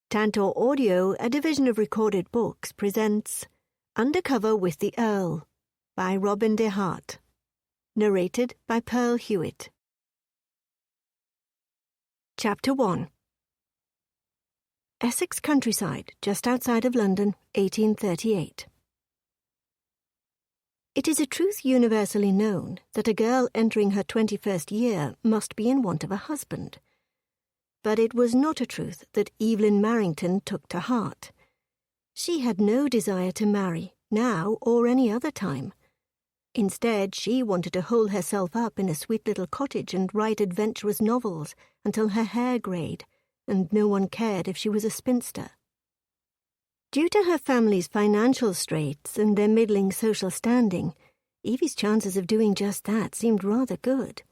Tantor Audio, a division of recorded books, presents Undercover with the Earl by Robin DeHart. Narrated by Pearl Hewitt. Chapter 1. Essex countryside, just outside of London, 1838. It is a truth universally known that a girl entering her 21st year must be in want of a husband. But it was not a truth that Evelyn Marrington took to heart. She had no desire to marry, now or any other time. Instead, she wanted to hole herself up in a sweet little cottage and write adventurous novels until her hair greyed, and no one cared if she was a spinster. Due to her family's financial straits and their middling social standing, Evie's chances of doing just that seemed rather good.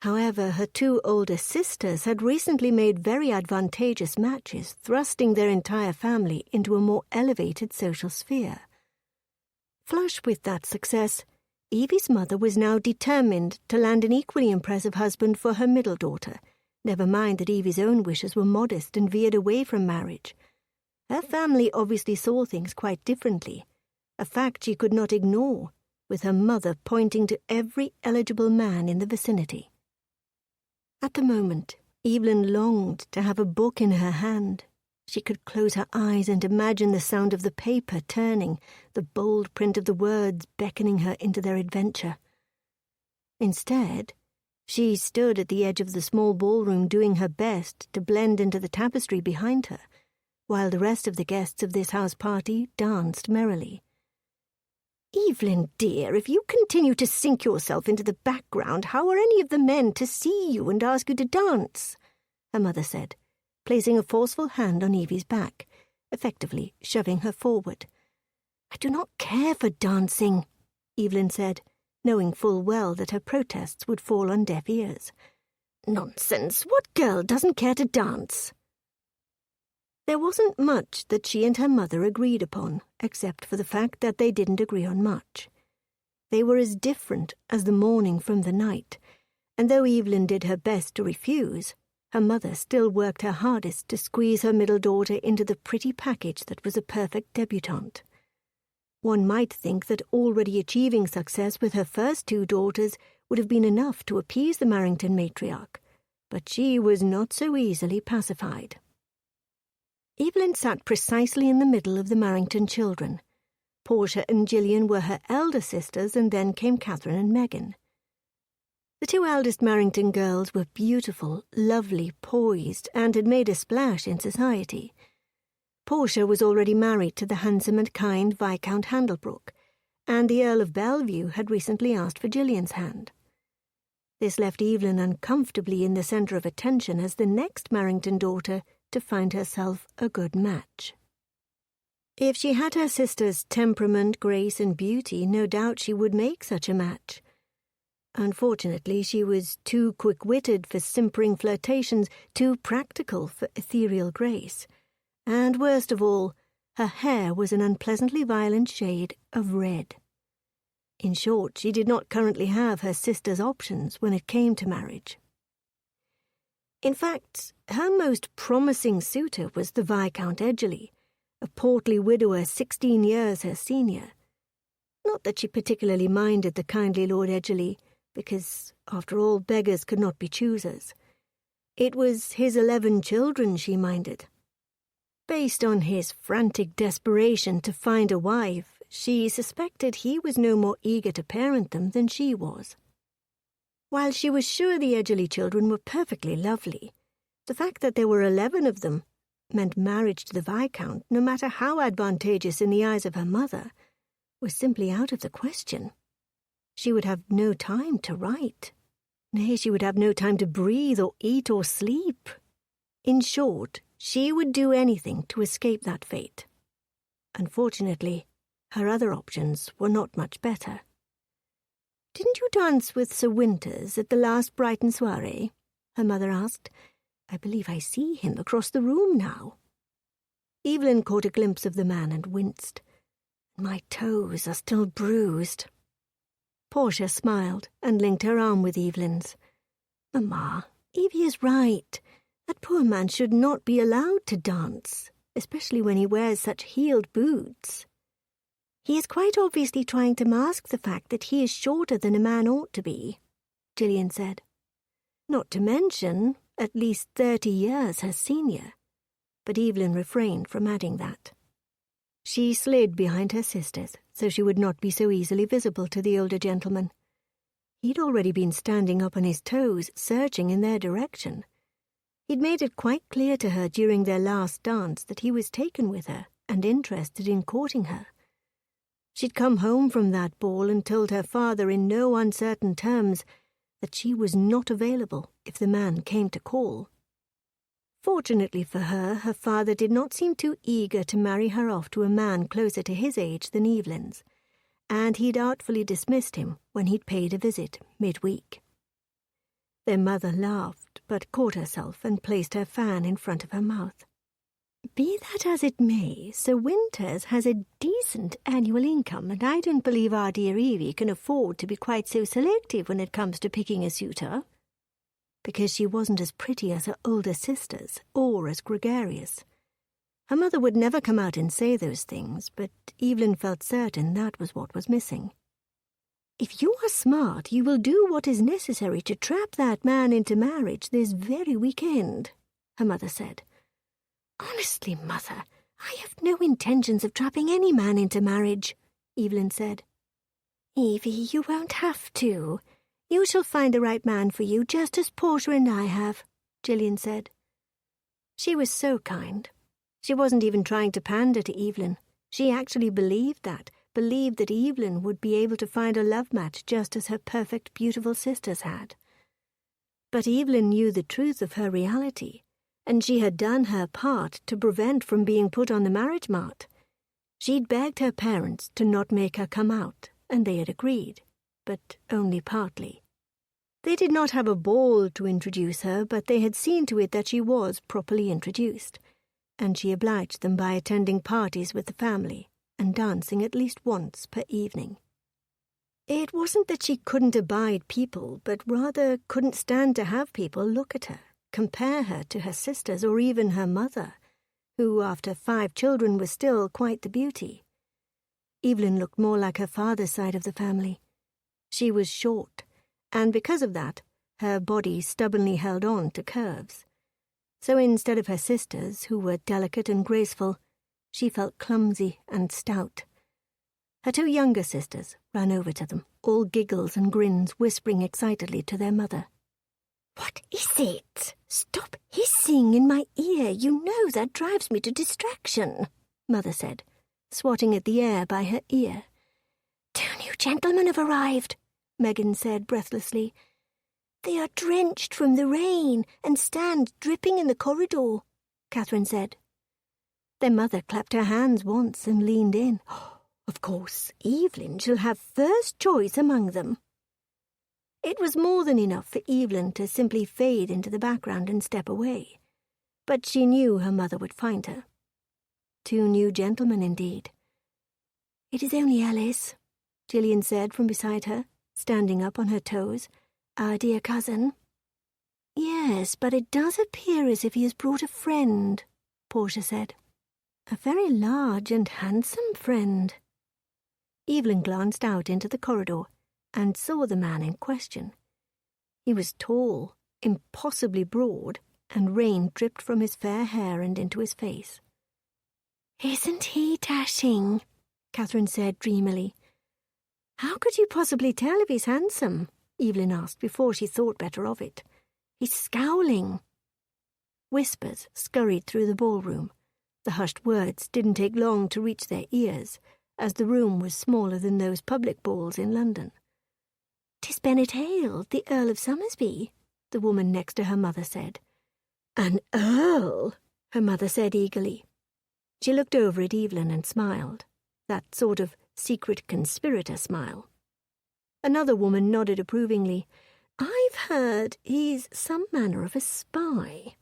However, her two older sisters had recently made very advantageous matches, thrusting their entire family into a more elevated social sphere. Flush with that success, Evie's mother was now determined to land an equally impressive husband for her middle daughter, never mind that Evie's own wishes were modest and veered away from marriage. Her family obviously saw things quite differently, a fact she could not ignore, with her mother pointing to every eligible man in the vicinity. At the moment, Evelyn longed to have a book in her hand. She could close her eyes and imagine the sound of the paper turning, the bold print of the words beckoning her into their adventure. Instead, she stood at the edge of the small ballroom doing her best to blend into the tapestry behind her, while the rest of the guests of this house party danced merrily. "Evelyn, dear, if you continue to sink yourself into the background, how are any of the men to see you and ask you to dance?" her mother said, placing a forceful hand on Evie's back, effectively shoving her forward. "I do not care for dancing," Evelyn said, knowing full well that her protests would fall on deaf ears. "Nonsense! What girl doesn't care to dance?" There wasn't much that she and her mother agreed upon, except for the fact that they didn't agree on much. They were as different as the morning from the night, and though Evelyn did her best to refuse, her mother still worked her hardest to squeeze her middle daughter into the pretty package that was a perfect debutante. One might think that already achieving success with her first two daughters would have been enough to appease the Marrington matriarch, but she was not so easily pacified. Evelyn sat precisely in the middle of the Marrington children. Portia and Gillian were her elder sisters, and then came Catherine and Megan. The two eldest Marrington girls were beautiful, lovely, poised, and had made a splash in society. Portia was already married to the handsome and kind Viscount Handlebrook, and the Earl of Bellevue had recently asked for Gillian's hand. This left Evelyn uncomfortably in the centre of attention as the next Marrington daughter to find herself a good match. If she had her sister's temperament, grace, and beauty, no doubt she would make such a match. Unfortunately, she was too quick-witted for simpering flirtations, too practical for ethereal grace, and worst of all, her hair was an unpleasantly violent shade of red. In short, she did not currently have her sister's options when it came to marriage. In fact, her most promising suitor was the Viscount Edgerly, a portly widower 16 years her senior. Not that she particularly minded the kindly Lord Edgerly, because, after all, beggars could not be choosers. It was his 11 children she minded. Based on his frantic desperation to find a wife, she suspected he was no more eager to parent them than she was. While she was sure the Edgerly children were perfectly lovely, the fact that there were 11 of them meant marriage to the Viscount, no matter how advantageous in the eyes of her mother, was simply out of the question. She would have no time to write. Nay, she would have no time to breathe or eat or sleep. In short, she would do anything to escape that fate. Unfortunately, her other options were not much better. "Didn't you dance with Sir Winters at the last Brighton soirée?" her mother asked. "I believe I see him across the room now." Evelyn caught a glimpse of the man and winced. "My toes are still bruised." Portia smiled and linked her arm with Evelyn's. "Mamma, Evie is right. That poor man should not be allowed to dance, especially when he wears such heeled boots. He is quite obviously trying to mask the fact that he is shorter than a man ought to be, Gillian said. Not to mention, at least 30 years her senior. But Evelyn refrained from adding that. She slid behind her sisters, so she would not be so easily visible to the older gentleman. He'd already been standing up on his toes, searching in their direction. He'd made it quite clear to her during their last dance that he was taken with her and interested in courting her. She'd come home from that ball and told her father in no uncertain terms that she was not available if the man came to call. Fortunately for her, her father did not seem too eager to marry her off to a man closer to his age than Evelyn's, and he'd artfully dismissed him when he'd paid a visit midweek. Their mother laughed, but caught herself and placed her fan in front of her mouth. Be that as it may, Sir Winters has a decent annual income, and I don't believe our dear Evie can afford to be quite so selective when it comes to picking a suitor. Because she wasn't as pretty as her older sisters, or as gregarious. Her mother would never come out and say those things, but Evelyn felt certain that was what was missing. If you are smart, you will do what is necessary to trap that man into marriage this very weekend, her mother said. Honestly, Mother, I have no intentions of trapping any man into marriage, Evelyn said. Evie, you won't have to. You shall find the right man for you, just as Portia and I have, Gillian said. She was so kind. She wasn't even trying to pander to Evelyn. She actually believed that Evelyn would be able to find a love match just as her perfect, beautiful sisters had. But Evelyn knew the truth of her reality, and she had done her part to prevent from being put on the marriage mart. She'd begged her parents to not make her come out, and they had agreed, but only partly. They did not have a ball to introduce her, but they had seen to it that she was properly introduced, and she obliged them by attending parties with the family and dancing at least once per evening. It wasn't that she couldn't abide people, but rather couldn't stand to have people look at her, compare her to her sisters or even her mother, who after 5 children was still quite the beauty. Evelyn looked more like her father's side of the family. She was short, and because of that, her body stubbornly held on to curves. So instead of her sisters, who were delicate and graceful, she felt clumsy and stout. Her 2 younger sisters ran over to them, all giggles and grins, whispering excitedly to their mother. What is it? Stop hissing in my ear. You know that drives me to distraction, Mother said, swatting at the air by her ear. 2 new gentlemen have arrived, Megan said breathlessly. They are drenched from the rain and stand dripping in the corridor, Catherine said. Their mother clapped her hands once and leaned in. Of course, Evelyn shall have first choice among them. It was more than enough for Evelyn to simply fade into the background and step away, but she knew her mother would find her. 2 new gentlemen, indeed. It is only Alice, Gillian said from beside her, standing up on her toes. Our dear cousin. Yes, but it does appear as if he has brought a friend, Portia said. A very large and handsome friend. Evelyn glanced out into the corridor and saw the man in question. He was tall, impossibly broad, and rain dripped from his fair hair and into his face. Isn't he dashing? Catherine said dreamily. How could you possibly tell if he's handsome? Evelyn asked before she thought better of it. He's scowling. Whispers scurried through the ballroom. The hushed words didn't take long to reach their ears, as the room was smaller than those public balls in London. "'Tis Bennet Hale, the Earl of Somersby," the woman next to her mother said. "An Earl," her mother said eagerly. She looked over at Evelyn and smiled, that sort of secret conspirator smile. Another woman nodded approvingly. "I've heard he's some manner of a spy."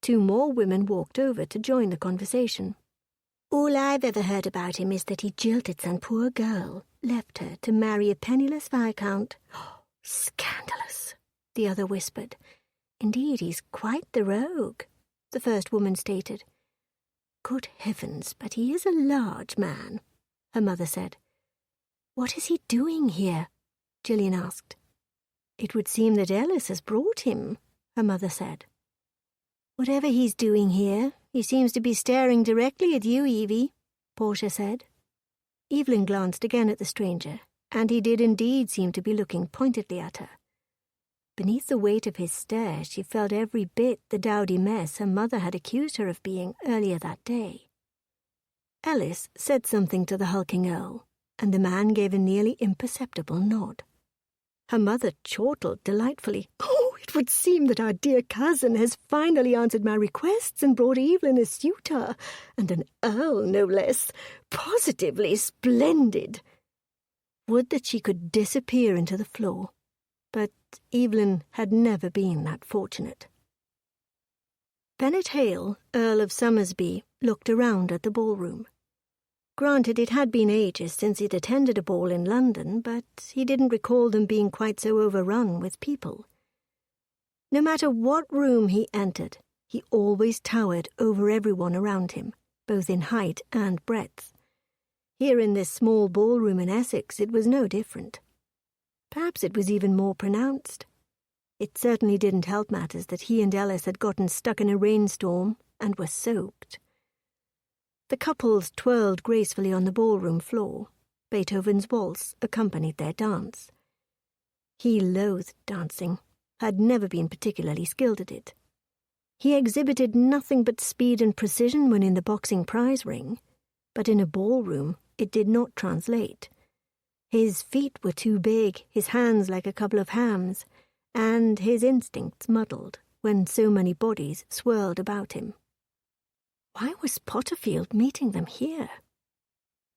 2 more women walked over to join the conversation. "All I've ever heard about him is that he jilted some poor girl, left her to marry a penniless viscount." "Scandalous," the other whispered. "Indeed, he's quite the rogue," the first woman stated. "Good heavens, but he is a large man," her mother said. "What is he doing here?" Gillian asked. "It would seem that Ellis has brought him," her mother said. "Whatever he's doing here, he seems to be staring directly at you, Evie," Portia said. Evelyn glanced again at the stranger, and he did indeed seem to be looking pointedly at her. Beneath the weight of his stare, she felt every bit the dowdy mess her mother had accused her of being earlier that day. Ellis said something to the hulking Earl, and the man gave a nearly imperceptible nod. Her mother chortled delightfully. "Oh, it would seem that our dear cousin has finally answered my requests and brought Evelyn a suitor, and an Earl, no less. Positively splendid." Would that she could disappear into the floor. But Evelyn had never been that fortunate. Bennet Hale, Earl of Somersby, looked around at the ballroom. Granted, it had been ages since he'd attended a ball in London, but he didn't recall them being quite so overrun with people. No matter what room he entered, he always towered over everyone around him, both in height and breadth. Here in this small ballroom in Essex, it was no different. Perhaps it was even more pronounced. It certainly didn't help matters that he and Ellis had gotten stuck in a rainstorm and were soaked. The couples twirled gracefully on the ballroom floor. Beethoven's waltz accompanied their dance. He loathed dancing, had never been particularly skilled at it. He exhibited nothing but speed and precision when in the boxing prize ring, but in a ballroom it did not translate. His feet were too big, his hands like a couple of hams, and his instincts muddled when so many bodies swirled about him. Why was Potterfield meeting them here?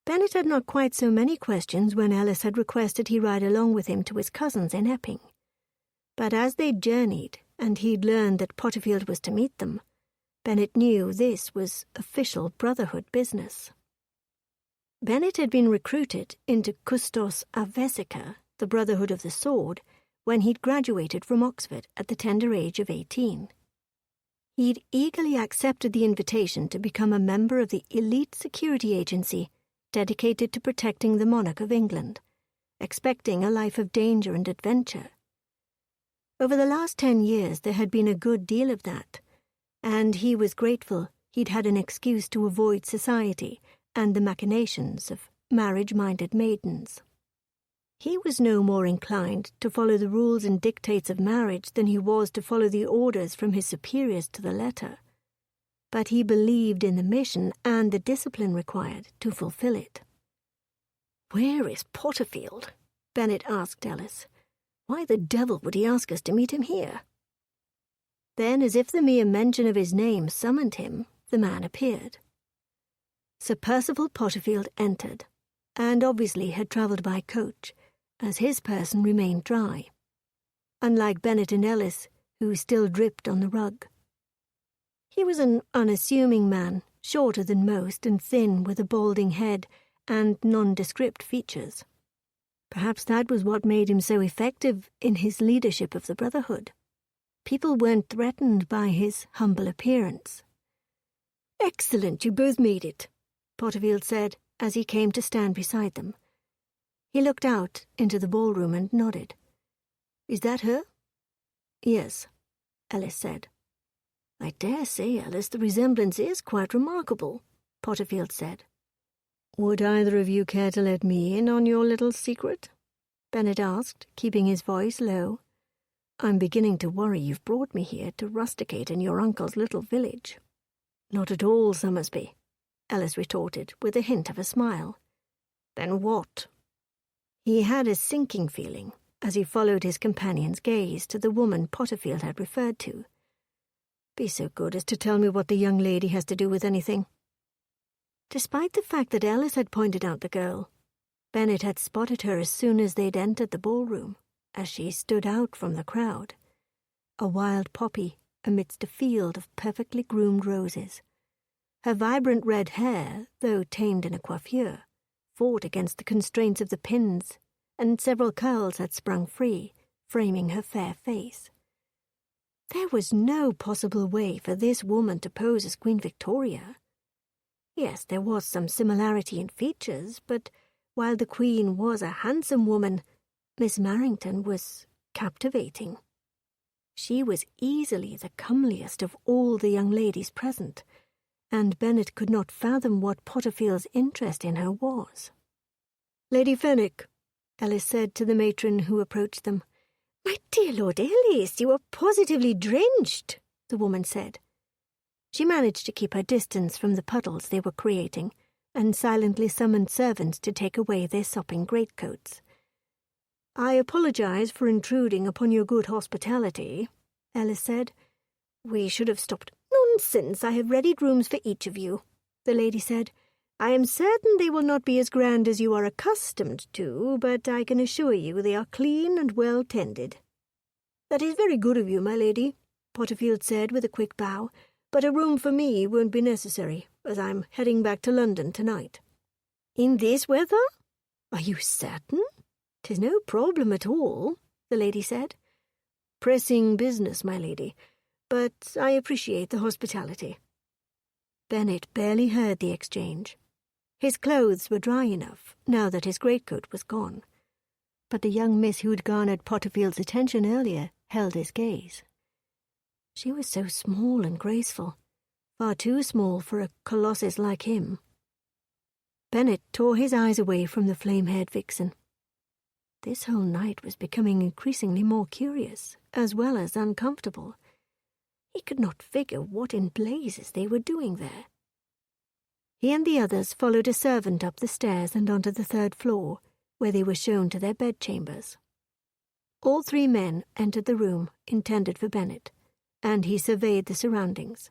Bennet had not quite so many questions when Ellis had requested he ride along with him to his cousin's in Epping. But as they journeyed, and he'd learned that Potterfield was to meet them, Bennet knew this was official brotherhood business. Bennet had been recruited into Custos a Vesica, the Brotherhood of the Sword, when he'd graduated from Oxford at the tender age of 18. He'd eagerly accepted the invitation to become a member of the elite security agency dedicated to protecting the monarch of England, expecting a life of danger and adventure. Over the last 10 years there had been a good deal of that, and he was grateful he'd had an excuse to avoid society and the machinations of marriage-minded maidens. He was no more inclined to follow the rules and dictates of marriage than he was to follow the orders from his superiors to the letter. But he believed in the mission and the discipline required to fulfill it. "Where is Potterfield?" Bennet asked Ellis. "Why the devil would he ask us to meet him here?" Then, as if the mere mention of his name summoned him, the man appeared. Sir Percival Potterfield entered, and obviously had travelled by coach, as his person remained dry, unlike Bennet and Ellis, who still dripped on the rug. He was an unassuming man, shorter than most and thin, with a balding head and nondescript features. Perhaps that was what made him so effective in his leadership of the Brotherhood. People weren't threatened by his humble appearance. "Excellent, you both made it," Potterfield said as he came to stand beside them. He looked out into the ballroom and nodded. "Is that her?" "Yes," Ellis said. "I dare say, Ellis, the resemblance is quite remarkable," Potterfield said. "Would either of you care to let me in on your little secret?" Bennet asked, keeping his voice low. "I'm beginning to worry you've brought me here to rusticate in your uncle's little village." "Not at all, Somersby," Ellis retorted, with a hint of a smile. "Then what?" He had a sinking feeling as he followed his companion's gaze to the woman Potterfield had referred to. "Be so good as to tell me what the young lady has to do with anything." Despite the fact that Ellis had pointed out the girl, Bennet had spotted her as soon as they'd entered the ballroom, as she stood out from the crowd, a wild poppy amidst a field of perfectly groomed roses. Her vibrant red hair, though tamed in a coiffure, fought against the constraints of the pins, and several curls had sprung free, framing her fair face. There was no possible way for this woman to pose as Queen Victoria. Yes, there was some similarity in features, but while the Queen was a handsome woman, Miss Marrington was captivating. She was easily the comeliest of all the young ladies present, and Bennet could not fathom what Potterfield's interest in her was. "Lady Fenwick," Ellis said to the matron who approached them. "My dear Lord Ellis, you are positively drenched," the woman said. She managed to keep her distance from the puddles they were creating, and silently summoned servants to take away their sopping greatcoats. "I apologize for intruding upon your good hospitality," Ellis said. "We should have stopped." "Nonsense, I have readied rooms for each of you," the lady said. "I am certain they will not be as grand as you are accustomed to, but I can assure you they are clean and well tended." "That is very good of you, my lady," Potterfield said with a quick bow, "but a room for me won't be necessary, as I'm heading back to London tonight." "In this weather? Are you certain?" "'Tis no problem at all," the lady said. "Pressing business, my lady, but I appreciate the hospitality." Bennet barely heard the exchange. His clothes were dry enough, now that his greatcoat was gone. But the young miss who'd garnered Potterfield's attention earlier held his gaze. She was so small and graceful, far too small for a colossus like him. Bennet tore his eyes away from the flame-haired vixen. This whole night was becoming increasingly more curious, as well as uncomfortable. He could not figure what in blazes they were doing there. He and the others followed a servant up the stairs and onto the third floor, where they were shown to their bedchambers. All three men entered the room intended for Bennet, and he surveyed the surroundings.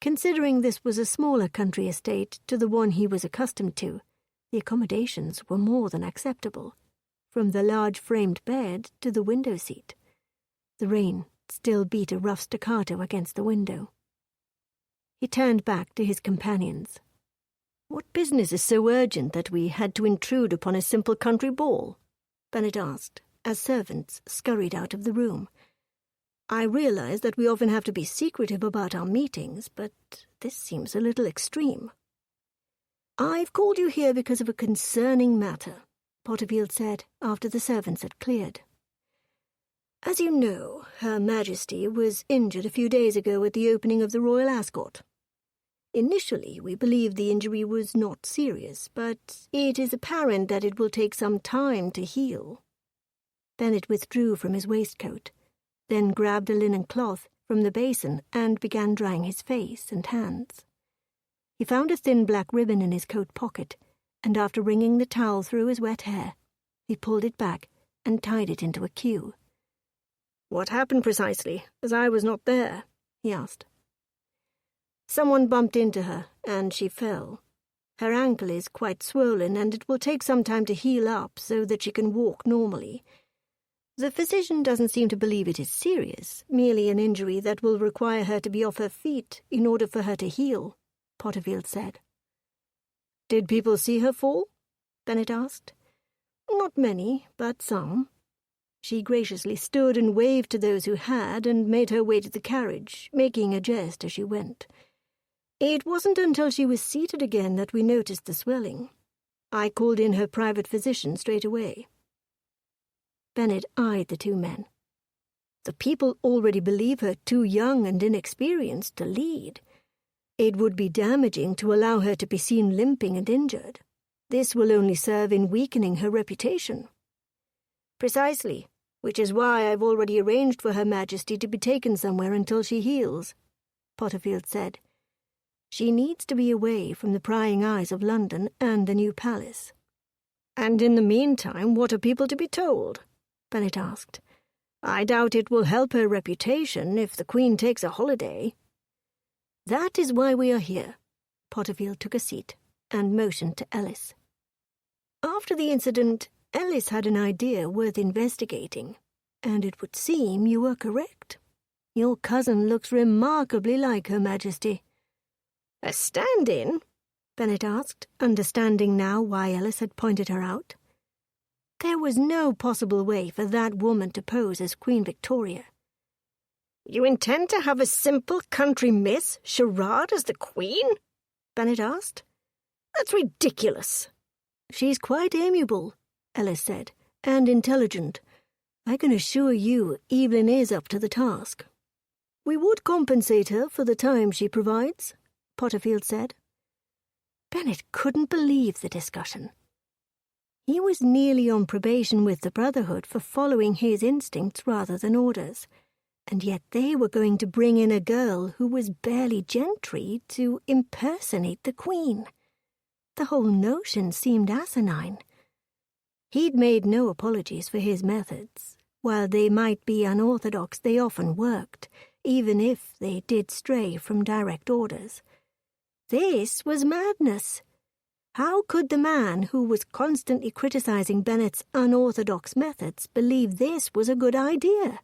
Considering this was a smaller country estate to the one he was accustomed to, the accommodations were more than acceptable, from the large framed bed to the window seat. The rain still beat a rough staccato against the window. He turned back to his companions. "What business is so urgent that we had to intrude upon a simple country ball?" Bennet asked, as servants scurried out of the room. "I realize that we often have to be secretive about our meetings, but this seems a little extreme." "I've called you here because of a concerning matter," Potterfield said, after the servants had cleared. "As you know, Her Majesty was injured a few days ago at the opening of the Royal Ascot. Initially, we believed the injury was not serious, but it is apparent that it will take some time to heal." Bennet withdrew from his waistcoat, then grabbed a linen cloth from the basin and began drying his face and hands. He found a thin black ribbon in his coat pocket, and after wringing the towel through his wet hair, he pulled it back and tied it into a queue. "What happened precisely, as I was not there?" he asked. "Someone bumped into her, and she fell. Her ankle is quite swollen, and it will take some time to heal up so that she can walk normally. The physician doesn't seem to believe it is serious, merely an injury that will require her to be off her feet in order for her to heal," Potterfield said. "Did people see her fall?" Bennet asked. "Not many, but some. She graciously stood and waved to those who had and made her way to the carriage, making a jest as she went. It wasn't until she was seated again that we noticed the swelling. I called in her private physician straight away." Bennet eyed the two men. "The people already believe her too young and inexperienced to lead. It would be damaging to allow her to be seen limping and injured. This will only serve in weakening her reputation." "Precisely, which is why I've already arranged for Her Majesty to be taken somewhere until she heals," Potterfield said. "She needs to be away from the prying eyes of London and the new palace." "And in the meantime, what are people to be told?" Bennet asked. "I doubt it will help her reputation if the Queen takes a holiday." "That is why we are here." Potterfield took a seat and motioned to Ellis. "After the incident, Ellis had an idea worth investigating, and it would seem you were correct. Your cousin looks remarkably like Her Majesty." "A stand-in?" Bennet asked, understanding now why Ellis had pointed her out. There was no possible way for that woman to pose as Queen Victoria. You intend to have a simple country miss charade as the Queen? Bennet asked. That's ridiculous. She's quite amiable, Ellis said, and intelligent. I can assure you Evelyn is up to the task. We would compensate her for the time she provides, Potterfield said. Bennet couldn't believe the discussion. He was nearly on probation with the Brotherhood for following his instincts rather than orders, and yet they were going to bring in a girl who was barely gentry to impersonate the Queen. The whole notion seemed asinine. He'd made no apologies for his methods. While they might be unorthodox, they often worked, even if they did stray from direct orders. This was madness. How could the man who was constantly criticizing Bennet's unorthodox methods believe this was a good idea?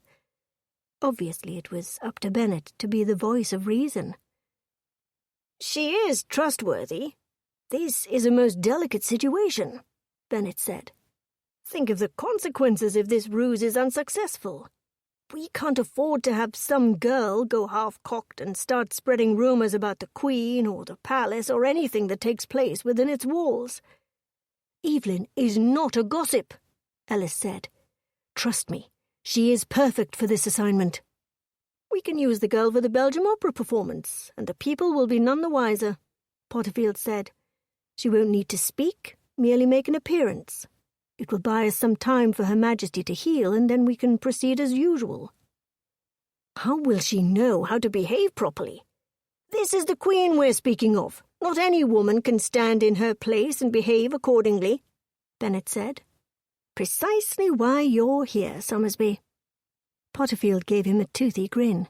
Obviously, it was up to Bennet to be the voice of reason. She is trustworthy. This is a most delicate situation, Bennet said. Think of the consequences if this ruse is unsuccessful. We can't afford to have some girl go half-cocked and start spreading rumours about the Queen or the palace or anything that takes place within its walls. Evelyn is not a gossip, Ellis said. Trust me, she is perfect for this assignment. We can use the girl for the Belgium opera performance, and the people will be none the wiser, Potterfield said. She won't need to speak, merely make an appearance. It will buy us some time for Her Majesty to heal, and then we can proceed as usual. How will she know how to behave properly? This is the Queen we're speaking of. Not any woman can stand in her place and behave accordingly, Bennet said. Precisely why you're here, Somersby. Potterfield gave him a toothy grin.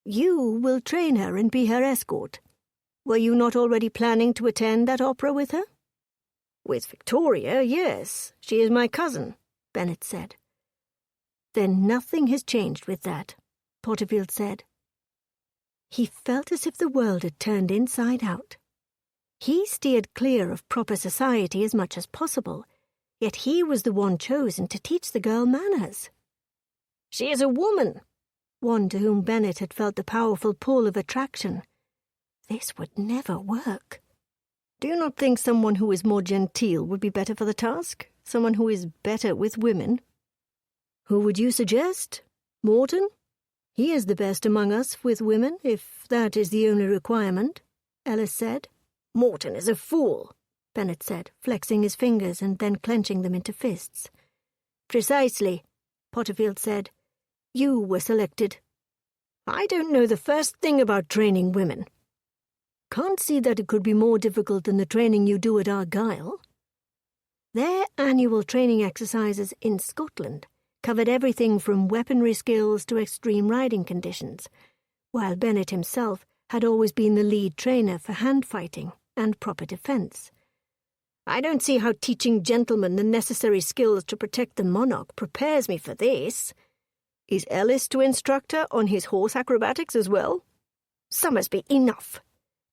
You will train her and be her escort. Were you not already planning to attend that opera with her? With Victoria, yes. She is my cousin, Bennet said. Then nothing has changed with that, Potterfield said. He felt as if the world had turned inside out. He steered clear of proper society as much as possible, yet he was the one chosen to teach the girl manners. She is a woman, one to whom Bennet had felt the powerful pull of attraction. This would never work. Do you not think someone who is more genteel would be better for the task? Someone who is better with women? Who would you suggest? Morton? He is the best among us with women, if that is the only requirement, Ellis said. Morton is a fool, Bennet said, flexing his fingers and then clenching them into fists. Precisely, Potterfield said. You were selected. I don't know the first thing about training women. Can't see that it could be more difficult than the training you do at Argyll. Their annual training exercises in Scotland covered everything from weaponry skills to extreme riding conditions, while Bennet himself had always been the lead trainer for hand fighting and proper defence. I don't see how teaching gentlemen the necessary skills to protect the monarch prepares me for this. Is Ellis to instruct her on his horse acrobatics as well? Somersby, enough.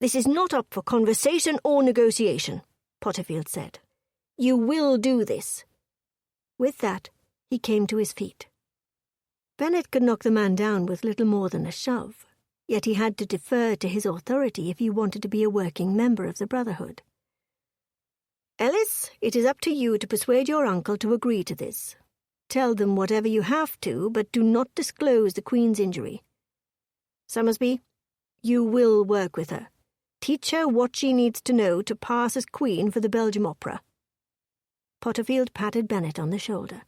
This is not up for conversation or negotiation, Potterfield said. You will do this. With that, he came to his feet. Bennet could knock the man down with little more than a shove, yet he had to defer to his authority if he wanted to be a working member of the Brotherhood. Ellis, it is up to you to persuade your uncle to agree to this. Tell them whatever you have to, but do not disclose the Queen's injury. Somersby, you will work with her. Teach her what she needs to know to pass as Queen for the Belgium Opera. Potterfield patted Bennet on the shoulder.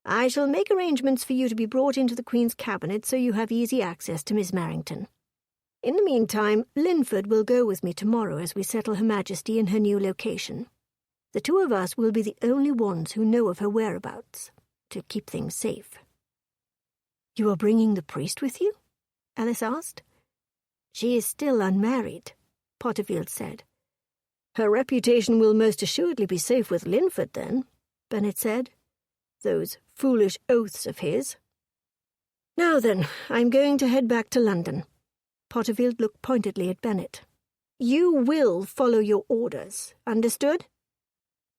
I shall make arrangements for you to be brought into the Queen's cabinet so you have easy access to Miss Marrington. In the meantime, Linford will go with me tomorrow as we settle Her Majesty in her new location. The two of us will be the only ones who know of her whereabouts, to keep things safe. You are bringing the priest with you? Alice asked. She is still unmarried, Potterfield said. Her reputation will most assuredly be safe with Linford, then, Bennet said. Those foolish oaths of his. Now then, I'm going to head back to London. Potterfield looked pointedly at Bennet. You will follow your orders, understood?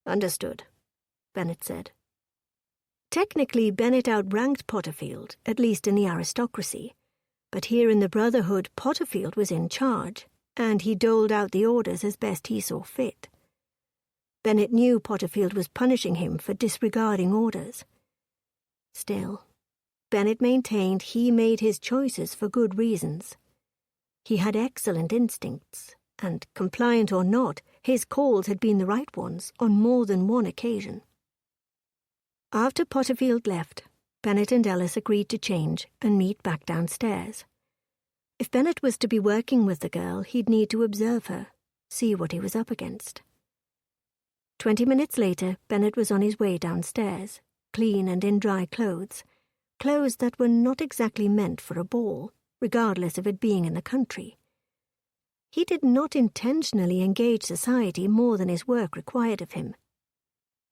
Understood, Bennet said. Technically, Bennet outranked Potterfield, at least in the aristocracy, but here in the Brotherhood, Potterfield was in charge, and he doled out the orders as best he saw fit. Bennet knew Potterfield was punishing him for disregarding orders. Still, Bennet maintained he made his choices for good reasons. He had excellent instincts, and, compliant or not, his calls had been the right ones on more than one occasion. After Potterfield left, Bennet and Ellis agreed to change and meet back downstairs. If Bennet was to be working with the girl, he'd need to observe her, see what he was up against. 20 minutes later, Bennet was on his way downstairs, clean and in dry clothes that were not exactly meant for a ball, regardless of it being in the country. He did not intentionally engage society more than his work required of him.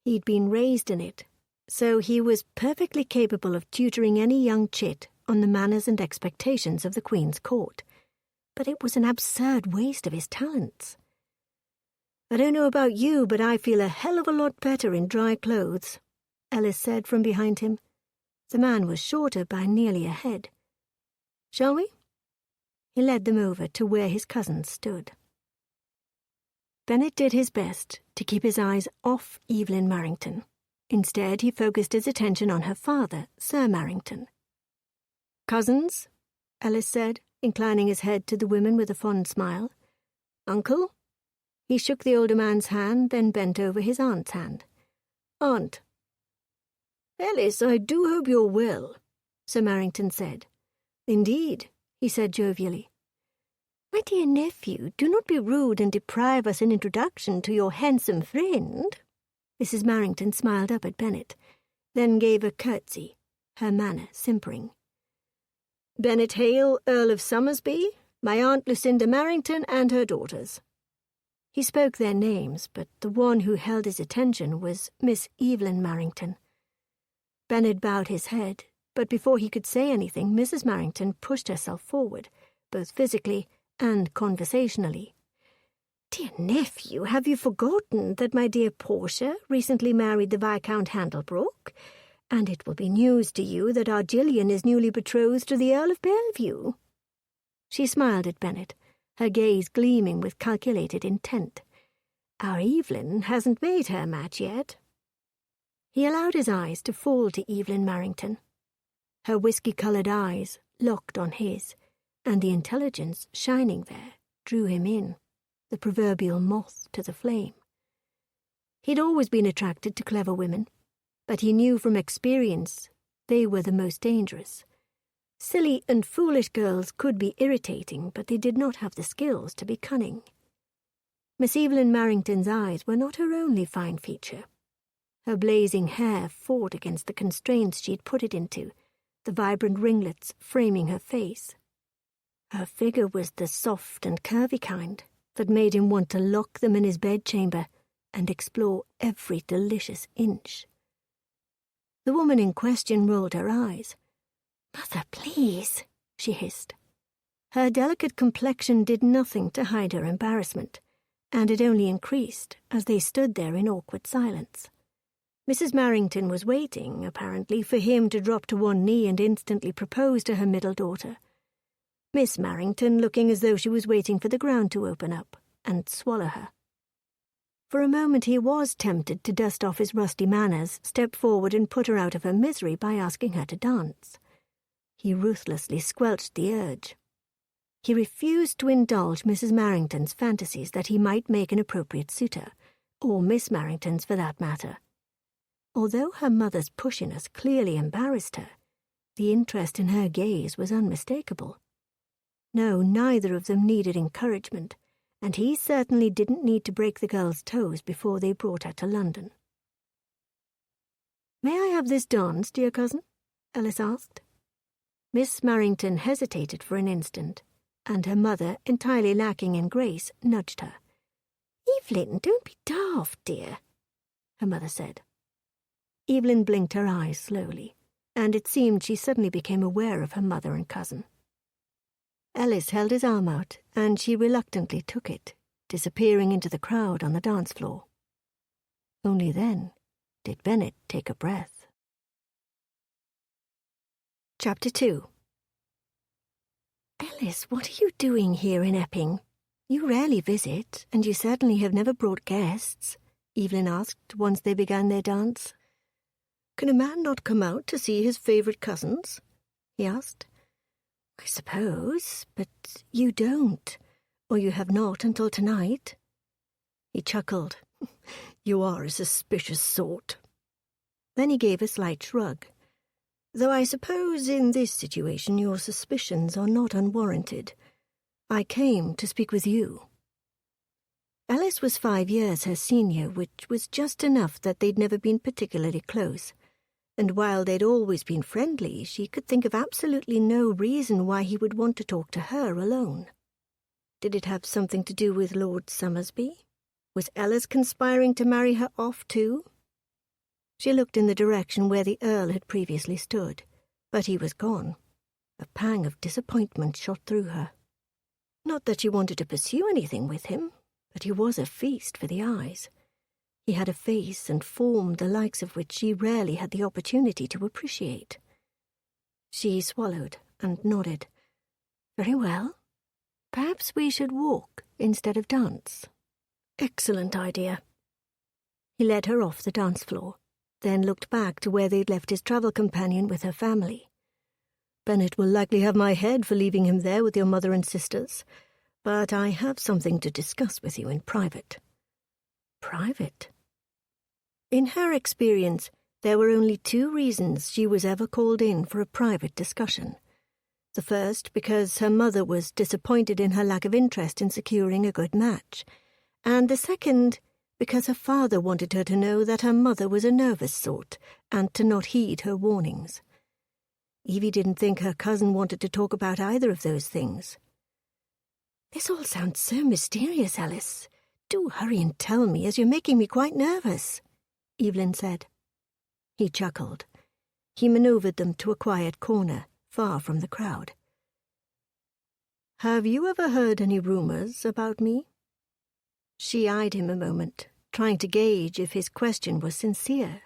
He'd been raised in it, so he was perfectly capable of tutoring any young chit on the manners and expectations of the Queen's court, but it was an absurd waste of his talents. "I don't know about you, but I feel a hell of a lot better in dry clothes," Ellis said from behind him. The man was shorter by nearly a head. "Shall we?" He led them over to where his cousins stood. Bennet did his best to keep his eyes off Evelyn Marrington. Instead, he focused his attention on her father, Sir Marrington. "Cousins," Ellis said, inclining his head to the women with a fond smile. "Uncle?" He shook the older man's hand, then bent over his aunt's hand. "Aunt." "Ellis, I do hope you're well," Sir Marrington said. "Indeed," he said jovially. "My dear nephew, do not be rude and deprive us an introduction to your handsome friend." Mrs. Marrington smiled up at Bennet, then gave a curtsy, her manner simpering. "Bennet Hale, Earl of Somersby, my Aunt Lucinda Marrington and her daughters." He spoke their names, but the one who held his attention was Miss Evelyn Marrington. Bennet bowed his head, but before he could say anything, Mrs. Marrington pushed herself forward, both physically and conversationally. "Dear nephew, have you forgotten that my dear Portia recently married the Viscount Handlebrook? And it will be news to you that our Gillian is newly betrothed to the Earl of Bellevue." She smiled at Bennet, her gaze gleaming with calculated intent. "Our Evelyn hasn't made her match yet." He allowed his eyes to fall to Evelyn Marrington. Her whiskey-coloured eyes locked on his, and the intelligence shining there drew him in, the proverbial moth to the flame. He'd always been attracted to clever women, but he knew from experience they were the most dangerous. Silly and foolish girls could be irritating, but they did not have the skills to be cunning. Miss Evelyn Marrington's eyes were not her only fine feature. Her blazing hair fought against the constraints she'd put it into, the vibrant ringlets framing her face. Her figure was the soft and curvy kind that made him want to lock them in his bedchamber and explore every delicious inch. The woman in question rolled her eyes. "Mother, please," she hissed. Her delicate complexion did nothing to hide her embarrassment, and it only increased as they stood there in awkward silence. Mrs. Marrington was waiting, apparently, for him to drop to one knee and instantly propose to her middle daughter. Miss Marrington looking as though she was waiting for the ground to open up and swallow her. For a moment he was tempted to dust off his rusty manners, step forward and put her out of her misery by asking her to dance. He ruthlessly squelched the urge. He refused to indulge Mrs. Marrington's fantasies that he might make an appropriate suitor, or Miss Marrington's for that matter. Although her mother's pushiness clearly embarrassed her, the interest in her gaze was unmistakable. No, neither of them needed encouragement, and he certainly didn't need to break the girl's toes before they brought her to London. "May I have this dance, dear cousin?" Ellis asked. Miss Marrington hesitated for an instant, and her mother, entirely lacking in grace, nudged her. "Evelyn, don't be daft, dear," her mother said. Evelyn blinked her eyes slowly, and it seemed she suddenly became aware of her mother and cousin. Ellis held his arm out, and she reluctantly took it, disappearing into the crowd on the dance floor. Only then did Bennet take a breath. Chapter 2. Alice, what are you doing here in Epping? You rarely visit, and you certainly have never brought guests, Evelyn asked once they began their dance. Can a man not come out to see his favourite cousins? He asked. I suppose, but you don't, or you have not until tonight. He chuckled. You are a suspicious sort. Then he gave a slight shrug. Though I suppose in this situation your suspicions are not unwarranted. I came to speak with you. Alice was 5 years her senior, which was just enough that they'd never been particularly close. And while they'd always been friendly, she could think of absolutely no reason why he would want to talk to her alone. Did it have something to do with Lord Somersby? Was Alice conspiring to marry her off too? She looked in the direction where the Earl had previously stood, but he was gone. A pang of disappointment shot through her. Not that she wanted to pursue anything with him, but he was a feast for the eyes. He had a face and form the likes of which she rarely had the opportunity to appreciate. She swallowed and nodded. Very well. Perhaps we should walk instead of dance. Excellent idea. He led her off the dance floor, then looked back to where they'd left his travel companion with her family. Bennett will likely have my head for leaving him there with your mother and sisters, but I have something to discuss with you in private. Private? In her experience, there were only 2 reasons she was ever called in for a private discussion. The first because her mother was disappointed in her lack of interest in securing a good match, and the second because her father wanted her to know that her mother was a nervous sort and to not heed her warnings. Evie didn't think her cousin wanted to talk about either of those things. This all sounds so mysterious, Alice. Do hurry and tell me, as you're making me quite nervous, Evelyn said. He chuckled. He manoeuvred them to a quiet corner, far from the crowd. Have you ever heard any rumours about me? She eyed him a moment, trying to gauge if his question was sincere.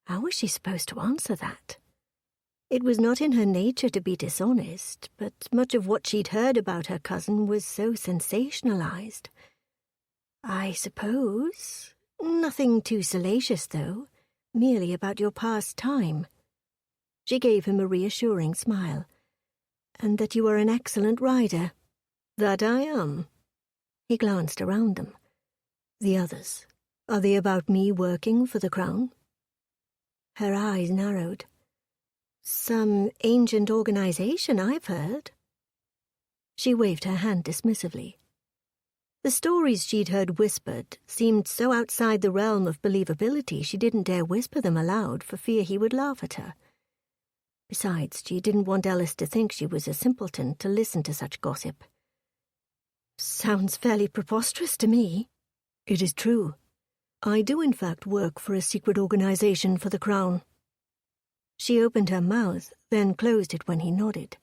How was she supposed to answer that? It was not in her nature to be dishonest, but much of what she'd heard about her cousin was so sensationalized. I suppose. Nothing too salacious, though. Merely about your past time. She gave him a reassuring smile. And that you are an excellent rider. That I am. He glanced around them. The others. Are they about me working for the Crown? Her eyes narrowed. Some ancient organization, I've heard. She waved her hand dismissively. The stories she'd heard whispered seemed so outside the realm of believability she didn't dare whisper them aloud for fear he would laugh at her. Besides, she didn't want Alice to think she was a simpleton to listen to such gossip. Sounds fairly preposterous to me. It is true. I do in fact work for a secret organization for the Crown. She opened her mouth, then closed it when he nodded.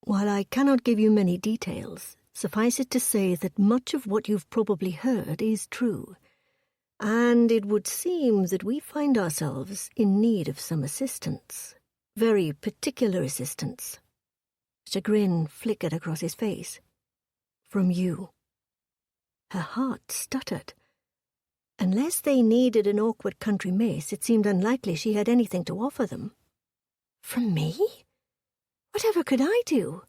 While I cannot give you many details, suffice it to say that much of what you've probably heard is true, and it would seem that we find ourselves in need of some assistance. Very particular assistance. Chagrin flickered across his face. From you. Her heart stuttered. Unless they needed an awkward country mace, it seemed unlikely she had anything to offer them. From me? Whatever could I do?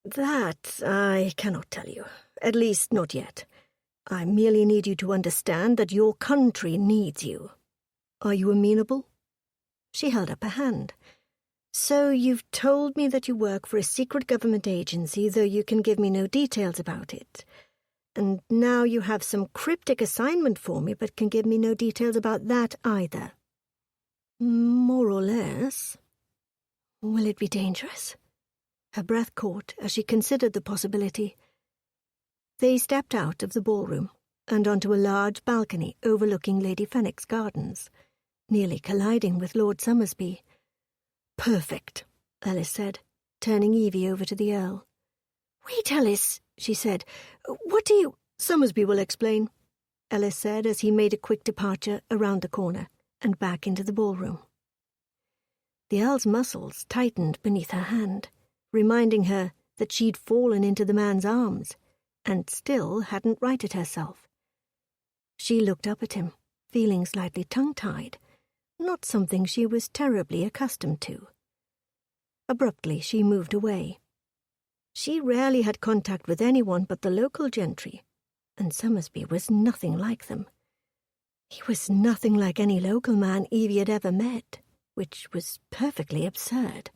That I cannot tell you. At least not yet. I merely need you to understand that your country needs you. Are you amenable? She held up a hand. So you've told me that you work for a secret government agency, though you can give me no details about it. And now you have some cryptic assignment for me, but can give me no details about that either. More or less. Will it be dangerous? Her breath caught as she considered the possibility. They stepped out of the ballroom and onto a large balcony overlooking Lady Fenwick's gardens, nearly colliding with Lord Somersby. Perfect, Alice said, turning Evie over to the Earl. Wait, Alice, she said. What do you... Somersby will explain, Alice said as he made a quick departure around the corner and back into the ballroom. The Earl's muscles tightened beneath her hand, reminding her that she'd fallen into the man's arms and still hadn't righted herself. She looked up at him, feeling slightly tongue-tied, not something she was terribly accustomed to. Abruptly, she moved away. She rarely had contact with anyone but the local gentry, and Somersby was nothing like them. He was nothing like any local man Evie had ever met, which was perfectly absurd.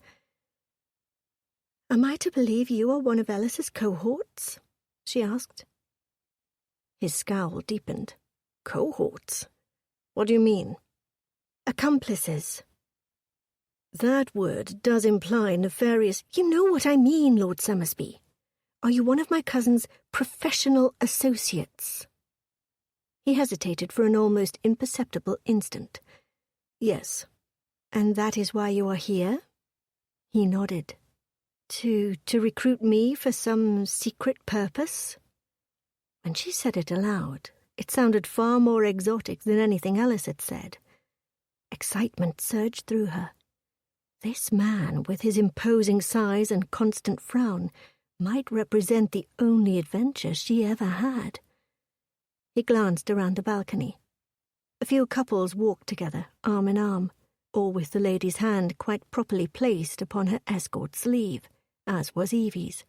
"Am I to believe you are one of Ellis's cohorts?" she asked. His scowl deepened. "Cohorts? What do you mean?" "Accomplices." "That word does imply nefarious—" "You know what I mean, Lord Somersby. Are you one of my cousin's professional associates?" He hesitated for an almost imperceptible instant. "Yes." "And that is why you are here?" He nodded. To recruit me for some secret purpose?" When she said it aloud, it sounded far more exotic than anything Ellis had said. Excitement surged through her. This man, with his imposing size and constant frown, might represent the only adventure she ever had. He glanced around the balcony. A few couples walked together, arm in arm, or with the lady's hand quite properly placed upon her escort's sleeve, as was Evie's.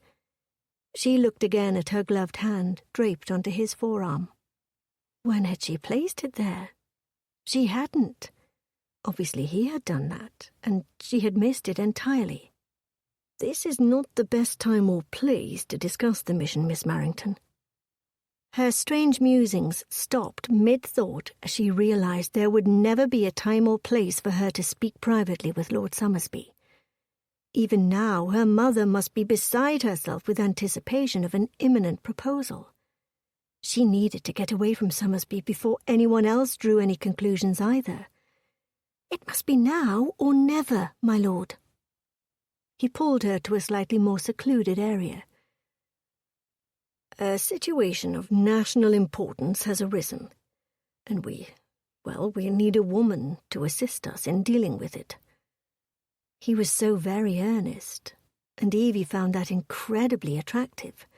She looked again at her gloved hand draped onto his forearm. When had she placed it there? She hadn't. Obviously he had done that, and she had missed it entirely. "This is not the best time or place to discuss the mission, Miss Marrington." Her strange musings stopped mid-thought as she realized there would never be a time or place for her to speak privately with Lord Somersby. Even now her mother must be beside herself with anticipation of an imminent proposal. She needed to get away from Somersby before anyone else drew any conclusions either. "It must be now or never, my lord." He pulled her to a slightly more secluded area. "A situation of national importance has arisen, and we need a woman to assist us in dealing with it." He was so very earnest, and Evie found that incredibly attractive.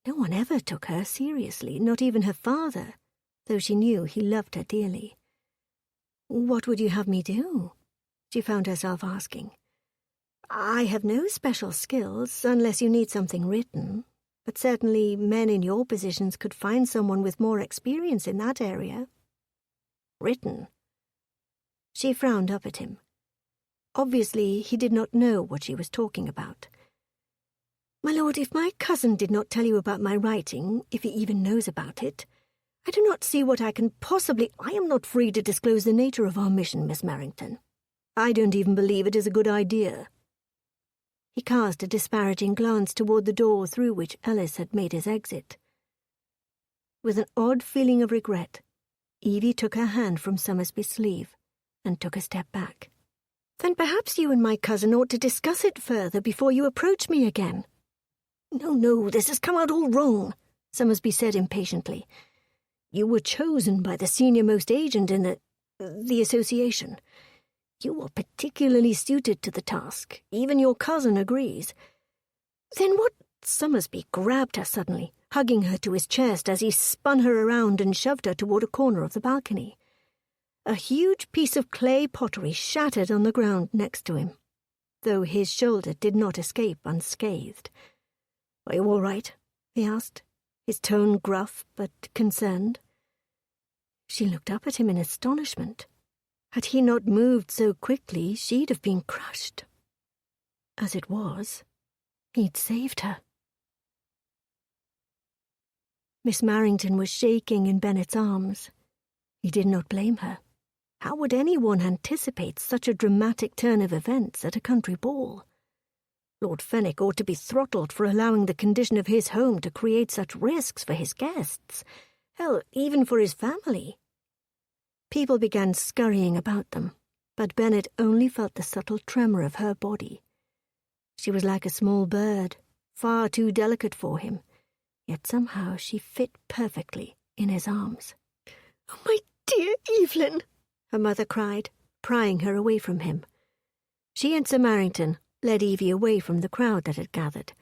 No one ever took her seriously, not even her father, though she knew he loved her dearly. "What would you have me do?" she found herself asking. "I have no special skills, unless you need something written, but certainly men in your positions could find someone with more experience in that area." "Written?" She frowned up at him. Obviously, he did not know what she was talking about. "My lord, if my cousin did not tell you about my writing, if he even knows about it, I do not see what I can possibly— I am not free to disclose the nature of our mission, Miss Marrington. I don't even believe it is a good idea." He cast a disparaging glance toward the door through which Ellis had made his exit. With an odd feeling of regret, Evie took her hand from Somersby's sleeve and took a step back. "Then perhaps you and my cousin ought to discuss it further before you approach me again." No, this has come out all wrong," Somersby said impatiently. "You were chosen by the senior-most agent in the association. You are particularly suited to the task. Even your cousin agrees." "Then what—" Somersby grabbed her suddenly, hugging her to his chest as he spun her around and shoved her toward a corner of the balcony. A huge piece of clay pottery shattered on the ground next to him, though his shoulder did not escape unscathed. "Are you all right?" he asked, his tone gruff but concerned. She looked up at him in astonishment. Had he not moved so quickly, she'd have been crushed. As it was, he'd saved her. Miss Marrington was shaking in Bennet's arms. He did not blame her. How would anyone anticipate such a dramatic turn of events at a country ball? Lord Fenwick ought to be throttled for allowing the condition of his home to create such risks for his guests. Hell, even for his family. People began scurrying about them, but Bennet only felt the subtle tremor of her body. She was like a small bird, far too delicate for him, yet somehow she fit perfectly in his arms. "Oh, my dear Evelyn!" her mother cried, prying her away from him. She and Sir Marrington led Evie away from the crowd that had gathered,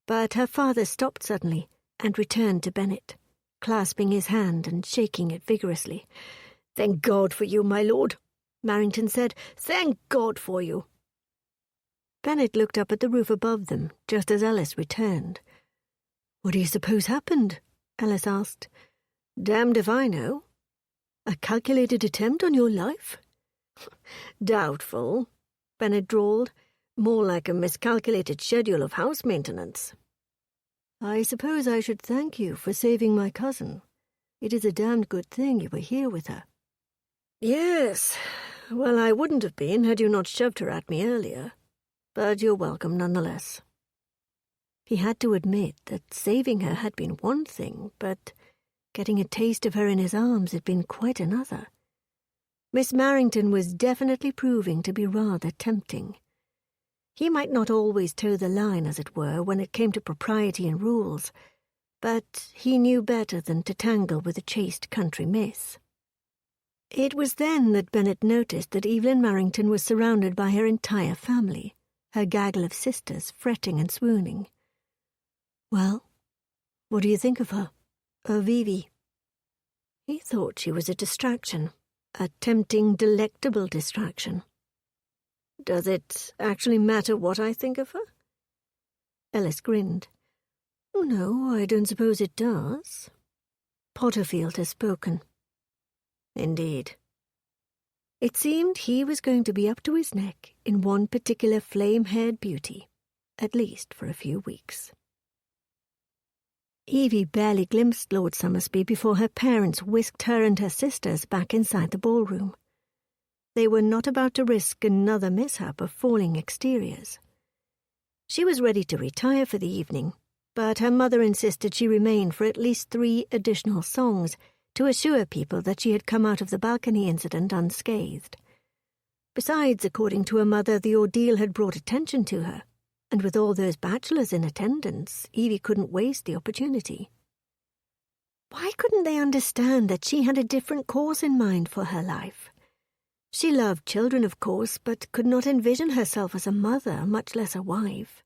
but her father stopped suddenly and returned to Bennet, clasping his hand and shaking it vigorously. "Thank God for you, my lord," Marrington said. "Thank God for you." Bennet looked up at the roof above them just as Ellis returned. "What do you suppose happened?" Ellis asked. "Damned if I know. A calculated attempt on your life?" "Doubtful," Bennet drawled. "More like a miscalculated schedule of house maintenance." "I suppose I should thank you for saving my cousin. It is a damned good thing you were here with her." "Yes. Well, I wouldn't have been had you not shoved her at me earlier. But you're welcome nonetheless." He had to admit that saving her had been one thing, but getting a taste of her in his arms had been quite another. Miss Marrington was definitely proving to be rather tempting. He might not always toe the line, as it were, when it came to propriety and rules, but he knew better than to tangle with a chaste country miss. It was then that Bennet noticed that Evelyn Marrington was surrounded by her entire family, her gaggle of sisters fretting and swooning. "Well, what do you think of her? Of Evie?" He thought she was a distraction, a tempting, delectable distraction. "Does it actually matter what I think of her?" Ellis grinned. "Oh, no, I don't suppose it does. Potterfield has spoken." "Indeed." It seemed he was going to be up to his neck in one particular flame-haired beauty, at least for a few weeks. Evie barely glimpsed Lord Somersby before her parents whisked her and her sisters back inside the ballroom. They were not about to risk another mishap of falling exteriors. She was ready to retire for the evening, but her mother insisted she remain for at least 3 additional songs to assure people that she had come out of the balcony incident unscathed. Besides, according to her mother, the ordeal had brought attention to her, and with all those bachelors in attendance, Evie couldn't waste the opportunity. Why couldn't they understand that she had a different course in mind for her life? She loved children, of course, but could not envision herself as a mother, much less a wife.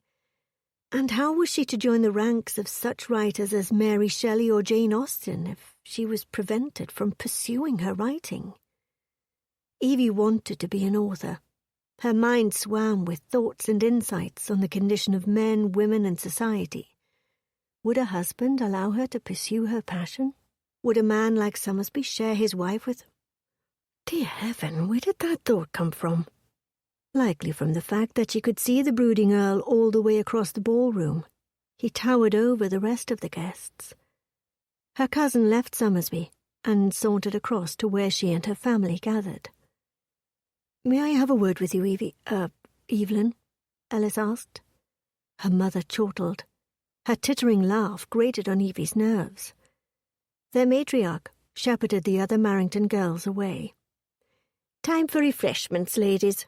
And how was she to join the ranks of such writers as Mary Shelley or Jane Austen if she was prevented from pursuing her writing? Evie wanted to be an author. Her mind swam with thoughts and insights on the condition of men, women, and society. Would a husband allow her to pursue her passion? Would a man like Somersby share his wife with her? Dear heaven, where did that thought come from? Likely from the fact that she could see the brooding Earl all the way across the ballroom. He towered over the rest of the guests. Her cousin left Somersby and sauntered across to where she and her family gathered. "May I have a word with you, Evelyn?" Ellis asked. Her mother chortled. Her tittering laugh grated on Evie's nerves. Their matriarch shepherded the other Marrington girls away. "Time for refreshments, ladies."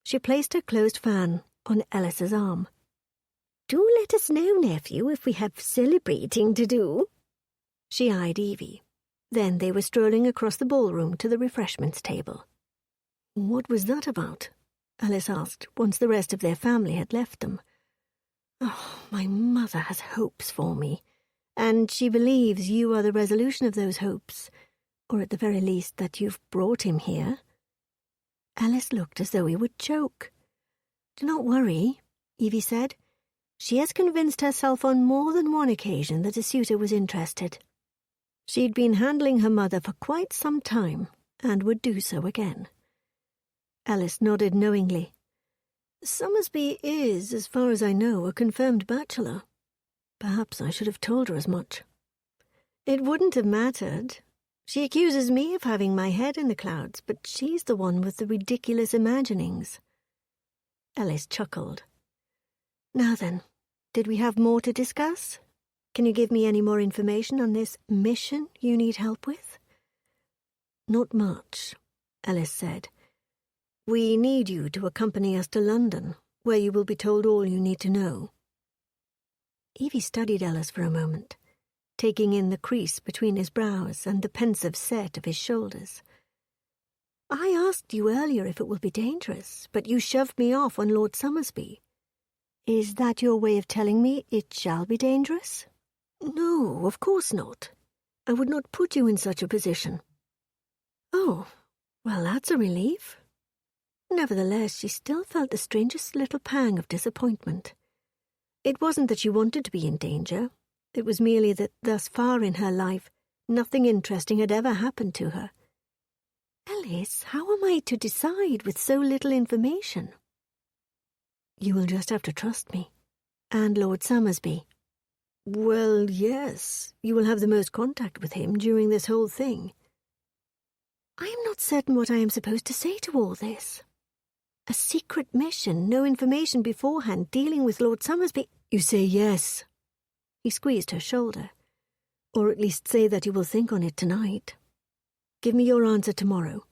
She placed her closed fan on Ellis's arm. "Do let us know, nephew, if we have celebrating to do." She eyed Evie. Then they were strolling across the ballroom to the refreshments table. "What was that about?" Ellis asked, once the rest of their family had left them. "Oh, my mother has hopes for me, and she believes you are the resolution of those hopes, or at the very least that you've brought him here." Ellis looked as though he would choke. "Do not worry," Evie said. "She has convinced herself on more than one occasion that a suitor was interested. She'd been handling her mother for quite some time, and would do so again." Ellis nodded knowingly. "Somersby is, as far as I know, a confirmed bachelor. Perhaps I should have told her as much." "It wouldn't have mattered. She accuses me of having my head in the clouds, but she's the one with the ridiculous imaginings." Ellis chuckled. "Now then, did we have more to discuss? Can you give me any more information on this mission you need help with?" "Not much," Ellis said. "We need you to accompany us to London, where you will be told all you need to know." Evie studied Ellis for a moment, taking in the crease between his brows and the pensive set of his shoulders. I asked you earlier if it will be dangerous, but you shoved me off on Lord Somersby. Is that your way of telling me it shall be dangerous? No, of course not. I would not put you in such a position. Oh, well, that's a relief. Nevertheless, she still felt the strangest little pang of disappointment. It wasn't that she wanted to be in danger. It was merely that thus far in her life, nothing interesting had ever happened to her. Alice, how am I to decide with so little information? You will just have to trust me. And Lord Somersby. Well, yes, you will have the most contact with him during this whole thing. I am not certain what I am supposed to say to all this. A secret mission, no information beforehand, dealing with Lord Somersby. You say yes. He squeezed her shoulder. Or at least say that you will think on it tonight. Give me your answer tomorrow.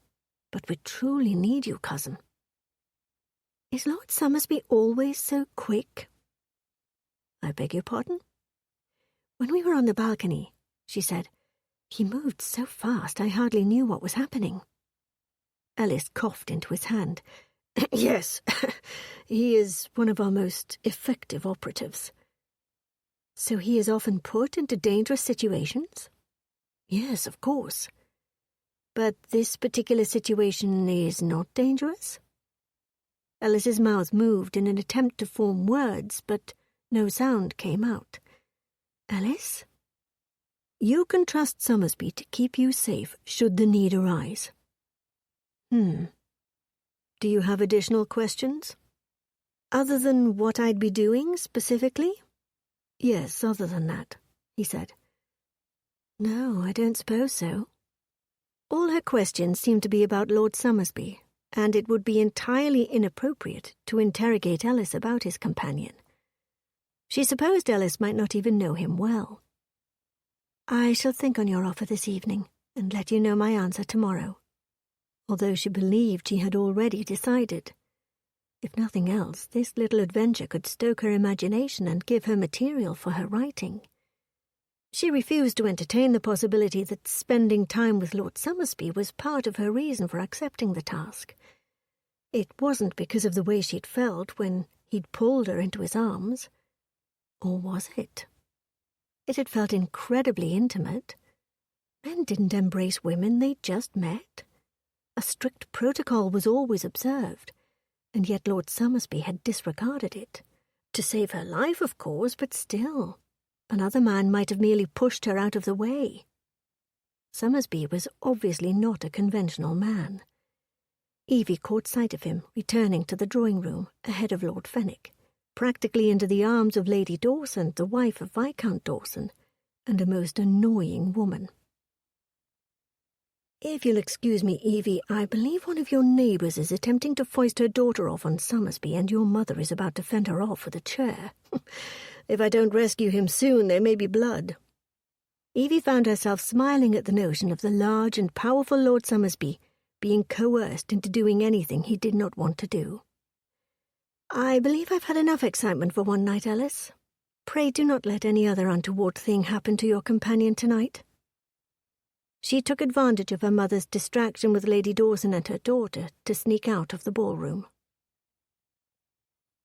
But we truly need you, cousin. Is Lord Somersby always so quick? I beg your pardon? When we were on the balcony, she said, he moved so fast I hardly knew what was happening. Ellis coughed into his hand. Yes, he is one of our most effective operatives. So he is often put into dangerous situations? Yes, of course. But this particular situation is not dangerous? Ellis's mouth moved in an attempt to form words, but no sound came out. Alice? You can trust Somersby to keep you safe should the need arise. Do you have additional questions? Other than what I'd be doing, specifically? Yes, other than that, he said. No, I don't suppose so. All her questions seemed to be about Lord Somersby, and it would be entirely inappropriate to interrogate Ellis about his companion. She supposed Ellis might not even know him well. I shall think on your offer this evening, and let you know my answer tomorrow. Although she believed she had already decided. If nothing else, this little adventure could stoke her imagination and give her material for her writing. She refused to entertain the possibility that spending time with Lord Somersby was part of her reason for accepting the task. It wasn't because of the way she'd felt when he'd pulled her into his arms. Or was it? It had felt incredibly intimate. Men didn't embrace women they'd just met. A strict protocol was always observed, and yet Lord Somersby had disregarded it. To save her life, of course, but still. Another man might have merely pushed her out of the way. Somersby was obviously not a conventional man. Evie caught sight of him returning to the drawing-room ahead of Lord Fenwick, practically into the arms of Lady Dawson, the wife of Viscount Dawson, and a most annoying woman. If you'll excuse me, Evie, I believe one of your neighbours is attempting to foist her daughter off on Somersby, and your mother is about to fend her off with a chair. If I don't rescue him soon, there may be blood. Evie found herself smiling at the notion of the large and powerful Lord Somersby being coerced into doing anything he did not want to do. I believe I've had enough excitement for one night, Alice. Pray do not let any other untoward thing happen to your companion tonight. She took advantage of her mother's distraction with Lady Dawson and her daughter to sneak out of the ballroom.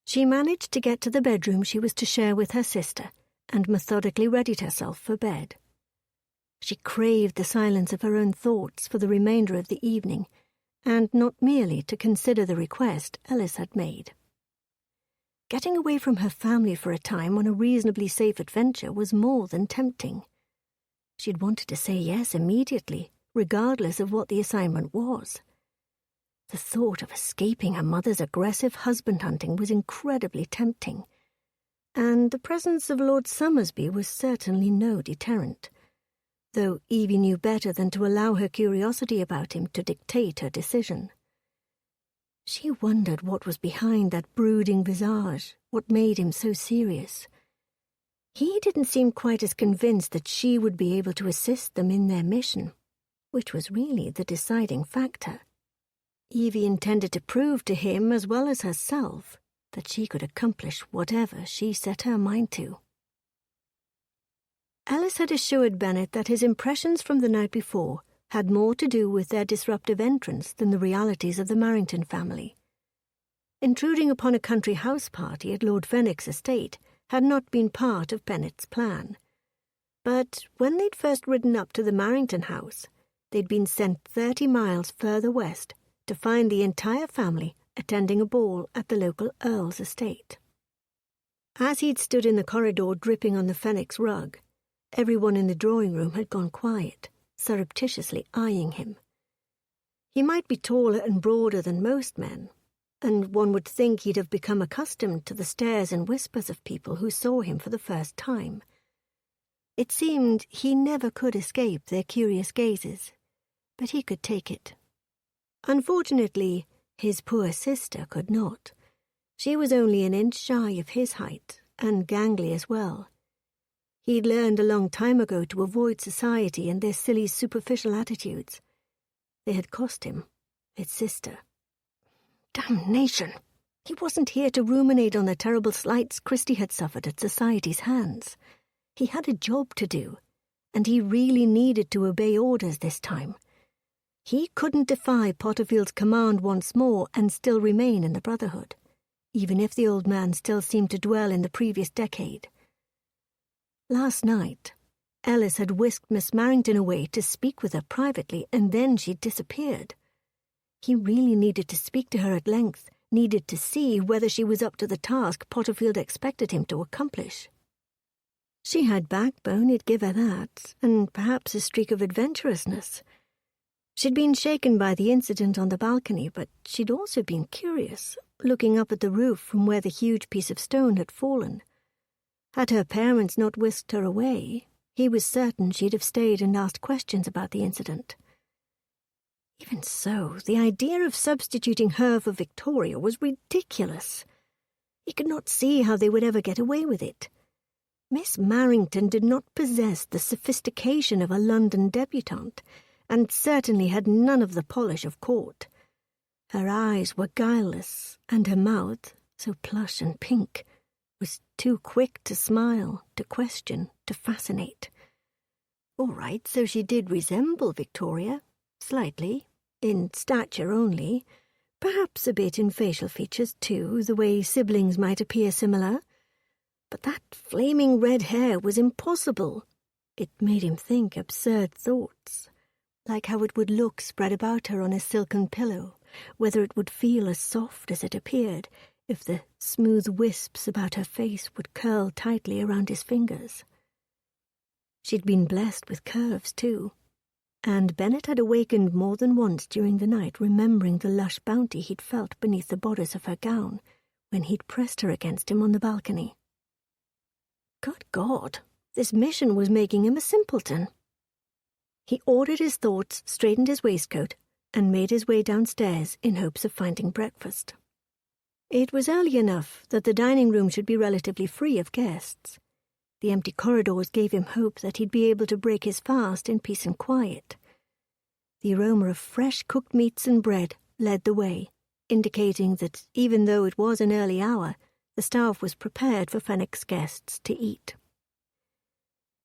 She managed to get to the bedroom she was to share with her sister and methodically readied herself for bed. She craved the silence of her own thoughts for the remainder of the evening, and not merely to consider the request Alice had made. Getting away from her family for a time on a reasonably safe adventure was more than tempting. She'd wanted to say yes immediately, regardless of what the assignment was. The thought of escaping her mother's aggressive husband-hunting was incredibly tempting, and the presence of Lord Somersby was certainly no deterrent, though Evie knew better than to allow her curiosity about him to dictate her decision. She wondered what was behind that brooding visage, what made him so serious. He didn't seem quite as convinced that she would be able to assist them in their mission, which was really the deciding factor. Evie intended to prove to him as well as herself that she could accomplish whatever she set her mind to. Alice had assured Bennet that his impressions from the night before had more to do with their disruptive entrance than the realities of the Marrington family. Intruding upon a country house party at Lord Fenwick's estate had not been part of Bennet's plan. But when they'd first ridden up to the Marrington house, they'd been sent 30 miles further west to find the entire family attending a ball at the local Earl's estate. As he'd stood in the corridor dripping on the Fenwick's rug, everyone in the drawing-room had gone quiet, surreptitiously eyeing him. He might be taller and broader than most men, and one would think he'd have become accustomed to the stares and whispers of people who saw him for the first time. It seemed he never could escape their curious gazes, but he could take it. Unfortunately, his poor sister could not. She was only an inch shy of his height, and gangly as well. He'd learned a long time ago to avoid society and their silly superficial attitudes. They had cost him, his sister. Damnation! He wasn't here to ruminate on the terrible slights Christie had suffered at society's hands. He had a job to do, and he really needed to obey orders this time. He couldn't defy Potterfield's command once more and still remain in the Brotherhood, even if the old man still seemed to dwell in the previous decade. Last night, Ellis had whisked Miss Marrington away to speak with her privately, and then she'd disappeared. He really needed to speak to her at length, needed to see whether she was up to the task Potterfield expected him to accomplish. She had backbone, he'd give her that, and perhaps a streak of adventurousness. She'd been shaken by the incident on the balcony, but she'd also been curious, looking up at the roof from where the huge piece of stone had fallen. Had her parents not whisked her away, he was certain she'd have stayed and asked questions about the incident. Even so, the idea of substituting her for Victoria was ridiculous. He could not see how they would ever get away with it. Miss Marrington did not possess the sophistication of a London debutante, and certainly had none of the polish of court. Her eyes were guileless, and her mouth, so plush and pink, was too quick to smile, to question, to fascinate. All right, so she did resemble Victoria, slightly, in stature only, perhaps a bit in facial features too, the way siblings might appear similar. But that flaming red hair was impossible. It made him think absurd thoughts, like how it would look spread about her on a silken pillow, whether it would feel as soft as it appeared, if the smooth wisps about her face would curl tightly around his fingers. She'd been blessed with curves, too, and Bennet had awakened more than once during the night remembering the lush bounty he'd felt beneath the bodice of her gown when he'd pressed her against him on the balcony. Good God, this mission was making him a simpleton. He ordered his thoughts, straightened his waistcoat, and made his way downstairs in hopes of finding breakfast. It was early enough that the dining room should be relatively free of guests. The empty corridors gave him hope that he'd be able to break his fast in peace and quiet. The aroma of fresh cooked meats and bread led the way, indicating that even though it was an early hour, the staff was prepared for Fenwick's guests to eat.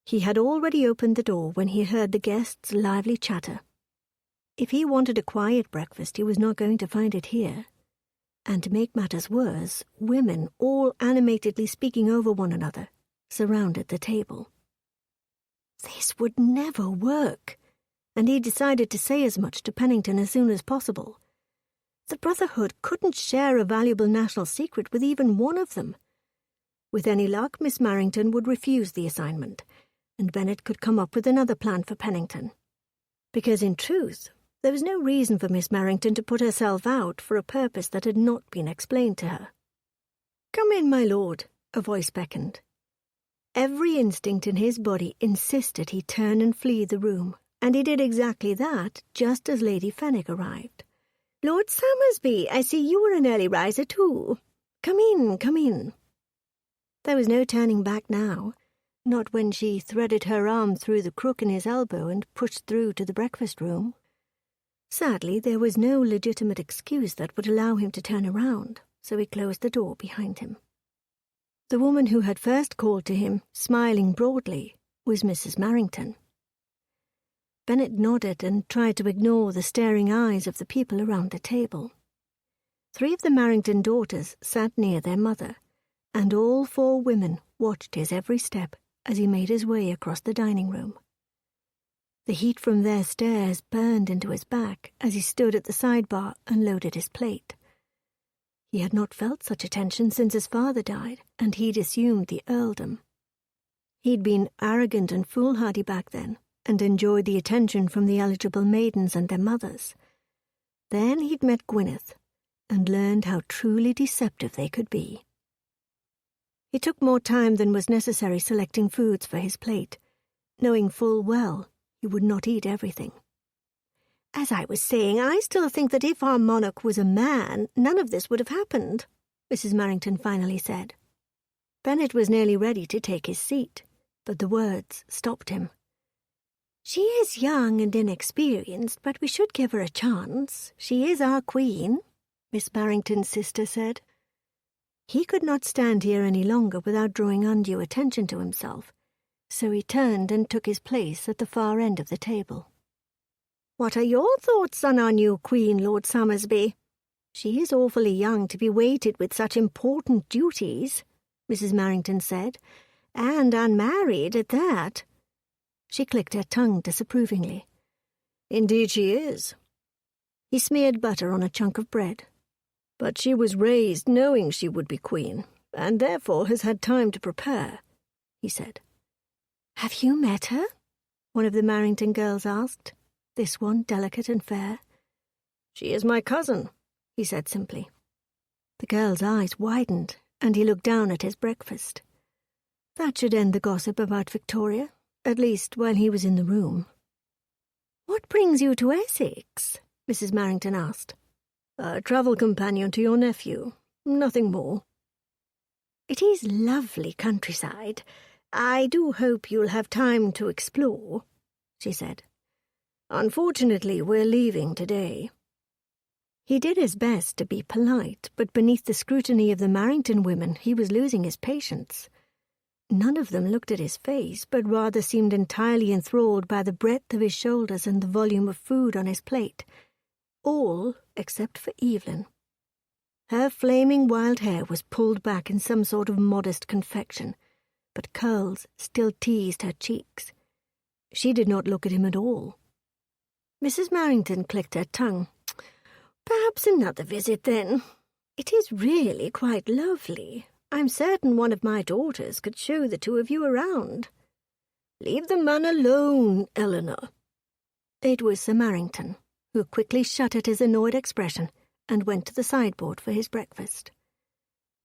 He had already opened the door when he heard the guests' lively chatter. If he wanted a quiet breakfast, he was not going to find it here. And to make matters worse, women, all animatedly speaking over one another, surrounded the table. This would never work, and he decided to say as much to Pennington as soon as possible. The Brotherhood couldn't share a valuable national secret with even one of them. With any luck, Miss Marrington would refuse the assignment, and Bennet could come up with another plan for Pennington. Because in truth, there was no reason for Miss Marrington to put herself out for a purpose that had not been explained to her. "Come in, my lord," a voice beckoned. Every instinct in his body insisted he turn and flee the room, and he did exactly that just as Lady Fenwick arrived. "Lord Somersby, I see you were an early riser too. Come in, come in." There was no turning back now, not when she threaded her arm through the crook in his elbow and pushed through to the breakfast room. Sadly, there was no legitimate excuse that would allow him to turn around, so he closed the door behind him. The woman who had first called to him, smiling broadly, was Mrs. Marrington. Bennet nodded and tried to ignore the staring eyes of the people around the table. 3 of the Marrington daughters sat near their mother, and all 4 women watched his every step as he made his way across the dining room. The heat from their stares burned into his back as he stood at the sidebar and loaded his plate. He had not felt such attention since his father died, and he'd assumed the earldom. He'd been arrogant and foolhardy back then, and enjoyed the attention from the eligible maidens and their mothers. Then he'd met Gwyneth, and learned how truly deceptive they could be. He took more time than was necessary selecting foods for his plate, knowing full well he would not eat everything. "As I was saying, I still think that if our monarch was a man, none of this would have happened," Mrs. Marrington finally said. Bennet was nearly ready to take his seat, but the words stopped him. "She is young and inexperienced, but we should give her a chance. She is our queen," Miss Marrington's sister said. He could not stand here any longer without drawing undue attention to himself, so he turned and took his place at the far end of the table. "What are your thoughts on our new queen, Lord Somersby? She is awfully young to be weighted with such important duties," Mrs. Marrington said, "and unmarried at that." She clicked her tongue disapprovingly. "Indeed she is." He smeared butter on a chunk of bread. "But she was raised knowing she would be queen, and therefore has had time to prepare," he said. "Have you met her?" one of the Marrington girls asked, this one delicate and fair. "She is my cousin," he said simply. The girl's eyes widened, and he looked down at his breakfast. That should end the gossip about Victoria, at least while he was in the room. "What brings you to Essex?" Mrs. Marrington asked. "A travel companion to your nephew. Nothing more." "It is lovely countryside. I do hope you'll have time to explore," she said. "Unfortunately, we're leaving today." He did his best to be polite, but beneath the scrutiny of the Marrington women he was losing his patience. None of them looked at his face, but rather seemed entirely enthralled by the breadth of his shoulders and the volume of food on his plate. All except for Evelyn. Her flaming wild hair was pulled back in some sort of modest confection, but curls still teased her cheeks. She did not look at him at all. Mrs. Marrington clicked her tongue. "Perhaps another visit, then. It is really quite lovely. I'm certain one of my daughters could show the 2 of you around." "Leave the man alone, Eleanor." It was Sir Marrington, who quickly shut at his annoyed expression and went to the sideboard for his breakfast.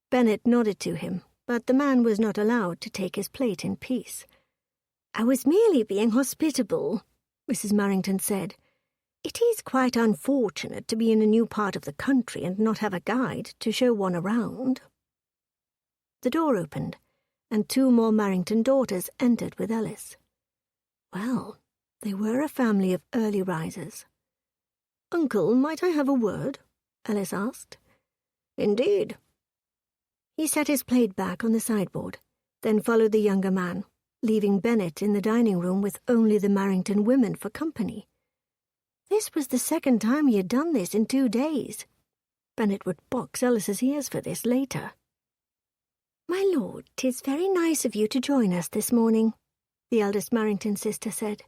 Bennet nodded to him, but the man was not allowed to take his plate in peace. "I was merely being hospitable," Mrs. Marrington said. "It is quite unfortunate to be in a new part of the country and not have a guide to show one around." The door opened, and 2 more Marrington daughters entered with Ellis. Well, they were a family of early risers. "Uncle, might I have a word?" Ellis asked. "Indeed." He set his plate back on the sideboard, then followed the younger man, leaving Bennet in the dining room with only the Marrington women for company. This was the 2nd time he had done this in 2 days. Bennet would box Ellis's ears for this later. "My lord, 'tis very nice of you to join us this morning," the eldest Marrington sister said.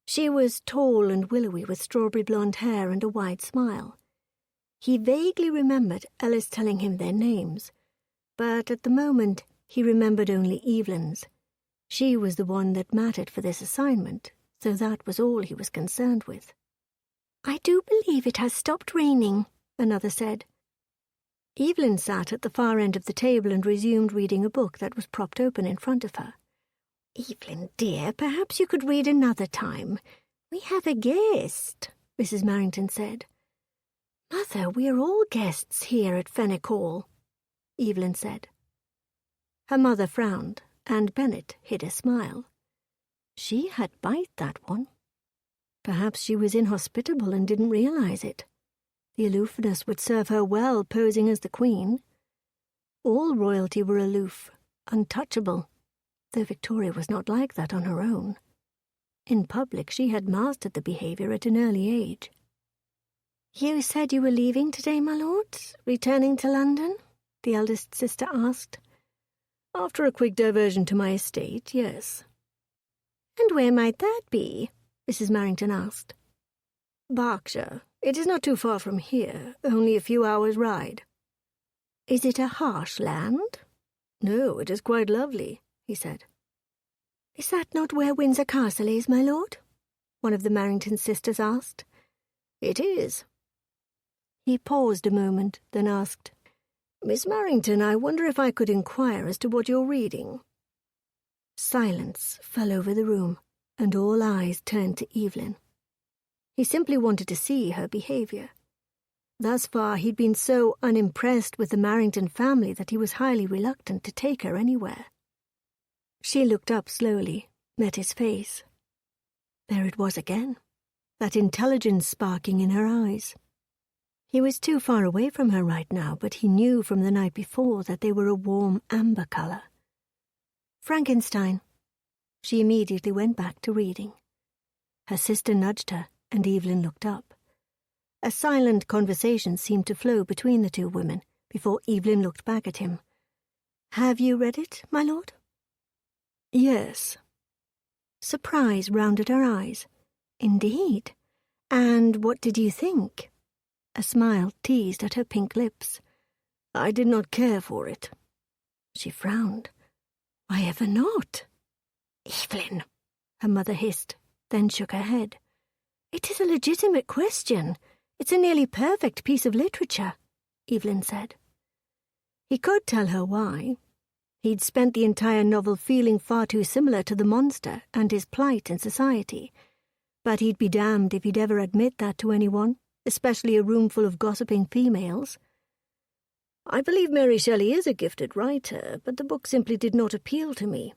She was tall and willowy with strawberry blonde hair and a wide smile. He vaguely remembered Ellis telling him their names, but at the moment he remembered only Evelyn's. She was the one that mattered for this assignment, so that was all he was concerned with. "I do believe it has stopped raining," another said. Evelyn sat at the far end of the table and resumed reading a book that was propped open in front of her. "Evelyn, dear, perhaps you could read another time. We have a guest," Mrs. Marrington said. "Mother, we are all guests here at Fenwick Hall," Evelyn said. Her mother frowned, and Bennet hid a smile. She had bite, that one. Perhaps she was inhospitable and didn't realize it. The aloofness would serve her well posing as the queen. All royalty were aloof, untouchable, though Victoria was not like that on her own. In public, she had mastered the behaviour at an early age. "You said you were leaving today, my lord? Returning to London?" the eldest sister asked. "After a quick diversion to my estate, yes." "And where might that be?" Mrs. Marrington asked. "Berkshire. It is not too far from here, only a few hours' ride." "Is it a harsh land?" "No, it is quite lovely," he said. "Is that not where Windsor Castle is, my lord?" one of the Marrington sisters asked. "It is." He paused a moment, then asked, "Miss Marrington, I wonder if I could inquire as to what you're reading?" Silence fell over the room, and all eyes turned to Evelyn. He simply wanted to see her behaviour. Thus far he'd been so unimpressed with the Marrington family that he was highly reluctant to take her anywhere. She looked up slowly, met his face. There it was again, that intelligence sparking in her eyes. He was too far away from her right now, but he knew from the night before that they were a warm amber colour. "Frankenstein." She immediately went back to reading. Her sister nudged her, and Evelyn looked up. A silent conversation seemed to flow between the two women before Evelyn looked back at him. "Have you read it, my lord?" "Yes." Surprise rounded her eyes. "Indeed? And what did you think?" A smile teased at her pink lips. "I did not care for it." She frowned. "Why ever not?" "Evelyn," her mother hissed, then shook her head. "It is a legitimate question. It's a nearly perfect piece of literature," Evelyn said. He could tell her why. He'd spent the entire novel feeling far too similar to the monster and his plight in society. But he'd be damned if he'd ever admit that to anyone, especially a room full of gossiping females. "I believe Mary Shelley is a gifted writer, but the book simply did not appeal to me."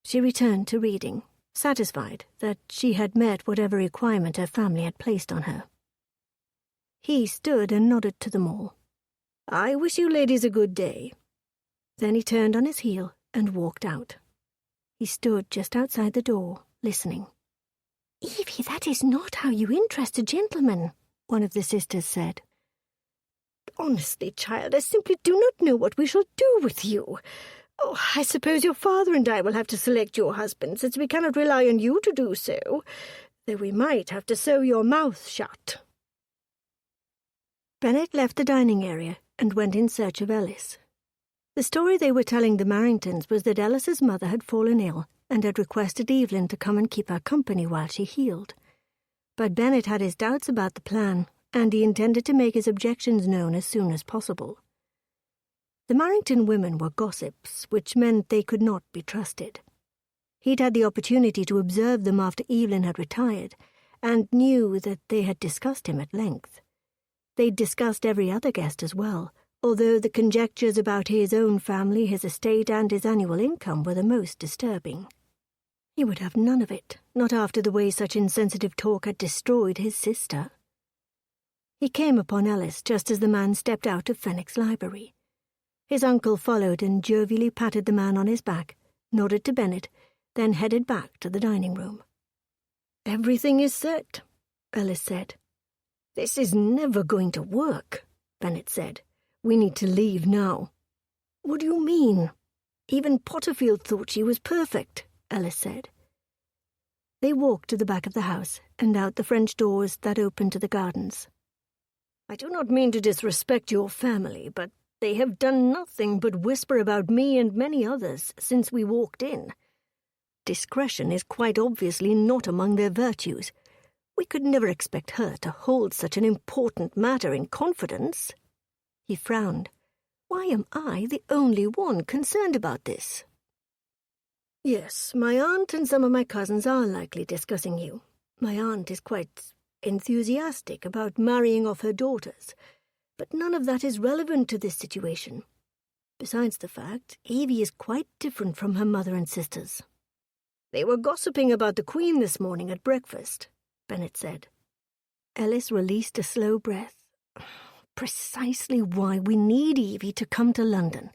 She returned to reading, satisfied that she had met whatever requirement her family had placed on her. He stood and nodded to them all. "I wish you ladies a good day." Then he turned on his heel and walked out. He stood just outside the door, listening. "Evie, that is not how you interest a gentleman," one of the sisters said. "Honestly, child, I simply do not know what we shall do with you. Oh, I suppose your father and I will have to select your husband, since we cannot rely on you to do so, though we might have to sew your mouth shut." Bennet left the dining area and went in search of Ellis. The story they were telling the Marringtons was that Ellis's mother had fallen ill and had requested Evelyn to come and keep her company while she healed. But Bennet had his doubts about the plan, and he intended to make his objections known as soon as possible. The Marrington women were gossips, which meant they could not be trusted. He'd had the opportunity to observe them after Evelyn had retired, and knew that they had discussed him at length. They'd discussed every other guest as well, although the conjectures about his own family, his estate, and his annual income were the most disturbing. He would have none of it, not after the way such insensitive talk had destroyed his sister. He came upon Ellis just as the man stepped out of Fenwick's library. His uncle followed and jovially patted the man on his back, nodded to Bennet, then headed back to the dining room. "Everything is set," Ellis said. "This is never going to work," Bennet said. "We need to leave now." "What do you mean? Even Potterfield thought she was perfect," Ellis said. They walked to the back of the house and out the French doors that opened to the gardens. "I do not mean to disrespect your family, but they have done nothing but whisper about me and many others since we walked in. Discretion is quite obviously not among their virtues. We could never expect her to hold such an important matter in confidence." He frowned. "Why am I the only one concerned about this?" "Yes, my aunt and some of my cousins are likely discussing you. My aunt is quite enthusiastic about marrying off her daughters, but none of that is relevant to this situation. Besides the fact, Evie is quite different from her mother and sisters." "They were gossiping about the Queen this morning at breakfast," Bennet said. Ellis released a slow breath. "Precisely why we need Evie to come to London.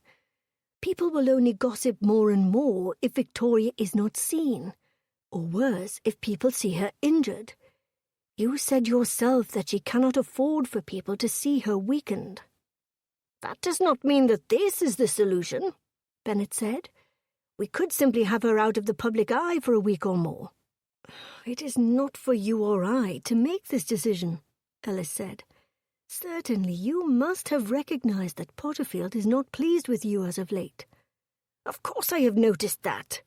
People will only gossip more and more if Victoria is not seen. Or worse, if people see her injured. You said yourself that she cannot afford for people to see her weakened. That does not mean that this is the solution, Bennet said. We could simply have her out of the public eye for a week or more. It is not for you or I to make this decision, Ellis said. Certainly you must have recognized that Potterfield is not pleased with you as of late. Of course I have noticed that.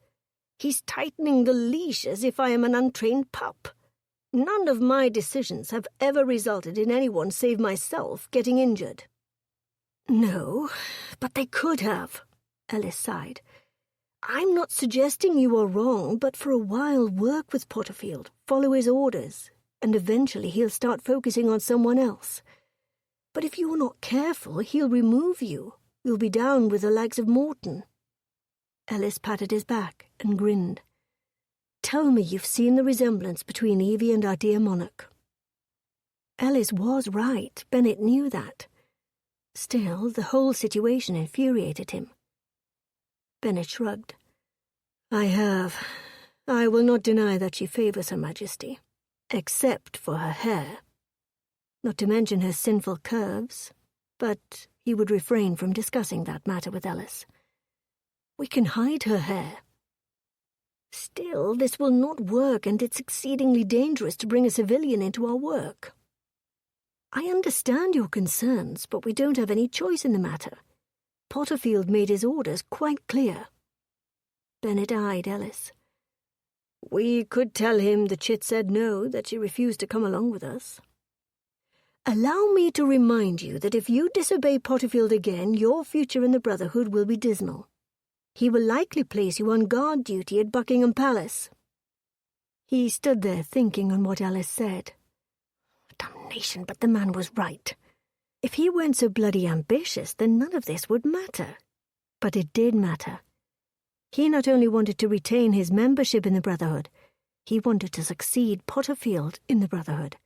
He's tightening the leash as if I am an untrained pup. None of my decisions have ever resulted in anyone save myself getting injured. No, but they could have, Ellis sighed. I'm not suggesting you are wrong, but for a while work with Potterfield, follow his orders, and eventually he'll start focusing on someone else. But if you're not careful, he'll remove you. You'll be down with the likes of Morton. Ellis patted his back and grinned. Tell me you've seen the resemblance between Evie and our dear monarch. Ellis was right. Bennet knew that. Still, the whole situation infuriated him. Bennet shrugged. I have. I will not deny that she favours Her Majesty, except for her hair. Not to mention her sinful curves, but he would refrain from discussing that matter with Ellis. We can hide her hair. Still, this will not work, and it's exceedingly dangerous to bring a civilian into our work. I understand your concerns, but we don't have any choice in the matter. Potterfield made his orders quite clear. Bennet eyed Ellis. We could tell him the chit said no, that she refused to come along with us. Allow me to remind you that if you disobey Potterfield again, your future in the Brotherhood will be dismal. He will likely place you on guard duty at Buckingham Palace. He stood there thinking on what Ellis said. Damnation, but the man was right. If he weren't so bloody ambitious, then none of this would matter. But it did matter. He not only wanted to retain his membership in the Brotherhood, he wanted to succeed Potterfield in the Brotherhood,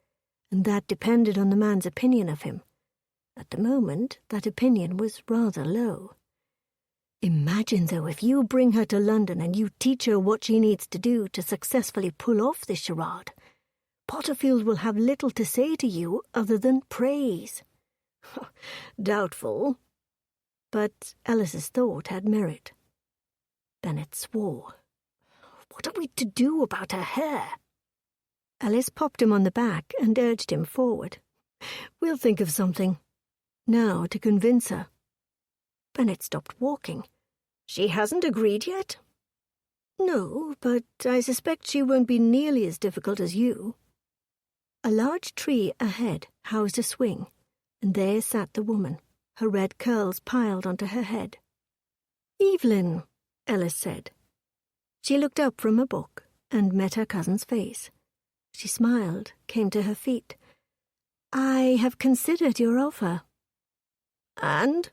and that depended on the man's opinion of him. At the moment, that opinion was rather low. Imagine, though, if you bring her to London and you teach her what she needs to do to successfully pull off this charade. Potterfield will have little to say to you other than praise. Doubtful. But Ellis's thought had merit. Bennet swore. What are we to do about her hair? Ellis popped him on the back and urged him forward. We'll think of something. Now to convince her. Bennet stopped walking. She hasn't agreed yet? No, but I suspect she won't be nearly as difficult as you. A large tree ahead housed a swing, and there sat the woman, her red curls piled onto her head. Evelyn, Ellis said. She looked up from a book and met her cousin's face. She smiled, came to her feet. I have considered your offer. And?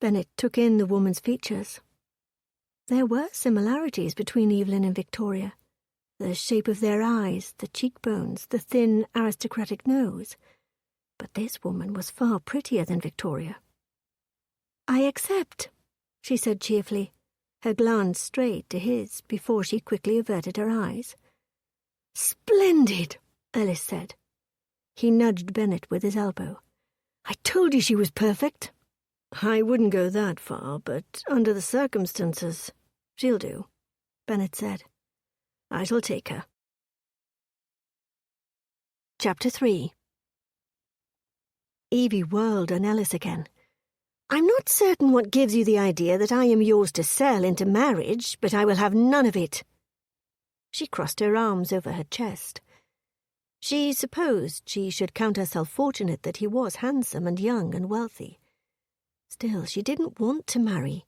Bennet took in the woman's features. There were similarities between Evelyn and Victoria. The shape of their eyes, the cheekbones, the thin, aristocratic nose. But this woman was far prettier than Victoria. I accept, she said cheerfully, her glance straight to his before she quickly averted her eyes. Splendid, Ellis said. He nudged Bennet with his elbow. I told you she was perfect. I wouldn't go that far, but under the circumstances, she'll do, Bennet said. I shall take her. Chapter 3. Evie whirled on Ellis again. I'm not certain what gives you the idea that I am yours to sell into marriage, but I will have none of it. She crossed her arms over her chest. She supposed she should count herself fortunate that he was handsome and young and wealthy. Still, she didn't want to marry.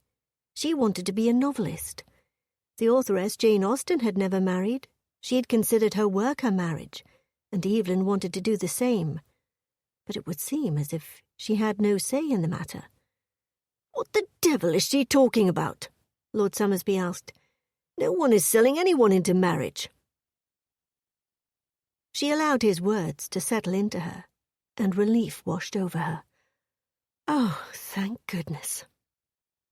She wanted to be a novelist. The authoress Jane Austen had never married. She had considered her work her marriage, and Evelyn wanted to do the same. But it would seem as if she had no say in the matter. What the devil is she talking about? Lord Somersby asked. No one is selling anyone into marriage. She allowed his words to settle into her, and relief washed over her. Oh, thank goodness.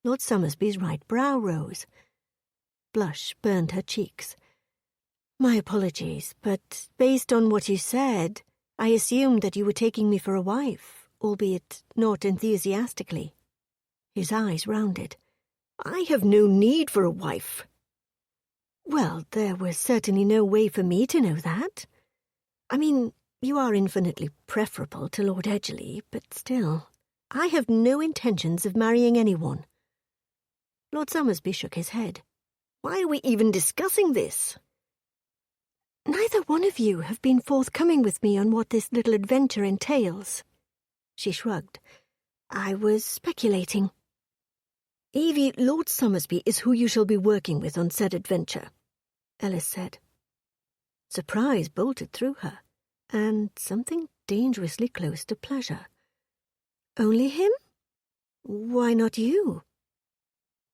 Lord Somersby's right brow rose. Blush burned her cheeks. My apologies, but based on what you said, I assumed that you were taking me for a wife, albeit not enthusiastically. His eyes rounded. I have no need for a wife. Well, there was certainly no way for me to know that. I mean, you are infinitely preferable to Lord Edgerley, but still, I have no intentions of marrying anyone. Lord Somersby shook his head. Why are we even discussing this? Neither one of you have been forthcoming with me on what this little adventure entails. She shrugged. I was speculating. Evie, Lord Somersby is who you shall be working with on said adventure, Ellis said. Surprise bolted through her, and something dangerously close to pleasure. Only him? Why not you?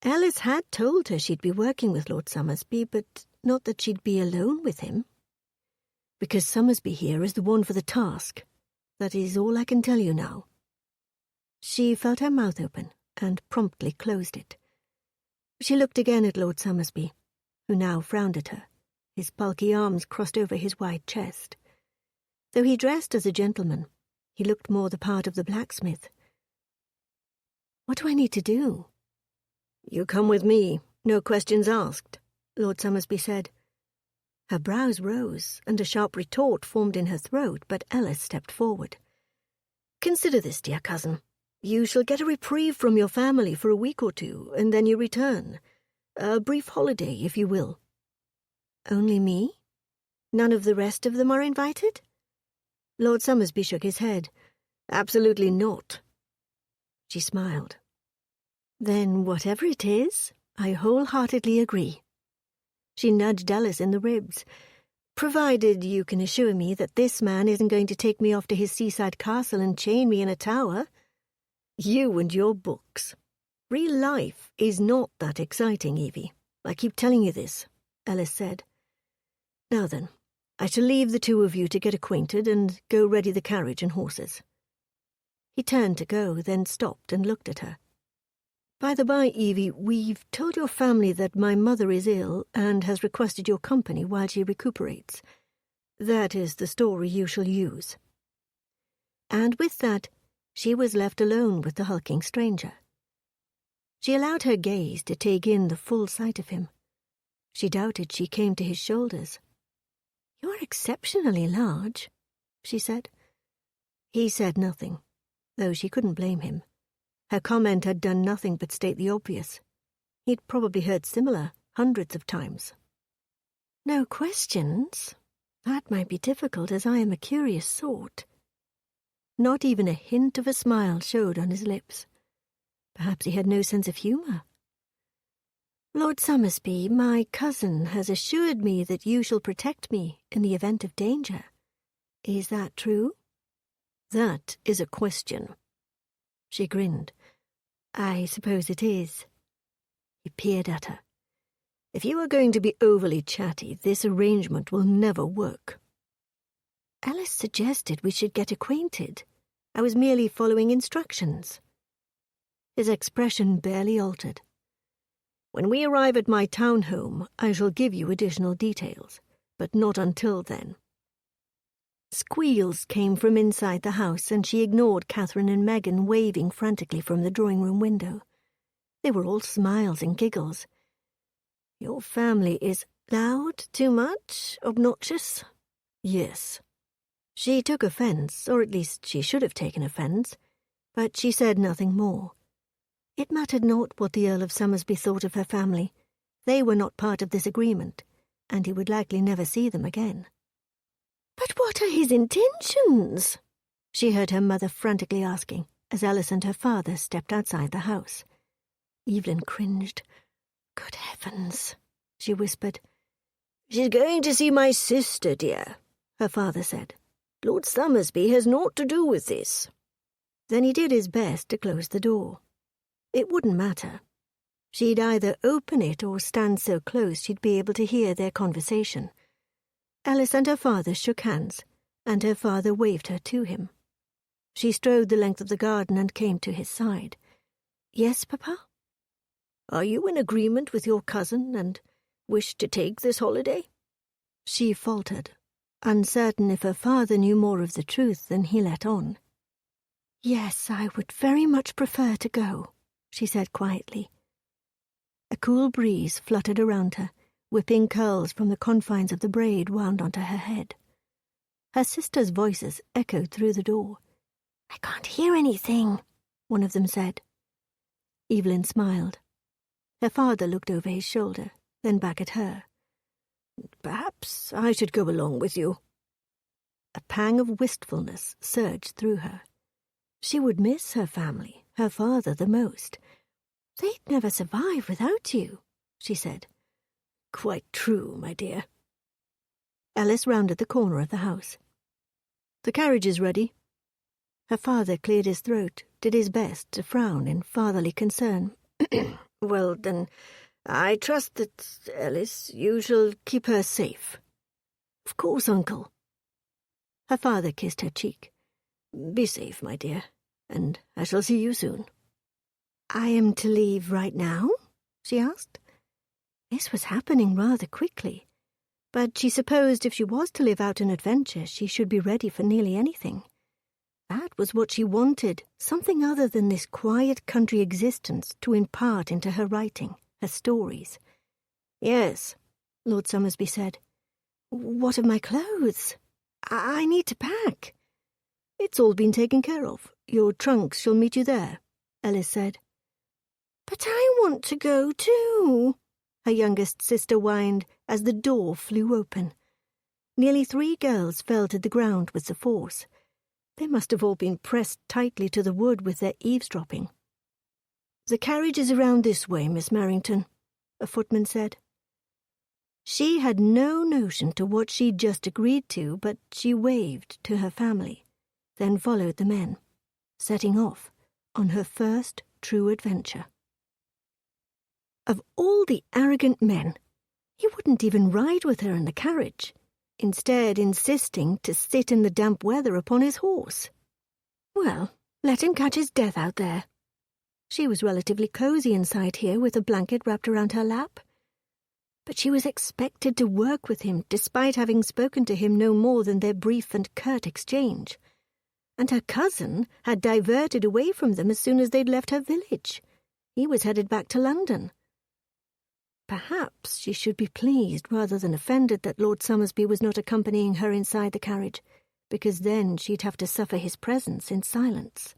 Ellis had told her she'd be working with Lord Somersby, but not that she'd be alone with him. Because Somersby here is the one for the task. That is all I can tell you now. She felt her mouth open and promptly closed it. She looked again at Lord Somersby, who now frowned at her, his bulky arms crossed over his wide chest. Though he dressed as a gentleman, he looked more the part of the blacksmith. What do I need to do? You come with me, no questions asked, Lord Somersby said. Her brows rose, and a sharp retort formed in her throat, but Ellis stepped forward. Consider this, dear cousin. You shall get a reprieve from your family for a week or two, and then you return. A brief holiday, if you will. Only me? None of the rest of them are invited? Lord Somersby shook his head. Absolutely not. She smiled. Then whatever it is, I wholeheartedly agree. She nudged Ellis in the ribs. Provided you can assure me that this man isn't going to take me off to his seaside castle and chain me in a tower. You and your books. Real life is not that exciting, Evie. I keep telling you this, Ellis said. Now then, I shall leave the two of you to get acquainted and go ready the carriage and horses. He turned to go, then stopped and looked at her. By the by, Evie, we've told your family that my mother is ill and has requested your company while she recuperates. That is the story you shall use. And with that, she was left alone with the hulking stranger. She allowed her gaze to take in the full sight of him. She doubted she came to his shoulders. "You're exceptionally large," she said. He said nothing, though she couldn't blame him. Her comment had done nothing but state the obvious. He'd probably heard similar hundreds of times. "No questions? That might be difficult, as I am a curious sort." Not even a hint of a smile showed on his lips. Perhaps he had no sense of humour. "Lord Somersby, my cousin, has assured me that you shall protect me in the event of danger. Is that true?" "That is a question." She grinned. "I suppose it is." He peered at her. "If you are going to be overly chatty, this arrangement will never work." Ellis suggested we should get acquainted. I was merely following instructions. His expression barely altered. "When we arrive at my town home, I shall give you additional details, but not until then." Squeals came from inside the house, and she ignored Catherine and Megan waving frantically from the drawing-room window. They were all smiles and giggles. "Your family is loud, too much, obnoxious?" "Yes." She took offence, or at least she should have taken offence, but she said nothing more. It mattered not what the Earl of Somersby thought of her family. They were not part of this agreement, and he would likely never see them again. "But what are his intentions?" she heard her mother frantically asking, as Alice and her father stepped outside the house. Evelyn cringed. "Good heavens," she whispered. "She's going to see my sister, dear," her father said. "Lord Somersby has naught to do with this." Then he did his best to close the door. It wouldn't matter. She'd either open it or stand so close she'd be able to hear their conversation. Alice and her father shook hands, and her father waved her to him. She strode the length of the garden and came to his side. "Yes, Papa?" "Are you in agreement with your cousin and wish to take this holiday?" She faltered, uncertain if her father knew more of the truth than he let on. "Yes, I would very much prefer to go," she said quietly. A cool breeze fluttered around her, whipping curls from the confines of the braid wound onto her head. Her sisters' voices echoed through the door. "I can't hear anything," one of them said. Evelyn smiled. Her father looked over his shoulder, then back at her. "Perhaps I should go along with you." A pang of wistfulness surged through her. She would miss her family, her father the most. "They'd never survive without you," she said. "Quite true, my dear." Alice rounded the corner of the house. "The carriage is ready." Her father cleared his throat, did his best to frown in fatherly concern. "Well, then, I trust that, Alice, you shall keep her safe." "Of course, Uncle." Her father kissed her cheek. "Be safe, my dear, and I shall see you soon." "I am to leave right now?" she asked. This was happening rather quickly, but she supposed if she was to live out an adventure, she should be ready for nearly anything. That was what she wanted, something other than this quiet country existence to impart into her writing, her stories. "Yes," Lord Somersby said. "What of my clothes? I need to pack." "It's all been taken care of. Your trunks shall meet you there," Ellis said. "But I want to go too," her youngest sister whined as the door flew open. Nearly 3 girls fell to the ground with the force. They must have all been pressed tightly to the wood with their eavesdropping. "The carriage is around this way, Miss Marrington," a footman said. She had no notion to what she'd just agreed to, but she waved to her family, then followed the men, setting off on her first true adventure. Of all the arrogant men, he wouldn't even ride with her in the carriage, instead insisting to sit in the damp weather upon his horse. Well, let him catch his death out there. She was relatively cozy inside here with a blanket wrapped around her lap. But she was expected to work with him despite having spoken to him no more than their brief and curt exchange. And her cousin had diverted away from them as soon as they'd left her village. He was headed back to London. Perhaps she should be pleased rather than offended that Lord Somersby was not accompanying her inside the carriage, because then she'd have to suffer his presence in silence.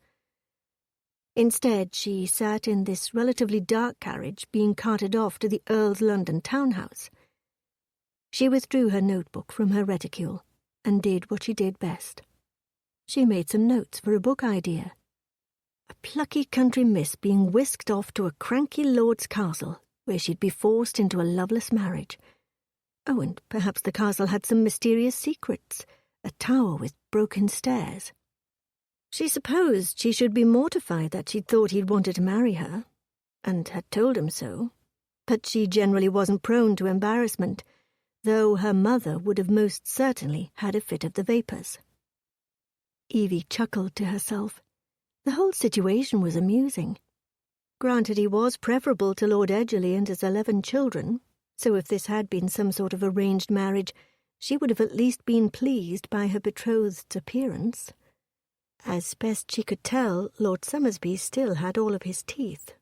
Instead, she sat in this relatively dark carriage being carted off to the Earl's London townhouse. She withdrew her notebook from her reticule and did what she did best. She made some notes for a book idea. A plucky country miss being whisked off to a cranky lord's castle, where she'd be forced into a loveless marriage. Oh, and perhaps the castle had some mysterious secrets, a tower with broken stairs. She supposed she should be mortified that she'd thought he'd wanted to marry her, and had told him so, but she generally wasn't prone to embarrassment, though her mother would have most certainly had a fit of the vapours. Evie chuckled to herself. The whole situation was amusing. Granted, he was preferable to Lord Edgerley and his 11 children, so if this had been some sort of arranged marriage, she would have at least been pleased by her betrothed's appearance. As best she could tell, Lord Somersby still had all of his teeth.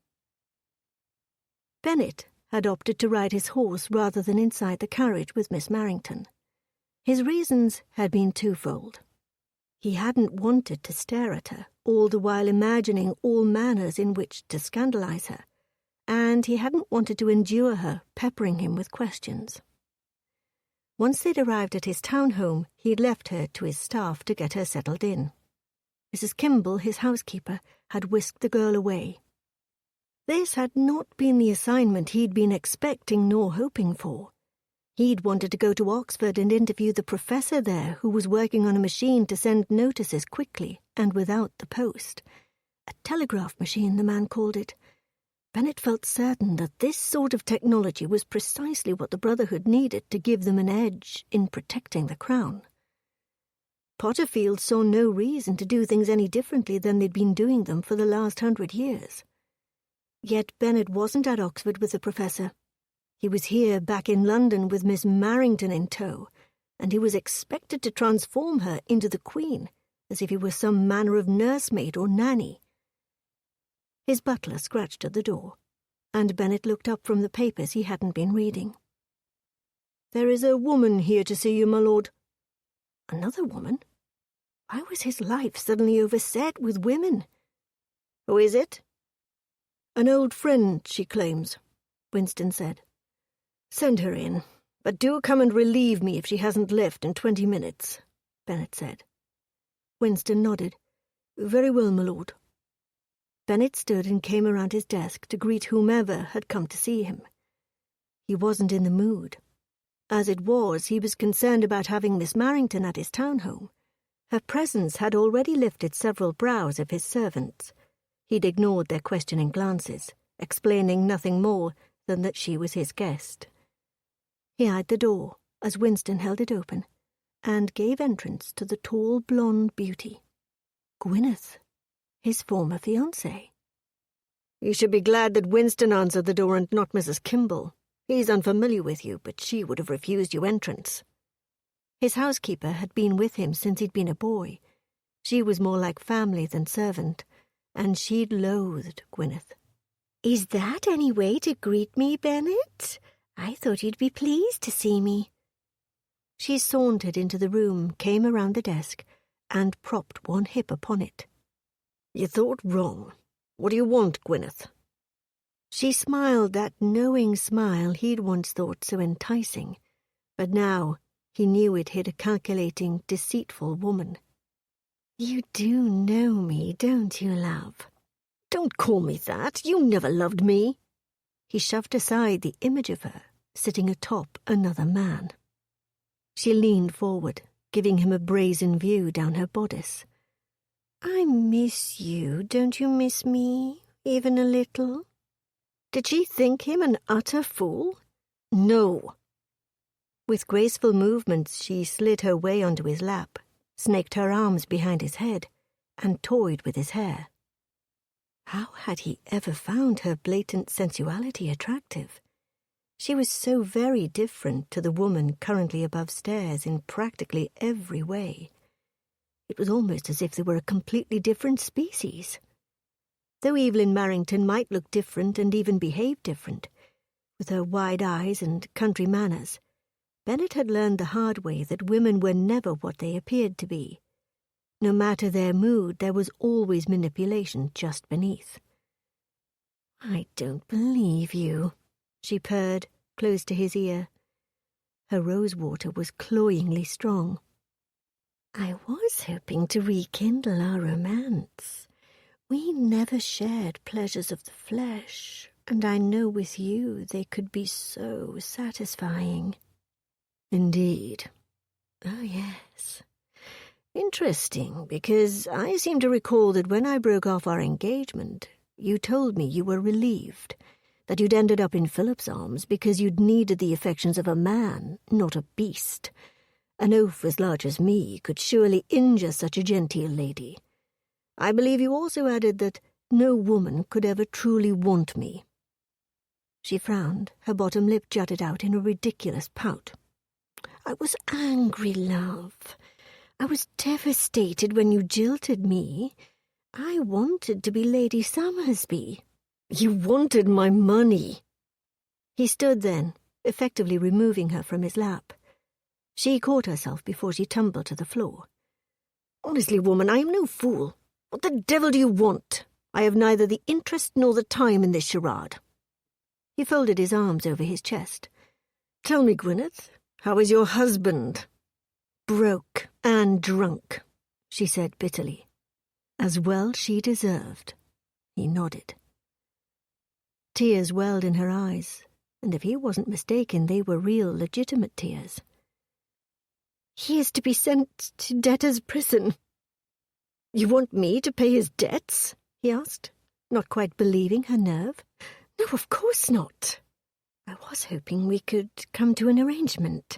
Bennet had opted to ride his horse rather than inside the carriage with Miss Marrington. His reasons had been twofold. He hadn't wanted to stare at her, all the while imagining all manners in which to scandalize her, and he hadn't wanted to endure her peppering him with questions. Once they'd arrived at his town home, he'd left her to his staff to get her settled in. Mrs. Kimball, his housekeeper, had whisked the girl away. This had not been the assignment he'd been expecting nor hoping for. He'd wanted to go to Oxford and interview the professor there who was working on a machine to send notices quickly and without the post. A telegraph machine, the man called it. Bennet felt certain that this sort of technology was precisely what the Brotherhood needed to give them an edge in protecting the crown. Potterfield saw no reason to do things any differently than they'd been doing them for the last 100 years. Yet Bennet wasn't at Oxford with the professor. He was here back in London with Miss Marrington in tow, and he was expected to transform her into the Queen, as if he were some manner of nursemaid or nanny. His butler scratched at the door, and Bennet looked up from the papers he hadn't been reading. "There is a woman here to see you, my lord." Another woman? Why was his life suddenly overset with women? "Who is it?" "An old friend, she claims," Winston said. "Send her in, but do come and relieve me if she hasn't left in 20 minutes, Bennet said. Winston nodded. "Very well, my lord." Bennet stood and came around his desk to greet whomever had come to see him. He wasn't in the mood. As it was, he was concerned about having Miss Marrington at his town home. Her presence had already lifted several brows of his servants. He'd ignored their questioning glances, explaining nothing more than that she was his guest. He eyed the door as Winston held it open, and gave entrance to the tall blonde beauty. Gwyneth, his former fiancée. "You should be glad that Winston answered the door and not Mrs. Kimball. He's unfamiliar with you, but she would have refused you entrance." His housekeeper had been with him since he'd been a boy. She was more like family than servant, and she'd loathed Gwyneth. "Is that any way to greet me, Bennet? I thought you'd be pleased to see me." She sauntered into the room, came around the desk, and propped one hip upon it. "You thought wrong. What do you want, Gwyneth?" She smiled that knowing smile he'd once thought so enticing, but now he knew it hid a calculating, deceitful woman. "You do know me, don't you, love?" "Don't call me that. You never loved me." He shoved aside the image of her, sitting atop another man. She leaned forward, giving him a brazen view down her bodice. "I miss you, don't you miss me, even a little?" Did she think him an utter fool? No. With graceful movements she slid her way onto his lap, snaked her arms behind his head, and toyed with his hair. How had he ever found her blatant sensuality attractive? She was so very different to the woman currently above stairs in practically every way. It was almost as if they were a completely different species. Though Evelyn Marrington might look different and even behave different, with her wide eyes and country manners, Bennet had learned the hard way that women were never what they appeared to be. No matter their mood, there was always manipulation just beneath. "I don't believe you," she purred, close to his ear. Her rosewater was cloyingly strong. "I was hoping to rekindle our romance. We never shared pleasures of the flesh, and I know with you they could be so satisfying." "Indeed." "Oh, yes. Interesting, because I seem to recall that when I broke off our engagement, you told me you were relieved, that you'd ended up in Philip's arms because you'd needed the affections of a man, not a beast. An oaf as large as me could surely injure such a genteel lady. I believe you also added that no woman could ever truly want me." She frowned, her bottom lip jutted out in a ridiculous pout. "I was angry, love. I was devastated when you jilted me. I wanted to be Lady Summersby." "You wanted my money." He stood then, effectively removing her from his lap. She caught herself before she tumbled to the floor. "Honestly, woman, I am no fool. What the devil do you want? I have neither the interest nor the time in this charade." He folded his arms over his chest. "Tell me, Gwyneth, how is your husband?" "Broke and drunk," she said bitterly. As well she deserved. He nodded. Tears welled in her eyes, and if he wasn't mistaken, they were real, legitimate tears. "He is to be sent to debtor's prison." "You want me to pay his debts?" he asked, not quite believing her nerve. "No, of course not. I was hoping we could come to an arrangement,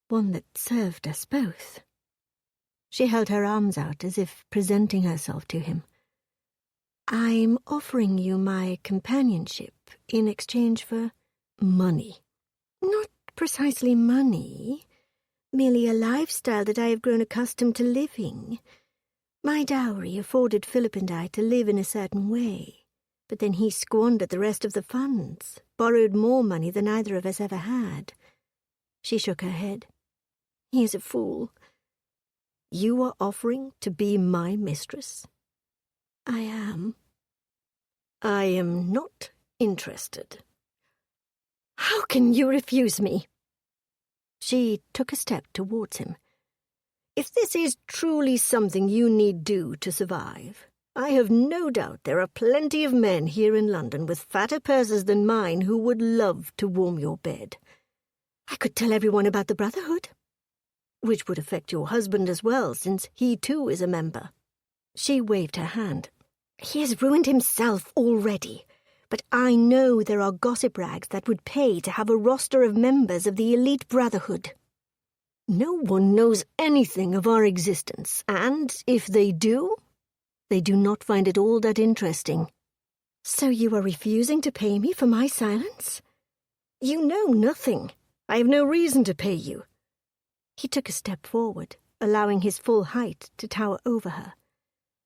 one that served us both." She held her arms out as if presenting herself to him. "I'm offering you my companionship in exchange for money," Not precisely money, merely a lifestyle that I have grown accustomed to living. My dowry afforded Philip and I to live in a certain way, but then he squandered the rest of the funds, borrowed more money than either of us ever had. She shook her head. He is a fool. You are offering to be my mistress? I am. I am not interested. How can you refuse me? She took a step towards him. If this is truly something you need do to survive, I have no doubt there are plenty of men here in London with fatter purses than mine who would love to warm your bed. I could tell everyone about the Brotherhood. Which would affect your husband as well, since he too is a member. She waved her hand. He has ruined himself already, but I know there are gossip rags that would pay to have a roster of members of the elite Brotherhood. No one knows anything of our existence, and if they do not find it all that interesting. So you are refusing to pay me for my silence? You know nothing. I have no reason to pay you. He took a step forward, allowing his full height to tower over her.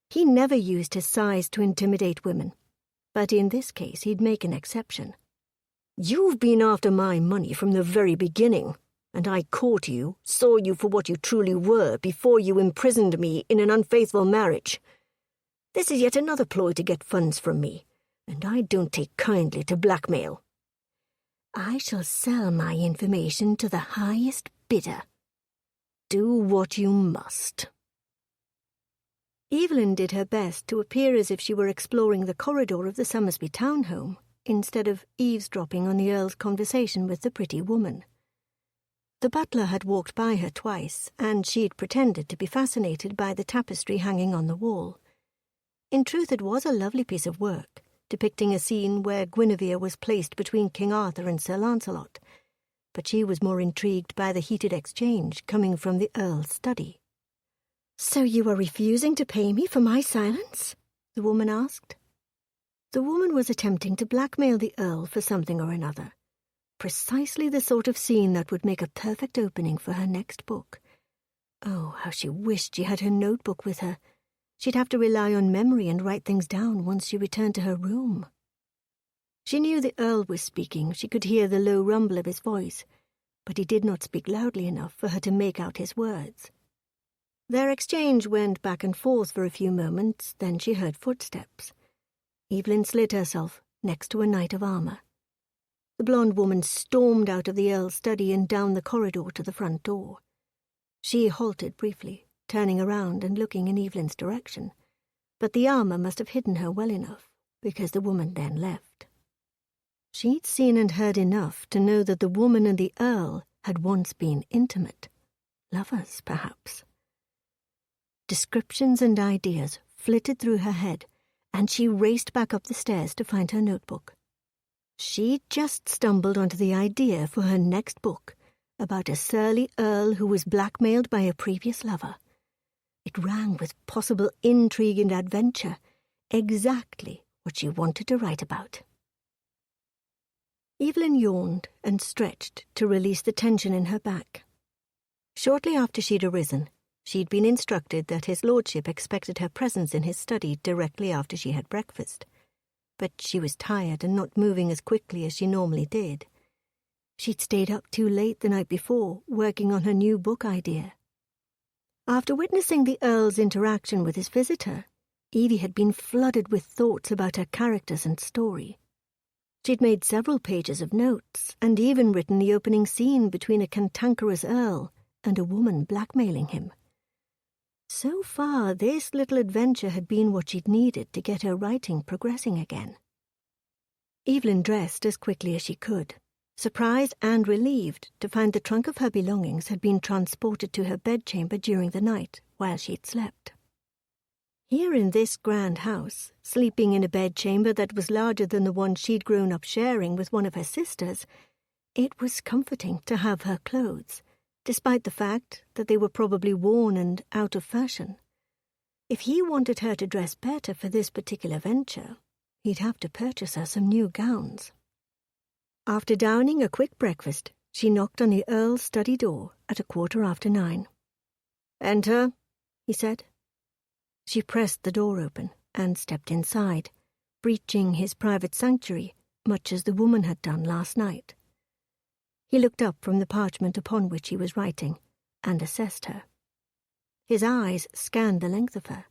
He never used his size to intimidate women, but in this case he'd make an exception. You've been after my money from the very beginning, and I caught you, saw you for what you truly were before you imprisoned me in an unfaithful marriage. This is yet another ploy to get funds from me, and I don't take kindly to blackmail. I shall sell my information to the highest bidder. Do what you must. Evelyn did her best to appear as if she were exploring the corridor of the Summersby townhome, instead of eavesdropping on the Earl's conversation with the pretty woman. The butler had walked by her twice, and she'd pretended to be fascinated by the tapestry hanging on the wall. In truth, it was a lovely piece of work, depicting a scene where Guinevere was placed between King Arthur and Sir Lancelot, but she was more intrigued by the heated exchange coming from the Earl's study. "So you are refusing to pay me for my silence?" the woman asked. The woman was attempting to blackmail the Earl for something or another. Precisely the sort of scene that would make a perfect opening for her next book. Oh, how she wished she had her notebook with her. She'd have to rely on memory and write things down once she returned to her room. She knew the Earl was speaking. She could hear the low rumble of his voice, but he did not speak loudly enough for her to make out his words. Their exchange went back and forth for a few moments, then she heard footsteps. Evelyn slid herself next to a knight of armour. The blonde woman stormed out of the Earl's study and down the corridor to the front door. She halted briefly, turning around and looking in Evelyn's direction, but the armour must have hidden her well enough, because the woman then left. She'd seen and heard enough to know that the woman and the Earl had once been intimate. Lovers, perhaps. Descriptions and ideas flitted through her head, and she raced back up the stairs to find her notebook. She'd just stumbled onto the idea for her next book, about a surly Earl who was blackmailed by a previous lover. It rang with possible intrigue and adventure, exactly what she wanted to write about. Evelyn yawned and stretched to release the tension in her back. Shortly after she'd arisen, she'd been instructed that his lordship expected her presence in his study directly after she had breakfast. But she was tired and not moving as quickly as she normally did. She'd stayed up too late the night before, working on her new book idea. After witnessing the Earl's interaction with his visitor, Evie had been flooded with thoughts about her characters and story. She'd made several pages of notes, and even written the opening scene between a cantankerous Earl and a woman blackmailing him. So far, this little adventure had been what she'd needed to get her writing progressing again. Evelyn dressed as quickly as she could, surprised and relieved to find the trunk of her belongings had been transported to her bedchamber during the night while she'd slept. Here in this grand house, sleeping in a bedchamber that was larger than the one she'd grown up sharing with one of her sisters, it was comforting to have her clothes, despite the fact that they were probably worn and out of fashion. If he wanted her to dress better for this particular venture, he'd have to purchase her some new gowns. After downing a quick breakfast, She knocked on the Earl's study door at 9:15. "Enter," he said. She pressed the door open and stepped inside, breaching his private sanctuary much as the woman had done last night. He looked up from the parchment upon which he was writing and assessed her. His eyes scanned the length of her,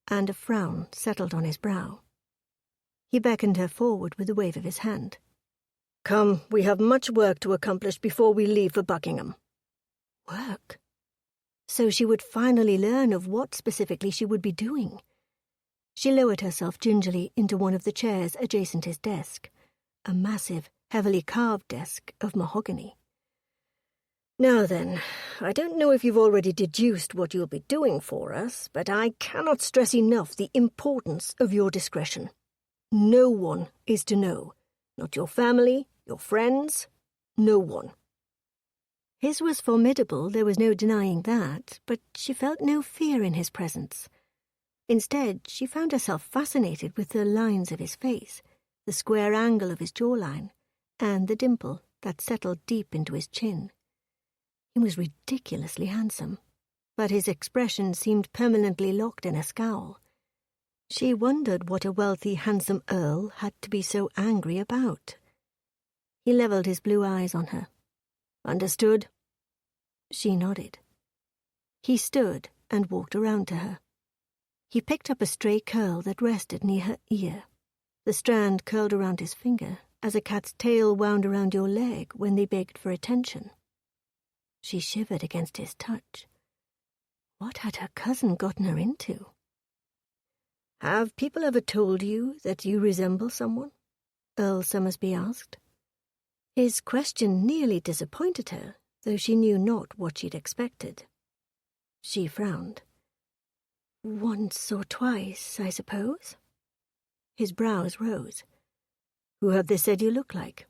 and a frown settled on his brow. He beckoned her forward with a wave of his hand. "Come, we have much work to accomplish before we leave for Buckingham." Work? So she would finally learn of what specifically she would be doing. She lowered herself gingerly into one of the chairs adjacent his desk, a massive, heavily carved desk of mahogany. "Now then, I don't know if you've already deduced what you'll be doing for us, but I cannot stress enough the importance of your discretion. No one is to know. Not your family, your friends, no one." His was formidable, there was no denying that, but she felt no fear in his presence. Instead, she found herself fascinated with the lines of his face, the square angle of his jawline, and the dimple that settled deep into his chin. He was ridiculously handsome, but his expression seemed permanently locked in a scowl. She wondered what a wealthy, handsome Earl had to be so angry about. He levelled his blue eyes on her. "Understood?" She nodded. He stood and walked around to her. He picked up a stray curl that rested near her ear. The strand curled around his finger, as a cat's tail wound around your leg when they begged for attention. She shivered against his touch. What had her cousin gotten her into? "Have people ever told you that you resemble someone?" Earl Summersby asked. His question nearly disappointed her, though she knew not what she'd expected. She frowned. "Once or twice, I suppose." His brows rose. "Who have they said you look like?"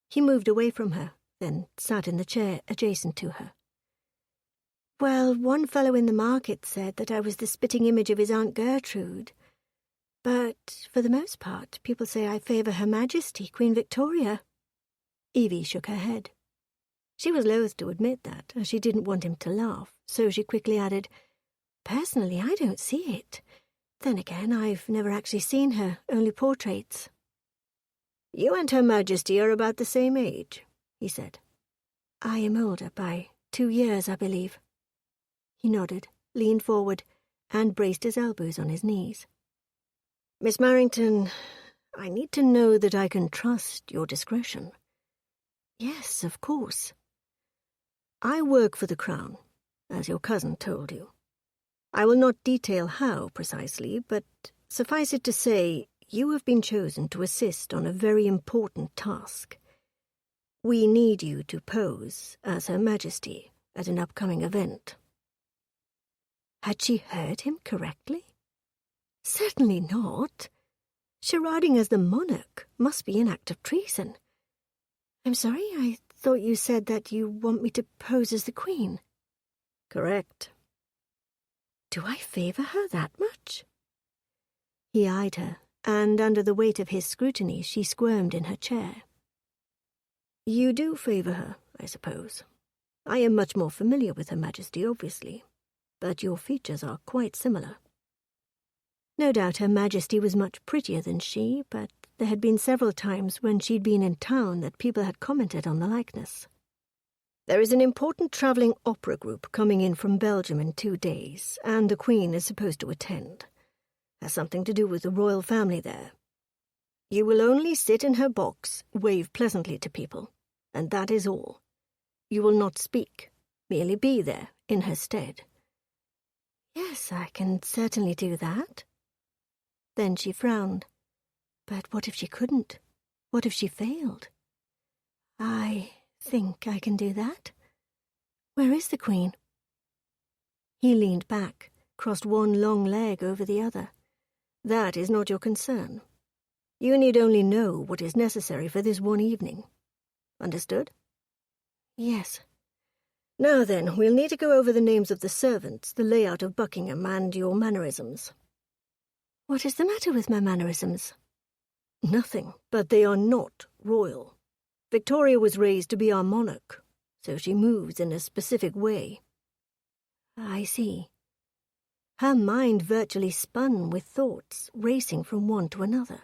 He moved away from her, then sat in the chair adjacent to her. "Well, one fellow in the market said that I was the spitting image of his Aunt Gertrude. But, for the most part, people say I favour Her Majesty, Queen Victoria." Evie shook her head. She was loath to admit that, as she didn't want him to laugh, so she quickly added, "Personally, I don't see it. Then again, I've never actually seen her, only portraits." "You and Her Majesty are about the same age," he said. "I am older by 2 years, I believe." He nodded, leaned forward, and braced his elbows on his knees. "Miss Marrington, I need to know that I can trust your discretion." "Yes, of course." "I work for the Crown, as your cousin told you. I will not detail how precisely, but suffice it to say, you have been chosen to assist on a very important task. We need you to pose as Her Majesty at an upcoming event." Had she heard him correctly? Certainly not. Charading as the monarch must be an act of treason. "I'm sorry, I thought you said that you want me to pose as the Queen." "Correct." "Do I favour her that much?" He eyed her, and under the weight of his scrutiny she squirmed in her chair. "You do favour her, I suppose. I am much more familiar with Her Majesty, obviously, but your features are quite similar." No doubt Her Majesty was much prettier than she, but there had been several times when she'd been in town that people had commented on the likeness. "There is an important travelling opera group coming in from Belgium in 2 days, and the Queen is supposed to attend. Has something to do with the royal family there. You will only sit in her box, wave pleasantly to people, and that is all. You will not speak, merely be there in her stead." "Yes, I can certainly do that." Then she frowned. But what if she couldn't? What if she failed? "I think I can do that. Where is the Queen?" He leaned back, crossed one long leg over the other. "That is not your concern. You need only know what is necessary for this one evening. Understood?" "Yes." "Now then, we'll need to go over the names of the servants, the layout of Buckingham, and your mannerisms." "What is the matter with my mannerisms?" "Nothing, but they are not royal." Victoria was raised to be our monarch, so she moves in a specific way." I see. Her mind virtually spun with thoughts racing from one to another.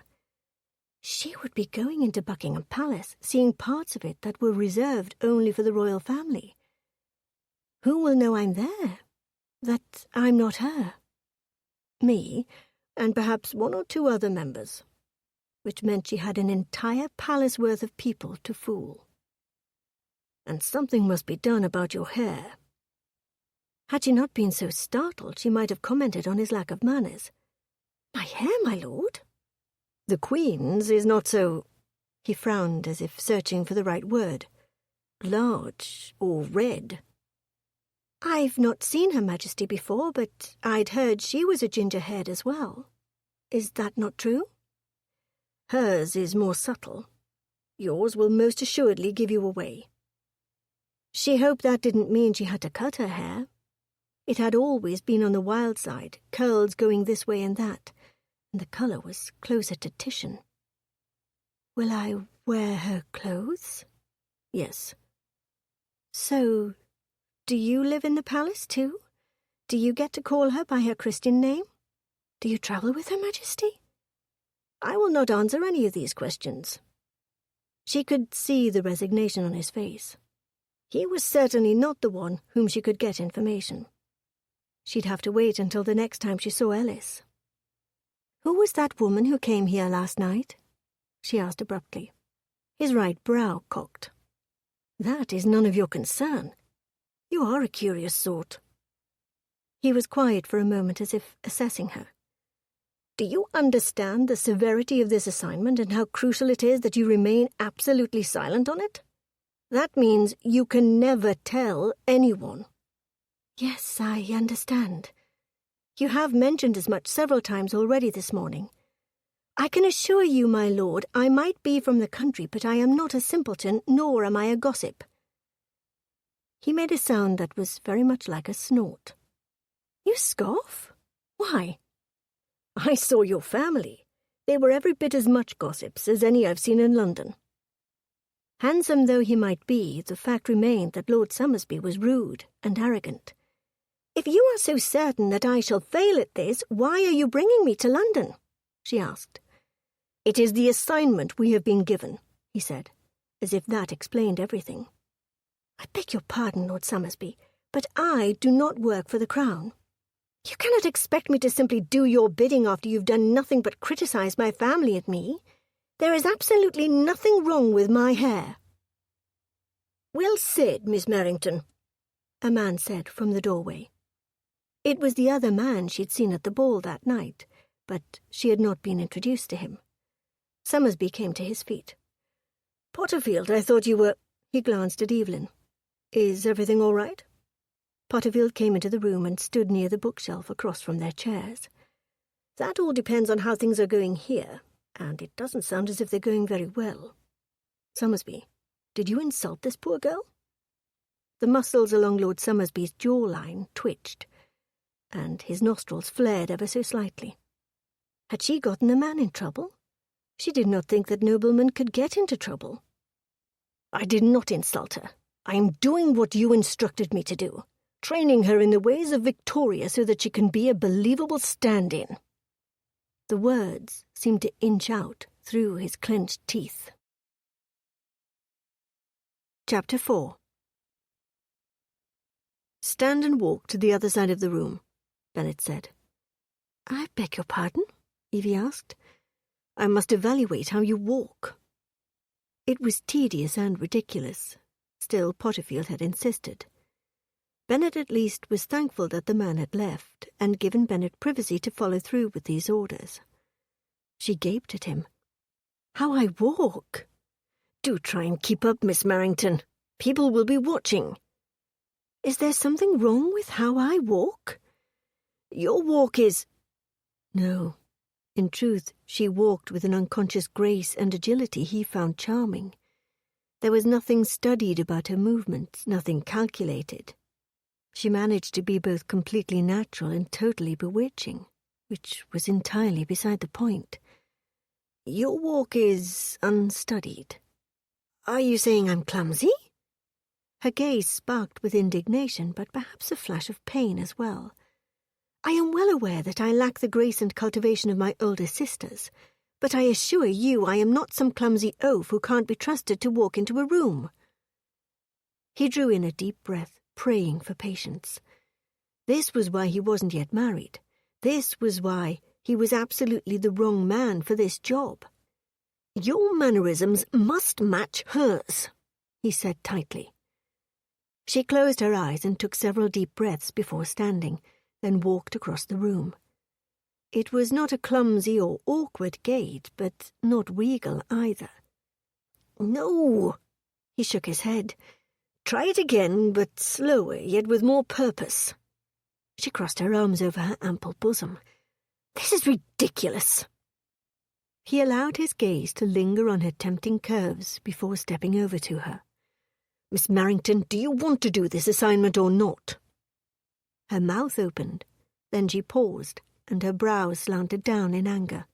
She would be going into Buckingham Palace, seeing parts of it that were reserved only for the royal family. Who will know I'm there? That I'm not her? Me, and perhaps 1 or 2 other members, which meant she had an entire palace worth of people to fool. And something must be done about your hair. Had she not been so startled, she might have commented on his lack of manners. "My hair, my lord?" The Queen's is not so—" he frowned as if searching for the right word— large or red. "I've not seen Her Majesty before, but I'd heard she was a ginger-haired as well. Is that not true?" "Hers is more subtle. Yours will most assuredly give you away." She hoped that didn't mean she had to cut her hair. It had always been on the wild side, curls going this way and that, and the colour was closer to Titian. "Will I wear her clothes?" "Yes." "So, do you live in the palace too? Do you get to call her by her Christian name? Do you travel with Her Majesty?" "I will not answer any of these questions." She could see the resignation on his face. He was certainly not the one whom she could get information. She'd have to wait until the next time she saw Ellis. "Who was that woman who came here last night?" she asked abruptly. His right brow cocked. "That is none of your concern. You are a curious sort." He was quiet for a moment as if assessing her. "Do you understand the severity of this assignment and how crucial it is that you remain absolutely silent on it? That means you can never tell anyone." "Yes, I understand. You have mentioned as much several times already this morning. I can assure you, my lord, I might be from the country, but I am not a simpleton, nor am I a gossip." He made a sound that was very much like a snort. "You scoff? Why?" "I saw your family. They were every bit as much gossips as any I've seen in London." Handsome though he might be, the fact remained that Lord Somersby was rude and arrogant. "If you are so certain that I shall fail at this, why are you bringing me to London?" she asked. "It is the assignment we have been given," he said, as if that explained everything. "I beg your pardon, Lord Somersby, but I do not work for the Crown. You cannot expect me to simply do your bidding after you've done nothing but criticize my family and me. There is absolutely nothing wrong with my hair." "Well said, Miss Merrington," a man said from the doorway. It was the other man she'd seen at the ball that night, but she had not been introduced to him. Somersby came to his feet. "Potterfield, I thought you were—" He glanced at Evelyn. "Is everything all right?" Potterfield came into the room and stood near the bookshelf across from their chairs. "That all depends on how things are going here, and it doesn't sound as if they're going very well. Somersby, did you insult this poor girl?" The muscles along Lord Somersby's jawline twitched, and his nostrils flared ever so slightly. Had she gotten the man in trouble? She did not think that noblemen could get into trouble. "I did not insult her. I am doing what you instructed me to do, training her in the ways of Victoria so that she can be a believable stand-in." The words seemed to inch out through his clenched teeth. Chapter 4. "Stand and walk to the other side of the room," Bennet said. "I beg your pardon?" Evie asked. "I must evaluate how you walk." It was tedious and ridiculous. Still, Potterfield had insisted. Bennet at least was thankful that the man had left, and given Bennet privacy to follow through with these orders. She gaped at him. "How I walk! Do try and keep up, Miss Merrington. People will be watching." "Is there something wrong with how I walk?" "Your walk is—" No. In truth, she walked with an unconscious grace and agility he found charming. There was nothing studied about her movements, nothing calculated. She managed to be both completely natural and totally bewitching, which was entirely beside the point. "Your walk is unstudied." Are you saying I'm clumsy? Her gaze sparked with indignation, but perhaps a flash of pain as well. I am well aware that I lack the grace and cultivation of my older sisters, but I assure you I am not some clumsy oaf who can't be trusted to walk into a room. He drew in a deep breath, praying for patience. This was why he wasn't yet married. This was why he was absolutely the wrong man for this job. Your mannerisms must match hers, he said tightly. She closed her eyes and took several deep breaths before standing, then walked across the room. It was not a clumsy or awkward gait, but not regal either. No, he shook his head. Try it again, but slower, yet with more purpose. She crossed her arms over her ample bosom. This is ridiculous. He allowed his gaze to linger on her tempting curves before stepping over to her. Miss Marrington, do you want to do this assignment or not? Her mouth opened, then she paused, and her brows slanted down in anger.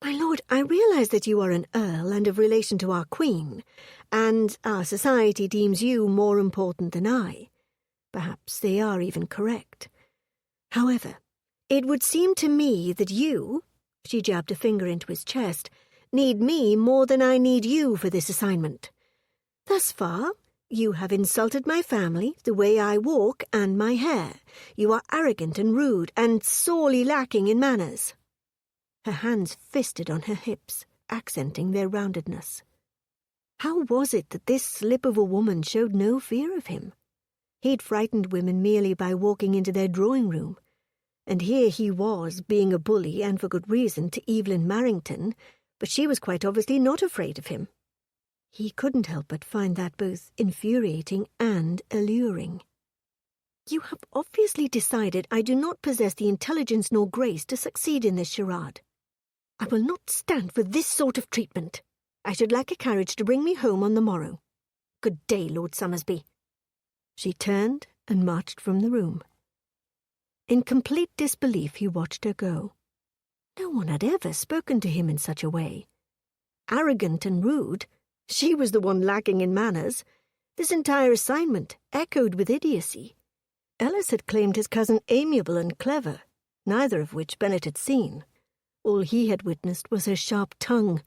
My lord, I realize that you are an earl and of relation to our queen, and our society deems you more important than I. Perhaps they are even correct. However, it would seem to me that you, she jabbed a finger into his chest, need me more than I need you for this assignment. Thus far, you have insulted my family, the way I walk, and my hair. You are arrogant and rude, and sorely lacking in manners. Her hands fisted on her hips, accenting their roundedness. How was it that this slip of a woman showed no fear of him? He'd frightened women merely by walking into their drawing-room, and here he was, being a bully, and for good reason, to Evelyn Marrington, but she was quite obviously not afraid of him. He couldn't help but find that both infuriating and alluring. You have obviously decided I do not possess the intelligence nor grace to succeed in this charade. I will not stand for this sort of treatment. I should like a carriage to bring me home on the morrow. Good day, Lord Somersby. She turned and marched from the room. In complete disbelief he watched her go. No one had ever spoken to him in such a way. Arrogant and rude, she was the one lacking in manners. This entire assignment echoed with idiocy. Ellis had claimed his cousin amiable and clever, neither of which Bennet had seen. All he had witnessed was her sharp tongue.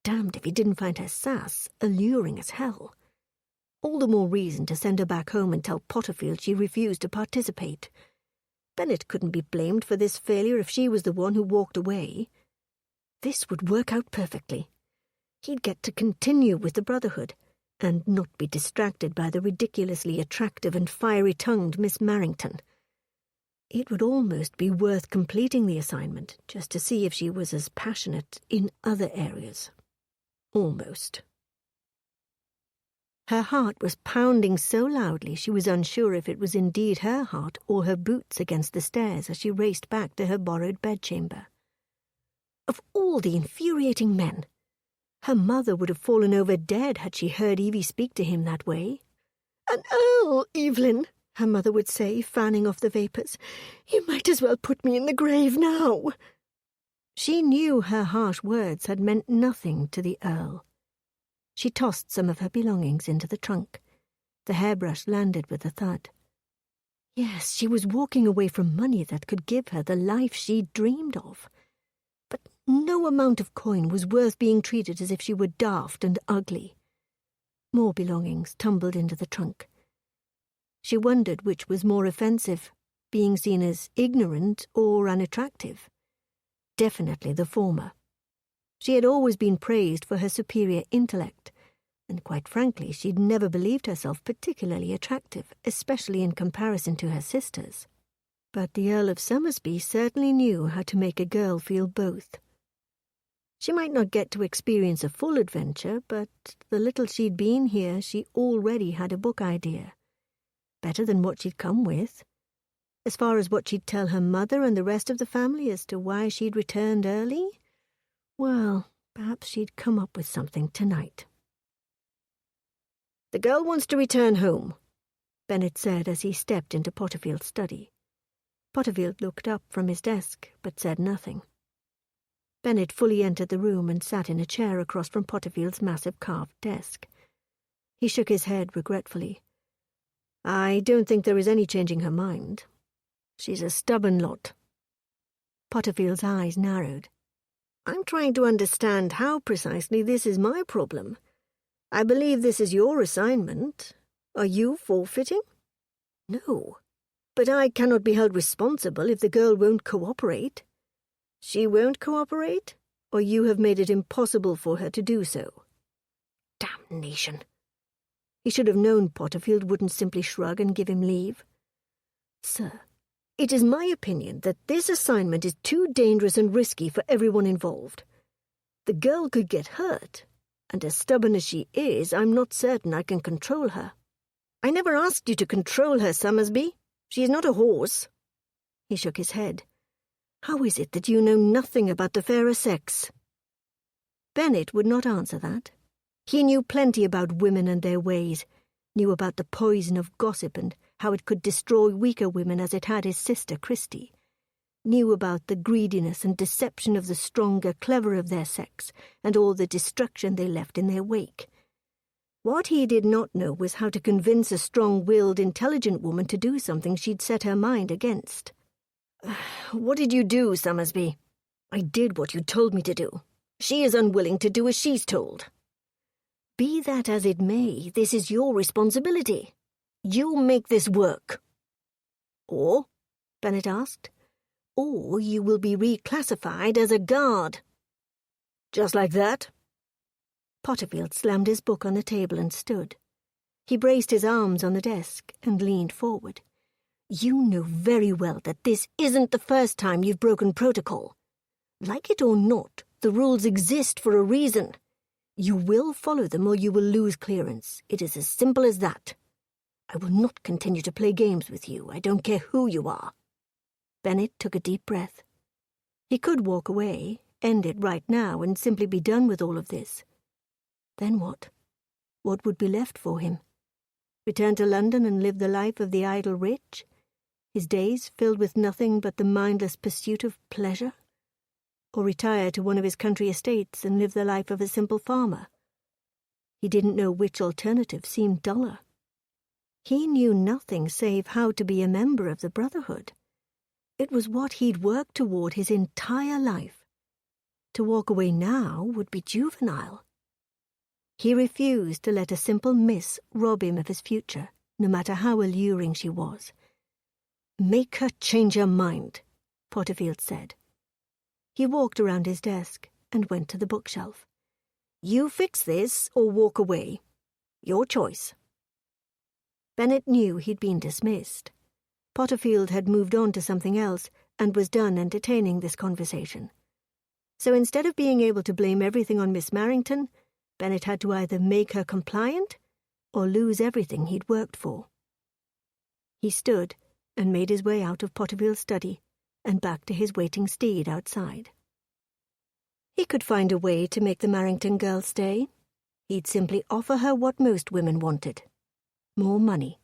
Damned if he didn't find her sass alluring as hell. All the more reason to send her back home and tell Potterfield she refused to participate. Bennet couldn't be blamed for this failure if she was the one who walked away. This would work out perfectly. He'd get to continue with the Brotherhood, and not be distracted by the ridiculously attractive and fiery-tongued Miss Marrington. It would almost be worth completing the assignment, just to see if she was as passionate in other areas. Almost. Her heart was pounding so loudly she was unsure if it was indeed her heart or her boots against the stairs as she raced back to her borrowed bedchamber. Of all the infuriating men! Her mother would have fallen over dead had she heard Evie speak to him that way. "An earl, Evelyn," her mother would say, fanning off the vapours. "You might as well put me in the grave now." She knew her harsh words had meant nothing to the Earl. She tossed some of her belongings into the trunk. The hairbrush landed with a thud. Yes, she was walking away from money that could give her the life she dreamed of. But no amount of coin was worth being treated as if she were daft and ugly. More belongings tumbled into the trunk. She wondered which was more offensive, being seen as ignorant or unattractive. Definitely the former. She had always been praised for her superior intellect, and quite frankly she'd never believed herself particularly attractive, especially in comparison to her sisters. But the Earl of Somersby certainly knew how to make a girl feel both. She might not get to experience a full adventure, but the little she'd been here she already had a book idea. Better than what she'd come with. As far as what she'd tell her mother and the rest of the family as to why she'd returned early, well, perhaps she'd come up with something tonight. "The girl wants to return home," Bennet said as he stepped into Potterfield's study. Potterfield looked up from his desk, but said nothing. Bennet fully entered the room and sat in a chair across from Potterfield's massive carved desk. He shook his head regretfully. "I don't think there is any changing her mind. She's a stubborn lot." Potterfield's eyes narrowed. "I'm trying to understand how precisely this is my problem. I believe this is your assignment. Are you forfeiting?" "No. But I cannot be held responsible if the girl won't cooperate." "She won't cooperate, or you have made it impossible for her to do so?" Damnation! He should have known Potterfield wouldn't simply shrug and give him leave. "Sir, it is my opinion that this assignment is too dangerous and risky for everyone involved. The girl could get hurt, and as stubborn as she is, I'm not certain I can control her." "I never asked you to control her, Summersby. She is not a horse." He shook his head. "How is it that you know nothing about the fairer sex?" Bennet would not answer that. He knew plenty about women and their ways, knew about the poison of gossip and how it could destroy weaker women as it had his sister Christie, knew about the greediness and deception of the stronger, clever of their sex, and all the destruction they left in their wake. What he did not know was how to convince a strong-willed, intelligent woman to do something she'd set her mind against. "What did you do, Summersby?" "I did what you told me to do. She is unwilling to do as she's told." "Be that as it may, this is your responsibility. You make this work." "Or?" Bennet asked. "Or you will be reclassified as a guard." "Just like that?" Potterfield slammed his book on the table and stood. He braced his arms on the desk and leaned forward. "You know very well that this isn't the first time you've broken protocol. Like it or not, the rules exist for a reason. You will follow them or you will lose clearance. It is as simple as that. I will not continue to play games with you. I don't care who you are." Bennet took a deep breath. He could walk away, end it right now, and simply be done with all of this. Then what? What would be left for him? Return to London and live the life of the idle rich? His days filled with nothing but the mindless pursuit of pleasure? Or retire to one of his country estates and live the life of a simple farmer? He didn't know which alternative seemed duller. He knew nothing save how to be a member of the Brotherhood. It was what he'd worked toward his entire life. To walk away now would be juvenile. He refused to let a simple miss rob him of his future, no matter how alluring she was. "Make her change her mind," Potterfield said. He walked around his desk and went to the bookshelf. "You fix this or walk away. Your choice." Bennet knew he'd been dismissed. Potterfield had moved on to something else and was done entertaining this conversation. So instead of being able to blame everything on Miss Marrington, Bennet had to either make her compliant or lose everything he'd worked for. He stood and made his way out of Potterfield's study and back to his waiting steed outside. He could find a way to make the Marrington girl stay. He'd simply offer her what most women wanted: more money.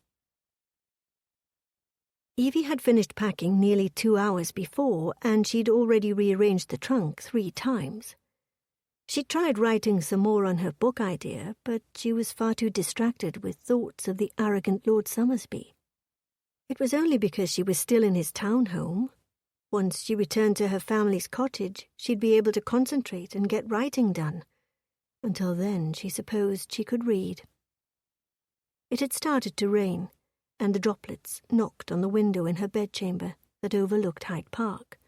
Evie had finished packing nearly 2 hours before, and she'd already rearranged the trunk 3 times. She'd tried writing some more on her book idea, but she was far too distracted with thoughts of the arrogant Lord Summersby. It was only because she was still in his town home. Once she returned to her family's cottage, she'd be able to concentrate and get writing done. Until then, she supposed she could read. It had started to rain, and the droplets knocked on the window in her bedchamber that overlooked Hyde Park.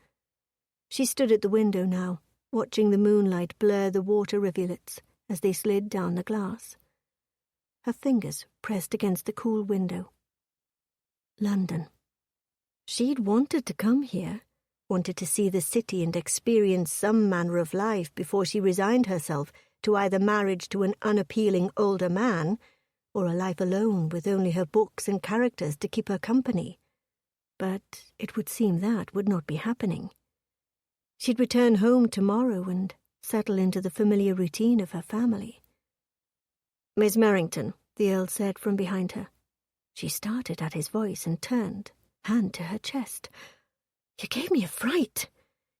She stood at the window now, watching the moonlight blur the water rivulets as they slid down the glass. Her fingers pressed against the cool window. London. She'd wanted to come here, wanted to see the city and experience some manner of life before she resigned herself to either marriage to an unappealing older man or a life alone with only her books and characters to keep her company. But it would seem that would not be happening. She'd return home tomorrow and settle into the familiar routine of her family. "Miss Marrington," the Earl said from behind her. She started at his voice and turned, hand to her chest. "You gave me a fright.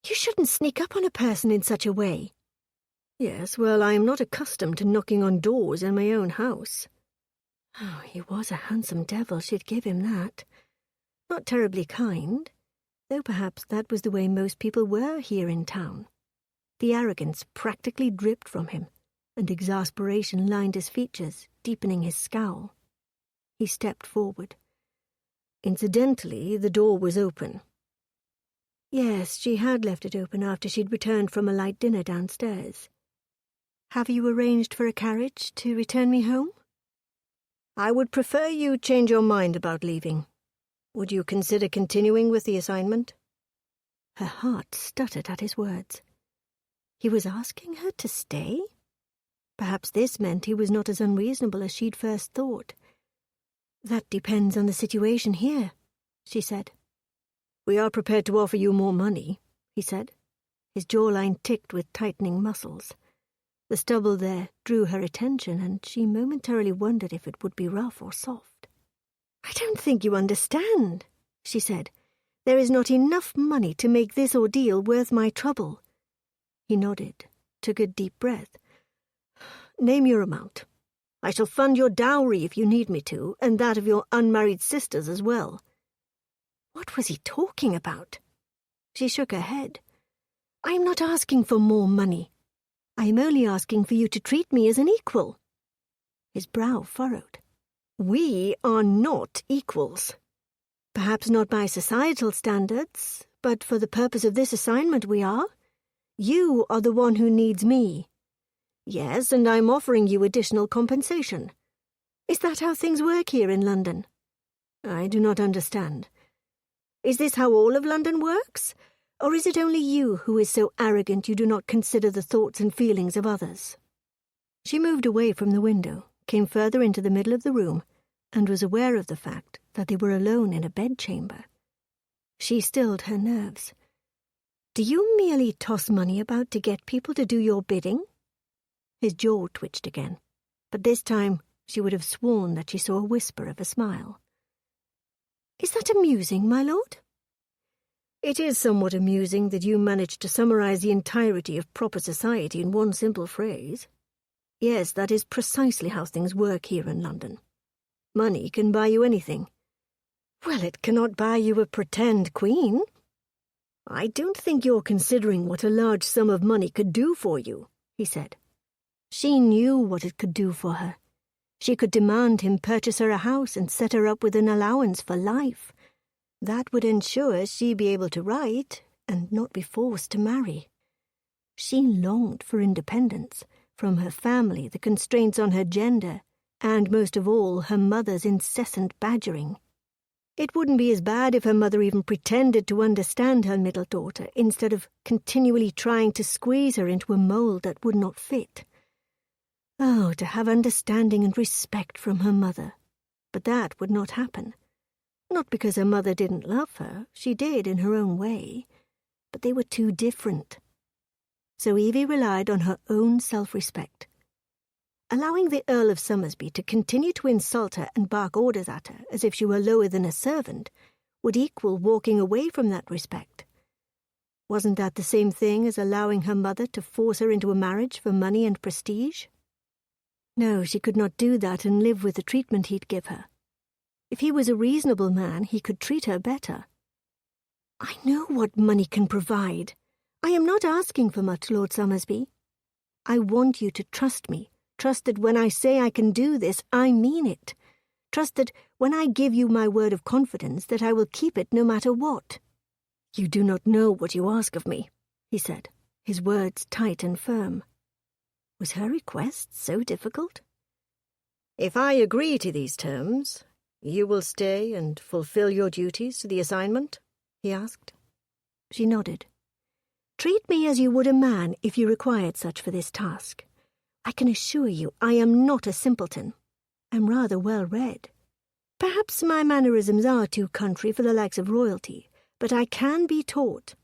You shouldn't sneak up on a person in such a way. Yes, well, I am not accustomed to knocking on doors in my own house. Oh, he was a handsome devil, she'd give him that. Not terribly kind, though perhaps that was the way most people were here in town. The arrogance practically dripped from him, and exasperation lined his features, deepening his scowl. He stepped forward. Incidentally, the door was open. Yes, she had left it open after she'd returned from a light dinner downstairs. Have you arranged for a carriage to return me home? I would prefer you change your mind about leaving. Would you consider continuing with the assignment? Her heart stuttered at his words. He was asking her to stay? Perhaps this meant he was not as unreasonable as she'd first thought. That depends on the situation here, she said. We are prepared to offer you more money, he said. His jawline ticked with tightening muscles. The stubble there drew her attention, and she momentarily wondered if it would be rough or soft. I don't think you understand, she said. There is not enough money to make this ordeal worth my trouble. He nodded, took a deep breath. Name your amount. I shall fund your dowry if you need me to, and that of your unmarried sisters as well. What was he talking about? She shook her head. I am not asking for more money. I am only asking for you to treat me as an equal. His brow furrowed. We are not equals. Perhaps not by societal standards, but for the purpose of this assignment we are. You are the one who needs me. Yes, and I'm offering you additional compensation. Is that how things work here in London? I do not understand. Is this how all of London works? Or is it only you who is so arrogant you do not consider the thoughts and feelings of others? She moved away from the window, came further into the middle of the room, and was aware of the fact that they were alone in a bedchamber. She stilled her nerves. Do you merely toss money about to get people to do your bidding? His jaw twitched again, but this time she would have sworn that she saw a whisper of a smile. Is that amusing, my lord? It is somewhat amusing that you managed to summarize the entirety of proper society in one simple phrase. Yes, that is precisely how things work here in London. Money can buy you anything. Well, it cannot buy you a pretend queen. I don't think you're considering what a large sum of money could do for you, he said. She knew what it could do for her. She could demand him purchase her a house and set her up with an allowance for life. That would ensure she'd be able to write and not be forced to marry. She longed for independence, from her family, the constraints on her gender, and most of all, her mother's incessant badgering. It wouldn't be as bad if her mother even pretended to understand her middle daughter instead of continually trying to squeeze her into a mold that would not fit. Oh, to have understanding and respect from her mother. But that would not happen. Not because her mother didn't love her, she did in her own way, but they were too different. So Evie relied on her own self-respect. Allowing the Earl of Somersby to continue to insult her and bark orders at her as if she were lower than a servant would equal walking away from that respect. Wasn't that the same thing as allowing her mother to force her into a marriage for money and prestige? No, she could not do that and live with the treatment he'd give her. If he was a reasonable man, he could treat her better. I know what money can provide. I am not asking for much, Lord Somersby. I want you to trust me. Trust that when I say I can do this, I mean it. Trust that when I give you my word of confidence, that I will keep it no matter what. You do not know what you ask of me, he said, his words tight and firm. Was her request so difficult? If I agree to these terms, you will stay and fulfill your duties to the assignment? He asked. She nodded. Treat me as you would a man if you required such for this task. I can assure you I am not a simpleton. I'm rather well read. Perhaps my mannerisms are too country for the likes of royalty, but I can be taught.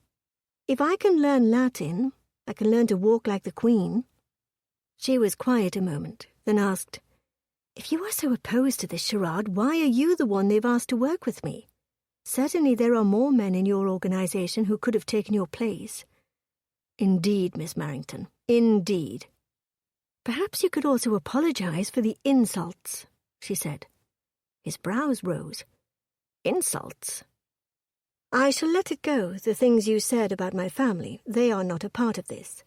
If I can learn Latin, I can learn to walk like the Queen. She was quiet a moment, then asked, If you are so opposed to this charade, why are you the one they've asked to work with me? Certainly there are more men in your organization who could have taken your place. Indeed, Miss Marrington, indeed. Perhaps you could also apologize for the insults, she said. His brows rose. Insults? I shall let it go, the things you said about my family. They are not a part of this.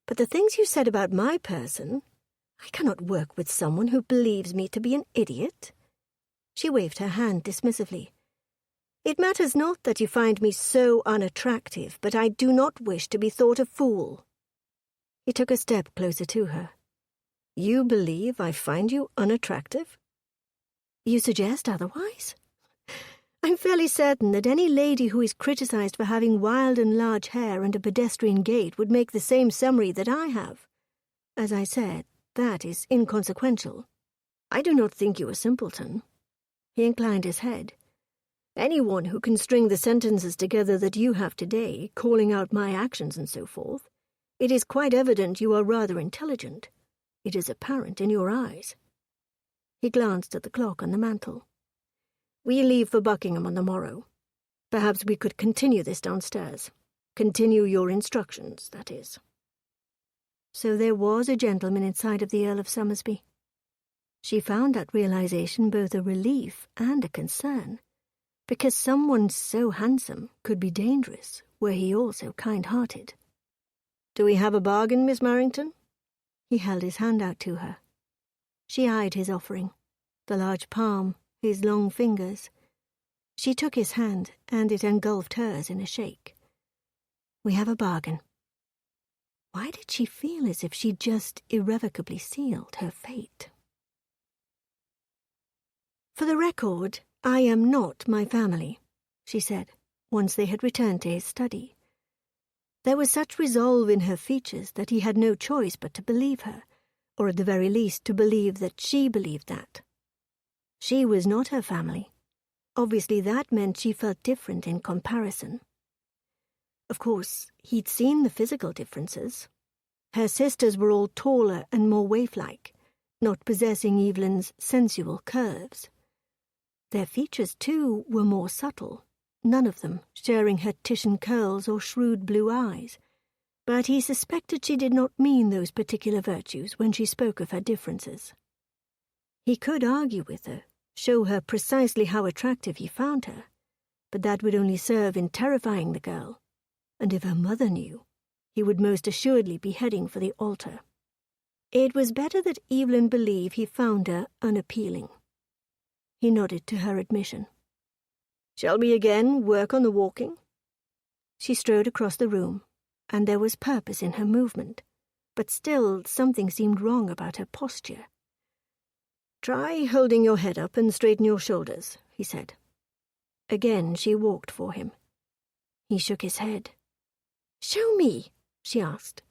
But the things you said about my person, I cannot work with someone who believes me to be an idiot. She waved her hand dismissively. It matters not that you find me so unattractive, but I do not wish to be thought a fool. He took a step closer to her. You believe I find you unattractive? You suggest otherwise? I'm fairly certain that any lady who is criticized for having wild and large hair and a pedestrian gait would make the same summary that I have. As I said, that is inconsequential. I do not think you a simpleton. He inclined his head. Anyone who can string the sentences together that you have today, calling out my actions and so forth, it is quite evident you are rather intelligent. It is apparent in your eyes. He glanced at the clock on the mantel. We leave for Buckingham on the morrow. Perhaps we could continue this downstairs. Continue your instructions, that is. So there was a gentleman inside of the Earl of Somersby. She found that realization both a relief and a concern, because someone so handsome could be dangerous were he also kind-hearted. Do we have a bargain, Miss Marrington? He held his hand out to her. She eyed his offering, the large palm, his long fingers. She took his hand, and it engulfed hers in a shake. We have a bargain. Why did she feel as if she'd just irrevocably sealed her fate? For the record, I am not my family, she said, once they had returned to his study. There was such resolve in her features that he had no choice but to believe her, or at the very least to believe that she believed that. She was not her family. Obviously that meant she felt different in comparison. Of course, he'd seen the physical differences. Her sisters were all taller and more waif-like, not possessing Evelyn's sensual curves. Their features, too, were more subtle, none of them sharing her Titian curls or shrewd blue eyes, but he suspected she did not mean those particular virtues when she spoke of her differences. He could argue with her, show her precisely how attractive he found her, but that would only serve in terrifying the girl, and if her mother knew, he would most assuredly be heading for the altar. It was better that Evelyn believe he found her unappealing. He nodded to her admission. Shall we again work on the walking? She strode across the room, and there was purpose in her movement, but still something seemed wrong about her posture. Try holding your head up and straighten your shoulders, he said. Again she walked for him. He shook his head. Show me, she asked.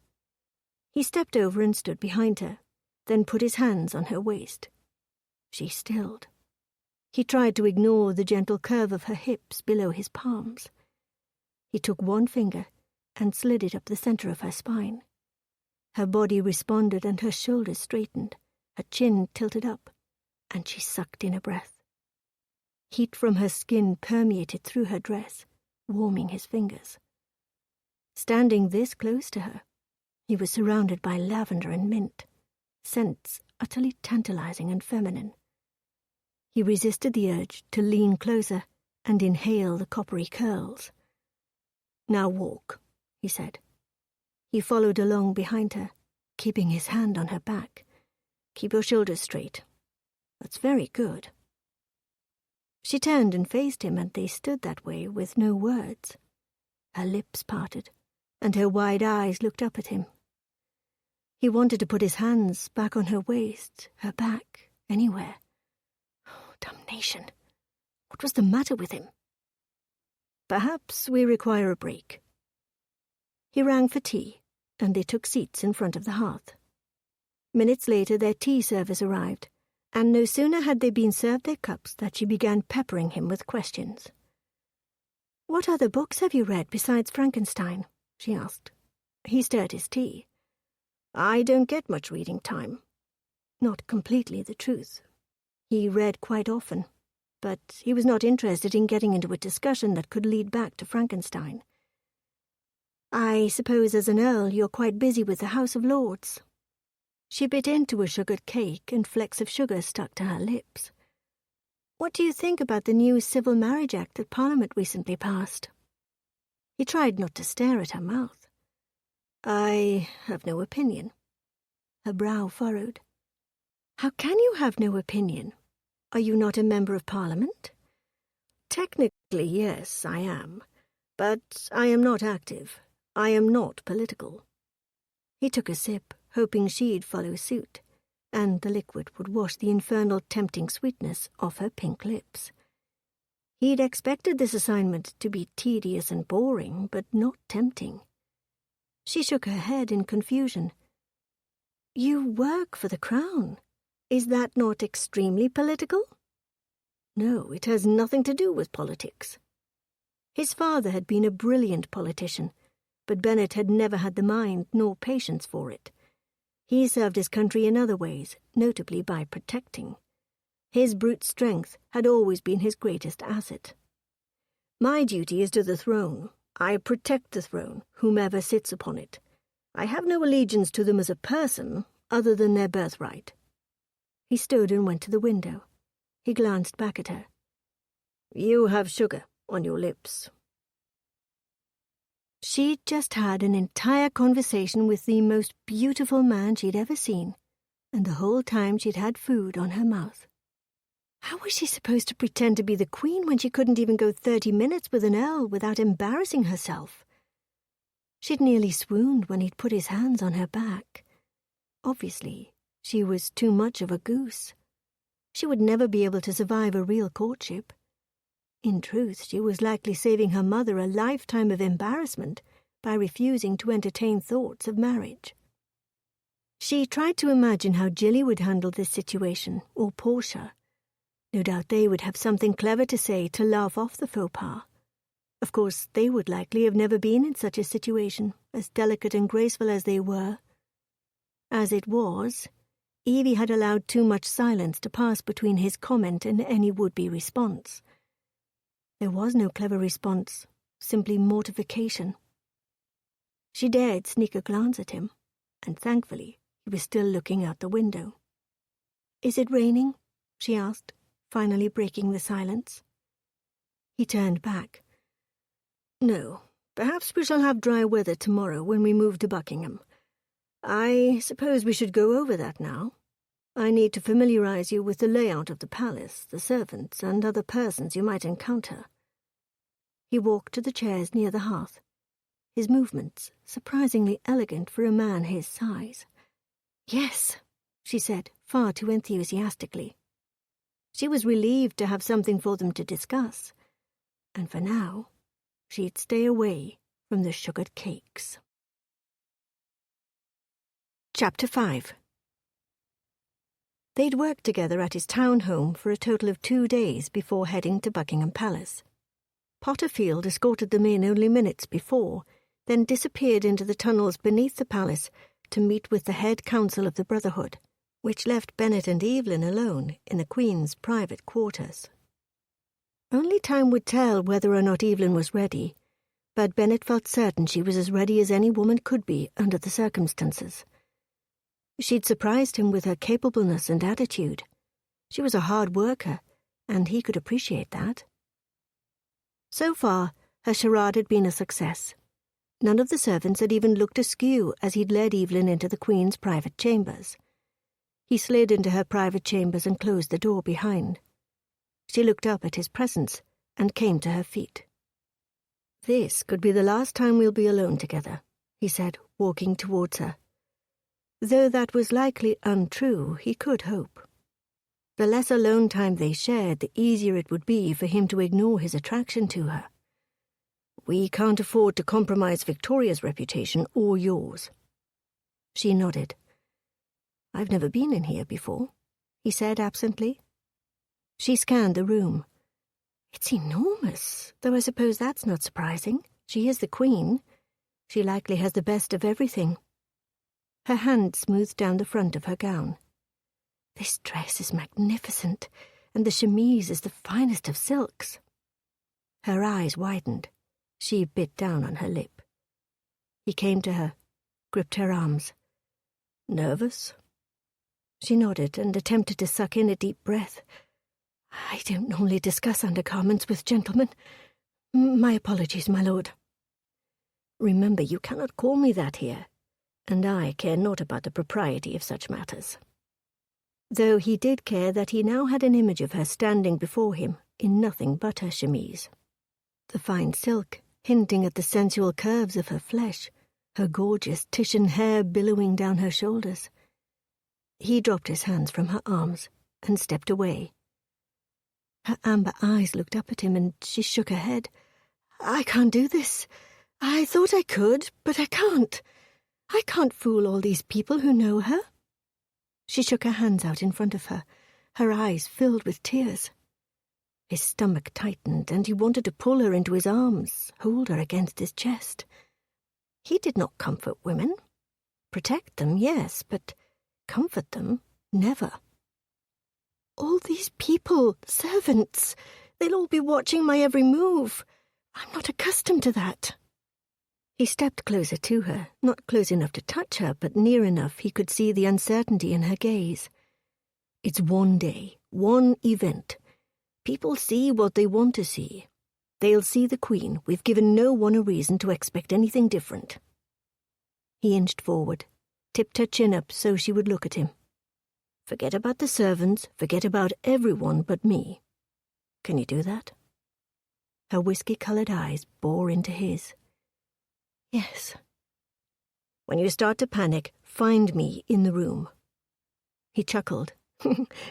He stepped over and stood behind her, then put his hands on her waist. She stilled. He tried to ignore the gentle curve of her hips below his palms. He took one finger and slid it up the center of her spine. Her body responded and her shoulders straightened, her chin tilted up, and she sucked in a breath. Heat from her skin permeated through her dress, warming his fingers. Standing this close to her, he was surrounded by lavender and mint, scents utterly tantalizing and feminine. He resisted the urge to lean closer and inhale the coppery curls. Now walk, he said. He followed along behind her, keeping his hand on her back. Keep your shoulders straight. That's very good. She turned and faced him, and they stood that way with no words. Her lips parted, and her wide eyes looked up at him. He wanted to put his hands back on her waist, her back, anywhere. Oh, damnation! What was the matter with him? Perhaps we require a break. He rang for tea, and they took seats in front of the hearth. Minutes later their tea service arrived, and no sooner had they been served their cups that she began peppering him with questions. "What other books have you read besides Frankenstein?" she asked. He stirred his tea. "I don't get much reading time." Not completely the truth. He read quite often, but he was not interested in getting into a discussion that could lead back to Frankenstein. I suppose as an Earl you're quite busy with the House of Lords." She bit into a sugared cake and flecks of sugar stuck to her lips. "What do you think about the new Civil Marriage Act that Parliament recently passed?" He tried not to stare at her mouth. "I have no opinion." Her brow furrowed. "How can you have no opinion? Are you not a member of Parliament?" "Technically, yes, I am. But I am not active. I am not political." He took a sip, hoping she'd follow suit, and the liquid would wash the infernal tempting sweetness off her pink lips. He'd expected this assignment to be tedious and boring, but not tempting. She shook her head in confusion. "You work for the Crown. Is that not extremely political?" "No, it has nothing to do with politics." His father had been a brilliant politician, but Bennet had never had the mind nor patience for it. He served his country in other ways, notably by protecting. His brute strength had always been his greatest asset. "My duty is to the throne. I protect the throne, whomever sits upon it. I have no allegiance to them as a person, other than their birthright." He stood and went to the window. He glanced back at her. "You have sugar on your lips." She'd just had an entire conversation with the most beautiful man she'd ever seen, and the whole time she'd had food on her mouth. How was she supposed to pretend to be the Queen when she couldn't even go 30 minutes with an Earl without embarrassing herself? She'd nearly swooned when he'd put his hands on her back. Obviously, she was too much of a goose. She would never be able to survive a real courtship. In truth, she was likely saving her mother a lifetime of embarrassment by refusing to entertain thoughts of marriage. She tried to imagine how Jilly would handle this situation, or Portia. No doubt they would have something clever to say to laugh off the faux pas. Of course, they would likely have never been in such a situation, as delicate and graceful as they were. As it was, Evie had allowed too much silence to pass between his comment and any would-be response. There was no clever response, simply mortification. She dared sneak a glance at him, and thankfully he was still looking out the window. "Is it raining?" she asked, finally breaking the silence. He turned back. "No, perhaps we shall have dry weather tomorrow when we move to Buckingham. I suppose we should go over that now. I need to familiarize you with the layout of the palace, the servants, and other persons you might encounter." He walked to the chairs near the hearth, his movements surprisingly elegant for a man his size. "Yes," she said, far too enthusiastically. She was relieved to have something for them to discuss, and for now, she'd stay away from the sugared cakes. Chapter 5. They'd worked together at his town home for a total of 2 days before heading to Buckingham Palace. Potterfield escorted them in only minutes before, then disappeared into the tunnels beneath the palace to meet with the head council of the Brotherhood, which left Bennet and Evelyn alone in the Queen's private quarters. Only time would tell whether or not Evelyn was ready, but Bennet felt certain she was as ready as any woman could be under the circumstances. She'd surprised him with her capableness and attitude. She was a hard worker, and he could appreciate that. So far, her charade had been a success. None of the servants had even looked askew as he'd led Evelyn into the Queen's private chambers. He slid into her private chambers and closed the door behind. She looked up at his presence and came to her feet. "This could be the last time we'll be alone together," he said, walking towards her. Though that was likely untrue, he could hope. The less alone time they shared, the easier it would be for him to ignore his attraction to her. "We can't afford to compromise Victoria's reputation or yours." She nodded. "I've never been in here before," he said absently. She scanned the room. "It's enormous, though I suppose that's not surprising. She is the Queen. She likely has the best of everything." Her hand smoothed down the front of her gown. "This dress is magnificent, and the chemise is the finest of silks." Her eyes widened. She bit down on her lip. He came to her, gripped her arms. "Nervous?" She nodded and attempted to suck in a deep breath. "I don't normally discuss undergarments with gentlemen. My apologies, my lord." "Remember, you cannot call me that here, and I care not about the propriety of such matters." Though he did care that he now had an image of her standing before him in nothing but her chemise. The fine silk, hinting at the sensual curves of her flesh, her gorgeous Titian hair billowing down her shoulders. He dropped his hands from her arms and stepped away. Her amber eyes looked up at him and she shook her head. "I can't do this. I thought I could, but I can't. I can't fool all these people who know her." She shook her hands out in front of her eyes filled with tears. His stomach tightened, and he wanted to pull her into his arms, hold her against his chest. He did not comfort women. Protect them, yes, but comfort them, never. "All these people, servants, they'll all be watching my every move. I'm not accustomed to that." He stepped closer to her, not close enough to touch her, but near enough he could see the uncertainty in her gaze. "It's one day, one event. People see what they want to see. They'll see the Queen. We've given no one a reason to expect anything different." He inched forward, tipped her chin up so she would look at him. "Forget about the servants, forget about everyone but me. Can you do that?" Her whiskey-coloured eyes bore into his. "Yes." "When you start to panic, find me in the room." He chuckled.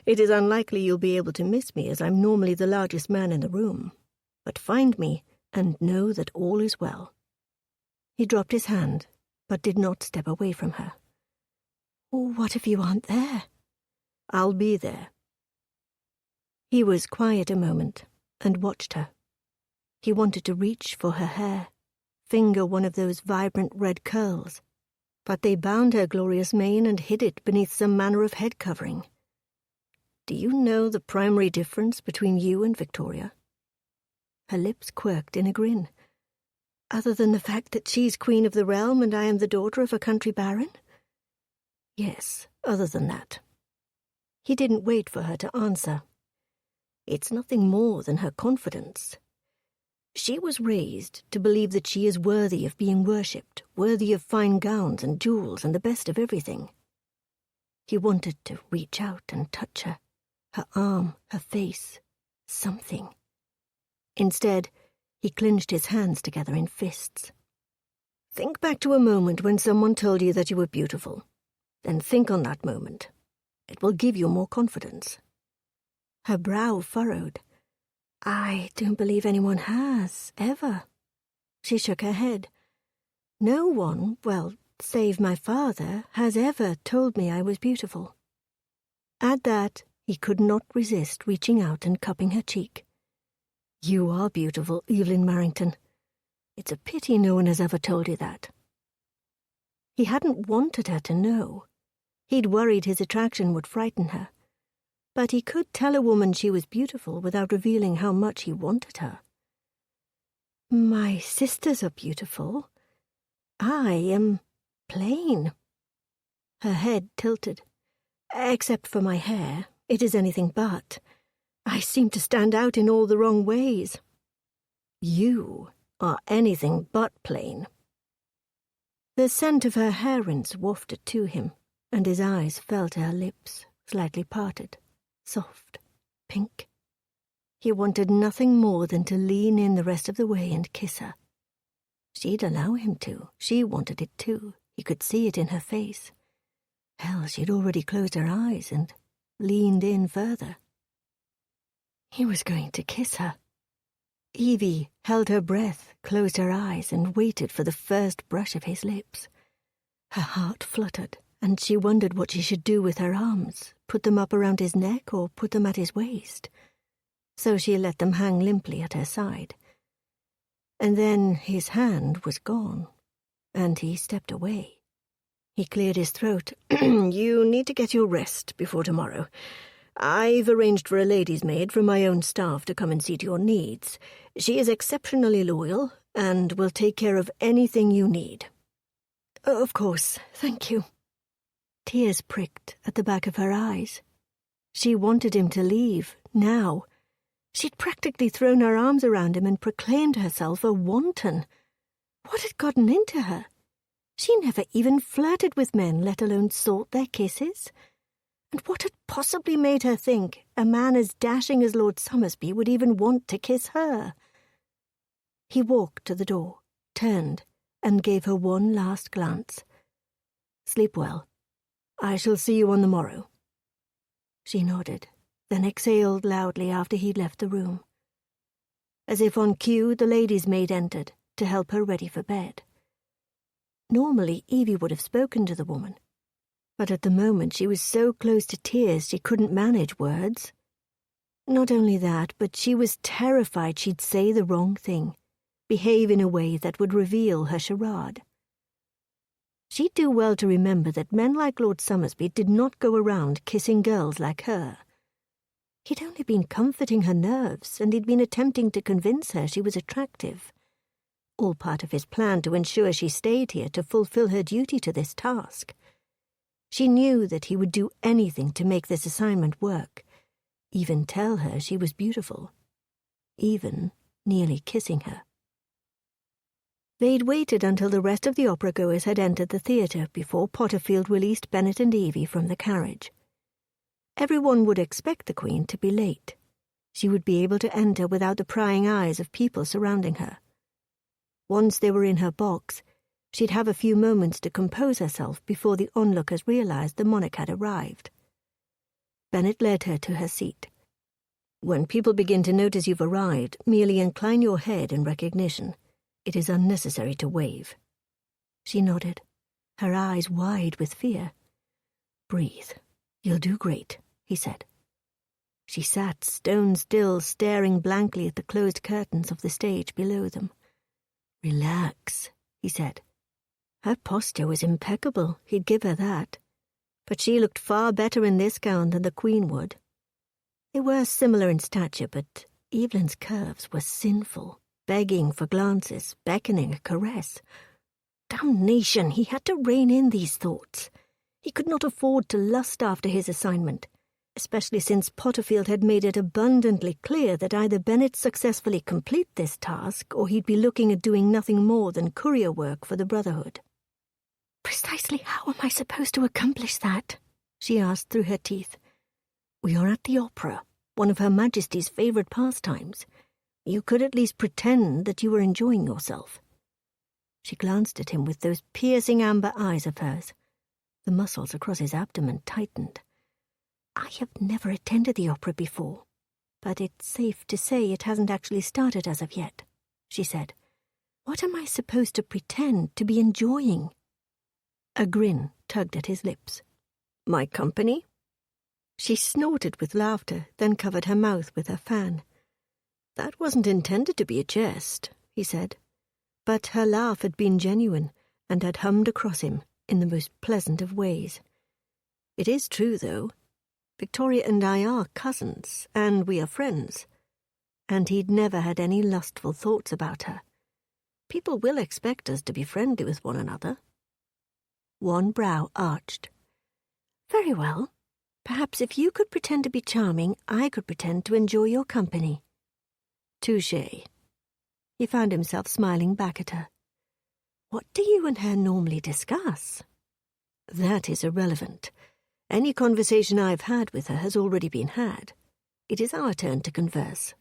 "It is unlikely you'll be able to miss me, as I'm normally the largest man in the room. But find me, and know that all is well." He dropped his hand, but did not step away from her. "What if you aren't there?" "I'll be there." He was quiet a moment, and watched her. He wanted to reach for her hair, finger one of those vibrant red curls, but they bound her glorious mane and hid it beneath some manner of head covering. "Do you know the primary difference between you and Victoria?" Her lips quirked in a grin. "Other than the fact that she's queen of the realm and I am the daughter of a country baron?" "Yes, other than that." He didn't wait for her to answer. "It's nothing more than her confidence. She was raised to believe that she is worthy of being worshipped, worthy of fine gowns and jewels and the best of everything." He wanted to reach out and touch her arm, her face, something. Instead, he clinched his hands together in fists. "Think back to a moment when someone told you that you were beautiful. Then think on that moment. It will give you more confidence." Her brow furrowed. "I don't believe anyone has, ever." She shook her head. "No one, well, save my father, has ever told me I was beautiful." At that, he could not resist reaching out and cupping her cheek. "You are beautiful, Evelyn Marrington. It's a pity no one has ever told you that." He hadn't wanted her to know. He'd worried his attraction would frighten her. But he could tell a woman she was beautiful without revealing how much he wanted her. "My sisters are beautiful. I am plain." Her head tilted. "Except for my hair, it is anything but. I seem to stand out in all the wrong ways." "You are anything but plain." The scent of her hair rinse wafted to him, and his eyes fell to her lips, slightly parted, soft, pink. He wanted nothing more than to lean in the rest of the way and kiss her. She'd allow him to. She wanted it too. He could see it in her face. Hell, she'd already closed her eyes and leaned in further. He was going to kiss her. Evie held her breath, closed her eyes, and waited for the first brush of his lips. Her heart fluttered, and she wondered what she should do with her arms, put them up around his neck or put them at his waist. So she let them hang limply at her side. And then his hand was gone, and he stepped away. He cleared his throat. "You need to get your rest before tomorrow. I've arranged for a lady's maid from my own staff to come and see to your needs. She is exceptionally loyal and will take care of anything you need. Of course, thank you." Tears pricked at the back of her eyes. She wanted him to leave, now. She'd practically thrown her arms around him and proclaimed herself a wanton. What had gotten into her? She never even flirted with men, let alone sought their kisses. And what had possibly made her think a man as dashing as Lord Somersby would even want to kiss her? He walked to the door, turned, and gave her one last glance. "Sleep well. I shall see you on the morrow." She nodded, then exhaled loudly after he'd left the room. As if on cue, the lady's maid entered to help her ready for bed. Normally, Evie would have spoken to the woman, but at the moment she was so close to tears she couldn't manage words. Not only that, but she was terrified she'd say the wrong thing, behave in a way that would reveal her charade. She'd do well to remember that men like Lord Somersby did not go around kissing girls like her. He'd only been comforting her nerves, and he'd been attempting to convince her she was attractive. All part of his plan to ensure she stayed here to fulfill her duty to this task. She knew that he would do anything to make this assignment work, even tell her she was beautiful, even nearly kissing her. They'd waited until the rest of the opera-goers had entered the theatre before Potterfield released Bennet and Evie from the carriage. Everyone would expect the Queen to be late. She would be able to enter without the prying eyes of people surrounding her. Once they were in her box, she'd have a few moments to compose herself before the onlookers realized the monarch had arrived. Bennet led her to her seat. "When people begin to notice you've arrived, merely incline your head in recognition. It is unnecessary to wave." She nodded, her eyes wide with fear. "Breathe. You'll do great," he said. She sat stone still, staring blankly at the closed curtains of the stage below them. "Relax," he said. Her posture was impeccable, he'd give her that. But she looked far better in this gown than the Queen would. They were similar in stature, but Evelyn's curves were sinful, begging for glances, beckoning a caress. Damnation, he had to rein in these thoughts. He could not afford to lust after his assignment, especially since Potterfield had made it abundantly clear that either Bennet successfully complete this task or he'd be looking at doing nothing more than courier work for the Brotherhood. "Precisely how am I supposed to accomplish that?" she asked through her teeth. "We are at the opera, one of Her Majesty's favourite pastimes. You could at least pretend that you were enjoying yourself." She glanced at him with those piercing amber eyes of hers. The muscles across his abdomen tightened. "I have never attended the opera before, but it's safe to say it hasn't actually started as of yet," she said. "What am I supposed to pretend to be enjoying?" A grin tugged at his lips. "My company?" She snorted with laughter, then covered her mouth with her fan. "That wasn't intended to be a jest," he said. But her laugh had been genuine and had hummed across him in the most pleasant of ways. "It is true, though. Victoria and I are cousins, and we are friends." And he'd never had any lustful thoughts about her. People will expect us to be friendly with one another. One brow arched. "Very well. Perhaps if you could pretend to be charming, I could pretend to enjoy your company." "Touché." He found himself smiling back at her. "What do you and her normally discuss?" "That is irrelevant. Any conversation I've had with her has already been had. It is our turn to converse."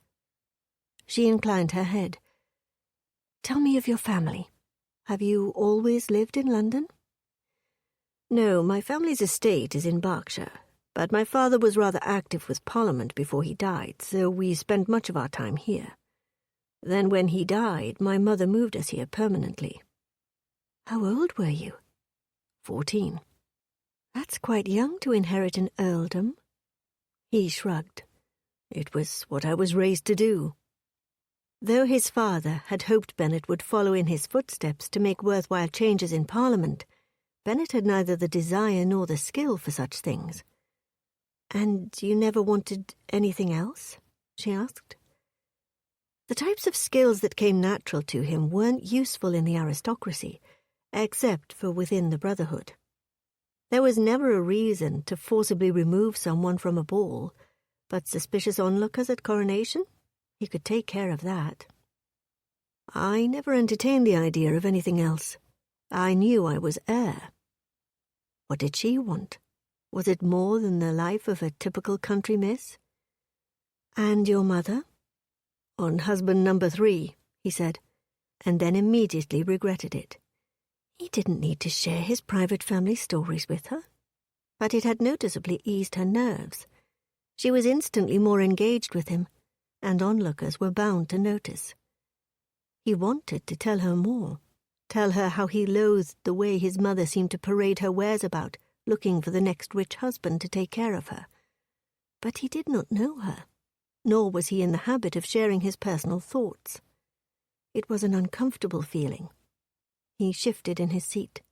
She inclined her head. "Tell me of your family. Have you always lived in London?" "No, my family's estate is in Berkshire, but my father was rather active with Parliament before he died, so we spent much of our time here. Then when he died, my mother moved us here permanently." "How old were you?" 14. "That's quite young to inherit an earldom." He shrugged. "It was what I was raised to do." Though his father had hoped Bennet would follow in his footsteps to make worthwhile changes in Parliament, Bennet had neither the desire nor the skill for such things. "And you never wanted anything else?" she asked. The types of skills that came natural to him weren't useful in the aristocracy, except for within the Brotherhood. There was never a reason to forcibly remove someone from a ball, but suspicious onlookers at coronation? He could take care of that. I never entertained the idea of anything else. I knew I was heir. What did she want? Was it more than the life of a typical country miss? And your mother? On husband number 3, he said, and then immediately regretted it. He didn't need to share his private family stories with her, but it had noticeably eased her nerves. She was instantly more engaged with him, and onlookers were bound to notice. He wanted to tell her more, tell her how he loathed the way his mother seemed to parade her wares about, looking for the next rich husband to take care of her. But he did not know her, nor was he in the habit of sharing his personal thoughts. It was an uncomfortable feeling. He shifted in his seat.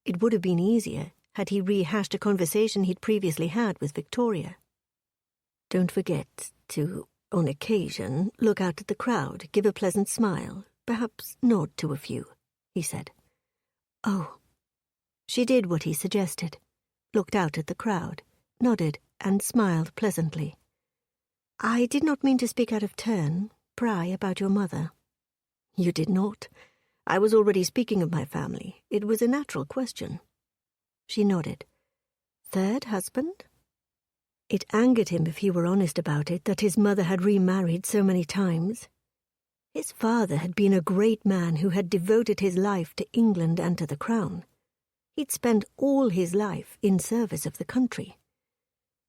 It would have been easier had he rehashed a conversation he'd previously had with Victoria. Don't forget to, on occasion, look out at the crowd, give a pleasant smile, perhaps nod to a few, he said. Oh. She did what he suggested, looked out at the crowd, nodded, and smiled pleasantly. I did not mean to speak out of turn, pry about your mother. You did not. I was already speaking of my family. It was a natural question. She nodded. 3rd husband? It angered him, if he were honest about it, that his mother had remarried so many times. His father had been a great man who had devoted his life to England and to the crown. He'd spent all his life in service of the country.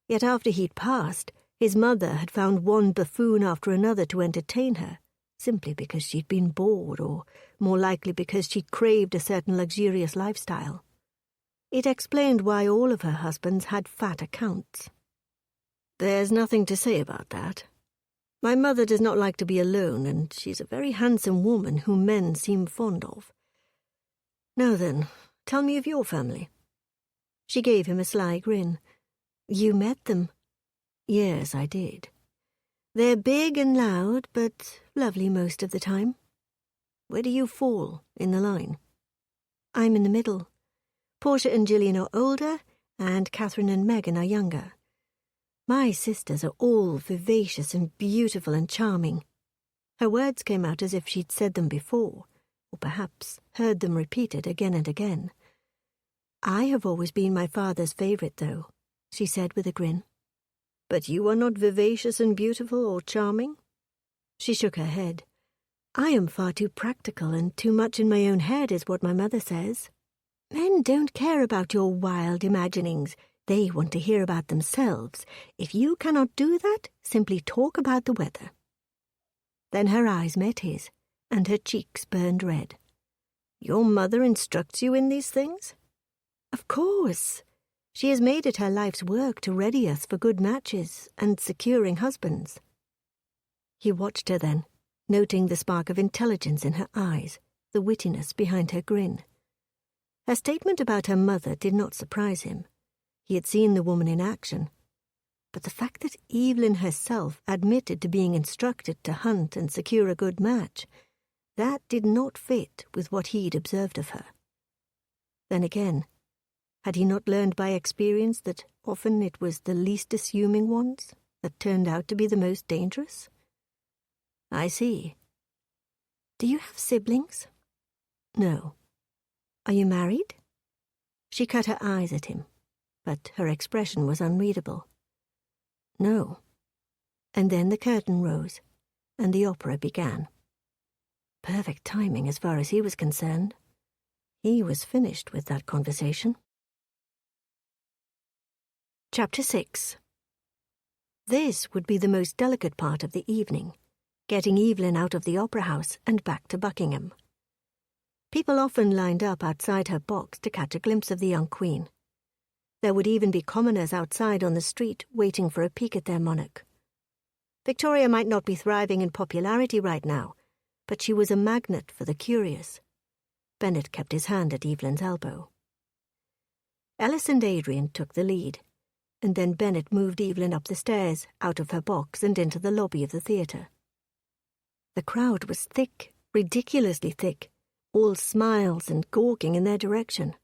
Yet after he'd passed, his mother had found one buffoon after another to entertain her, simply because she'd been bored, or more likely because she'd craved a certain luxurious lifestyle. It explained why all of her husbands had fat accounts. There's nothing to say about that. My mother does not like to be alone, and she's a very handsome woman whom men seem fond of. Now then, tell me of your family. She gave him a sly grin. You met them? Yes, I did. They're big and loud, but lovely most of the time. Where do you fall in the line? I'm in the middle. Portia and Gillian are older, and Catherine and Megan are younger. My sisters are all vivacious and beautiful and charming. Her words came out as if she'd said them before, or perhaps heard them repeated again and again. I have always been my father's favourite, though, she said with a grin. But you are not vivacious and beautiful or charming? She shook her head. I am far too practical, and too much in my own head is what my mother says. Men don't care about your wild imaginings. They want to hear about themselves. If you cannot do that, simply talk about the weather. Then her eyes met his, and her cheeks burned red. Your mother instructs you in these things? Of course. She has made it her life's work to ready us for good matches and securing husbands. He watched her then, noting the spark of intelligence in her eyes, the wittiness behind her grin. Her statement about her mother did not surprise him. He had seen the woman in action. But the fact that Evelyn herself admitted to being instructed to hunt and secure a good match, that did not fit with what he'd observed of her. Then again, had he not learned by experience that often it was the least assuming ones that turned out to be the most dangerous? I see. Do you have siblings? No. Are you married? She cut her eyes at him, but her expression was unreadable. No. And then the curtain rose, and the opera began. Perfect timing as far as he was concerned. He was finished with that conversation. Chapter 6. This would be the most delicate part of the evening, getting Evelyn out of the opera house and back to Buckingham. People often lined up outside her box to catch a glimpse of the young queen. There would even be commoners outside on the street waiting for a peek at their monarch. Victoria might not be thriving in popularity right now, but she was a magnet for the curious. Bennet kept his hand at Evelyn's elbow. Ellis and Adrian took the lead, and then Bennet moved Evelyn up the stairs, out of her box and into the lobby of the theatre. The crowd was thick, ridiculously thick, all smiles and gawking in their direction.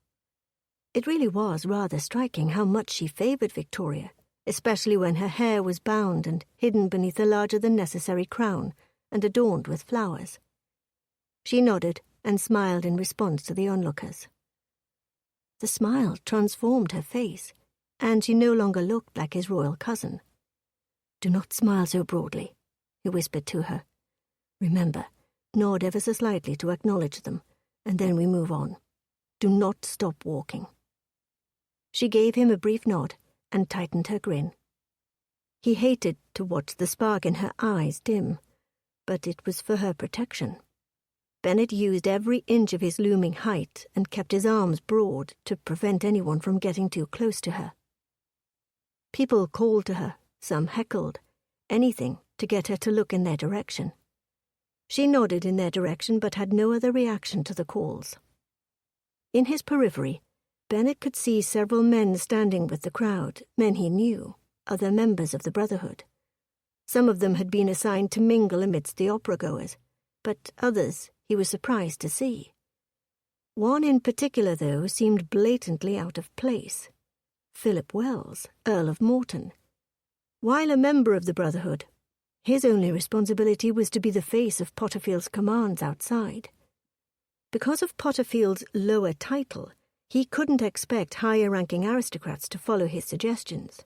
It really was rather striking how much she favoured Victoria, especially when her hair was bound and hidden beneath a larger-than-necessary crown and adorned with flowers. She nodded and smiled in response to the onlookers. The smile transformed her face, and she no longer looked like his royal cousin. "Do not smile so broadly," he whispered to her. "Remember, nod ever so slightly to acknowledge them, and then we move on. Do not stop walking." She gave him a brief nod and tightened her grin. He hated to watch the spark in her eyes dim, but it was for her protection. Bennett used every inch of his looming height and kept his arms broad to prevent anyone from getting too close to her. People called to her, some heckled, anything to get her to look in their direction. She nodded in their direction but had no other reaction to the calls. In his periphery, Bennett could see several men standing with the crowd, men he knew, other members of the Brotherhood. Some of them had been assigned to mingle amidst the opera-goers, but others he was surprised to see. One in particular, though, seemed blatantly out of place. Philip Wells, Earl of Morton. While a member of the Brotherhood, his only responsibility was to be the face of Potterfield's commands outside. Because of Potterfield's lower title, he couldn't expect higher-ranking aristocrats to follow his suggestions.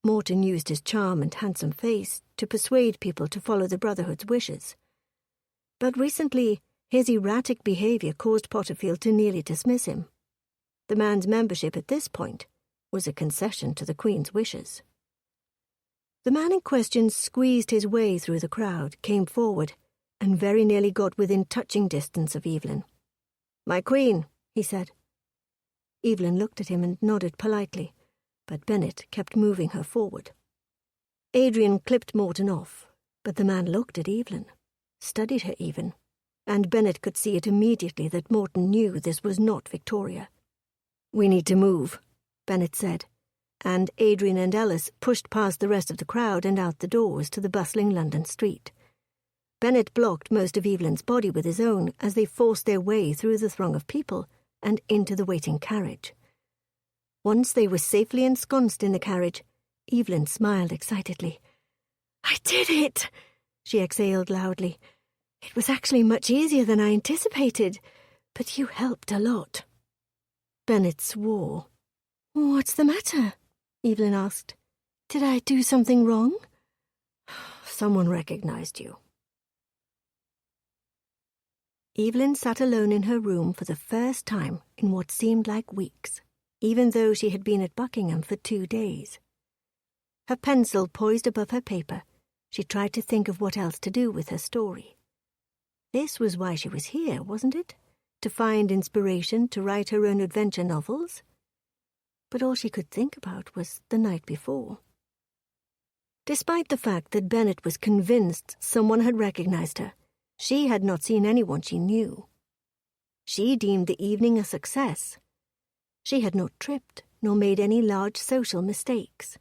Morton used his charm and handsome face to persuade people to follow the Brotherhood's wishes. But recently, his erratic behaviour caused Potterfield to nearly dismiss him. The man's membership at this point was a concession to the Queen's wishes. The man in question squeezed his way through the crowd, came forward, and very nearly got within touching distance of Evelyn. "My Queen," he said. Evelyn looked at him and nodded politely, but Bennett kept moving her forward. Adrian clipped Morton off, but the man looked at Evelyn, studied her even, and Bennett could see it immediately that Morton knew this was not Victoria. "We need to move," Bennett said, and Adrian and Ellis pushed past the rest of the crowd and out the doors to the bustling London street. Bennett blocked most of Evelyn's body with his own as they forced their way through the throng of people and into the waiting carriage. Once they were safely ensconced in the carriage, Evelyn smiled excitedly. "I did it!" she exhaled loudly. "It was actually much easier than I anticipated, but you helped a lot." Bennett swore. "What's the matter?" Evelyn asked. "Did I do something wrong?" "Someone recognized you." Evelyn sat alone in her room for the first time in what seemed like weeks, even though she had been at Buckingham for 2 days. Her pencil poised above her paper, she tried to think of what else to do with her story. This was why she was here, wasn't it? To find inspiration to write her own adventure novels? But all she could think about was the night before. Despite the fact that Bennett was convinced someone had recognized her, she had not seen anyone she knew. She deemed the evening a success. She had not tripped, nor made any large social mistakes.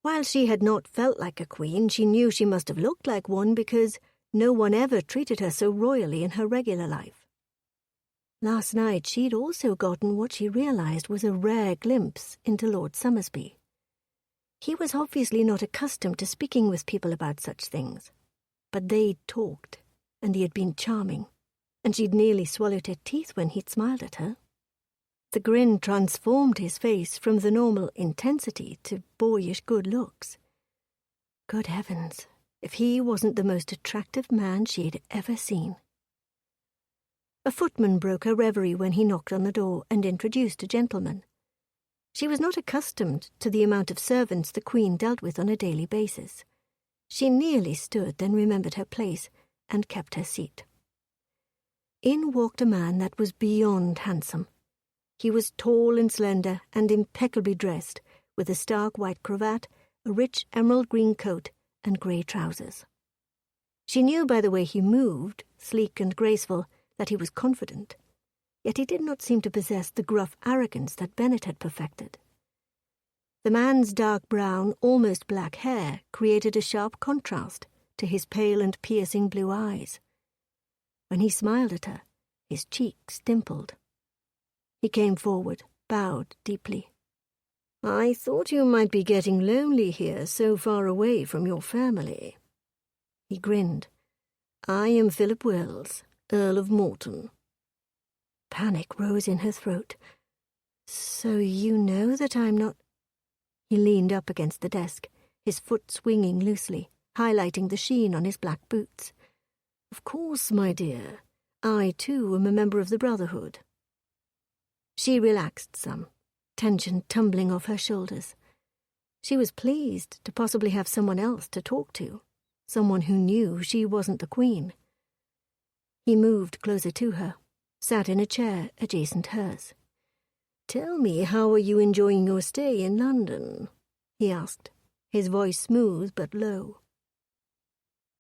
While she had not felt like a queen, she knew she must have looked like one because no one ever treated her so royally in her regular life. Last night she'd also gotten what she realized was a rare glimpse into Lord Somersby. He was obviously not accustomed to speaking with people about such things, but they'd talked, and he had been charming, and she'd nearly swallowed her teeth when he'd smiled at her. The grin transformed his face from the normal intensity to boyish good looks. Good heavens, if he wasn't the most attractive man she had ever seen. A footman broke her reverie when he knocked on the door and introduced a gentleman. She was not accustomed to the amount of servants the Queen dealt with on a daily basis. She nearly stood, then remembered her place, and kept her seat. In walked a man that was beyond handsome. He was tall and slender and impeccably dressed, with a stark white cravat, a rich emerald green coat, and grey trousers. She knew by the way he moved, sleek and graceful, that he was confident, yet he did not seem to possess the gruff arrogance that Bennett had perfected. The man's dark brown, almost black hair created a sharp contrast to his pale and piercing blue eyes. When he smiled at her, His cheeks dimpled. He came forward, bowed deeply. "I thought you might be getting lonely here, so far away from your family." He grinned. "I am Philip Wells, Earl of Morton." Panic rose in her throat. "So you know that I'm not—" He leaned up against the desk, his foot swinging loosely, highlighting the sheen on his black boots. "Of course, my dear. I, too, am a member of the Brotherhood." She relaxed some, tension tumbling off her shoulders. She was pleased to possibly have someone else to talk to, someone who knew she wasn't the Queen. He moved closer to her, sat in a chair adjacent hers. "Tell me, how are you enjoying your stay in London?" he asked, his voice smooth but low.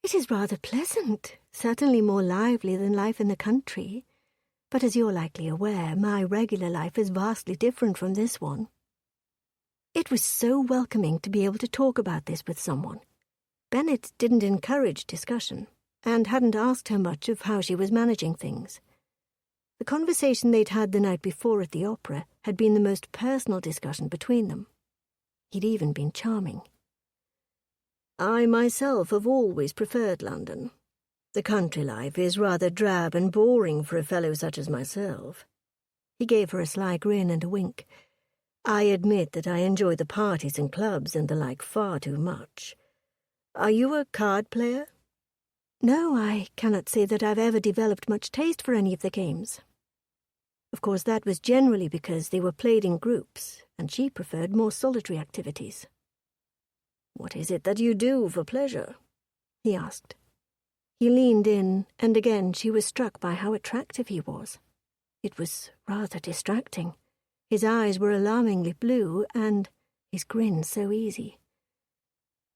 "It is rather pleasant, certainly more lively than life in the country. But as you're likely aware, my regular life is vastly different from this one." It was so welcoming to be able to talk about this with someone. Bennett didn't encourage discussion, and hadn't asked her much of how she was managing things. The conversation they'd had the night before at the opera had been the most personal discussion between them. He'd even been charming. "I myself have always preferred London. The country life is rather drab and boring for a fellow such as myself." He gave her a sly grin and a wink. "I admit that I enjoy the parties and clubs and the like far too much. Are you a card player?" "No, I cannot say that I've ever developed much taste for any of the games. Of course, that was generally because they were played in groups, and she preferred more solitary activities." "What is it that you do for pleasure?" he asked. He leaned in, and again she was struck by how attractive he was. It was rather distracting. His eyes were alarmingly blue, and his grin so easy.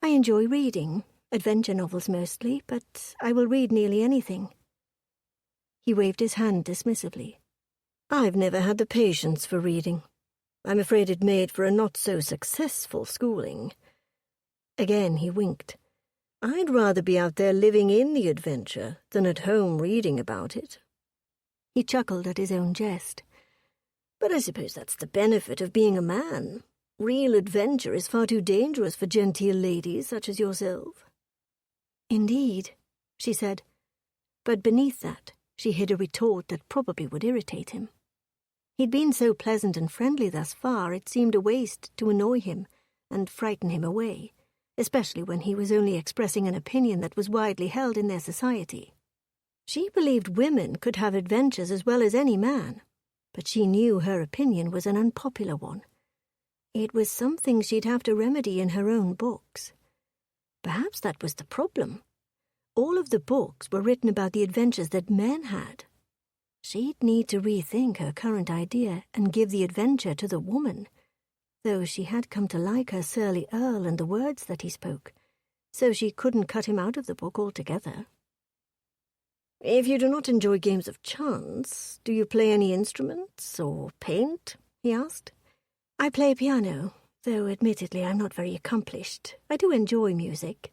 "I enjoy reading, adventure novels mostly, but I will read nearly anything." He waved his hand dismissively. "I've never had the patience for reading. I'm afraid it made for a not-so-successful schooling." Again he winked. "I'd rather be out there living in the adventure than at home reading about it." He chuckled at his own jest. "But I suppose that's the benefit of being a man. Real adventure is far too dangerous for genteel ladies such as yourself." "Indeed," she said. But beneath that, she hid a retort that probably would irritate him. He'd been so pleasant and friendly thus far, it seemed a waste to annoy him and frighten him away, especially when he was only expressing an opinion that was widely held in their society. She believed women could have adventures as well as any man, but she knew her opinion was an unpopular one. It was something she'd have to remedy in her own books. Perhaps that was the problem. All of the books were written about the adventures that men had. She'd need to rethink her current idea and give the adventure to the woman, though she had come to like her surly Earl and the words that he spoke, so she couldn't cut him out of the book altogether. "If you do not enjoy games of chance, do you play any instruments or paint?" he asked. "I play piano, though admittedly I'm not very accomplished. I do enjoy music."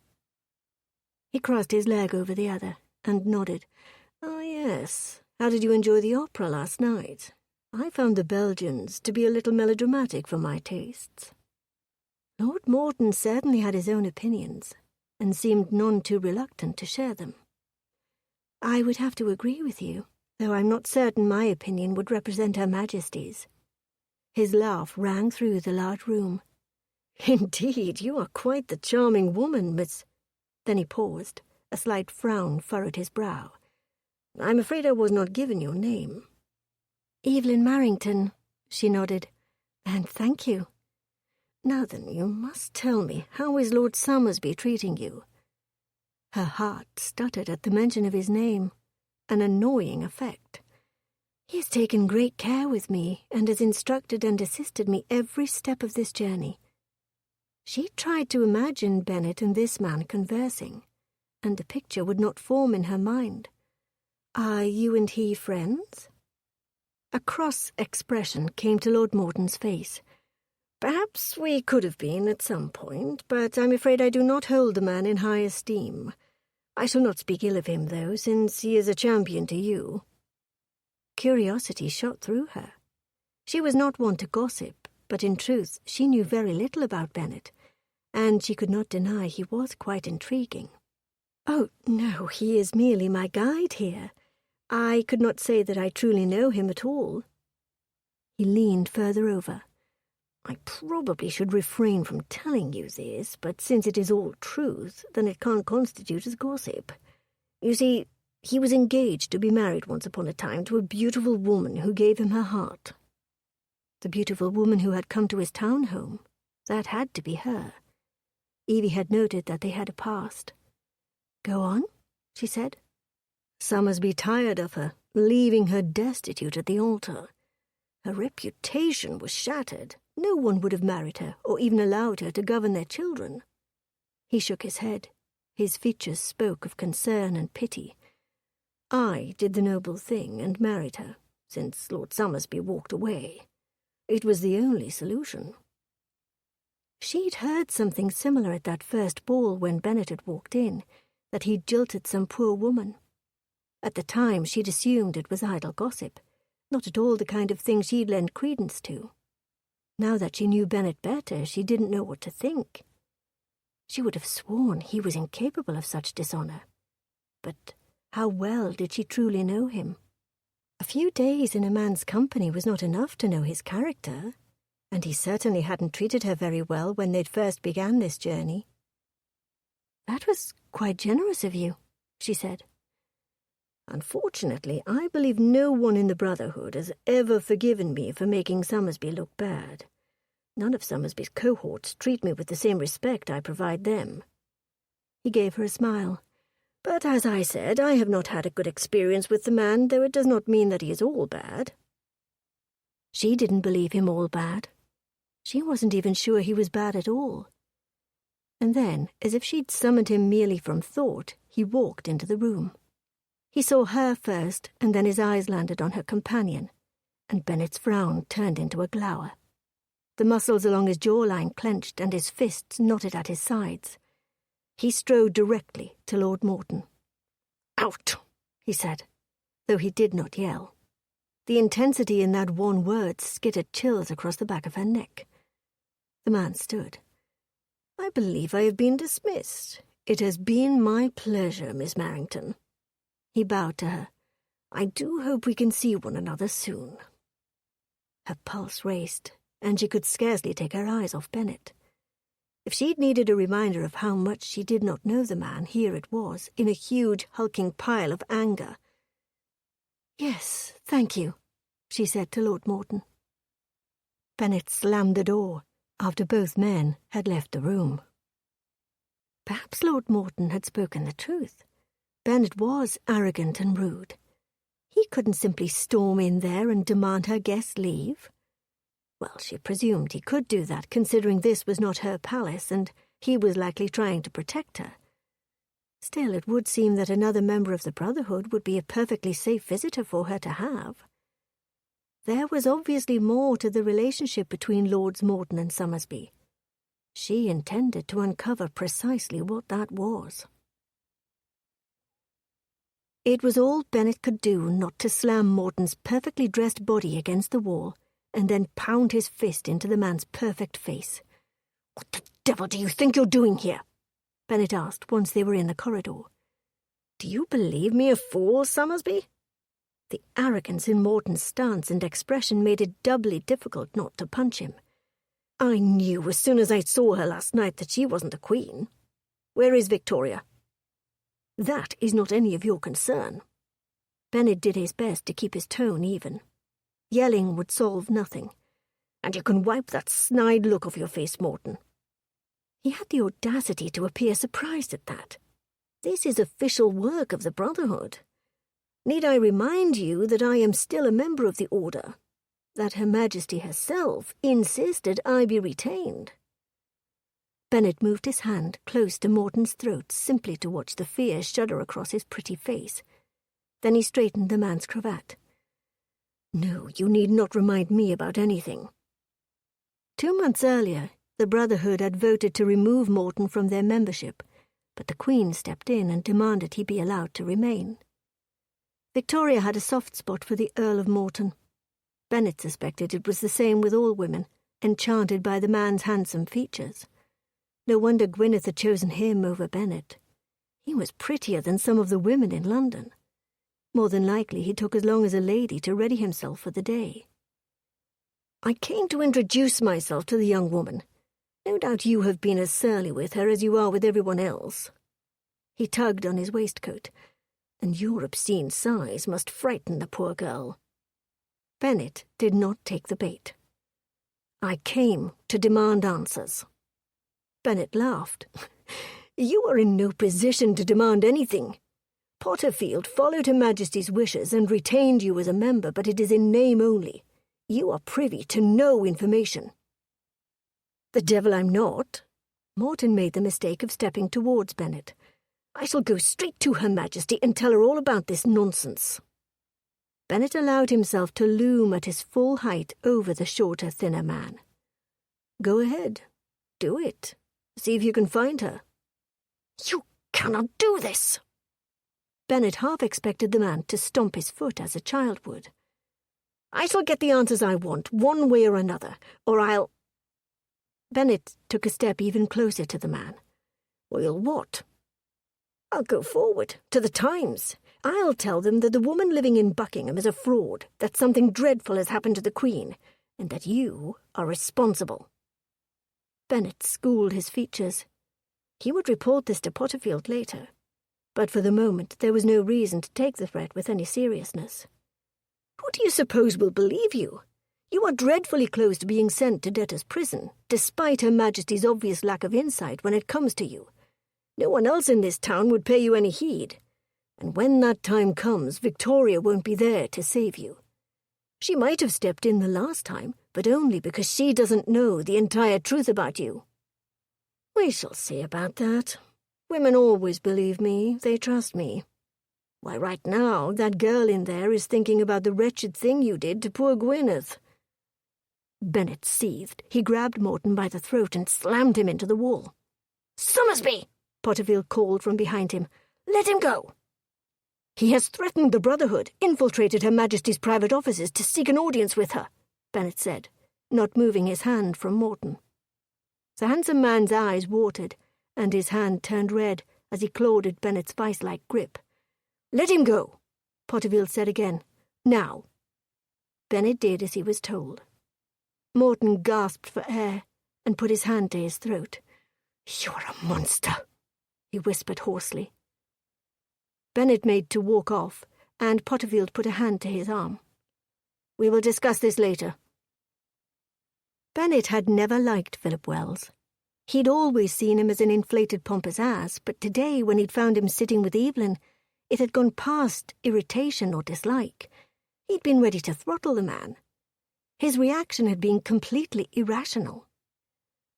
He crossed his leg over the other and nodded. "Ah, yes. How did you enjoy the opera last night? I found the Belgians to be a little melodramatic for my tastes." Lord Morton certainly had his own opinions, and seemed none too reluctant to share them. "I would have to agree with you, though I'm not certain my opinion would represent Her Majesty's." His laugh rang through the large room. "Indeed, you are quite the charming woman, Miss—" Then he paused. A slight frown furrowed his brow. "I'm afraid I was not given your name." "Evelyn Marrington," she nodded. "And thank you." "Now then, you must tell me, how is Lord Somersby treating you?" Her heart stuttered at the mention of his name, an annoying effect. "He has taken great care with me, and has instructed and assisted me every step of this journey." She tried to imagine Bennett and this man conversing, and the picture would not form in her mind. "Are you and he friends?" A cross expression came to Lord Morton's face. "Perhaps we could have been at some point, but I'm afraid I do not hold the man in high esteem. I shall not speak ill of him, though, since he is a champion to you." Curiosity shot through her. She was not one to gossip, but in truth she knew very little about Bennet, and she could not deny he was quite intriguing. "Oh, no, he is merely my guide here. I could not say that I truly know him at all." He leaned further over. "I probably should refrain from telling you this, but since it is all truth, then it can't constitute as gossip. You see, he was engaged to be married once upon a time to a beautiful woman who gave him her heart. The beautiful woman who had come to his town home. That had to be her. Evie had noted that they had a past. "Go on," she said. "Summersby tired of her, leaving her destitute at the altar. Her reputation was shattered. No one would have married her or even allowed her to govern their children." He shook his head. His features spoke of concern and pity. "I did the noble thing and married her, since Lord Summersby walked away. It was the only solution." She'd heard something similar at that first ball when Bennet had walked in, that he'd jilted some poor woman. At the time she'd assumed it was idle gossip, not at all the kind of thing she'd lend credence to. Now that she knew Bennet better, she didn't know what to think. She would have sworn he was incapable of such dishonour. But how well did she truly know him? A few days in a man's company was not enough to know his character, and he certainly hadn't treated her very well when they'd first began this journey. "That was quite generous of you," she said. "Unfortunately, I believe no one in the Brotherhood has ever forgiven me for making Summersby look bad. None of Summersby's cohorts treat me with the same respect I provide them." He gave her a smile. "But as I said, I have not had a good experience with the man, though it does not mean that he is all bad." She didn't believe him all bad. She wasn't even sure he was bad at all. And then, as if she'd summoned him merely from thought, he walked into the room. He saw her first, and then his eyes landed on her companion, and Bennet's frown turned into a glower. The muscles along his jawline clenched and his fists knotted at his sides. He strode directly to Lord Morton. "Out," he said, though he did not yell. The intensity in that one word skittered chills across the back of her neck. The man stood. "I believe I have been dismissed. It has been my pleasure, Miss Marrington." He bowed to her. "I do hope we can see one another soon." Her pulse raced, and she could scarcely take her eyes off Bennet. If she'd needed a reminder of how much she did not know the man, here it was, in a huge, hulking pile of anger. "Yes, thank you," she said to Lord Morton. Bennet slammed the door, after both men had left the room. Perhaps Lord Morton had spoken the truth. Bennet was arrogant and rude. He couldn't simply storm in there and demand her guest's leave. Well, she presumed he could do that, considering this was not her palace, and he was likely trying to protect her. Still, it would seem that another member of the Brotherhood would be a perfectly safe visitor for her to have. There was obviously more to the relationship between Lords Morton and Summersby. She intended to uncover precisely what that was. It was all Bennet could do not to slam Morton's perfectly dressed body against the wall and then pound his fist into the man's perfect face. "What the devil do you think you're doing here?" Bennet asked once they were in the corridor. "Do you believe me a fool, Summersby?" The arrogance in Morton's stance and expression made it doubly difficult not to punch him. "I knew as soon as I saw her last night that she wasn't a queen. Where is Victoria?" "That is not any of your concern." Bennet did his best to keep his tone even. Yelling would solve nothing. "And you can wipe that snide look off your face, Morton." He had the audacity to appear surprised at that. "This is official work of the Brotherhood. Need I remind you that I am still a member of the Order, that Her Majesty herself insisted I be retained?" Bennet moved his hand close to Morton's throat simply to watch the fear shudder across his pretty face. Then he straightened the man's cravat. "No, you need not remind me about anything." 2 months earlier, the Brotherhood had voted to remove Morton from their membership, but the Queen stepped in and demanded he be allowed to remain. Victoria had a soft spot for the Earl of Morton. Bennet suspected it was the same with all women, enchanted by the man's handsome features. No wonder Gwyneth had chosen him over Bennet. He was prettier than some of the women in London. More than likely he took as long as a lady to ready himself for the day. "I came to introduce myself to the young woman. No doubt you have been as surly with her as you are with everyone else." He tugged on his waistcoat. "And your obscene size must frighten the poor girl." Bennet did not take the bait. "I came to demand answers." Bennet laughed. "You are in no position to demand anything. Potterfield followed Her Majesty's wishes and retained you as a member, but it is in name only. You are privy to no information." "The devil I'm not." Morton made the mistake of stepping towards Bennet. "I shall go straight to Her Majesty and tell her all about this nonsense." Bennet allowed himself to loom at his full height over the shorter, thinner man. "Go ahead. Do it. See if you can find her." "You cannot do this." Bennet half expected the man to stomp his foot as a child would. "I shall get the answers I want, one way or another, or I'll—" Bennet took a step even closer to the man. "Well, what?" "I'll go forward, to the Times. I'll tell them that the woman living in Buckingham is a fraud, that something dreadful has happened to the Queen, and that you are responsible." Bennet schooled his features. He would report this to Potterfield later, but for the moment there was no reason to take the threat with any seriousness. "Who do you suppose will believe you? You are dreadfully close to being sent to debtor's prison, despite Her Majesty's obvious lack of insight when it comes to you. No one else in this town would pay you any heed. And when that time comes, Victoria won't be there to save you. She might have stepped in the last time, but only because she doesn't know the entire truth about you." "We shall see about that. Women always believe me. They trust me. Why, right now, that girl in there is thinking about the wretched thing you did to poor Gwyneth." Bennet seethed. He grabbed Morton by the throat and slammed him into the wall. "Somersby!" Potterfield called from behind him. "Let him go." "He has threatened the Brotherhood, infiltrated Her Majesty's private offices to seek an audience with her," Bennet said, not moving his hand from Morton. The handsome man's eyes watered, and his hand turned red as he clawed at Bennet's vice-like grip. "Let him go," Potterfield said again. "Now." Bennet did as he was told. Morton gasped for air and put his hand to his throat. "You are a monster," he whispered hoarsely. Bennet made to walk off, and Potterfield put a hand to his arm. "We will discuss this later." Bennet had never liked Philip Wells. He'd always seen him as an inflated pompous ass, but today, when he'd found him sitting with Evelyn, it had gone past irritation or dislike. He'd been ready to throttle the man. His reaction had been completely irrational.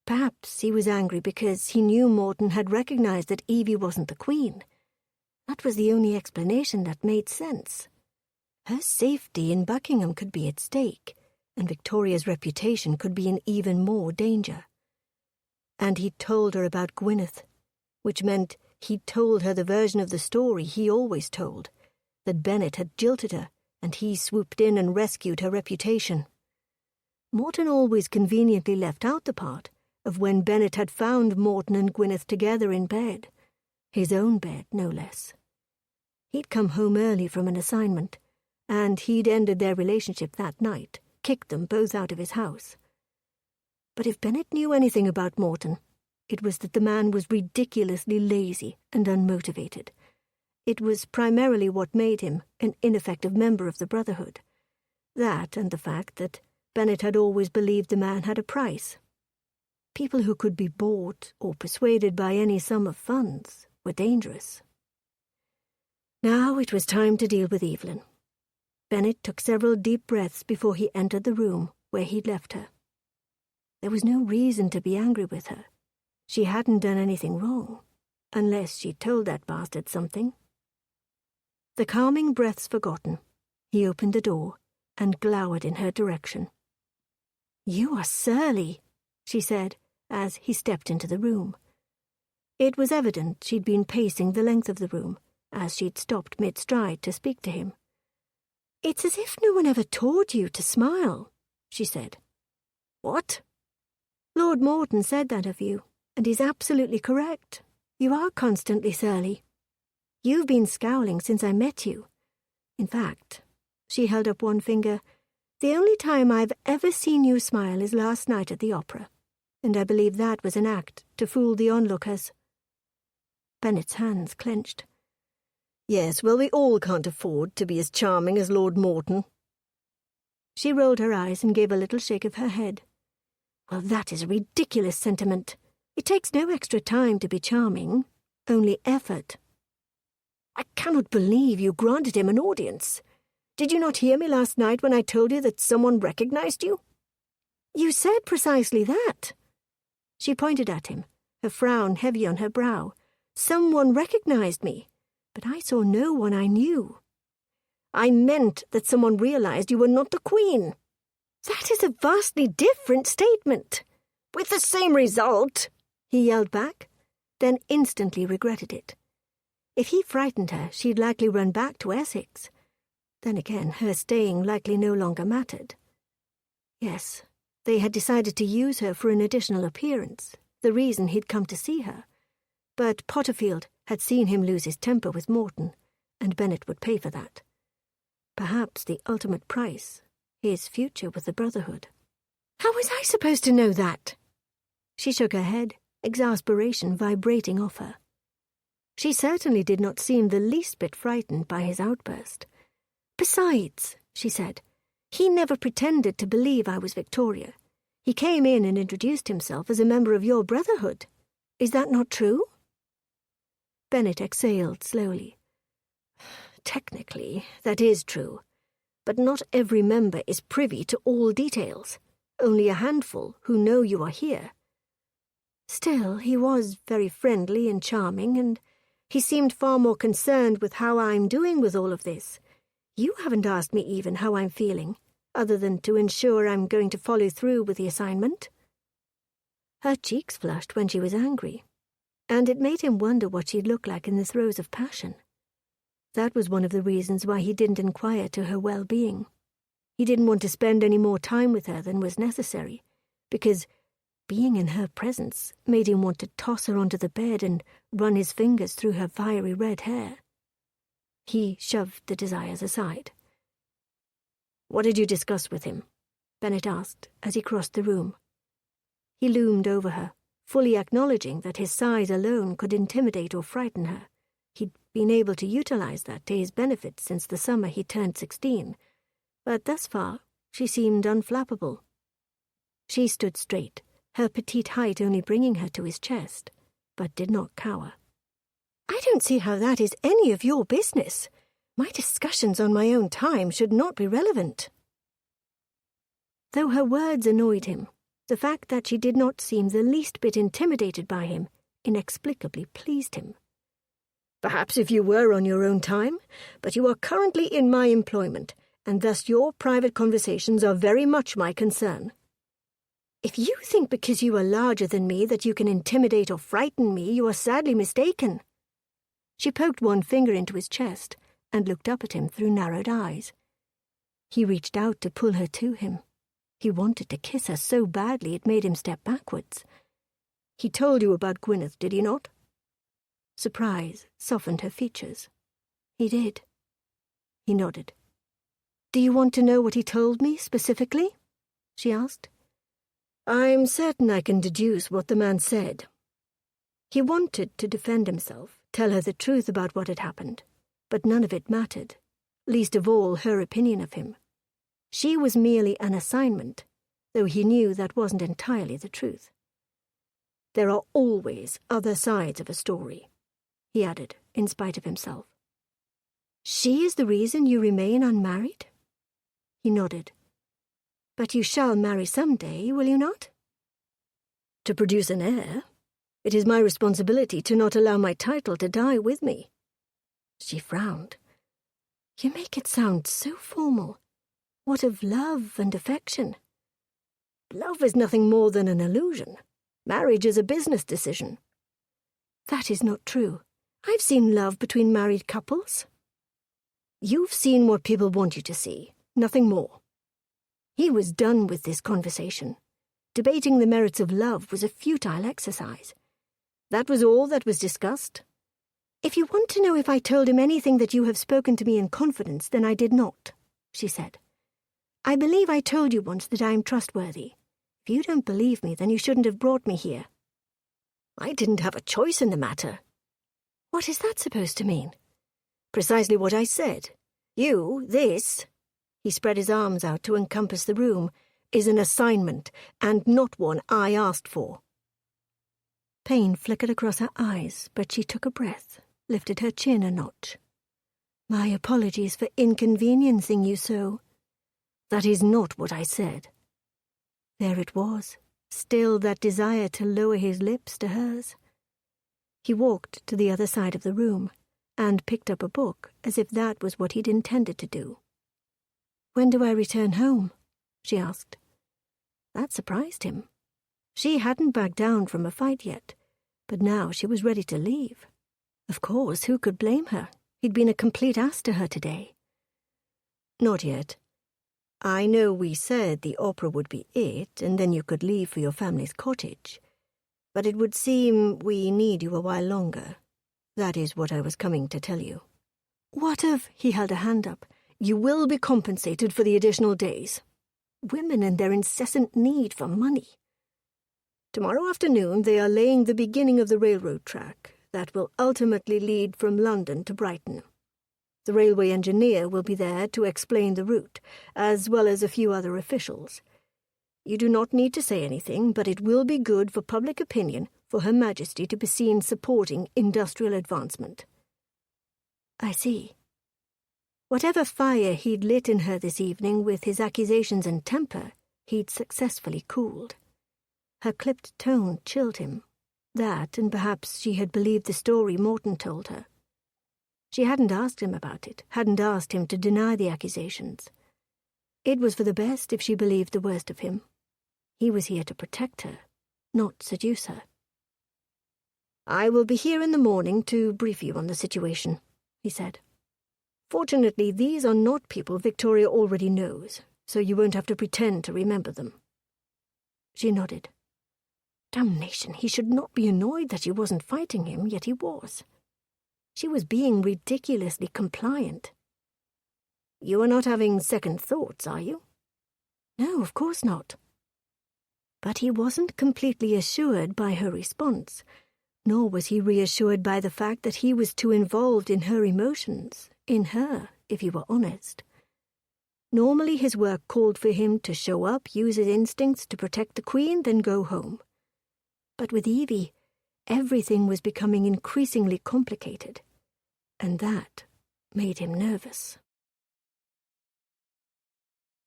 Perhaps he was angry because he knew Morton had recognized that Evie wasn't the Queen. That was the only explanation that made sense. Her safety in Buckingham could be at stake, and Victoria's reputation could be in even more danger. And he'd told her about Gwyneth, which meant he'd told her the version of the story he always told, that Bennet had jilted her, and he swooped in and rescued her reputation. Morton always conveniently left out the part of when Bennet had found Morton and Gwyneth together in bed, his own bed, no less. He'd come home early from an assignment, and he'd ended their relationship that night, kicked them both out of his house. But if Bennet knew anything about Morton, it was that the man was ridiculously lazy and unmotivated. It was primarily what made him an ineffective member of the Brotherhood. That and the fact that Bennet had always believed the man had a price. People who could be bought or persuaded by any sum of funds were dangerous. Now it was time to deal with Evelyn. Bennet took several deep breaths before he entered the room where he'd left her. There was no reason to be angry with her. She hadn't done anything wrong, unless she'd told that bastard something. The calming breaths forgotten, he opened the door and glowered in her direction. "You are surly," she said, as he stepped into the room. It was evident she'd been pacing the length of the room, as she'd stopped mid-stride to speak to him, It's as if no one ever taught you to smile, she said. What? Lord Morton said that of you, and he's absolutely correct. You are constantly surly. You've been scowling since I met you. In fact, she held up one finger, the only time I've ever seen you smile is last night at the opera, and I believe that was an act to fool the onlookers. Bennet's hands clenched. Yes, well, we all can't afford to be as charming as Lord Morton. She rolled her eyes and gave a little shake of her head. Well, that is a ridiculous sentiment. It takes no extra time to be charming, only effort. I cannot believe you granted him an audience. Did you not hear me last night when I told you that someone recognized you? You said precisely that. She pointed at him, her frown heavy on her brow. Someone recognized me, but I saw no one I knew. I meant that someone realized you were not the Queen. That is a vastly different statement. With the same result, he yelled back, then instantly regretted it. If he frightened her, she'd likely run back to Essex. Then again, her staying likely no longer mattered. Yes, they had decided to use her for an additional appearance, the reason he'd come to see her. But Potterfield had seen him lose his temper with Morton, and Bennet would pay for that. Perhaps the ultimate price, his future with the Brotherhood. How was I supposed to know that? She shook her head, exasperation vibrating off her. She certainly did not seem the least bit frightened by his outburst. Besides, she said, he never pretended to believe I was Victoria. He came in and introduced himself as a member of your Brotherhood. Is that not true? Bennet exhaled slowly. Technically, that is true, but not every member is privy to all details. Only a handful who know you are here. Still, he was very friendly and charming, and he seemed far more concerned with how I'm doing with all of this. You haven't asked me even how I'm feeling, other than to ensure I'm going to follow through with the assignment. Her cheeks flushed when she was angry, and it made him wonder what she'd look like in the throes of passion. That was one of the reasons why he didn't inquire to her well-being. He didn't want to spend any more time with her than was necessary, because being in her presence made him want to toss her onto the bed and run his fingers through her fiery red hair. He shoved the desires aside. What did you discuss with him? Bennet asked as he crossed the room. He loomed over her, fully acknowledging that his size alone could intimidate or frighten her. He'd been able to utilize that to his benefit since the summer he turned 16, but thus far she seemed unflappable. She stood straight, her petite height only bringing her to his chest, but did not cower. I don't see how that is any of your business. My discussions on my own time should not be relevant. Though her words annoyed him, the fact that she did not seem the least bit intimidated by him inexplicably pleased him. Perhaps if you were on your own time, but you are currently in my employment, and thus your private conversations are very much my concern. If you think because you are larger than me that you can intimidate or frighten me, you are sadly mistaken. She poked one finger into his chest and looked up at him through narrowed eyes. He reached out to pull her to him. He wanted to kiss her so badly it made him step backwards. He told you about Gwyneth, did he not? Surprise softened her features. He did. He nodded. Do you want to know what he told me specifically? She asked. I'm certain I can deduce what the man said. He wanted to defend himself, tell her the truth about what had happened, but none of it mattered, least of all her opinion of him. She was merely an assignment, though he knew that wasn't entirely the truth. There are always other sides of a story, he added, in spite of himself. She is the reason you remain unmarried? He nodded. But you shall marry some day, will you not? To produce an heir, it is my responsibility to not allow my title to die with me. She frowned. You make it sound so formal. What of love and affection? Love is nothing more than an illusion. Marriage is a business decision. That is not true. I've seen love between married couples. You've seen what people want you to see, nothing more. He was done with this conversation. Debating the merits of love was a futile exercise. That was all that was discussed. If you want to know if I told him anything that you have spoken to me in confidence, then I did not, she said. I believe I told you once that I am trustworthy. If you don't believe me, then you shouldn't have brought me here. I didn't have a choice in the matter. What is that supposed to mean? Precisely what I said. This, he spread his arms out to encompass the room, is an assignment, and not one I asked for. Pain flickered across her eyes, but she took a breath, lifted her chin a notch. My apologies for inconveniencing you so. That is not what I said. There it was, still that desire to lower his lips to hers. He walked to the other side of the room and picked up a book as if that was what he'd intended to do. When do I return home? She asked. That surprised him. She hadn't backed down from a fight yet, but now she was ready to leave. Of course, who could blame her? He'd been a complete ass to her today. Not yet. I know we said the opera would be it, and then you could leave for your family's cottage. But it would seem we need you a while longer. That is what I was coming to tell you. What of, he held a hand up, you will be compensated for the additional days. Women and their incessant need for money. Tomorrow afternoon they are laying the beginning of the railroad track that will ultimately lead from London to Brighton. The railway engineer will be there to explain the route, as well as a few other officials. You do not need to say anything, but it will be good for public opinion for Her Majesty to be seen supporting industrial advancement. I see. Whatever fire he'd lit in her this evening with his accusations and temper, he'd successfully cooled. Her clipped tone chilled him. That, and perhaps she had believed the story Morton told her. She hadn't asked him about it, hadn't asked him to deny the accusations. It was for the best if she believed the worst of him. He was here to protect her, not seduce her. I will be here in the morning to brief you on the situation, he said. Fortunately, these are not people Victoria already knows, so you won't have to pretend to remember them. She nodded. Damnation, he should not be annoyed that she wasn't fighting him, yet he was. She was being ridiculously compliant. You are not having second thoughts, are you? No, of course not. But he wasn't completely assured by her response, nor was he reassured by the fact that he was too involved in her emotions, in her, if he were honest. Normally his work called for him to show up, use his instincts to protect the Queen, then go home. But with Evie, everything was becoming increasingly complicated, and that made him nervous.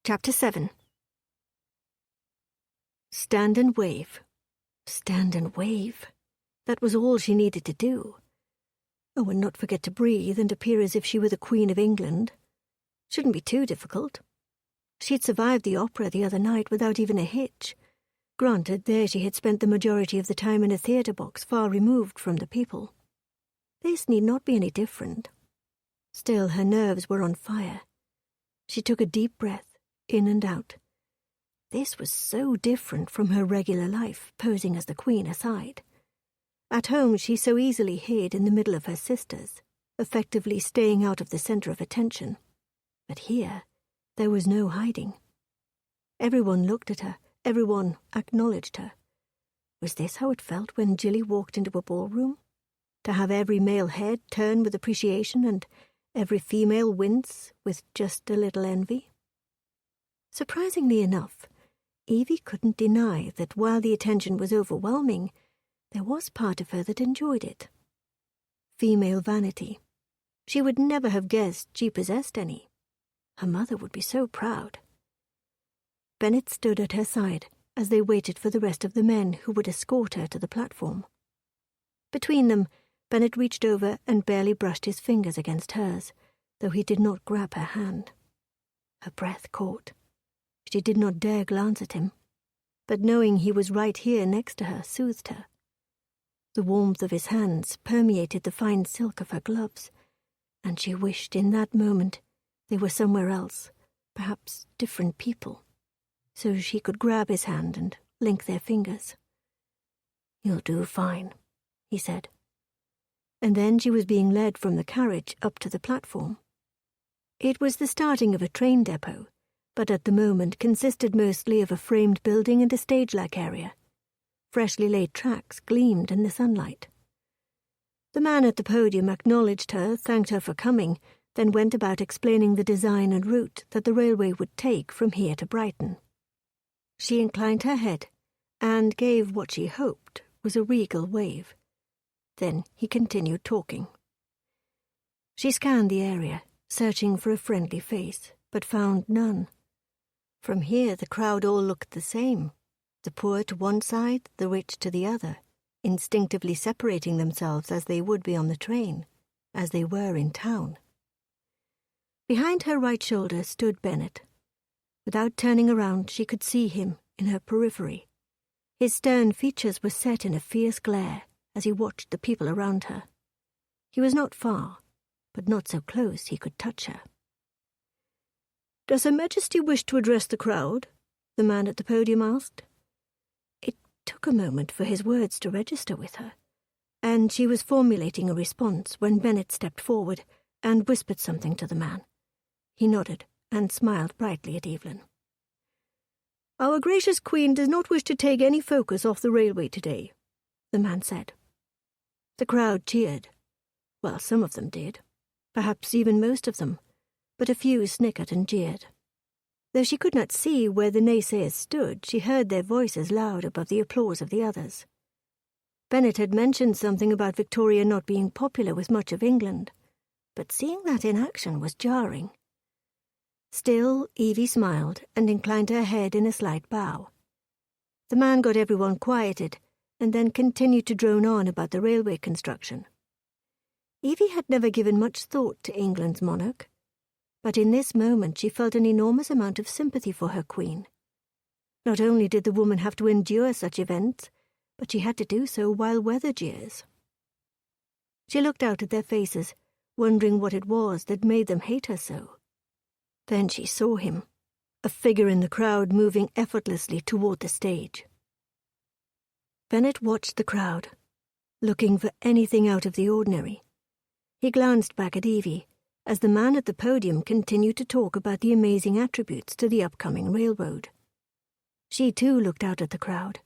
Chapter 7. Stand and wave. Stand and wave. That was all she needed to do. Oh, and not forget to breathe and appear as if she were the Queen of England. Shouldn't be too difficult. She'd survived the opera the other night without even a hitch. Granted, there she had spent the majority of the time in a theatre box far removed from the people. This need not be any different. Still, her nerves were on fire. She took a deep breath, in and out. This was so different from her regular life, posing as the Queen aside. At home, she so easily hid in the middle of her sisters, effectively staying out of the centre of attention. But here, there was no hiding. Everyone looked at her, everyone acknowledged her. Was this how it felt when Jilly walked into a ballroom? To have every male head turn with appreciation and every female wince with just a little envy? Surprisingly enough, Evie couldn't deny that while the attention was overwhelming, there was part of her that enjoyed it. Female vanity. She would never have guessed she possessed any. Her mother would be so proud. Bennett stood at her side as they waited for the rest of the men who would escort her to the platform. Between them, Bennett reached over and barely brushed his fingers against hers, though he did not grab her hand. Her breath caught. She did not dare glance at him, but knowing he was right here next to her soothed her. The warmth of his hands permeated the fine silk of her gloves, and she wished in that moment they were somewhere else, perhaps different people, so she could grab his hand and link their fingers. "You'll do fine," he said. And then she was being led from the carriage up to the platform. It was the starting of a train depot, but at the moment consisted mostly of a framed building and a stage-like area. Freshly laid tracks gleamed in the sunlight. The man at the podium acknowledged her, thanked her for coming, then went about explaining the design and route that the railway would take from here to Brighton. She inclined her head and gave what she hoped was a regal wave. Then he continued talking. She scanned the area, searching for a friendly face, but found none. From here the crowd all looked the same, the poor to one side, the rich to the other, instinctively separating themselves as they would be on the train, as they were in town. Behind her right shoulder stood Bennet. Without turning around, she could see him in her periphery. His stern features were set in a fierce glare as he watched the people around her. He was not far, but not so close he could touch her. "Does Her Majesty wish to address the crowd?" the man at the podium asked. It took a moment for his words to register with her, and she was formulating a response when Bennet stepped forward and whispered something to the man. He nodded and smiled brightly at Evelyn. "Our gracious Queen does not wish to take any focus off the railway today," the man said. The crowd cheered. Well, some of them did. Perhaps even most of them, but a few snickered and jeered. Though she could not see where the naysayers stood, she heard their voices loud above the applause of the others. Bennet had mentioned something about Victoria not being popular with much of England, but seeing that in action was jarring. Still, Evie smiled and inclined her head in a slight bow. The man got everyone quieted, and then continued to drone on about the railway construction. Evie had never given much thought to England's monarch, but in this moment she felt an enormous amount of sympathy for her queen. Not only did the woman have to endure such events, but she had to do so while weather jeers. She looked out at their faces, wondering what it was that made them hate her so. Then she saw him, a figure in the crowd moving effortlessly toward the stage. Bennet watched the crowd, looking for anything out of the ordinary. He glanced back at Evie, as the man at the podium continued to talk about the amazing attributes to the upcoming railroad. She too looked out at the crowd.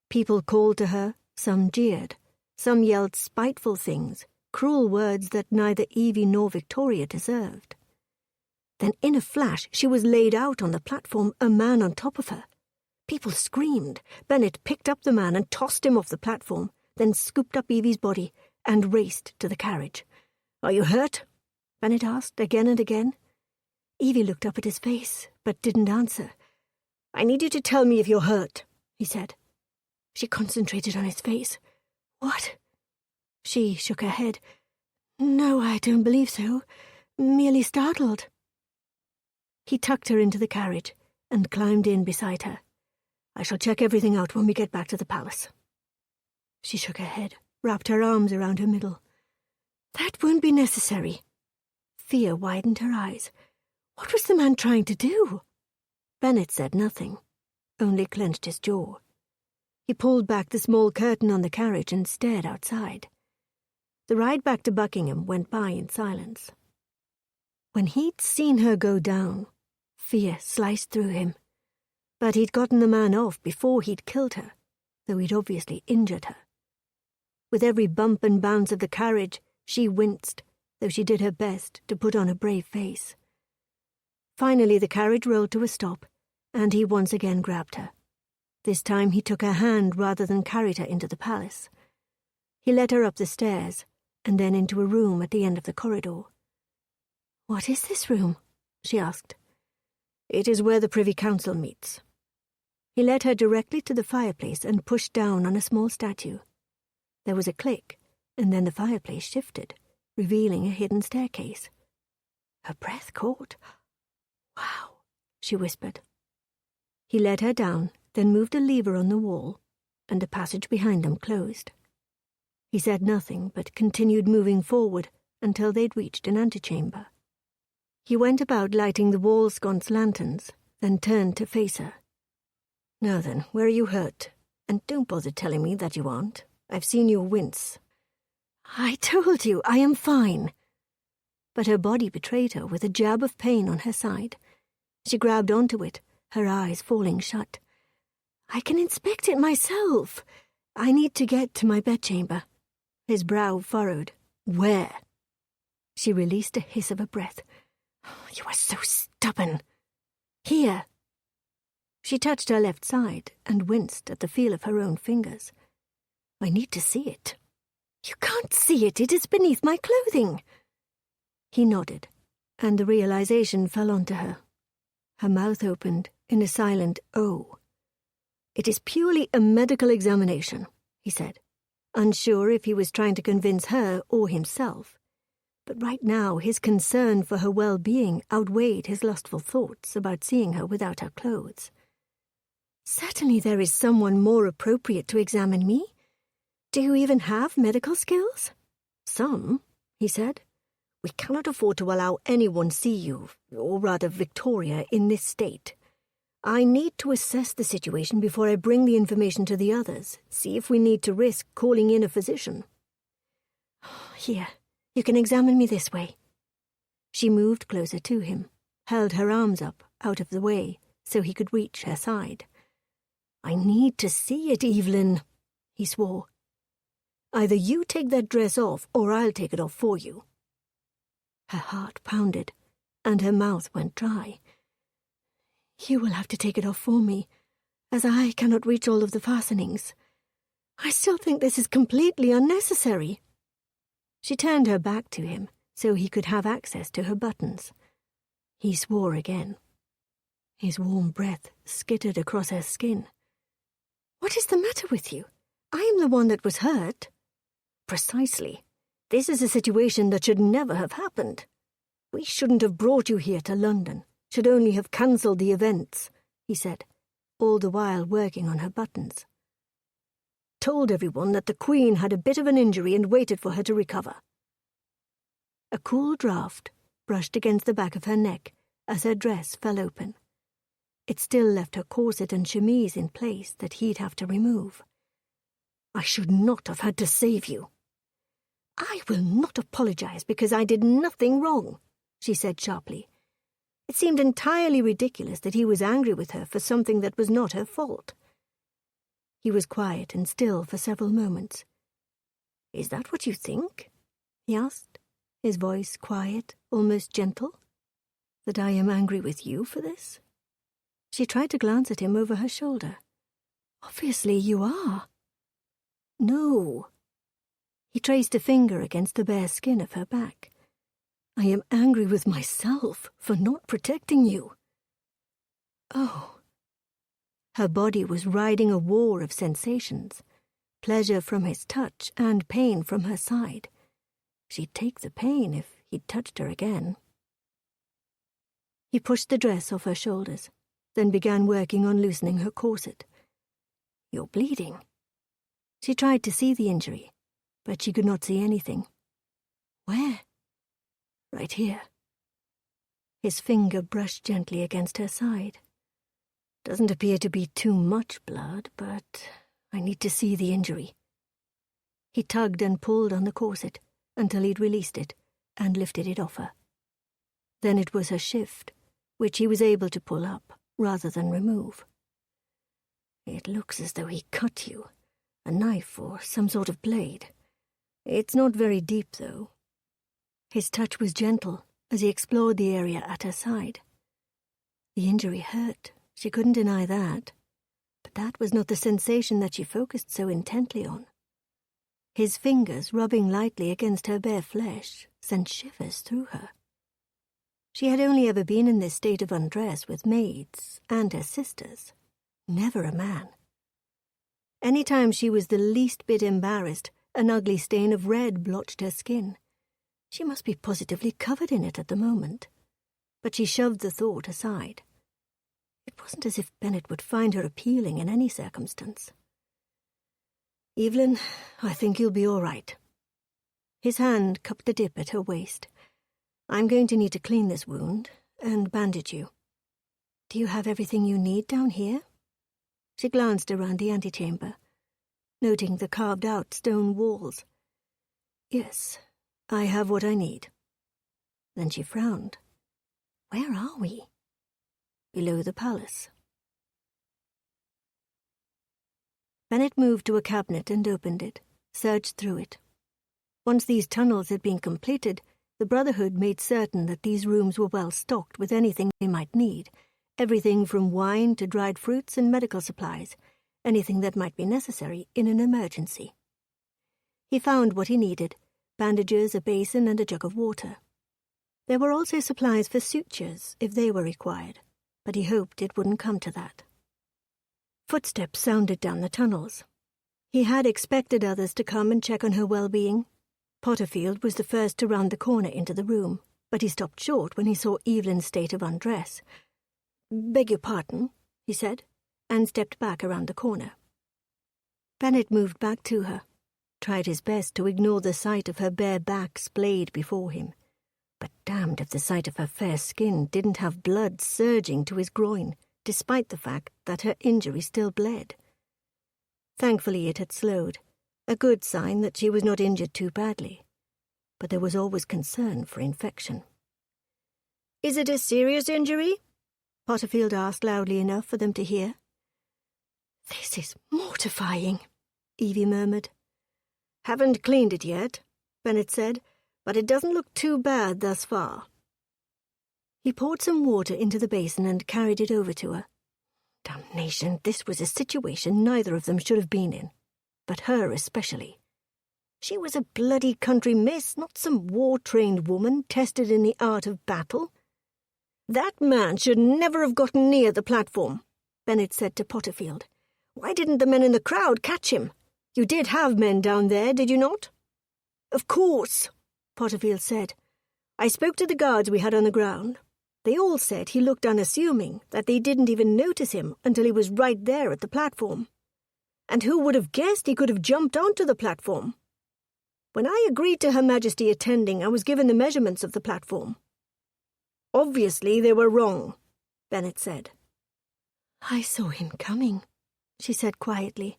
People called to her, some jeered, some yelled spiteful things, cruel words that neither Evie nor Victoria deserved. Then in a flash she was laid out on the platform, a man on top of her. People screamed. Bennet picked up the man and tossed him off the platform, then scooped up Evie's body and raced to the carriage. "Are you hurt?" Bennet asked again and again. Evie looked up at his face, but didn't answer. "I need you to tell me if you're hurt," he said. She concentrated on his face. "What?" She shook her head. "No, I don't believe so. Merely startled." He tucked her into the carriage and climbed in beside her. "I shall check everything out when we get back to the palace." She shook her head, wrapped her arms around her middle. "That won't be necessary." Fear widened her eyes. What was the man trying to do? Bennet said nothing, only clenched his jaw. He pulled back the small curtain on the carriage and stared outside. The ride back to Buckingham went by in silence. When he'd seen her go down, fear sliced through him. But he'd gotten the man off before he'd killed her, though he'd obviously injured her. With every bump and bounce of the carriage, she winced, though she did her best to put on a brave face. Finally the carriage rolled to a stop, and he once again grabbed her. This time he took her hand rather than carried her into the palace. He led her up the stairs, and then into a room at the end of the corridor. "What is this room?" she asked. "It is where the Privy Council meets." He led her directly to the fireplace and pushed down on a small statue. There was a click, and then the fireplace shifted, revealing a hidden staircase. Her breath caught. "Wow," she whispered. He led her down, then moved a lever on the wall, and the passage behind them closed. He said nothing, but continued moving forward, until they'd reached an antechamber. He went about lighting the wall-sconce lanterns, then turned to face her. "Now then, where are you hurt? And don't bother telling me that you aren't. I've seen you wince." "I told you, I am fine." But her body betrayed her with a jab of pain on her side. She grabbed onto it, her eyes falling shut. "I can inspect it myself. I need to get to my bedchamber." His brow furrowed. "Where?" She released a hiss of a breath. "You are so stubborn." "Here." She touched her left side and winced at the feel of her own fingers. "I need to see it." "You can't see it. It is beneath my clothing." He nodded, and the realization fell onto her. Her mouth opened in a silent "oh." "It is purely a medical examination," he said, unsure if he was trying to convince her or himself. But right now his concern for her well-being outweighed his lustful thoughts about seeing her without her clothes. "Certainly there is someone more appropriate to examine me. Do you even have medical skills?" "Some," he said. "We cannot afford to allow anyone see you, or rather Victoria, in this state. I need to assess the situation before I bring the information to the others, see if we need to risk calling in a physician." "Here, you can examine me this way." She moved closer to him, held her arms up, out of the way, so he could reach her side. "I need to see it, Evelyn," he swore. "Either you take that dress off, or I'll take it off for you." Her heart pounded, and her mouth went dry. "You will have to take it off for me, as I cannot reach all of the fastenings. I still think this is completely unnecessary." She turned her back to him, so he could have access to her buttons. He swore again. His warm breath skittered across her skin. "What is the matter with you? I am the one that was hurt." "Precisely. This is a situation that should never have happened. We shouldn't have brought you here to London, should only have cancelled the events," he said, all the while working on her buttons. "Told everyone that the Queen had a bit of an injury and waited for her to recover." A cool draught brushed against the back of her neck as her dress fell open. It still left her corset and chemise in place that he'd have to remove. "I should not have had to save you." "I will not apologize because I did nothing wrong," she said sharply. It seemed entirely ridiculous that he was angry with her for something that was not her fault. He was quiet and still for several moments. "Is that what you think?" he asked, his voice quiet, almost gentle. "That I am angry with you for this?" She tried to glance at him over her shoulder. "Obviously you are." "No." He traced a finger against the bare skin of her back. "I am angry with myself for not protecting you." "Oh." Her body was riding a war of sensations, pleasure from his touch and pain from her side. She'd take the pain if he'd touched her again. He pushed the dress off her shoulders, then began working on loosening her corset. "You're bleeding." She tried to see the injury, but she could not see anything. "Where?" "Right here." His finger brushed gently against her side. "Doesn't appear to be too much blood, but I need to see the injury." He tugged and pulled on the corset until he'd released it and lifted it off her. Then it was her shift, which he was able to pull up rather than remove. "It looks as though he cut you. A knife or some sort of blade. It's not very deep, though." His touch was gentle as he explored the area at her side. The injury hurt, she couldn't deny that, but that was not the sensation that she focused so intently on. His fingers rubbing lightly against her bare flesh sent shivers through her. She had only ever been in this state of undress with maids and her sisters, never a man. Any time she was the least bit embarrassed, an ugly stain of red blotched her skin. She must be positively covered in it at the moment. But she shoved the thought aside. It wasn't as if Bennett would find her appealing in any circumstance. "Evelyn, I think you'll be all right." His hand cupped the dip at her waist. "I'm going to need to clean this wound and bandage you. Do you have everything you need down here?" She glanced around the antechamber, noting the carved-out stone walls. "Yes, I have what I need." Then she frowned. "Where are we?" "Below the palace." Bennett moved to a cabinet and opened it, searched through it. Once these tunnels had been completed, the Brotherhood made certain that these rooms were well stocked with anything they might need, everything from wine to dried fruits and medical supplies, anything that might be necessary in an emergency. He found what he needed: bandages, a basin, and a jug of water. There were also supplies for sutures, if they were required, but he hoped it wouldn't come to that. Footsteps sounded down the tunnels. He had expected others to come and check on her well-being. Potterfield was the first to round the corner into the room, but he stopped short when he saw Evelyn's state of undress. "Beg your pardon," he said, and stepped back around the corner. Bennett moved back to her, tried his best to ignore the sight of her bare back splayed before him, but damned if the sight of her fair skin didn't have blood surging to his groin, despite the fact that her injury still bled. Thankfully it had slowed, a good sign that she was not injured too badly, but there was always concern for infection. "Is it a serious injury?" Potterfield asked loudly enough for them to hear. "This is mortifying," Evie murmured. "Haven't cleaned it yet," Bennett said, "but it doesn't look too bad thus far." He poured some water into the basin and carried it over to her. Damnation, this was a situation neither of them should have been in, but her especially. She was a bloody country miss, not some war-trained woman tested in the art of battle. "That man should never have gotten near the platform," Bennett said to Potterfield. "Why didn't the men in the crowd catch him? You did have men down there, did you not?" "Of course," Potterfield said. "I spoke to the guards we had on the ground. They all said he looked unassuming, that they didn't even notice him until he was right there at the platform. And who would have guessed he could have jumped onto the platform? When I agreed to Her Majesty attending, I was given the measurements of the platform." "Obviously they were wrong," Bennett said. "I saw him coming," she said quietly.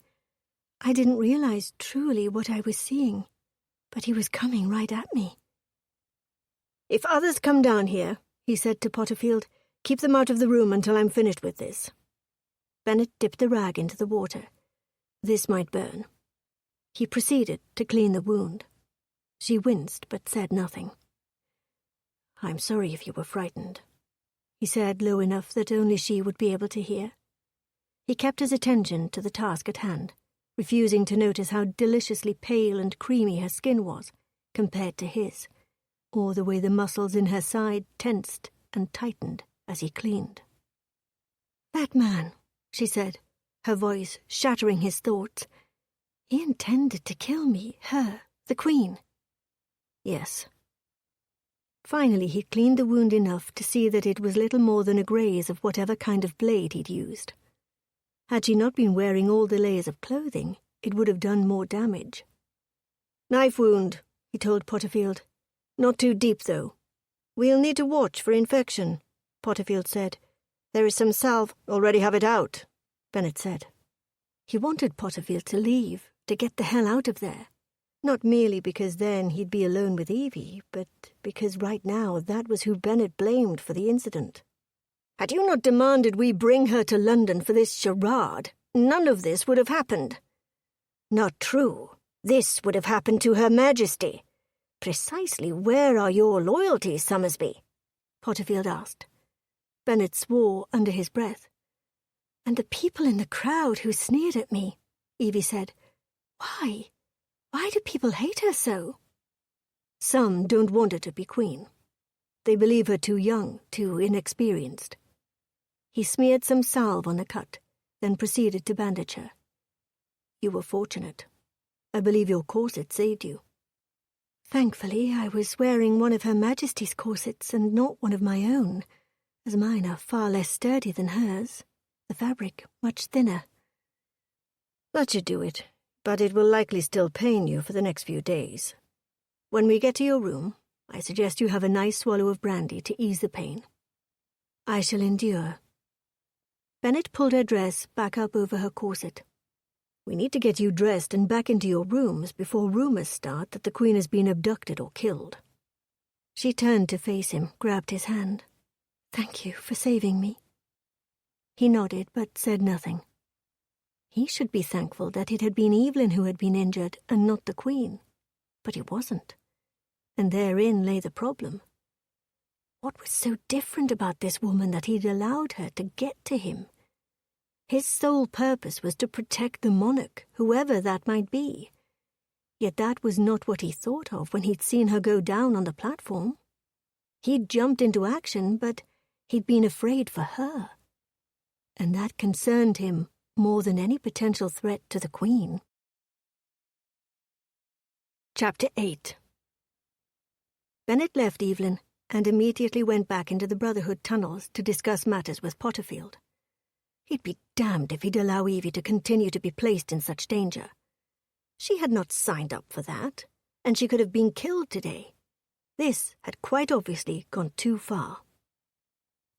"I didn't realize truly what I was seeing, but he was coming right at me." "If others come down here," he said to Potterfield, "keep them out of the room until I'm finished with this." Bennett dipped the rag into the water. This might burn. He proceeded to clean the wound. She winced but said nothing. "I'm sorry if you were frightened," he said low enough that only she would be able to hear. He kept his attention to the task at hand, refusing to notice how deliciously pale and creamy her skin was compared to his, or the way the muscles in her side tensed and tightened as he cleaned. "That man," she said, her voice shattering his thoughts. "He intended to kill me, her, the Queen." "Yes." Finally he cleaned the wound enough to see that it was little more than a graze of whatever kind of blade he'd used. Had she not been wearing all the layers of clothing, it would have done more damage. "Knife wound," he told Potterfield. "Not too deep, though." "We'll need to watch for infection," Potterfield said. "There is some salve." "Already have it out," Bennett said. He wanted Potterfield to leave, to get the hell out of there. Not merely because then he'd be alone with Evie, but because right now that was who Bennett blamed for the incident. "Had you not demanded we bring her to London for this charade, none of this would have happened." "Not true. This would have happened to Her Majesty. Precisely where are your loyalties, Summersby?" Potterfield asked. Bennett swore under his breath. "And the people in the crowd who sneered at me," Evie said. "Why? Why do people hate her so?" "Some don't want her to be queen. They believe her too young, too inexperienced." He smeared some salve on the cut, then proceeded to bandage her. "You were fortunate. I believe your corset saved you." "Thankfully, I was wearing one of Her Majesty's corsets and not one of my own, as mine are far less sturdy than hers, the fabric much thinner." "That should do it, but it will likely still pain you for the next few days." When we get to your room, I suggest you have a nice swallow of brandy to ease the pain." "I shall endure." Bennet pulled her dress back up over her corset. "We need to get you dressed and back into your rooms before rumors start that the Queen has been abducted or killed." She turned to face him, grabbed his hand. "Thank you for saving me." He nodded, but said nothing. He should be thankful that it had been Evelyn who had been injured and not the Queen. But it wasn't. And therein lay the problem. What was so different about this woman that he'd allowed her to get to him? His sole purpose was to protect the monarch, whoever that might be. Yet that was not what he thought of when he'd seen her go down on the platform. He'd jumped into action, but he'd been afraid for her. And that concerned him more than any potential threat to the Queen. Chapter 8. Bennet left Evelyn and immediately went back into the Brotherhood tunnels to discuss matters with Potterfield. He'd be damned if he'd allow Evie to continue to be placed in such danger. She had not signed up for that, and she could have been killed today. This had quite obviously gone too far.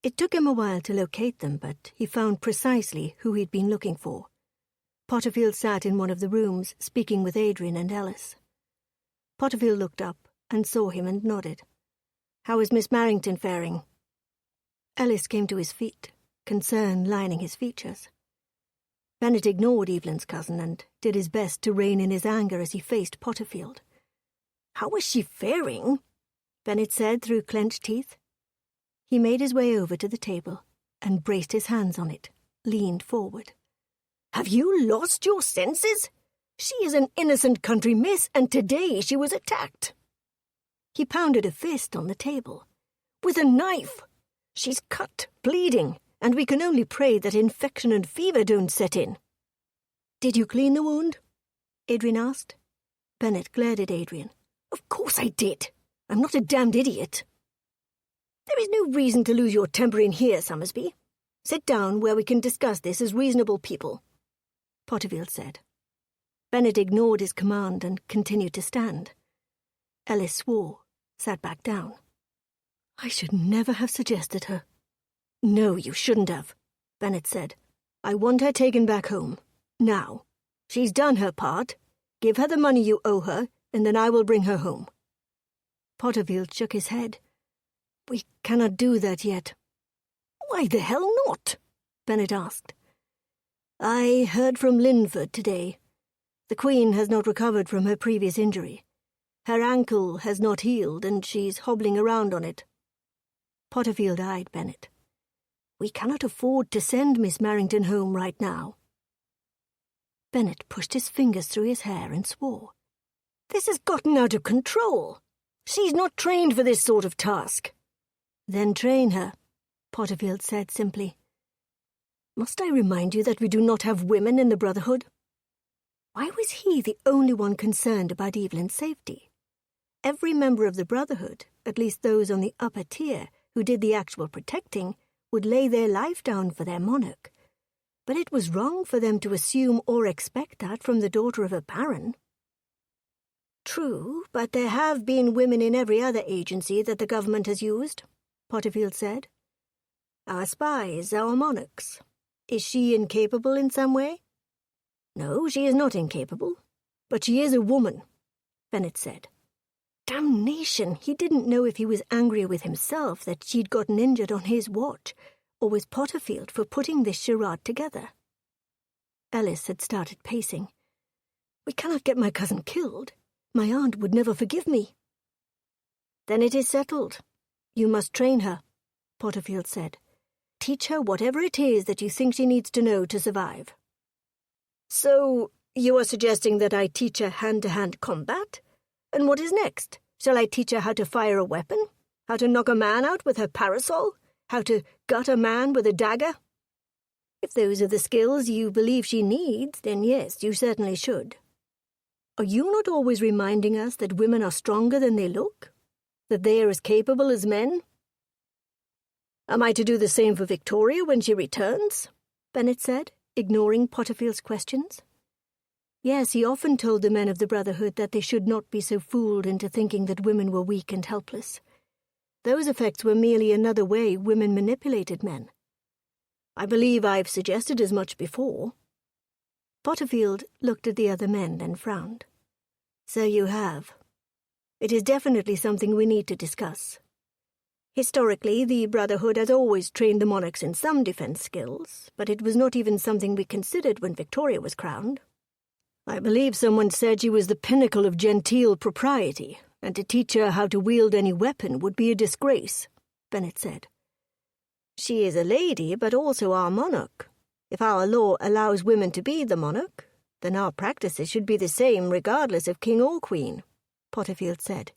It took him a while to locate them, but he found precisely who he'd been looking for. Potterfield sat in one of the rooms, speaking with Adrian and Ellis. Potterfield looked up and saw him and nodded. "How is Miss Marrington faring?" Ellis came to his feet, concern lining his features. Bennet ignored Evelyn's cousin and did his best to rein in his anger as he faced Potterfield. "How is she faring?" Bennet said through clenched teeth. He made his way over to the table and braced his hands on it, leaned forward. "Have you lost your senses? She is an innocent country miss, and today she was attacked." He pounded a fist on the table. "With a knife. She's cut, bleeding, and we can only pray that infection and fever don't set in." "Did you clean the wound?" Adrian asked. Bennet glared at Adrian. "Of course I did. I'm not a damned idiot." "There is no reason to lose your temper in here, Somersby. Sit down where we can discuss this as reasonable people," Potterfield said. Bennet ignored his command and continued to stand. Ellis swore, sat back down. "I should never have suggested her." "No, you shouldn't have," Bennet said. "I want her taken back home. Now. She's done her part. Give her the money you owe her, and then I will bring her home." Potterfield shook his head. "We cannot do that yet." "Why the hell not?" Bennet asked. "I heard from Linford today. The Queen has not recovered from her previous injury. Her ankle has not healed, and she's hobbling around on it." Potterfield eyed Bennet. "We cannot afford to send Miss Marrington home right now." Bennet pushed his fingers through his hair and swore. "This has gotten out of control. She's not trained for this sort of task." "Then train her," Potterfield said simply. "Must I remind you that we do not have women in the Brotherhood?" Why was he the only one concerned about Evelyn's safety? Every member of the Brotherhood, at least those on the upper tier who did the actual protecting, would lay their life down for their monarch. But it was wrong for them to assume or expect that from the daughter of a baron. "True, but there have been women in every other agency that the government has used," Potterfield said. "Our spies, our monarchs. Is she incapable in some way?" "No, she is not incapable. But she is a woman," Bennet said. Damnation, he didn't know if he was angrier with himself that she'd gotten injured on his watch, or with Potterfield for putting this charade together. Ellis had started pacing. "We cannot get my cousin killed. My aunt would never forgive me." "Then it is settled. You must train her," Potterfield said. "Teach her whatever it is that you think she needs to know to survive." "So, you are suggesting that I teach her hand-to-hand combat? And what is next? Shall I teach her how to fire a weapon? How to knock a man out with her parasol? How to gut a man with a dagger?" "If those are the skills you believe she needs, then yes, you certainly should." "Are you not always reminding us that women are stronger than they look? That they are as capable as men?" "Am I to do the same for Victoria when she returns?" Bennet said, ignoring Potterfield's questions. Yes, he often told the men of the Brotherhood that they should not be so fooled into thinking that women were weak and helpless. Those effects were merely another way women manipulated men. I believe I've suggested as much before. Potterfield looked at the other men, then frowned. So you have. It is definitely something we need to discuss. Historically, the Brotherhood has always trained the monarchs in some defense skills, but it was not even something we considered when Victoria was crowned. I believe someone said she was the pinnacle of genteel propriety, and to teach her how to wield any weapon would be a disgrace, Bennet said. She is a lady, but also our monarch. If our law allows women to be the monarch, then our practices should be the same regardless of king or queen, Potterfield said.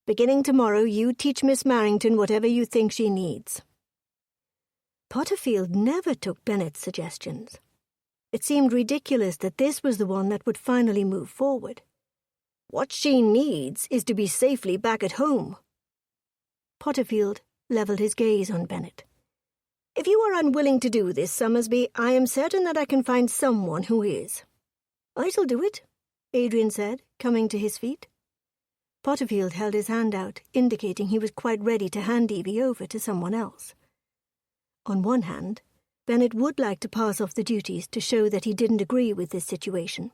Beginning tomorrow, you teach Miss Marrington whatever you think she needs. Potterfield never took Bennet's suggestions. It seemed ridiculous that this was the one that would finally move forward. What she needs is to be safely back at home. Potterfield levelled his gaze on Bennet. If you are unwilling to do this, Summersby, I am certain that I can find someone who is. I shall do it, Adrian said, coming to his feet. Potterfield held his hand out, indicating he was quite ready to hand Evie over to someone else. On one hand, Bennet would like to pass off the duties to show that he didn't agree with this situation.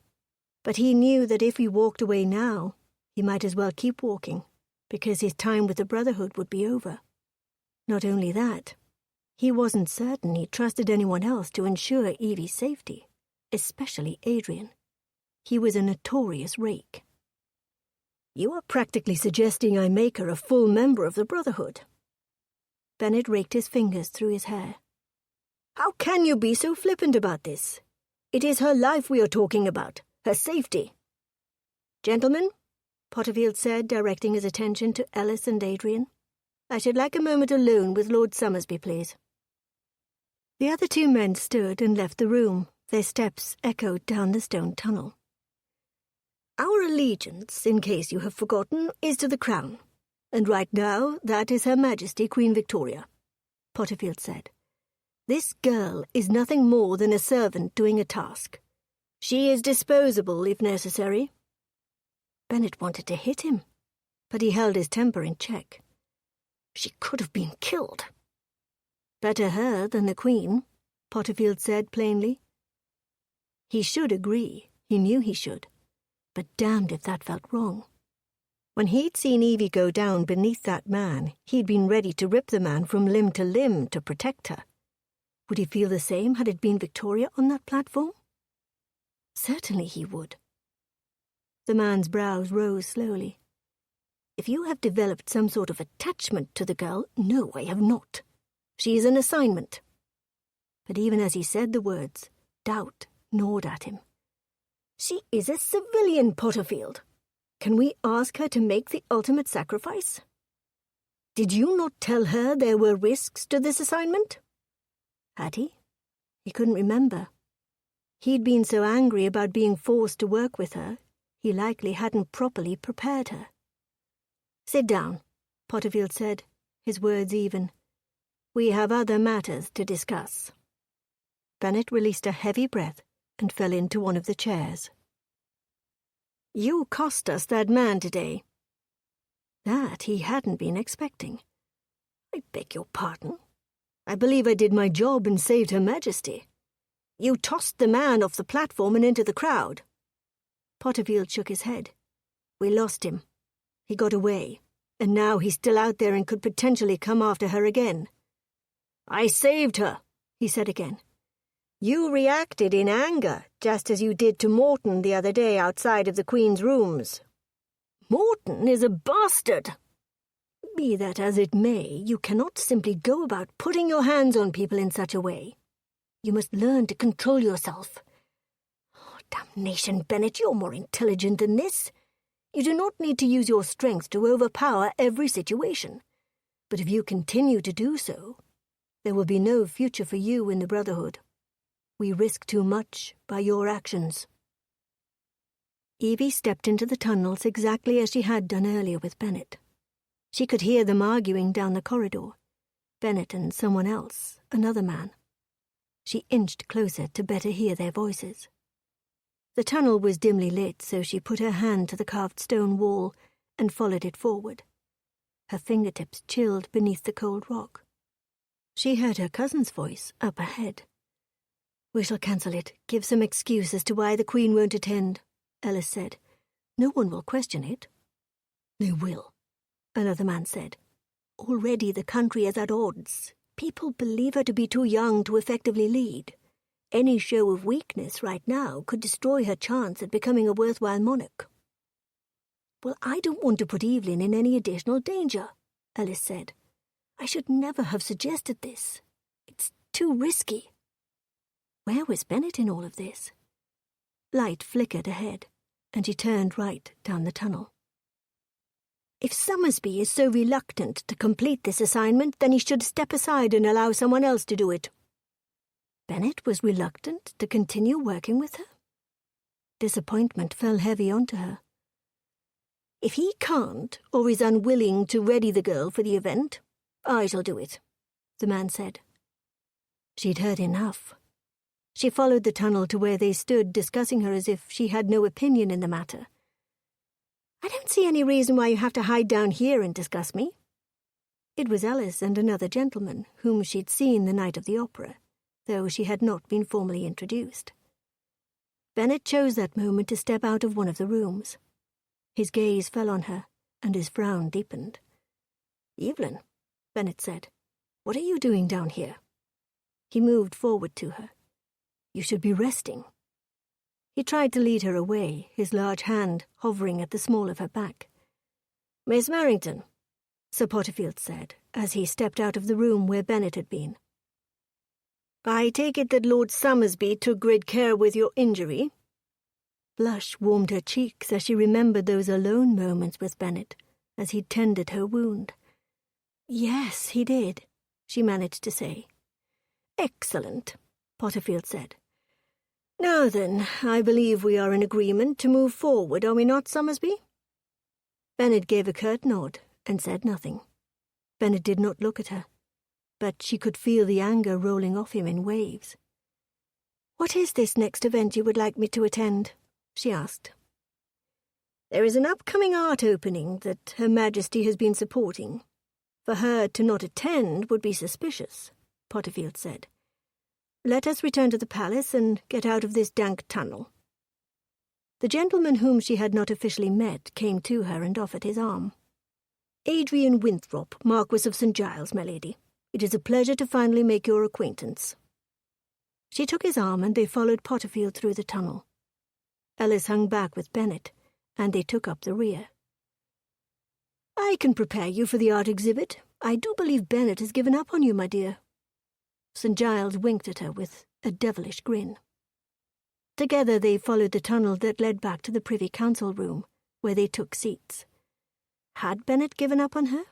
But he knew that if he walked away now, he might as well keep walking, because his time with the Brotherhood would be over. Not only that, he wasn't certain he trusted anyone else to ensure Evie's safety, especially Adrian. He was a notorious rake. You are practically suggesting I make her a full member of the Brotherhood. Bennet raked his fingers through his hair. How can you be so flippant about this? It is her life we are talking about, her safety. Gentlemen, Potterfield said, directing his attention to Ellis and Adrian, I should like a moment alone with Lord Summersby, please. The other two men stood and left the room. Their steps echoed down the stone tunnel. Our allegiance, in case you have forgotten, is to the Crown, and right now that is Her Majesty Queen Victoria, Potterfield said. This girl is nothing more than a servant doing a task. She is disposable if necessary. Bennet wanted to hit him, but he held his temper in check. She could have been killed. Better her than the Queen, Potterfield said plainly. He should agree, he knew he should, but damned if that felt wrong. When he'd seen Evie go down beneath that man, he'd been ready to rip the man from limb to limb to protect her. Would he feel the same had it been Victoria on that platform? Certainly he would. The man's brows rose slowly. If you have developed some sort of attachment to the girl, no, I have not. She is an assignment. But even as he said the words, doubt gnawed at him. She is a civilian, Potterfield. Can we ask her to make the ultimate sacrifice? Did you not tell her there were risks to this assignment? Had he? He couldn't remember. He'd been so angry about being forced to work with her, he likely hadn't properly prepared her. Sit down, Potterfield said, his words even. We have other matters to discuss. Bennet released a heavy breath and fell into one of the chairs. You cost us that man today. That he hadn't been expecting. I beg your pardon. I believe I did my job and saved Her Majesty. You tossed the man off the platform and into the crowd. Potterfield shook his head. We lost him. He got away, and now he's still out there and could potentially come after her again. I saved her, he said again. You reacted in anger, just as you did to Morton the other day outside of the Queen's rooms. Morton is a bastard. Be that as it may, you cannot simply go about putting your hands on people in such a way. You must learn to control yourself. Oh, damnation, Bennet, you're more intelligent than this. You do not need to use your strength to overpower every situation. But if you continue to do so, there will be no future for you in the Brotherhood. We risk too much by your actions. Evie stepped into the tunnels exactly as she had done earlier with Bennet. She could hear them arguing down the corridor. Bennet and someone else, another man. She inched closer to better hear their voices. The tunnel was dimly lit, so she put her hand to the carved stone wall and followed it forward. Her fingertips chilled beneath the cold rock. She heard her cousin's voice up ahead. "We shall cancel it. Give some excuse as to why the Queen won't attend," Ellis said. "No one will question it." "They will," another man said. "Already the country is at odds. People believe her to be too young to effectively lead. Any show of weakness right now could destroy her chance at becoming a worthwhile monarch." "Well, I don't want to put Evelyn in any additional danger," Ellis said. "I should never have suggested this. It's too risky." Where was Bennett in all of this? Light flickered ahead, and she turned right down the tunnel. "If Summersby is so reluctant to complete this assignment, then he should step aside and allow someone else to do it." Bennett was reluctant to continue working with her? Disappointment fell heavy onto her. "If he can't or is unwilling to ready the girl for the event, I shall do it," the man said. She'd heard enough. She followed the tunnel to where they stood discussing her as if she had no opinion in the matter. "I don't see any reason why you have to hide down here and discuss me." It was Ellis and another gentleman whom she'd seen the night of the opera, though she had not been formally introduced. Bennett chose that moment to step out of one of the rooms. His gaze fell on her, and his frown deepened. "Evelyn," Bennett said, "what are you doing down here?" He moved forward to her. "You should be resting." He tried to lead her away, his large hand hovering at the small of her back. "Miss Merrington," Sir Potterfield said, as he stepped out of the room where Bennett had been. "I take it that Lord Summersby took great care with your injury?" Blush warmed her cheeks as she remembered those alone moments with Bennett, as he tended her wound. "Yes, he did," she managed to say. "Excellent," Potterfield said. "Now then, I believe we are in agreement to move forward, are we not, Summersby?" Bennett gave a curt nod and said nothing. Bennett did not look at her, but she could feel the anger rolling off him in waves. "What is this next event you would like me to attend?" she asked. "There is an upcoming art opening that Her Majesty has been supporting. For her to not attend would be suspicious," Potterfield said. "Let us return to the palace and get out of this dank tunnel." The gentleman whom she had not officially met came to her and offered his arm. "Adrian Winthrop, Marquis of St. Giles, my lady. It is a pleasure to finally make your acquaintance." She took his arm and they followed Potterfield through the tunnel. Ellis hung back with Bennett, and they took up the rear. "I can prepare you for the art exhibit. I do believe Bennett has given up on you, my dear." St. Giles winked at her with a devilish grin. Together they followed the tunnel that led back to the Privy Council room, where they took seats. Had Bennett given up on her?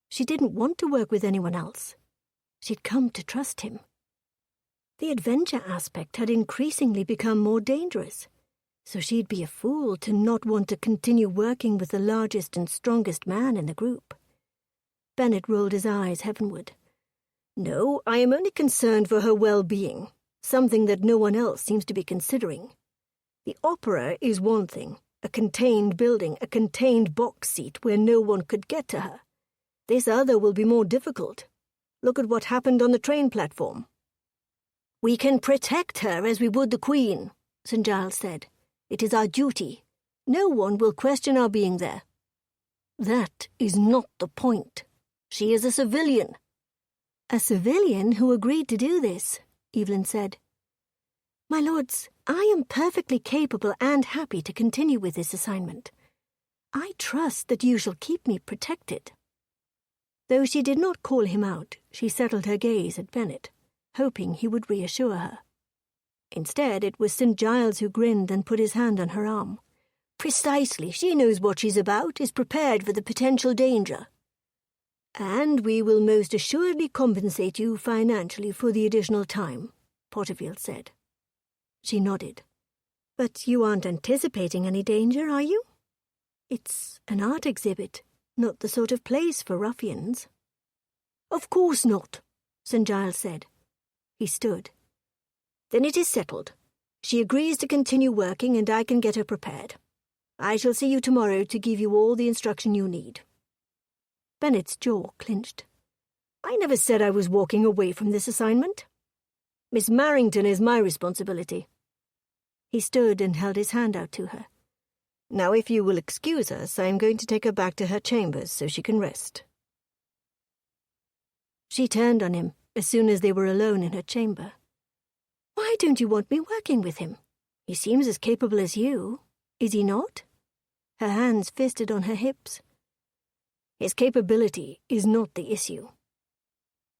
She didn't want to work with anyone else. She'd come to trust him. The adventure aspect had increasingly become more dangerous, so she'd be a fool to not want to continue working with the largest and strongest man in the group. Bennett rolled his eyes heavenward. "No, I am only concerned for her well-being, something that no one else seems to be considering. The opera is one thing, a contained building, a contained box seat where no one could get to her. This other will be more difficult. Look at what happened on the train platform." "We can protect her as we would the Queen," St. Giles said. "It is our duty. No one will question our being there." "That is not the point. She is a civilian." "A civilian who agreed to do this," Evelyn said. "My lords, I am perfectly capable and happy to continue with this assignment. I trust that you shall keep me protected." Though she did not call him out, she settled her gaze at Bennett, hoping he would reassure her. Instead, it was St. Giles who grinned and put his hand on her arm. "Precisely, she knows what she's about, is prepared for the potential danger." "And we will most assuredly compensate you financially for the additional time," Potterfield said. She nodded. "But you aren't anticipating any danger, are you? It's an art exhibit, not the sort of place for ruffians." "Of course not," St. Giles said. He stood. "Then it is settled. She agrees to continue working and I can get her prepared. I shall see you tomorrow to give you all the instruction you need." Bennet's jaw clenched. "I never said I was walking away from this assignment. Miss Marrington is my responsibility." He stood and held his hand out to her. "Now, if you will excuse us, I am going to take her back to her chambers so she can rest." She turned on him as soon as they were alone in her chamber. "Why don't you want me working with him? He seems as capable as you, is he not?" Her hands fisted on her hips. "His capability is not the issue."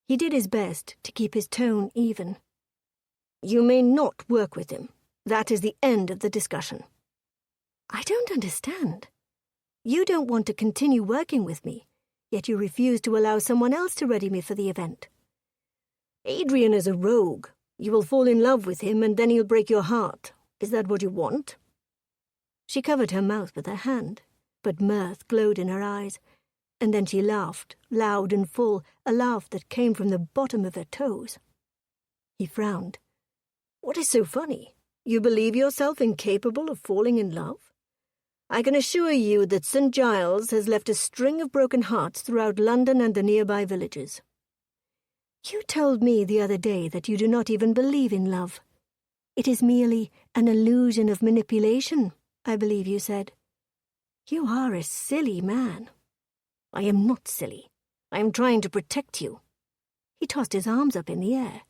He did his best to keep his tone even. "You may not work with him. That is the end of the discussion." "I don't understand. You don't want to continue working with me, yet you refuse to allow someone else to ready me for the event." "Adrian is a rogue. You will fall in love with him and then he'll break your heart. Is that what you want?" She covered her mouth with her hand, but mirth glowed in her eyes, and then she laughed, loud and full, a laugh that came from the bottom of her toes. He frowned. "What is so funny? You believe yourself incapable of falling in love? I can assure you that St. Giles has left a string of broken hearts throughout London and the nearby villages." "You told me the other day that you do not even believe in love. It is merely an illusion of manipulation, I believe you said. You are a silly man." "I am not silly. I am trying to protect you." He tossed his arms up in the air.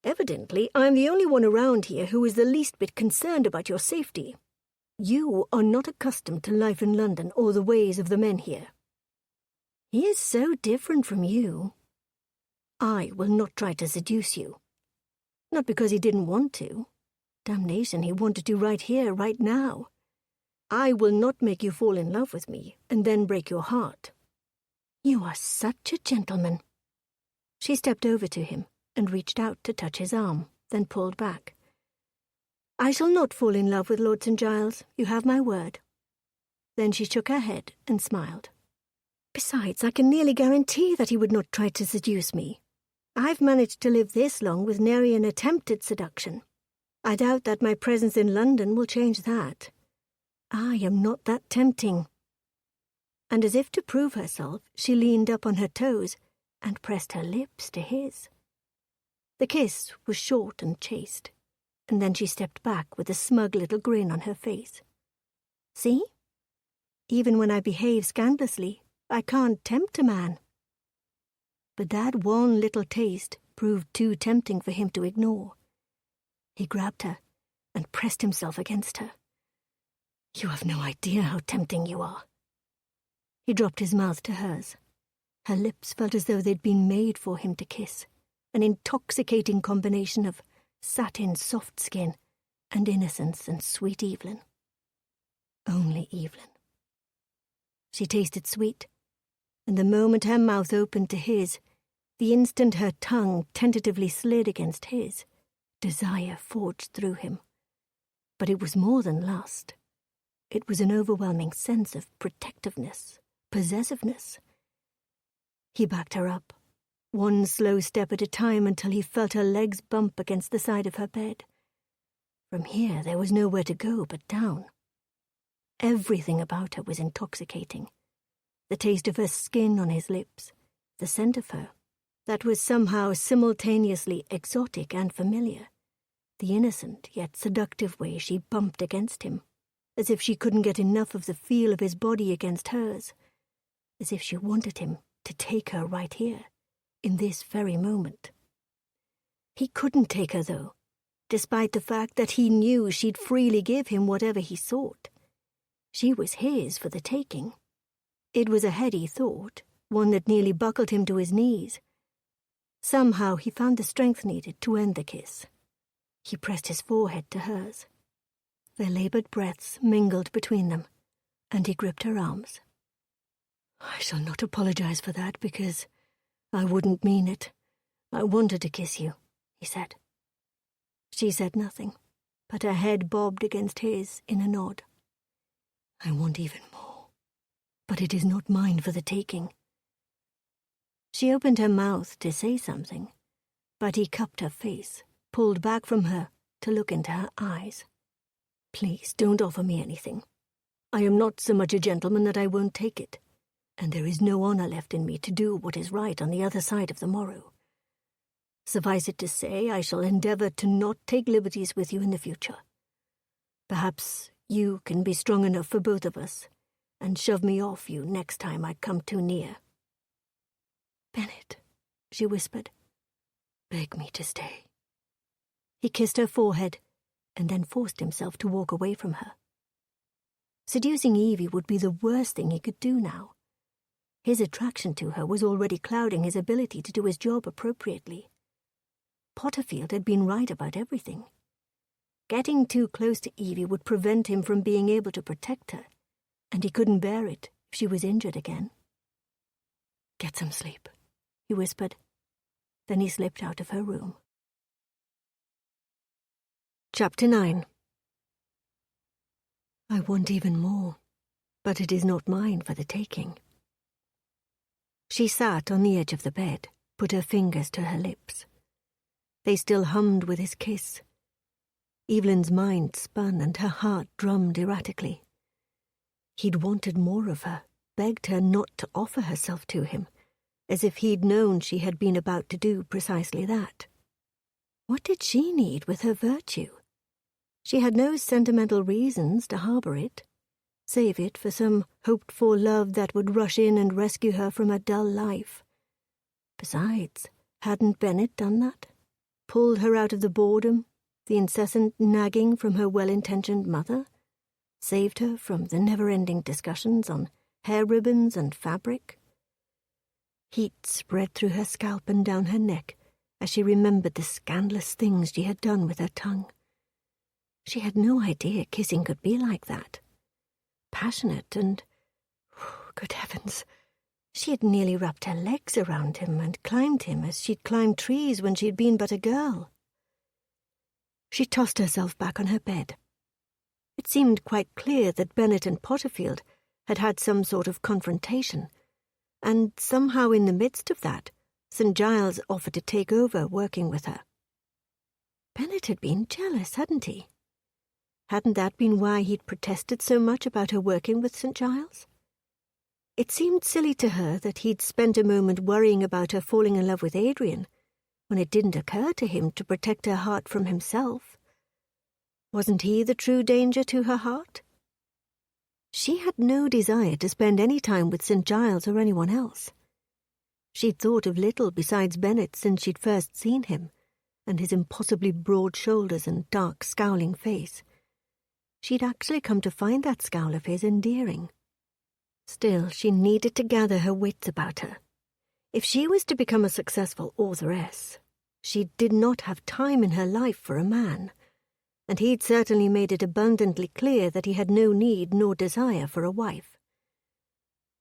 "Evidently, I am the only one around here who is the least bit concerned about your safety. You are not accustomed to life in London or the ways of the men here." "He is so different from you." "I will not try to seduce you. Not because he didn't want to. Damnation, he wanted to right here, right now. I will not make you fall in love with me and then break your heart." "You are such a gentleman." She stepped over to him and reached out to touch his arm, then pulled back. "I shall not fall in love with Lord St. Giles, you have my word." Then she shook her head and smiled. "Besides, I can nearly guarantee that he would not try to seduce me. I've managed to live this long with nary an attempted seduction. I doubt that my presence in London will change that. I am not that tempting." And as if to prove herself, she leaned up on her toes and pressed her lips to his. The kiss was short and chaste, and then she stepped back with a smug little grin on her face. "See? Even when I behave scandalously, I can't tempt a man." But that one little taste proved too tempting for him to ignore. He grabbed her and pressed himself against her. "You have no idea how tempting you are." He dropped his mouth to hers. Her lips felt as though they'd been made for him to kiss, an intoxicating combination of satin soft skin and innocence and sweet Evelyn. Only Evelyn. She tasted sweet, and the moment her mouth opened to his, the instant her tongue tentatively slid against his, desire forged through him. But it was more than lust. It was an overwhelming sense of protectiveness, possessiveness. He backed her up, one slow step at a time until he felt her legs bump against the side of her bed. From here there was nowhere to go but down. Everything about her was intoxicating. The taste of her skin on his lips, the scent of her, that was somehow simultaneously exotic and familiar, the innocent yet seductive way she bumped against him, as if she couldn't get enough of the feel of his body against hers, as if she wanted him to take her right here, in this very moment. He couldn't take her, though, despite the fact that he knew she'd freely give him whatever he sought. She was his for the taking. It was a heady thought, one that nearly buckled him to his knees. Somehow he found the strength needed to end the kiss. He pressed his forehead to hers. Their labored breaths mingled between them, and he gripped her arms. "I shall not apologize for that, because I wouldn't mean it. I wanted to kiss you," he said. She said nothing, but her head bobbed against his in a nod. "I want even more, but it is not mine for the taking." She opened her mouth to say something, but he cupped her face, pulled back from her, to look into her eyes. "Please don't offer me anything. I am not so much a gentleman that I won't take it, and there is no honour left in me to do what is right on the other side of the morrow. Suffice it to say, I shall endeavour to not take liberties with you in the future. Perhaps you can be strong enough for both of us, and shove me off you next time I come too near." "Bennet," she whispered, "beg me to stay." He kissed her forehead, and then forced himself to walk away from her. Seducing Evie would be the worst thing he could do now. His attraction to her was already clouding his ability to do his job appropriately. Potterfield had been right about everything. Getting too close to Evie would prevent him from being able to protect her, and he couldn't bear it if she was injured again. "Get some sleep," he whispered. Then he slipped out of her room. Chapter 9. "I want even more, but it is not mine for the taking." She sat on the edge of the bed, put her fingers to her lips. They still hummed with his kiss. Evelyn's mind spun and her heart drummed erratically. He'd wanted more of her, begged her not to offer herself to him, as if he'd known she had been about to do precisely that. What did she need with her virtue? She had no sentimental reasons to harbour it. Save it for some hoped-for love that would rush in and rescue her from a dull life. Besides, hadn't Bennet done that? Pulled her out of the boredom, the incessant nagging from her well-intentioned mother? Saved her from the never-ending discussions on hair ribbons and fabric? Heat spread through her scalp and down her neck as she remembered the scandalous things she had done with her tongue. She had no idea kissing could be like that. Passionate and... good heavens! She had nearly wrapped her legs around him and climbed him as she'd climbed trees when she'd been but a girl. She tossed herself back on her bed. It seemed quite clear that Bennet and Potterfield had had some sort of confrontation, and somehow in the midst of that, St. Giles offered to take over working with her. Bennet had been jealous, hadn't he? Hadn't that been why he'd protested so much about her working with St. Giles? It seemed silly to her that he'd spent a moment worrying about her falling in love with Adrian, when it didn't occur to him to protect her heart from himself. Wasn't he the true danger to her heart? She had no desire to spend any time with St. Giles or anyone else. She'd thought of little besides Bennet since she'd first seen him, and his impossibly broad shoulders and dark, scowling face. She'd actually come to find that scowl of his endearing. Still, she needed to gather her wits about her. If she was to become a successful authoress, she did not have time in her life for a man, and he'd certainly made it abundantly clear that he had no need nor desire for a wife.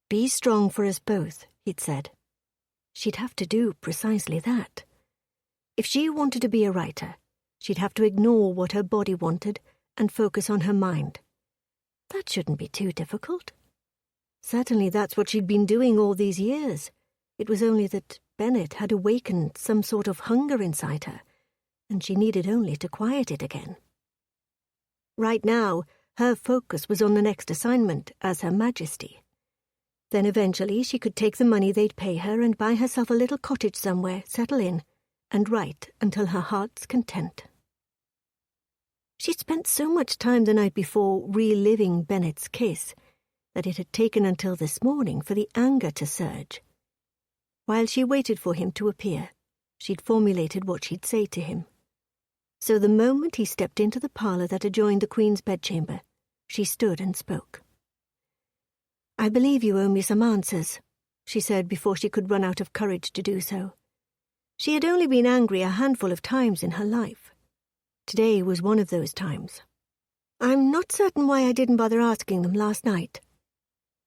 "Be strong for us both," he'd said. She'd have to do precisely that. If she wanted to be a writer, she'd have to ignore what her body wanted and focus on her mind. That shouldn't be too difficult. Certainly that's what she'd been doing all these years. It was only that Bennet had awakened some sort of hunger inside her, and she needed only to quiet it again. Right now, her focus was on the next assignment as Her Majesty. Then eventually she could take the money they'd pay her and buy herself a little cottage somewhere, settle in, and write until her heart's content. She'd spent so much time the night before reliving Bennet's kiss that it had taken until this morning for the anger to surge. While she waited for him to appear, she'd formulated what she'd say to him. So the moment he stepped into the parlour that adjoined the Queen's bedchamber, she stood and spoke. "I believe you owe me some answers," she said before she could run out of courage to do so. She had only been angry a handful of times in her life. Today was one of those times. "I'm not certain why I didn't bother asking them last night."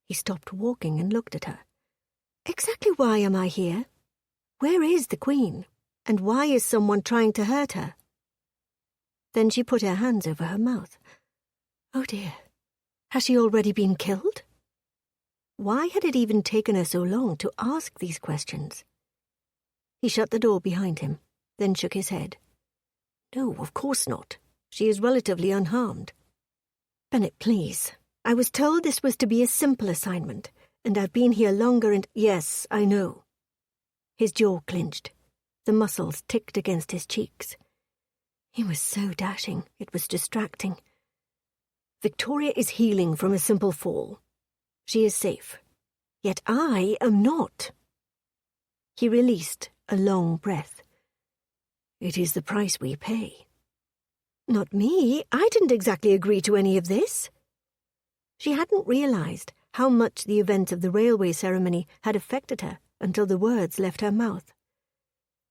He stopped walking and looked at her. "Exactly why am I here? Where is the Queen? And why is someone trying to hurt her?" Then she put her hands over her mouth. Oh dear, has she already been killed? Why had it even taken her so long to ask these questions? He shut the door behind him, then shook his head. "No, of course not," She is relatively unharmed. Bennett, please. I was told this was to be a simple assignment, and I've been here longer and— Yes, I know. His jaw clenched. The muscles ticked against his cheeks. He was so dashing, it was distracting. Victoria is healing from a simple fall. She is safe. Yet I am not. He released a long breath. It is the price we pay. Not me. I didn't exactly agree to any of this. She hadn't realized how much the events of the railway ceremony had affected her until the words left her mouth.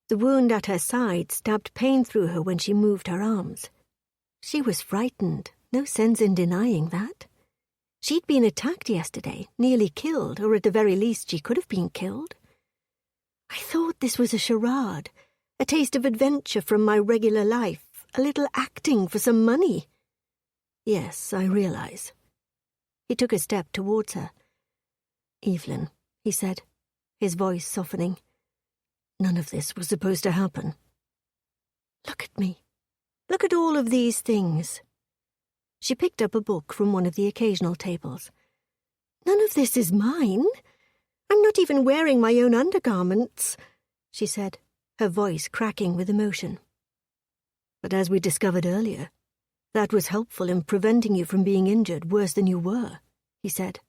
The wound at her side stabbed pain through her when she moved her arms. She was frightened, no sense in denying that. She'd been attacked yesterday, nearly killed, or at the very least she could have been killed. I thought this was a charade, a taste of adventure from my regular life, a little acting for some money. Yes, I realize. He took a step towards her. Evelyn, he said, his voice softening. None of this was supposed to happen. Look at me. Look at all of these things. She picked up a book from one of the occasional tables. None of this is mine. I'm not even wearing my own undergarments, she said, her voice cracking with emotion. But as we discovered earlier, that was helpful in preventing you from being injured worse than you were, he said.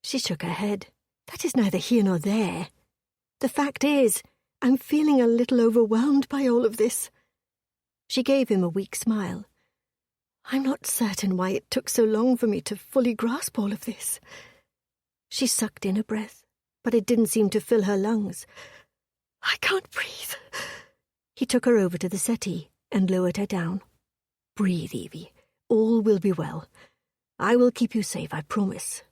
She shook her head. That is neither here nor there. The fact is, I'm feeling a little overwhelmed by all of this. She gave him a weak smile. I'm not certain why it took so long for me to fully grasp all of this. She sucked in a breath, but it didn't seem to fill her lungs. I can't breathe. He took her over to the settee and lowered her down. Breathe, Evie. All will be well. I will keep you safe, I promise.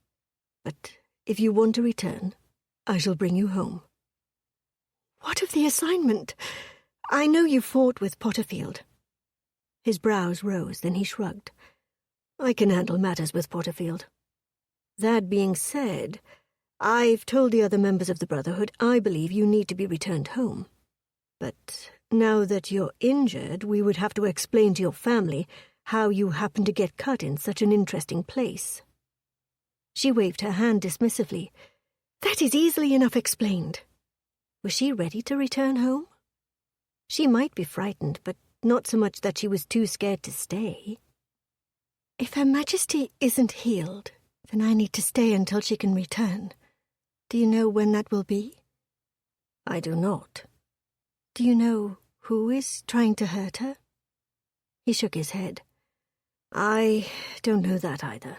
But if you want to return, I shall bring you home. What of the assignment? I know you fought with Potterfield. His brows rose, then he shrugged. I can handle matters with Potterfield. That being said, I've told the other members of the Brotherhood I believe you need to be returned home. But now that you're injured, we would have to explain to your family how you happened to get cut in such an interesting place. She waved her hand dismissively. That is easily enough explained. Was she ready to return home? She might be frightened, but not so much that she was too scared to stay. If Her Majesty isn't healed, then I need to stay until she can return. Do you know when that will be? I do not. Do you know who is trying to hurt her? He shook his head. I don't know that either,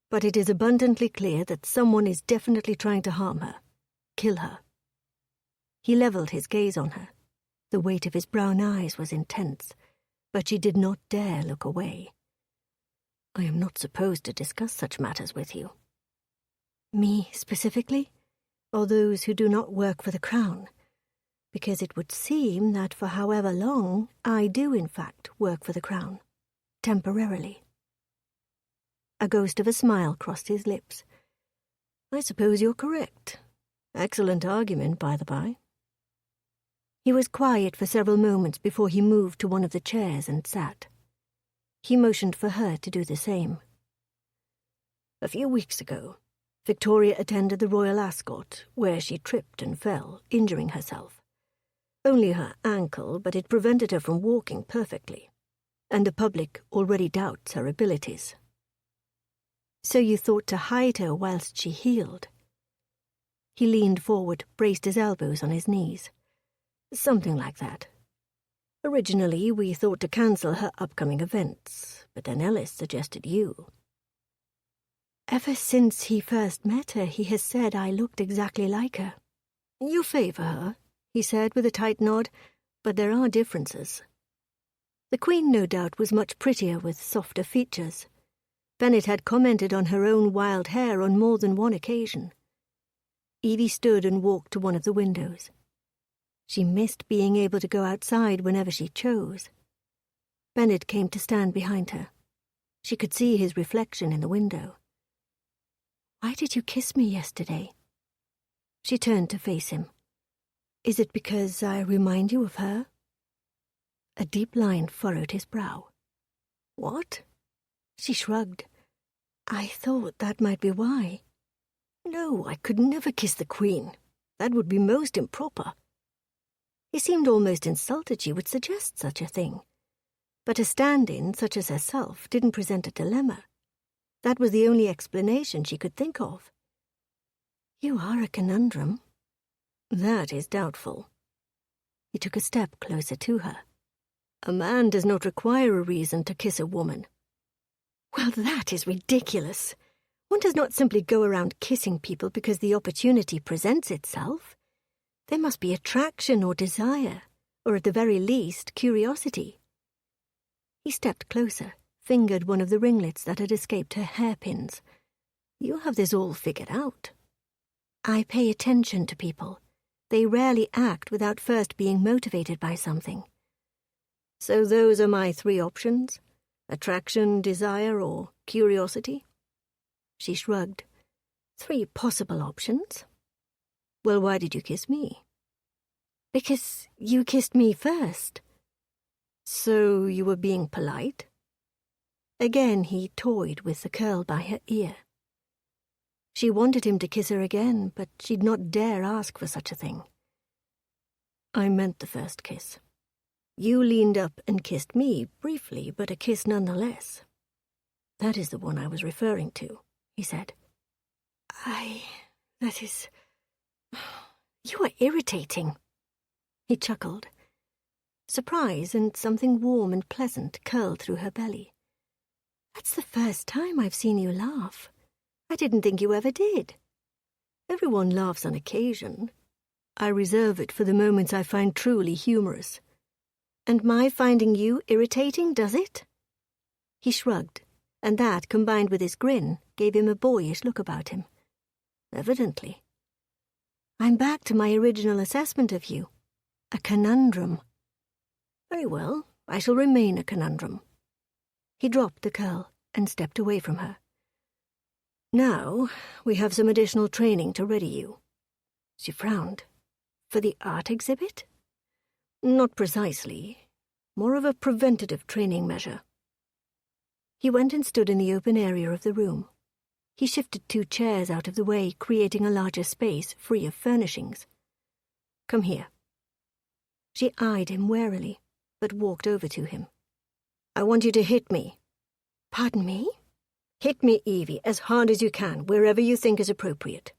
but it is abundantly clear that someone is definitely trying to harm her, kill her. He leveled his gaze on her. The weight of his brown eyes was intense, but she did not dare look away. I am not supposed to discuss such matters with you. Me specifically, or those who do not work for the Crown? Because it would seem that for however long I do in fact work for the Crown, temporarily. A ghost of a smile crossed his lips. I suppose you're correct. Excellent argument, by the by. He was quiet for several moments before he moved to one of the chairs and sat. He motioned for her to do the same. A few weeks ago, Victoria attended the Royal Ascot, where she tripped and fell, injuring herself. Only her ankle, but it prevented her from walking perfectly, and the public already doubts her abilities. So you thought to hide her whilst she healed? He leaned forward, braced his elbows on his knees. Something like that. Originally, we thought to cancel her upcoming events, but then Ellis suggested you. Ever since he first met her, he has said I looked exactly like her. You favour her, he said with a tight nod, but there are differences. The Queen, no doubt, was much prettier with softer features. Bennett had commented on her own wild hair on more than one occasion. Evie stood and walked to one of the windows. She missed being able to go outside whenever she chose. Bennett came to stand behind her. She could see his reflection in the window. Why did you kiss me yesterday? She turned to face him. Is it because I remind you of her? A deep line furrowed his brow. What? She shrugged. I thought that might be why. No, I could never kiss the Queen. That would be most improper. He seemed almost insulted she would suggest such a thing. But a stand-in, such as herself, didn't present a dilemma. That was the only explanation she could think of. You are a conundrum. That is doubtful. He took a step closer to her. A man does not require a reason to kiss a woman. Well, that is ridiculous. One does not simply go around kissing people because the opportunity presents itself. There must be attraction or desire, or at the very least, curiosity. He stepped closer, fingered one of the ringlets that had escaped her hairpins. You have this all figured out. I pay attention to people. They rarely act without first being motivated by something. So those are my three options: attraction, desire, or curiosity? She shrugged. 3 possible options. Well, why did you kiss me? Because you kissed me first. So you were being polite? Again he toyed with the curl by her ear. She wanted him to kiss her again, but she'd not dare ask for such a thing. I meant the first kiss. You leaned up and kissed me, briefly, but a kiss nonetheless. That is the one I was referring to, he said. That is... You are irritating. He chuckled. Surprise and something warm and pleasant curled through her belly. That's the first time I've seen you laugh. I didn't think you ever did. Everyone laughs on occasion. I reserve it for the moments I find truly humorous. And my finding you irritating does it? He shrugged, and that, combined with his grin, gave him a boyish look about him. Evidently. I'm back to my original assessment of you. A conundrum. Very well, I shall remain a conundrum. He dropped the curl and stepped away from her. Now, we have some additional training to ready you. She frowned. For the art exhibit? Not precisely. More of a preventative training measure. He went and stood in the open area of the room. He shifted 2 chairs out of the way, creating a larger space free of furnishings. Come here. She eyed him warily, but walked over to him. I want you to hit me. Pardon me? Hit me, Evie, as hard as you can, wherever you think is appropriate.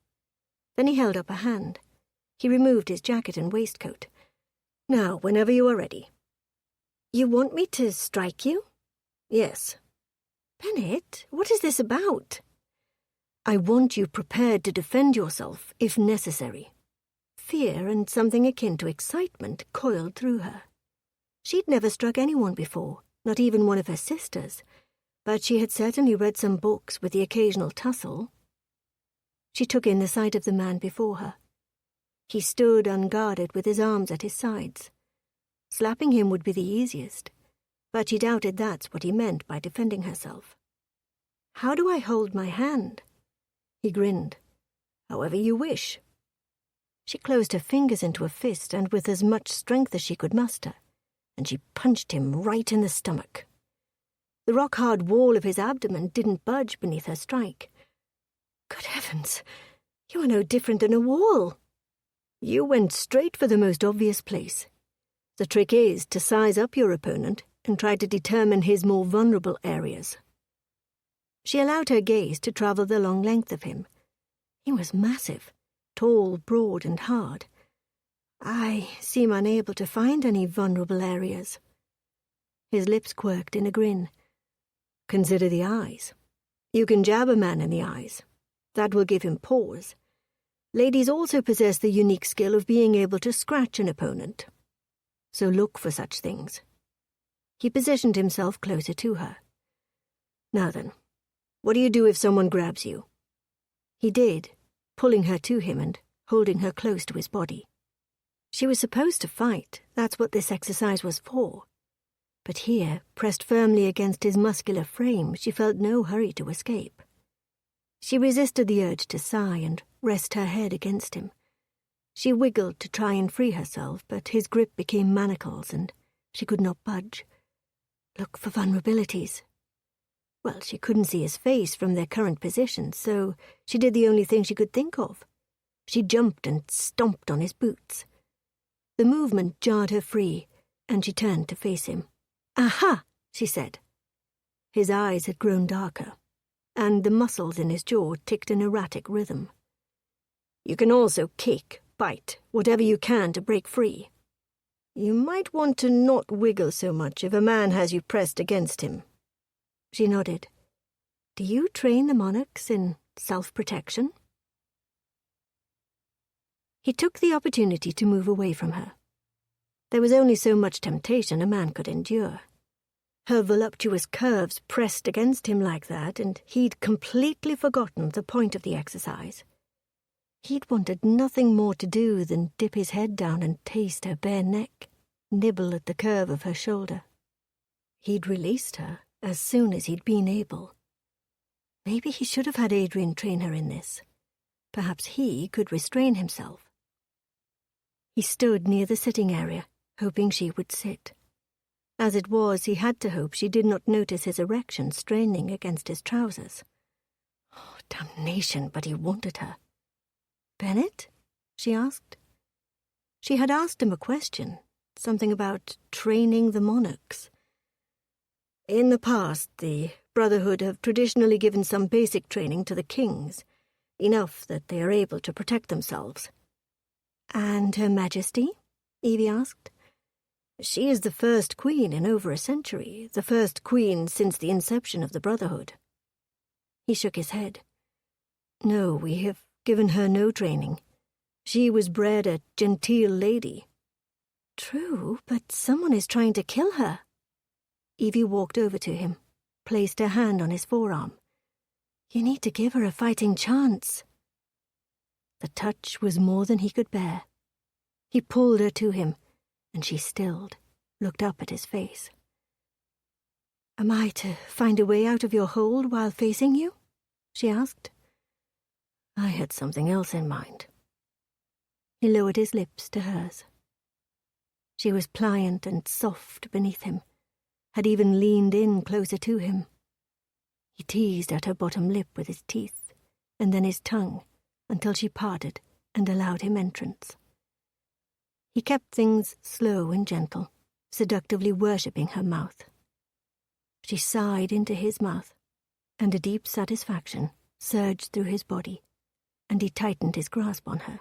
Then he held up a hand. He removed his jacket and waistcoat. Now, whenever you are ready. You want me to strike you? Yes. Bennett, what is this about? I want you prepared to defend yourself, if necessary. Fear and something akin to excitement coiled through her. She'd never struck anyone before, not even one of her sisters, but she had certainly read some books with the occasional tussle. She took in the sight of the man before her. He stood unguarded with his arms at his sides. Slapping him would be the easiest, but she doubted that's what he meant by defending herself. How do I hold my hand? He grinned. However you wish. She closed her fingers into a fist and with as much strength as she could muster, and she punched him right in the stomach. The rock-hard wall of his abdomen didn't budge beneath her strike. Good heavens, you are no different than a wall. You went straight for the most obvious place. The trick is to size up your opponent and try to determine his more vulnerable areas. She allowed her gaze to travel the long length of him. He was massive, tall, broad, and hard. I seem unable to find any vulnerable areas. His lips quirked in a grin. Consider the eyes. You can jab a man in the eyes. That will give him pause. Ladies also possess the unique skill of being able to scratch an opponent. So look for such things. He positioned himself closer to her. Now then, what do you do if someone grabs you? He did, pulling her to him and holding her close to his body. She was supposed to fight, that's what this exercise was for. But here, pressed firmly against his muscular frame, she felt no hurry to escape. She resisted the urge to sigh and rest her head against him. She wiggled to try and free herself, but his grip became manacles and she could not budge. Look for vulnerabilities. Well, she couldn't see his face from their current position, so she did the only thing she could think of. She jumped and stomped on his boots. The movement jarred her free, and she turned to face him. "Aha!" she said. His eyes had grown darker, and the muscles in his jaw ticked an erratic rhythm. "You can also kick, bite, whatever you can to break free. You might want to not wiggle so much if a man has you pressed against him." She nodded. "Do you train the monarchs in self-protection?" He took the opportunity to move away from her. There was only so much temptation a man could endure. Her voluptuous curves pressed against him like that, and he'd completely forgotten the point of the exercise. He'd wanted nothing more to do than dip his head down and taste her bare neck, nibble at the curve of her shoulder. He'd released her as soon as he'd been able. Maybe he should have had Adrian train her in this. Perhaps he could restrain himself. He stood near the sitting area, hoping she would sit. As it was, he had to hope she did not notice his erection straining against his trousers. Oh, damnation, but he wanted her. "Bennett?" she asked. She had asked him a question, something about training the monarchs. "In the past, the Brotherhood have traditionally given some basic training to the kings, enough that they are able to protect themselves." "And Her Majesty?" Evie asked. "She is the first queen in over a century, the first queen since the inception of the Brotherhood." He shook his head. "No, we have given her no training. She was bred a genteel lady." "True, but someone is trying to kill her." Evie walked over to him, placed her hand on his forearm. "You need to give her a fighting chance." The touch was more than he could bear. He pulled her to him, and she stilled, looked up at his face. "Am I to find a way out of your hold while facing you?" she asked. "I had something else in mind." He lowered his lips to hers. She was pliant and soft beneath him, had even leaned in closer to him. He teased at her bottom lip with his teeth, and then his tongue, until she parted and allowed him entrance. He kept things slow and gentle, seductively worshipping her mouth. She sighed into his mouth, and a deep satisfaction surged through his body, and he tightened his grasp on her.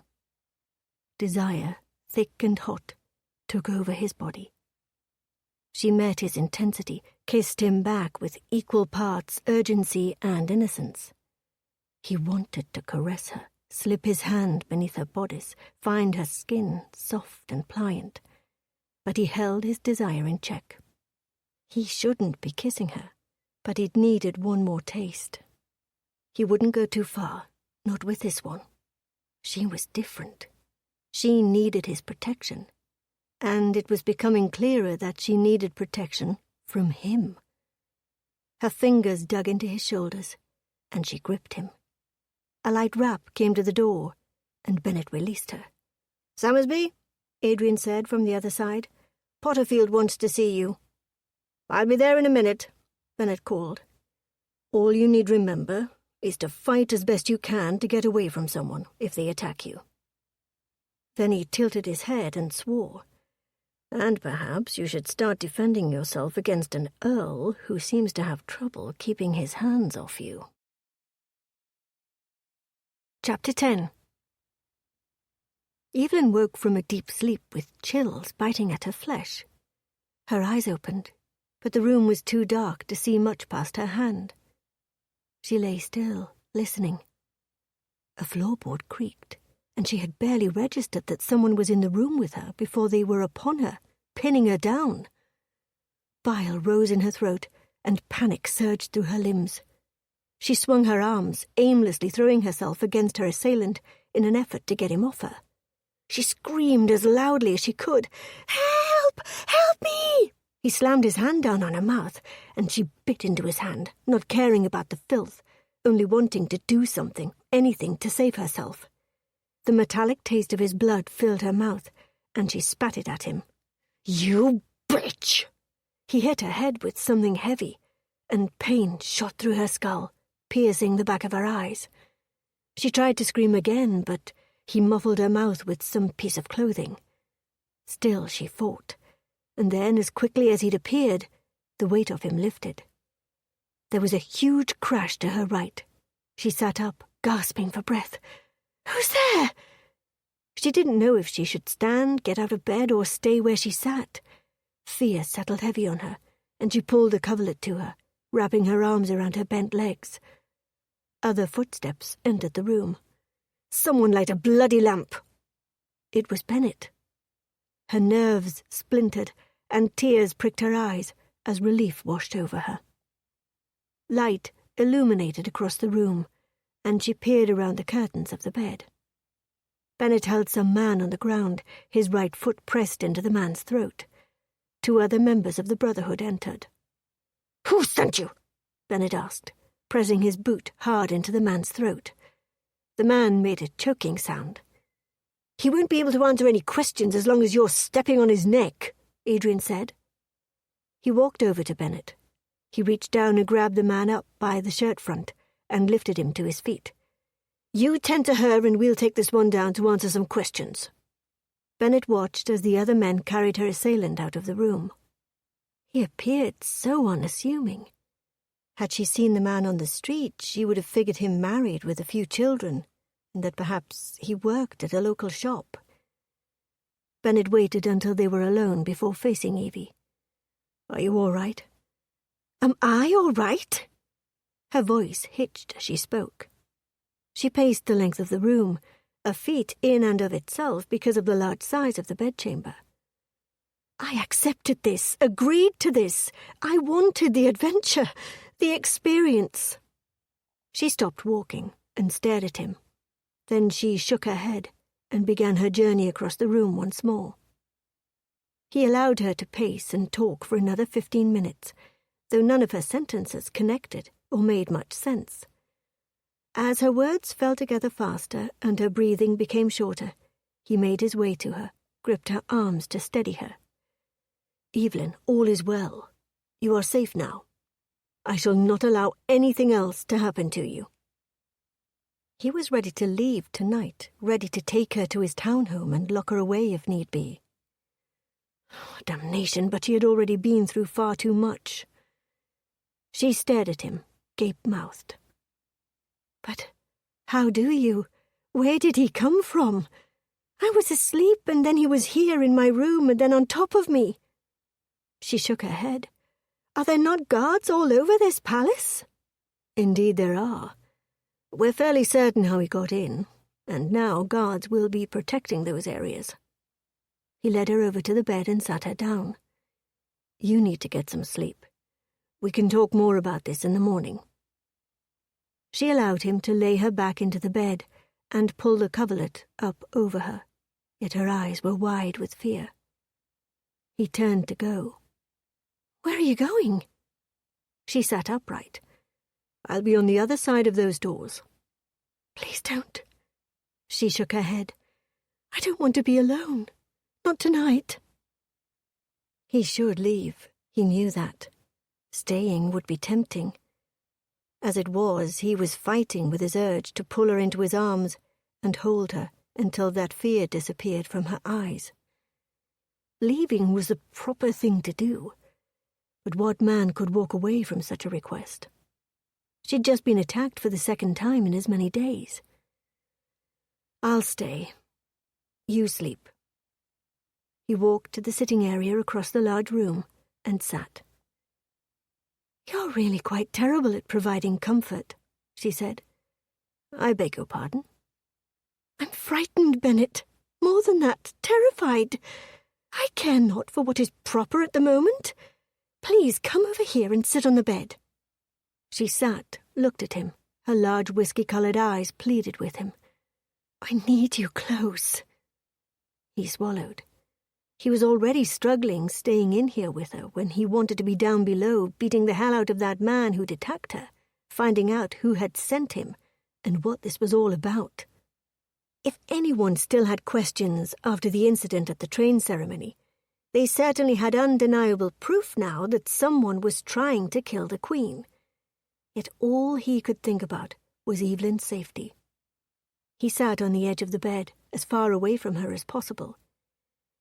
Desire, thick and hot, took over his body. She met his intensity, kissed him back with equal parts urgency and innocence. He wanted to caress her, slip his hand beneath her bodice, find her skin soft and pliant, but he held his desire in check. He shouldn't be kissing her, but he'd needed one more taste. He wouldn't go too far, not with this one. She was different. She needed his protection, and it was becoming clearer that she needed protection from him. Her fingers dug into his shoulders, and she gripped him. A light rap came to the door, and Bennett released her. "Summersby," Adrian said from the other side. "Potterfield wants to see you." "I'll be there in a minute," Bennett called. "All you need remember is to fight as best you can to get away from someone if they attack you." Then he tilted his head and swore. "And perhaps you should start defending yourself against an Earl who seems to have trouble keeping his hands off you." Chapter 10. Evelyn woke from a deep sleep with chills biting at her flesh. Her eyes opened, but the room was too dark to see much past her hand. She lay still, listening. A floorboard creaked, and she had barely registered that someone was in the room with her before they were upon her, pinning her down. Bile rose in her throat, and panic surged through her limbs. She swung her arms, aimlessly throwing herself against her assailant in an effort to get him off her. She screamed as loudly as she could. "Help! Help me!" He slammed his hand down on her mouth, and she bit into his hand, not caring about the filth, only wanting to do something, anything to save herself. The metallic taste of his blood filled her mouth, and she spat it at him. "You bitch!" He hit her head with something heavy, and pain shot through her skull, piercing the back of her eyes. She tried to scream again, but he muffled her mouth with some piece of clothing. Still she fought, and then, as quickly as he'd appeared, the weight of him lifted. There was a huge crash to her right. She sat up, gasping for breath. "Who's there?" She didn't know if she should stand, get out of bed, or stay where she sat. Fear settled heavy on her, and she pulled the coverlet to her, wrapping her arms around her bent legs. Other footsteps entered the room. "Someone light a bloody lamp!" It was Bennett. Her nerves splintered, and tears pricked her eyes as relief washed over her. Light illuminated across the room, and she peered around the curtains of the bed. Bennett held some man on the ground, his right foot pressed into the man's throat. 2 other members of the Brotherhood entered. "Who sent you?" Bennett asked, pressing his boot hard into the man's throat. The man made a choking sound. "He won't be able to answer any questions as long as you're stepping on his neck," Adrian said. He walked over to Bennett. He reached down and grabbed the man up by the shirt front and lifted him to his feet. "You tend to her and we'll take this one down to answer some questions." Bennett watched as the other men carried her assailant out of the room. He appeared so unassuming. Had she seen the man on the street, she would have figured him married with a few children, and that perhaps he worked at a local shop. Bennett waited until they were alone before facing Evie. "Are you all right?" "Am I all right?" Her voice hitched as she spoke. She paced the length of the room, a feat in and of itself because of the large size of the bedchamber. "I accepted this, agreed to this. I wanted the adventure, the experience." She stopped walking and stared at him. Then she shook her head and began her journey across the room once more. He allowed her to pace and talk for another 15 minutes, though none of her sentences connected or made much sense. As her words fell together faster and her breathing became shorter, he made his way to her, gripped her arms to steady her. "Evelyn, all is well. You are safe now. I shall not allow anything else to happen to you." He was ready to leave tonight, ready to take her to his townhome and lock her away if need be. Damnation, but he had already been through far too much. She stared at him, gape-mouthed. "But how do you? Where did he come from? I was asleep, and then he was here in my room, and then on top of me." She shook her head. "Are there not guards all over this palace?" "Indeed there are. We're fairly certain how he got in, and now guards will be protecting those areas." He led her over to the bed and sat her down. "You need to get some sleep. We can talk more about this in the morning." She allowed him to lay her back into the bed and pull the coverlet up over her, yet her eyes were wide with fear. He turned to go. "Where are you going?" She sat upright. "I'll be on the other side of those doors." "Please don't." She shook her head. "I don't want to be alone. Not tonight." He should leave. He knew that. Staying would be tempting. As it was, he was fighting with his urge to pull her into his arms and hold her until that fear disappeared from her eyes. Leaving was the proper thing to do. But what man could walk away from such a request? She'd just been attacked for the second time in as many days. "I'll stay. You sleep." He walked to the sitting area across the large room and sat. "You're really quite terrible at providing comfort," she said. "I beg your pardon?" "I'm frightened, Bennett. More than that, terrified. I care not for what is proper at the moment. Please come over here and sit on the bed." She sat, looked at him. Her large whiskey-coloured eyes pleaded with him. "I need you close." He swallowed. He was already struggling, staying in here with her, when he wanted to be down below, beating the hell out of that man who'd attacked her, finding out who had sent him, and what this was all about. If anyone still had questions after the incident at the train ceremony, They certainly had undeniable proof now that someone was trying to kill the Queen. Yet all he could think about was Evelyn's safety. He sat on the edge of the bed, as far away from her as possible.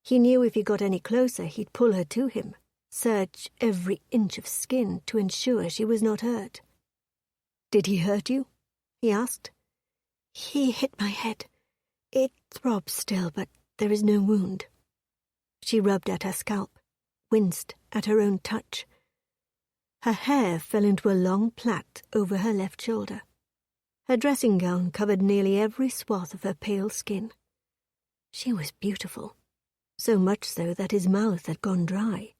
He knew if he got any closer, he'd pull her to him, search every inch of skin to ensure she was not hurt. "Did he hurt you?" he asked. "He hit my head. It throbs still, but there is no wound." She rubbed at her scalp, winced at her own touch. Her hair fell into a long plait over her left shoulder. Her dressing gown covered nearly every swath of her pale skin. She was beautiful, so much so that his mouth had gone dry.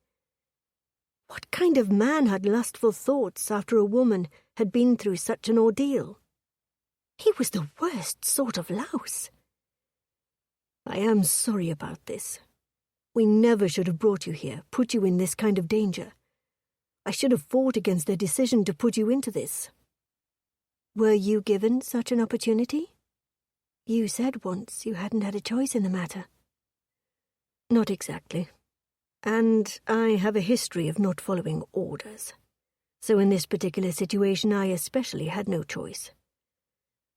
What kind of man had lustful thoughts after a woman had been through such an ordeal? He was the worst sort of louse. "I am sorry about this. We never should have brought you here, put you in this kind of danger. I should have fought against their decision to put you into this." "Were you given such an opportunity? You said once you hadn't had a choice in the matter." "Not exactly. And I have a history of not following orders. So in this particular situation I especially had no choice.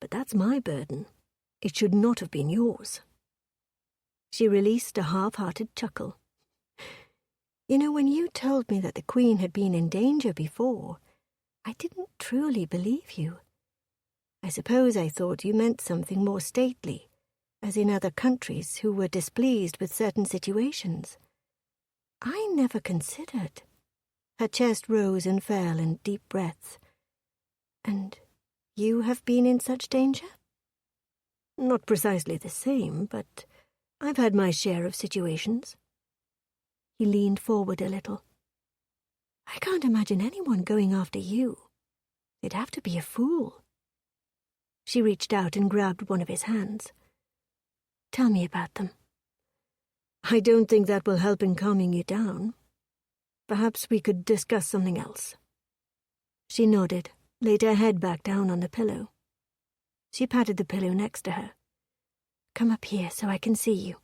But that's my burden. It should not have been yours." She released a half-hearted chuckle. "You know, when you told me that the Queen had been in danger before, I didn't truly believe you. I suppose I thought you meant something more stately, as in other countries who were displeased with certain situations. I never considered." Her chest rose and fell in deep breaths. "And you have been in such danger?" "Not precisely the same, but I've had my share of situations." He leaned forward a little. "I can't imagine anyone going after you. They'd have to be a fool." She reached out and grabbed one of his hands. "Tell me about them." "I don't think that will help in calming you down. Perhaps we could discuss something else." She nodded, laid her head back down on the pillow. She patted the pillow next to her. "Come up here so I can see you."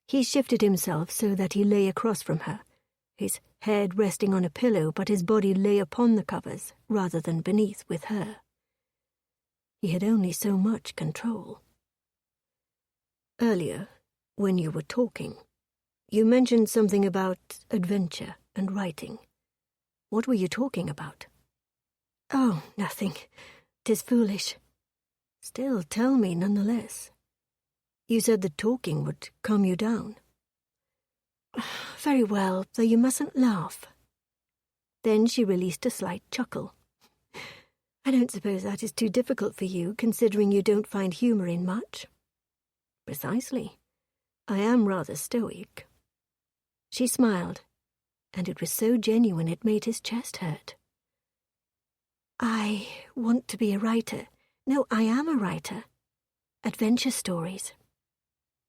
He shifted himself so that he lay across from her, his head resting on a pillow, but his body lay upon the covers rather than beneath with her. He had only so much control. "Earlier, when you were talking, you mentioned something about adventure and writing. What were you talking about?" "Oh, nothing. 'Tis foolish." "Still, tell me nonetheless. You said that talking would calm you down." "Very well, though you mustn't laugh." Then she released a slight chuckle. "I don't suppose that is too difficult for you, considering you don't find humour in much." "Precisely. I am rather stoic." She smiled, and it was so genuine it made his chest hurt. "I want to be a writer. No, I am a writer. Adventure stories."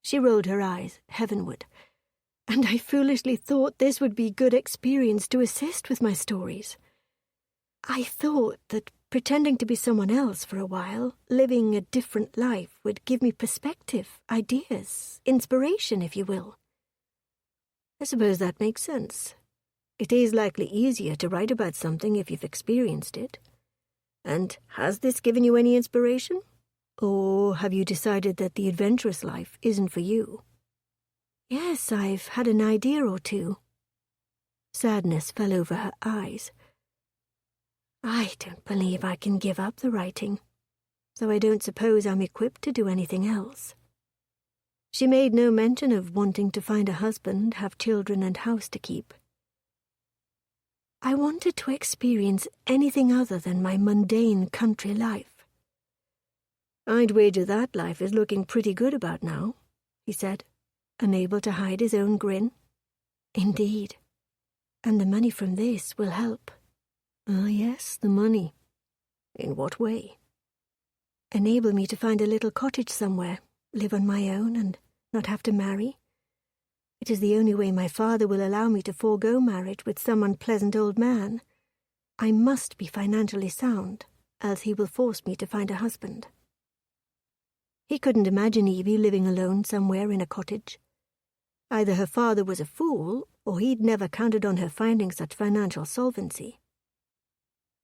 She rolled her eyes heavenward. "And I foolishly thought this would be good experience to assist with my stories. I thought that pretending to be someone else for a while, living a different life, would give me perspective, ideas, inspiration, if you will." "I suppose that makes sense. It is likely easier to write about something if you've experienced it. And has this given you any inspiration? Or have you decided that the adventurous life isn't for you?" "Yes, I've had an idea or two." Sadness fell over her eyes. "I don't believe I can give up the writing, though I don't suppose I'm equipped to do anything else." She made no mention of wanting to find a husband, have children and house to keep. "I wanted to experience anything other than my mundane country life." "I'd wager that life is looking pretty good about now," he said, unable to hide his own grin. "Indeed. And the money from this will help." "Ah, yes, the money. In what way?" "Enable me to find a little cottage somewhere, live on my own, and not have to marry. It is the only way my father will allow me to forego marriage with some unpleasant old man. I must be financially sound, else he will force me to find a husband." He couldn't imagine Evie living alone somewhere in a cottage. Either her father was a fool, or he'd never counted on her finding such financial solvency.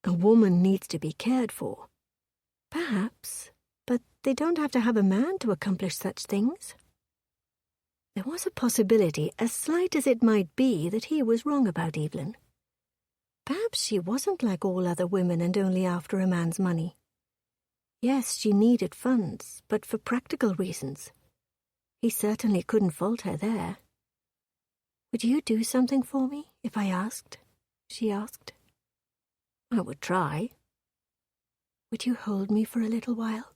A woman needs to be cared for. Perhaps, but they don't have to have a man to accomplish such things. There was a possibility, as slight as it might be, that he was wrong about Evelyn. Perhaps she wasn't like all other women and only after a man's money. Yes, she needed funds, but for practical reasons. He certainly couldn't fault her there. "Would you do something for me, if I asked?" she asked. "I would try." "Would you hold me for a little while?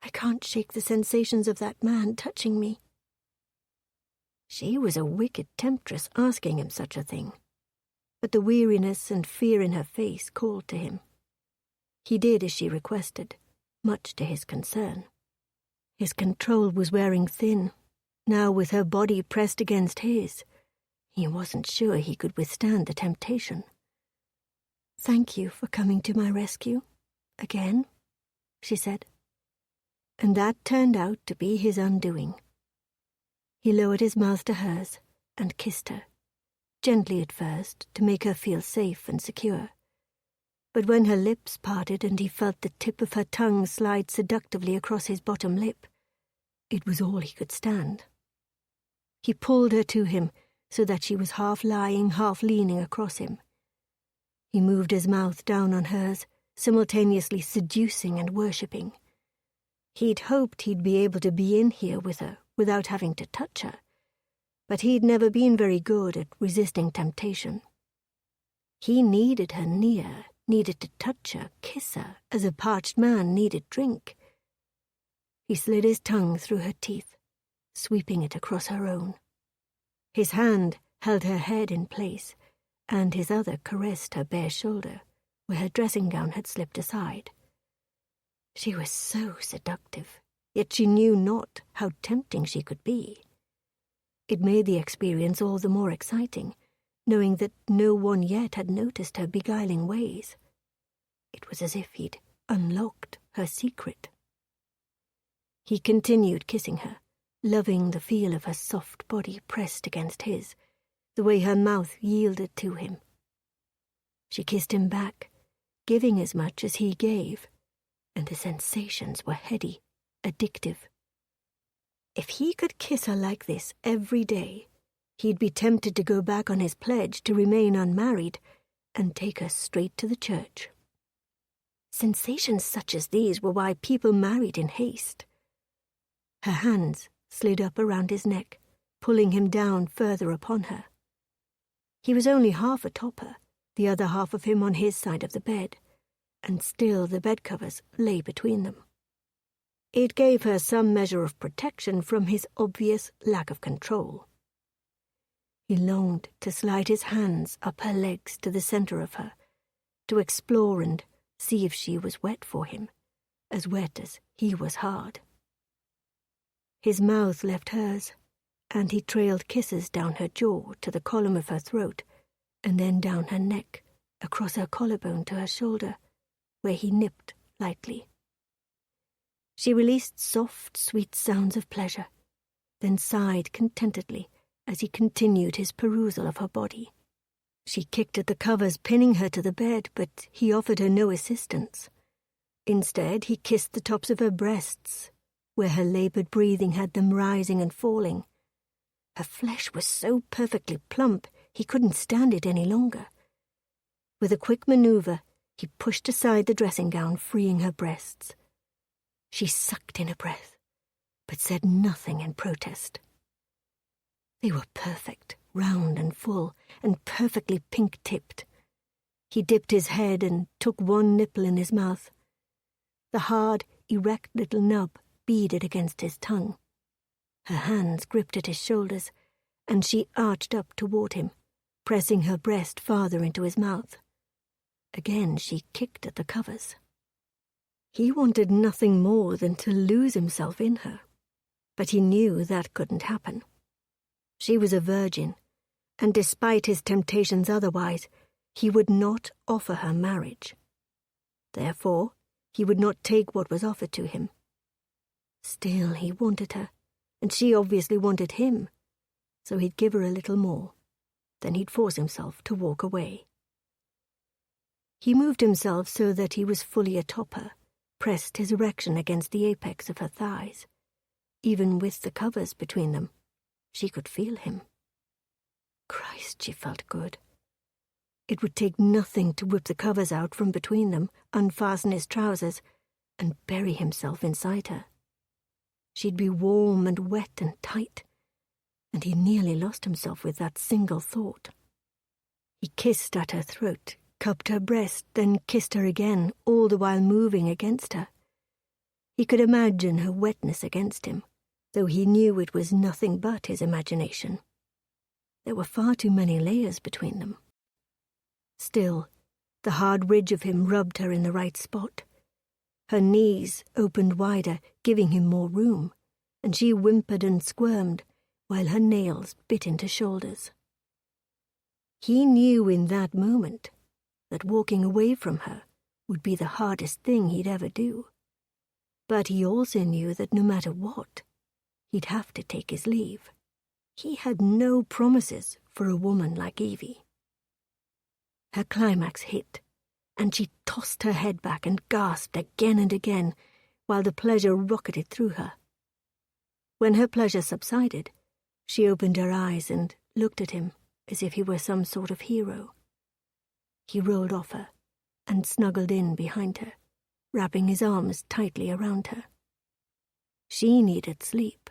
I can't shake the sensations of that man touching me." She was a wicked temptress asking him such a thing, but the weariness and fear in her face called to him. He did as she requested, much to his concern. His control was wearing thin. Now, with her body pressed against his, he wasn't sure he could withstand the temptation. "Thank you for coming to my rescue, again," she said. And that turned out to be his undoing. He lowered his mouth to hers and kissed her, gently at first, to make her feel safe and secure. But when her lips parted and he felt the tip of her tongue slide seductively across his bottom lip, it was all he could stand. He pulled her to him so that she was half lying, half leaning across him. He moved his mouth down on hers, simultaneously seducing and worshipping. He'd hoped he'd be able to be in here with her without having to touch her, but he'd never been very good at resisting temptation. He needed her near, needed to touch her, kiss her, as a parched man needed drink. He slid his tongue through her teeth, sweeping it across her own. His hand held her head in place, and his other caressed her bare shoulder, where her dressing gown had slipped aside. She was so seductive, yet she knew not how tempting she could be. It made the experience all the more exciting, knowing that no one yet had noticed her beguiling ways. It was as if he'd unlocked her secret. He continued kissing her, loving the feel of her soft body pressed against his, the way her mouth yielded to him. She kissed him back, giving as much as he gave, and the sensations were heady, addictive. If he could kiss her like this every day, he'd be tempted to go back on his pledge to remain unmarried and take her straight to the church. Sensations such as these were why people married in haste. Her hands slid up around his neck, pulling him down further upon her. He was only half atop her, the other half of him on his side of the bed, and still the bedcovers lay between them. It gave her some measure of protection from his obvious lack of control. He longed to slide his hands up her legs to the center of her, to explore and see if she was wet for him, as wet as he was hard. His mouth left hers, and he trailed kisses down her jaw to the column of her throat, and then down her neck, across her collarbone to her shoulder, where he nipped lightly. She released soft, sweet sounds of pleasure, then sighed contentedly as he continued his perusal of her body. She kicked at the covers, pinning her to the bed, but he offered her no assistance. Instead, he kissed the tops of her breasts, where her labored breathing had them rising and falling. Her flesh was so perfectly plump, he couldn't stand it any longer. With a quick maneuver, he pushed aside the dressing gown, freeing her breasts. She sucked in a breath, but said nothing in protest. They were perfect, round and full, and perfectly pink-tipped. He dipped his head and took one nipple in his mouth. The hard, erect little nub beaded against his tongue. Her hands gripped at his shoulders, and she arched up toward him, pressing her breast farther into his mouth. Again she kicked at the covers. He wanted nothing more than to lose himself in her, but he knew that couldn't happen. She was a virgin, and despite his temptations otherwise, he would not offer her marriage. Therefore, he would not take what was offered to him. Still, he wanted her, and she obviously wanted him, so he'd give her a little more. Then he'd force himself to walk away. He moved himself so that he was fully atop her, pressed his erection against the apex of her thighs. Even with the covers between them, she could feel him. Christ, she felt good. It would take nothing to whip the covers out from between them, unfasten his trousers, and bury himself inside her. She'd be warm and wet and tight, and he nearly lost himself with that single thought. He kissed at her throat, cupped her breast, then kissed her again, all the while moving against her. He could imagine her wetness against him, though he knew it was nothing but his imagination. There were far too many layers between them. Still, the hard ridge of him rubbed her in the right spot. Her knees opened wider, giving him more room, and she whimpered and squirmed, while her nails bit into shoulders. He knew in that moment that walking away from her would be the hardest thing he'd ever do. But he also knew that no matter what, he'd have to take his leave. He had no promises for a woman like Evie. Her climax hit, and she tossed her head back and gasped again and again, while the pleasure rocketed through her. When her pleasure subsided, she opened her eyes and looked at him as if he were some sort of hero. He rolled off her and snuggled in behind her, wrapping his arms tightly around her. She needed sleep,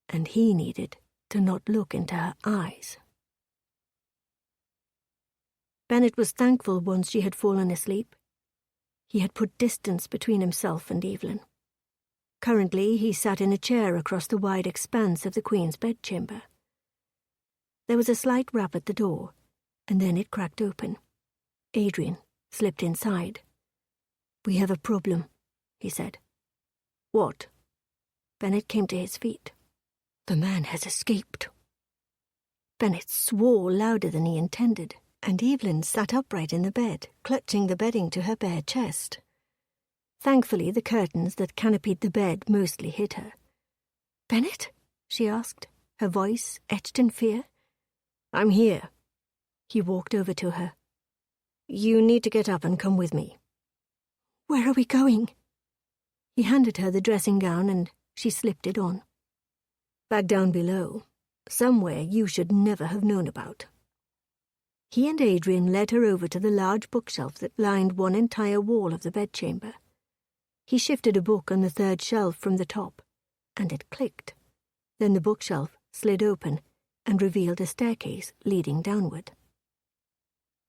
and he needed to not look into her eyes. Bennett was thankful once she had fallen asleep. He had put distance between himself and Evelyn. Currently, he sat in a chair across the wide expanse of the Queen's bedchamber. There was a slight rap at the door, and then it cracked open. Adrian slipped inside. "We have a problem," he said. "What?" Bennett came to his feet. "The man has escaped." Bennett swore louder than he intended, and Evelyn sat upright in the bed, clutching the bedding to her bare chest. Thankfully, the curtains that canopied the bed mostly hid her. "Bennett?" she asked, her voice etched in fear. "I'm here." He walked over to her. "You need to get up and come with me." "Where are we going?" He handed her the dressing gown, and she slipped it on. "Back down below, somewhere you should never have known about." He and Adrian led her over to the large bookshelf that lined one entire wall of the bedchamber. He shifted a book on the third shelf from the top, and it clicked. Then the bookshelf slid open and revealed a staircase leading downward.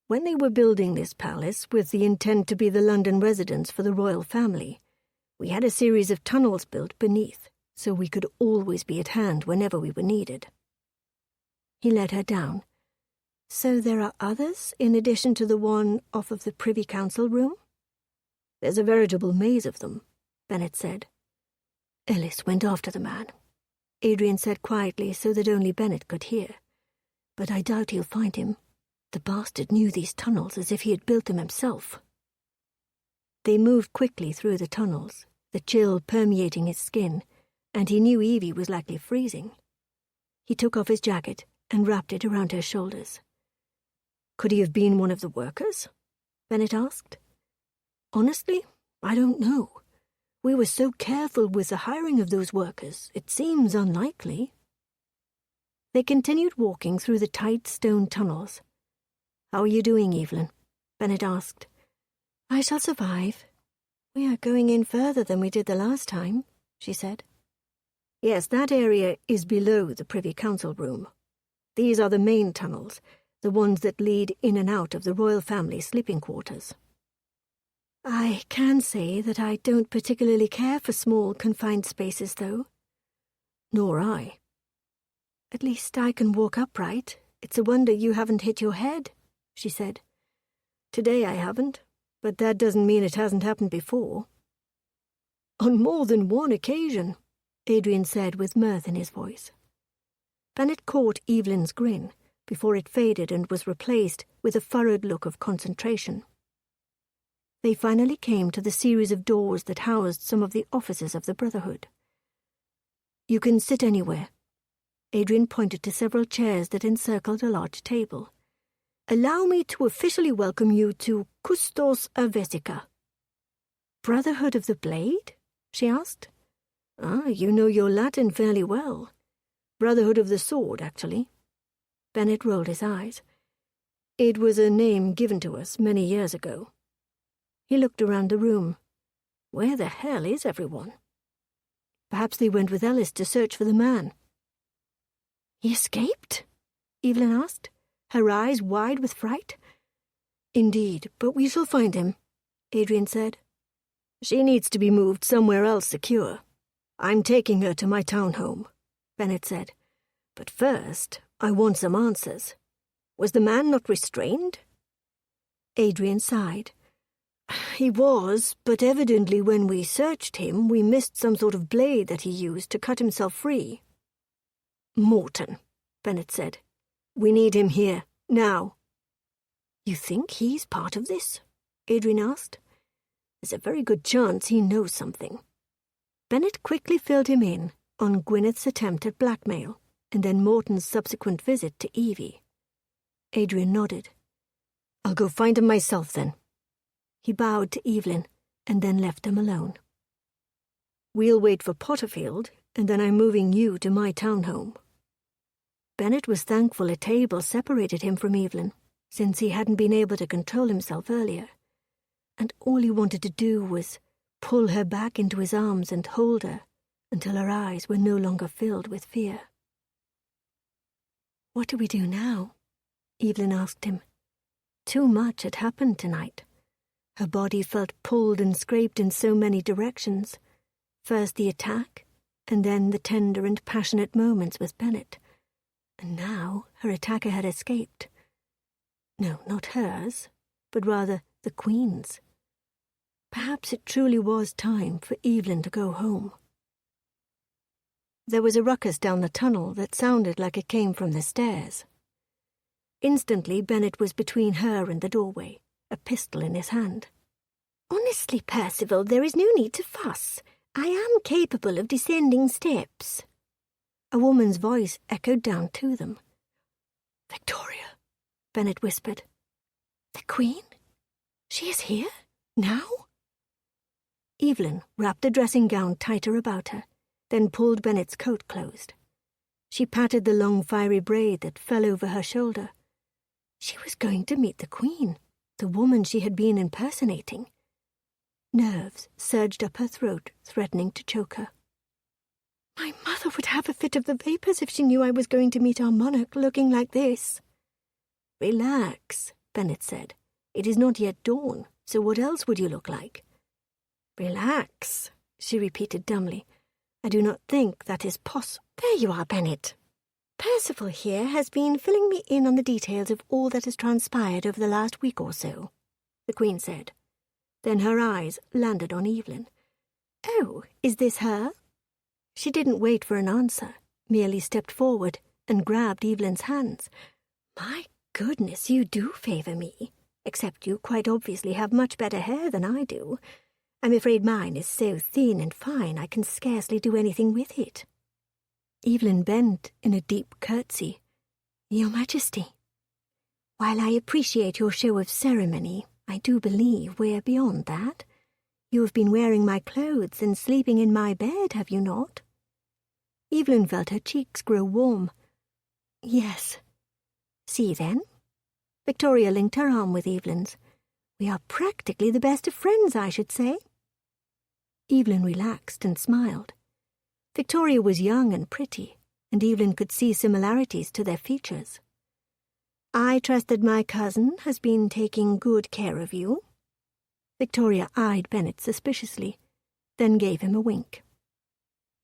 When they were building this palace with the intent to be the London residence for the royal family, we had a series of tunnels built beneath, so we could always be at hand whenever we were needed. He led her down. "So there are others, in addition to the one off of the Privy Council room?" "There's a veritable maze of them," Bennett said. "Ellis went after the man," Adrian said quietly so that only Bennett could hear. "But I doubt he'll find him. The bastard knew these tunnels as if he had built them himself." They moved quickly through the tunnels, the chill permeating his skin, and he knew Evie was likely freezing. He took off his jacket and wrapped it around her shoulders. "Could he have been one of the workers?" Bennett asked. "Honestly, I don't know. We were so careful with the hiring of those workers, it seems unlikely." They continued walking through the tight stone tunnels. "How are you doing, Evelyn?" Bennett asked. "I shall survive. We are going in further than we did the last time," she said. "Yes, that area is below the Privy Council room. These are the main tunnels, the ones that lead in and out of the royal family sleeping quarters." "I can say that I don't particularly care for small, confined spaces, though." "Nor I." "At least I can walk upright. It's a wonder you haven't hit your head," she said. "Today I haven't, but that doesn't mean it hasn't happened before." "On more than one occasion," Adrian said with mirth in his voice. Bennett caught Evelyn's grin before it faded and was replaced with a furrowed look of concentration. They finally came to the series of doors that housed some of the offices of the Brotherhood. "You can sit anywhere." Adrian pointed to several chairs that encircled a large table. "Allow me to officially welcome you to Custos Avesica." "Brotherhood of the Blade?" she asked. "Ah, you know your Latin fairly well. Brotherhood of the Sword, actually." Bennett rolled his eyes. "It was a name given to us many years ago." He looked around the room. "Where the hell is everyone?" "Perhaps they went with Ellis to search for the man." "He escaped?" Evelyn asked, her eyes wide with fright. "Indeed, but we shall find him," Adrian said. "She needs to be moved somewhere else secure. I'm taking her to my townhome," Bennett said. "But first, I want some answers. Was the man not restrained?" Adrian sighed. "He was, but evidently when we searched him, we missed some sort of blade that he used to cut himself free." "Morton," Bennett said. "We need him here, now." "You think he's part of this?" Adrian asked. "There's a very good chance he knows something." Bennett quickly filled him in on Gwyneth's attempt at blackmail, and then Morton's subsequent visit to Evie. Adrian nodded. "I'll go find him myself, then." He bowed to Evelyn, and then left them alone. "We'll wait for Potterfield, and then I'm moving you to my townhome." Bennett was thankful a table separated him from Evelyn, since he hadn't been able to control himself earlier, and all he wanted to do was pull her back into his arms and hold her until her eyes were no longer filled with fear. "What do we do now?" Evelyn asked him. Too much had happened tonight. Her body felt pulled and scraped in so many directions. First the attack, and then the tender and passionate moments with Bennett. And now her attacker had escaped. No, not hers, but rather the Queen's. Perhaps it truly was time for Evelyn to go home. There was a ruckus down the tunnel that sounded like it came from the stairs. Instantly Bennett was between her and the doorway, a pistol in his hand. "Honestly, Percival, there is no need to fuss. I am capable of descending steps." A woman's voice echoed down to them. "Victoria," Bennett whispered. "The Queen? She is here? Now?" Evelyn wrapped the dressing gown tighter about her, then pulled Bennett's coat closed. She patted the long fiery braid that fell over her shoulder. She was going to meet the Queen, the woman she had been impersonating. Nerves surged up her throat, threatening to choke her. "My mother would have a fit of the vapors if she knew I was going to meet our monarch looking like this." "Relax," Bennett said. "It is not yet dawn, so what else would you look like?" "Relax," she repeated dumbly. "I do not think that is possible." "There you are, Bennett. Percival here has been filling me in on the details of all that has transpired over the last week or so," the Queen said. Then her eyes landed on Evelyn. "Oh, is this her?" She didn't wait for an answer, merely stepped forward and grabbed Evelyn's hands. "My goodness, you do favour me, except you quite obviously have much better hair than I do. I'm afraid mine is so thin and fine I can scarcely do anything with it." Evelyn bent in a deep curtsy. "Your Majesty, while I appreciate your show of ceremony, I do believe we're beyond that. You have been wearing my clothes and sleeping in my bed, have you not?" Evelyn felt her cheeks grow warm. "Yes." "See then?" Victoria linked her arm with Evelyn's. "We are practically the best of friends, I should say." Evelyn relaxed and smiled. Victoria was young and pretty, and Evelyn could see similarities to their features. "I trust that my cousin has been taking good care of you." Victoria eyed Bennett suspiciously, then gave him a wink.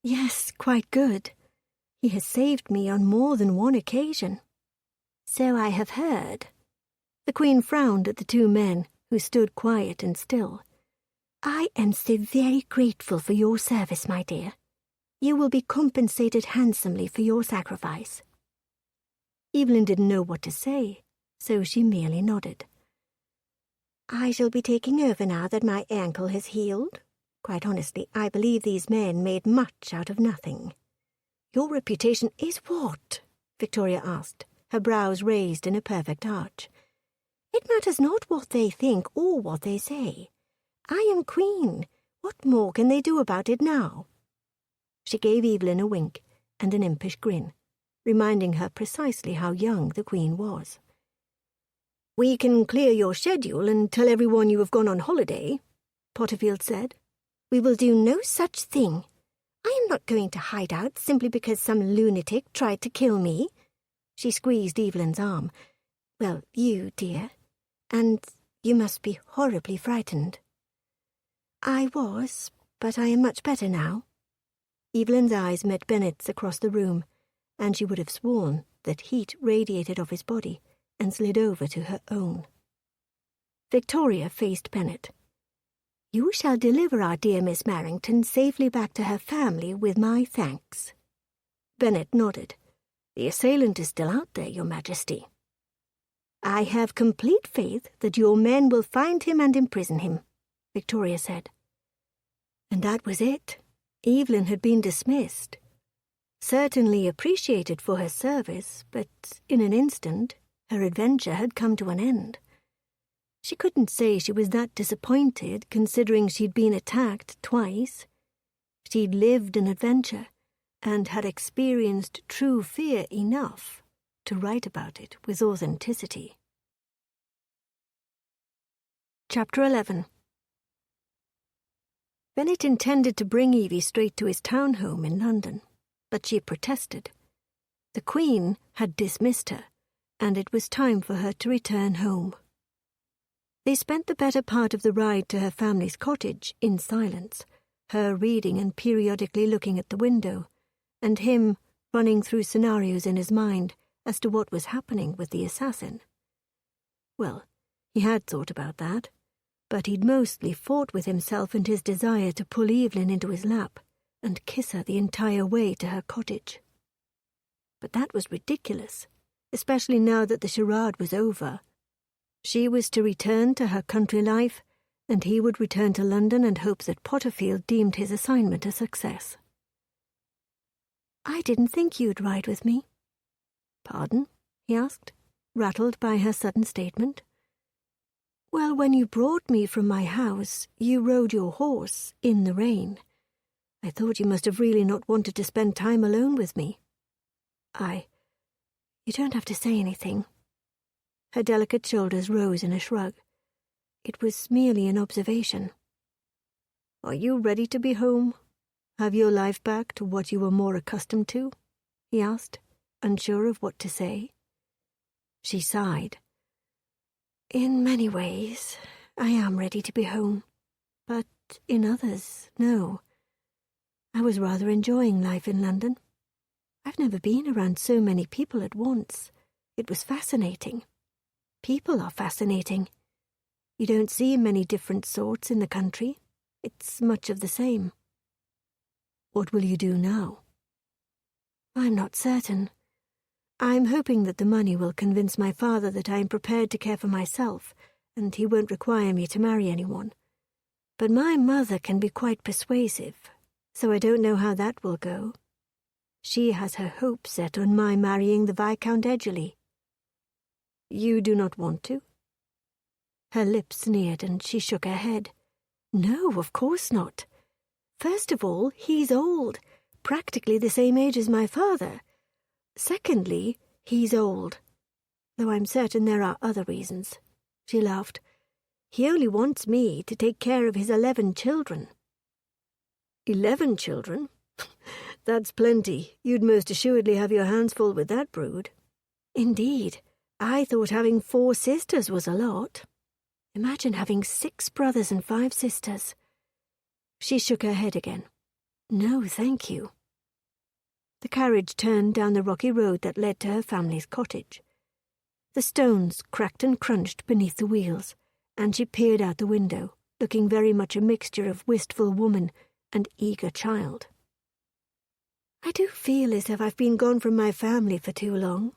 "Yes, quite good. He has saved me on more than one occasion." "So I have heard." The Queen frowned at the two men, who stood quiet and still. "I am so very grateful for your service, my dear. You will be compensated handsomely for your sacrifice." Evelyn didn't know what to say, so she merely nodded. "I shall be taking over now that my ankle has healed. Quite honestly, I believe these men made much out of nothing." Your reputation is what? Victoria asked, her brows raised in a perfect arch. It matters not what they think or what they say. I am queen. What more can they do about it now? She gave Evelyn a wink and an impish grin, reminding her precisely how young the queen was. We can clear your schedule and tell everyone you have gone on holiday, Potterfield said. We will do no such thing. I am not going to hide out simply because some lunatic tried to kill me. She squeezed Evelyn's arm. Well, you, dear. And you must be horribly frightened. I was, but I am much better now. Evelyn's eyes met Bennett's across the room, and she would have sworn that heat radiated off his body and slid over to her own. Victoria faced Bennett. You shall deliver our dear Miss Marrington safely back to her family with my thanks. Bennett nodded. The assailant is still out there, Your Majesty. I have complete faith that your men will find him and imprison him, Victoria said. And that was it. Evelyn had been dismissed. Certainly appreciated for her service, but in an instant her adventure had come to an end. She couldn't say she was that disappointed, considering she'd been attacked twice. She'd lived an adventure, and had experienced true fear enough to write about it with authenticity. Chapter 11. Bennett intended to bring Evie straight to his town home in London, but she protested. The Queen had dismissed her, and it was time for her to return home. They spent the better part of the ride to her family's cottage in silence, her reading and periodically looking at the window, and him running through scenarios in his mind as to what was happening with the assassin. Well, he had thought about that, but he'd mostly fought with himself and his desire to pull Evelyn into his lap and kiss her the entire way to her cottage. But that was ridiculous, especially now that the charade was over. She was to return to her country life, and he would return to London and hope that Potterfield deemed his assignment a success. I didn't think you'd ride with me. Pardon? He asked, rattled by her sudden statement. Well, when you brought me from my house, you rode your horse in the rain. I thought you must have really not wanted to spend time alone with me. You don't have to say anything. Her delicate shoulders rose in a shrug. It was merely an observation. Are you ready to be home? Have your life back to what you were more accustomed to? He asked, unsure of what to say. She sighed. In many ways, I am ready to be home, but in others, no. I was rather enjoying life in London. I've never been around so many people at once. It was fascinating. People are fascinating. You don't see many different sorts in the country. It's much of the same. What will you do now? I'm not certain. I'm hoping that the money will convince my father that I am prepared to care for myself, and he won't require me to marry anyone. But my mother can be quite persuasive, so I don't know how that will go. She has her hopes set on my marrying the Viscount Edgerly. You do not want to? Her lips sneered and she shook her head. No, of course not. First of all, he's old, practically the same age as my father. Secondly, he's old, though I'm certain there are other reasons. She laughed. He only wants me to take care of his 11 children. 11 children? That's plenty. You'd most assuredly have your hands full with that brood. Indeed. I thought having 4 sisters was a lot. Imagine having 6 brothers and 5 sisters. She shook her head again. No, thank you. The carriage turned down the rocky road that led to her family's cottage. The stones cracked and crunched beneath the wheels, and she peered out the window, looking very much a mixture of wistful woman and eager child. I do feel as if I've been gone from my family for too long.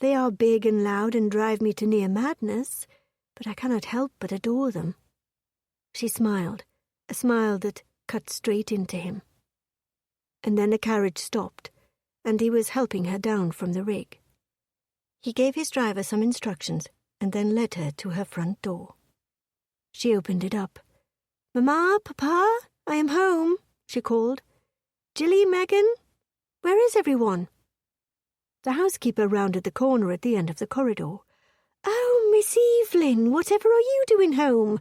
They are big and loud and drive me to near madness, but I cannot help but adore them. She smiled, a smile that cut straight into him. And then the carriage stopped, and he was helping her down from the rig. He gave his driver some instructions and then led her to her front door. She opened it up. "Mamma, Papa, I am home," she called. "Jilly, Megan, where is everyone?" The housekeeper rounded the corner at the end of the corridor. "Oh, Miss Evelyn, whatever are you doing home?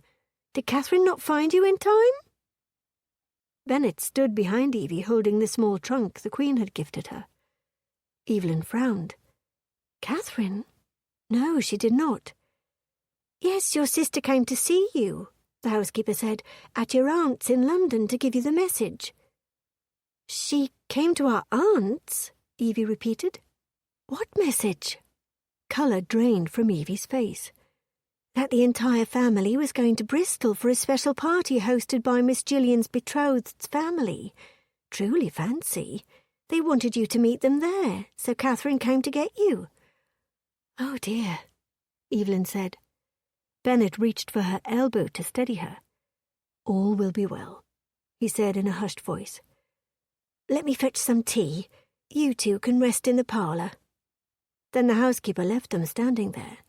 Did Catherine not find you in time?" Bennet stood behind Evie holding the small trunk the Queen had gifted her. Evelyn frowned. "Catherine? No, she did not." "Yes, your sister came to see you," the housekeeper said, "at your aunt's in London to give you the message." "She came to our aunt's?" Evie repeated. "What message?" Colour drained from Evie's face. "That the entire family was going to Bristol for a special party hosted by Miss Gillian's betrothed's family. Truly fancy. They wanted you to meet them there, so Catherine came to get you." "Oh dear," Evelyn said. Bennet reached for her elbow to steady her. "All will be well," he said in a hushed voice. "Let me fetch some tea. You two can rest in the parlour." Then the housekeeper left them standing there.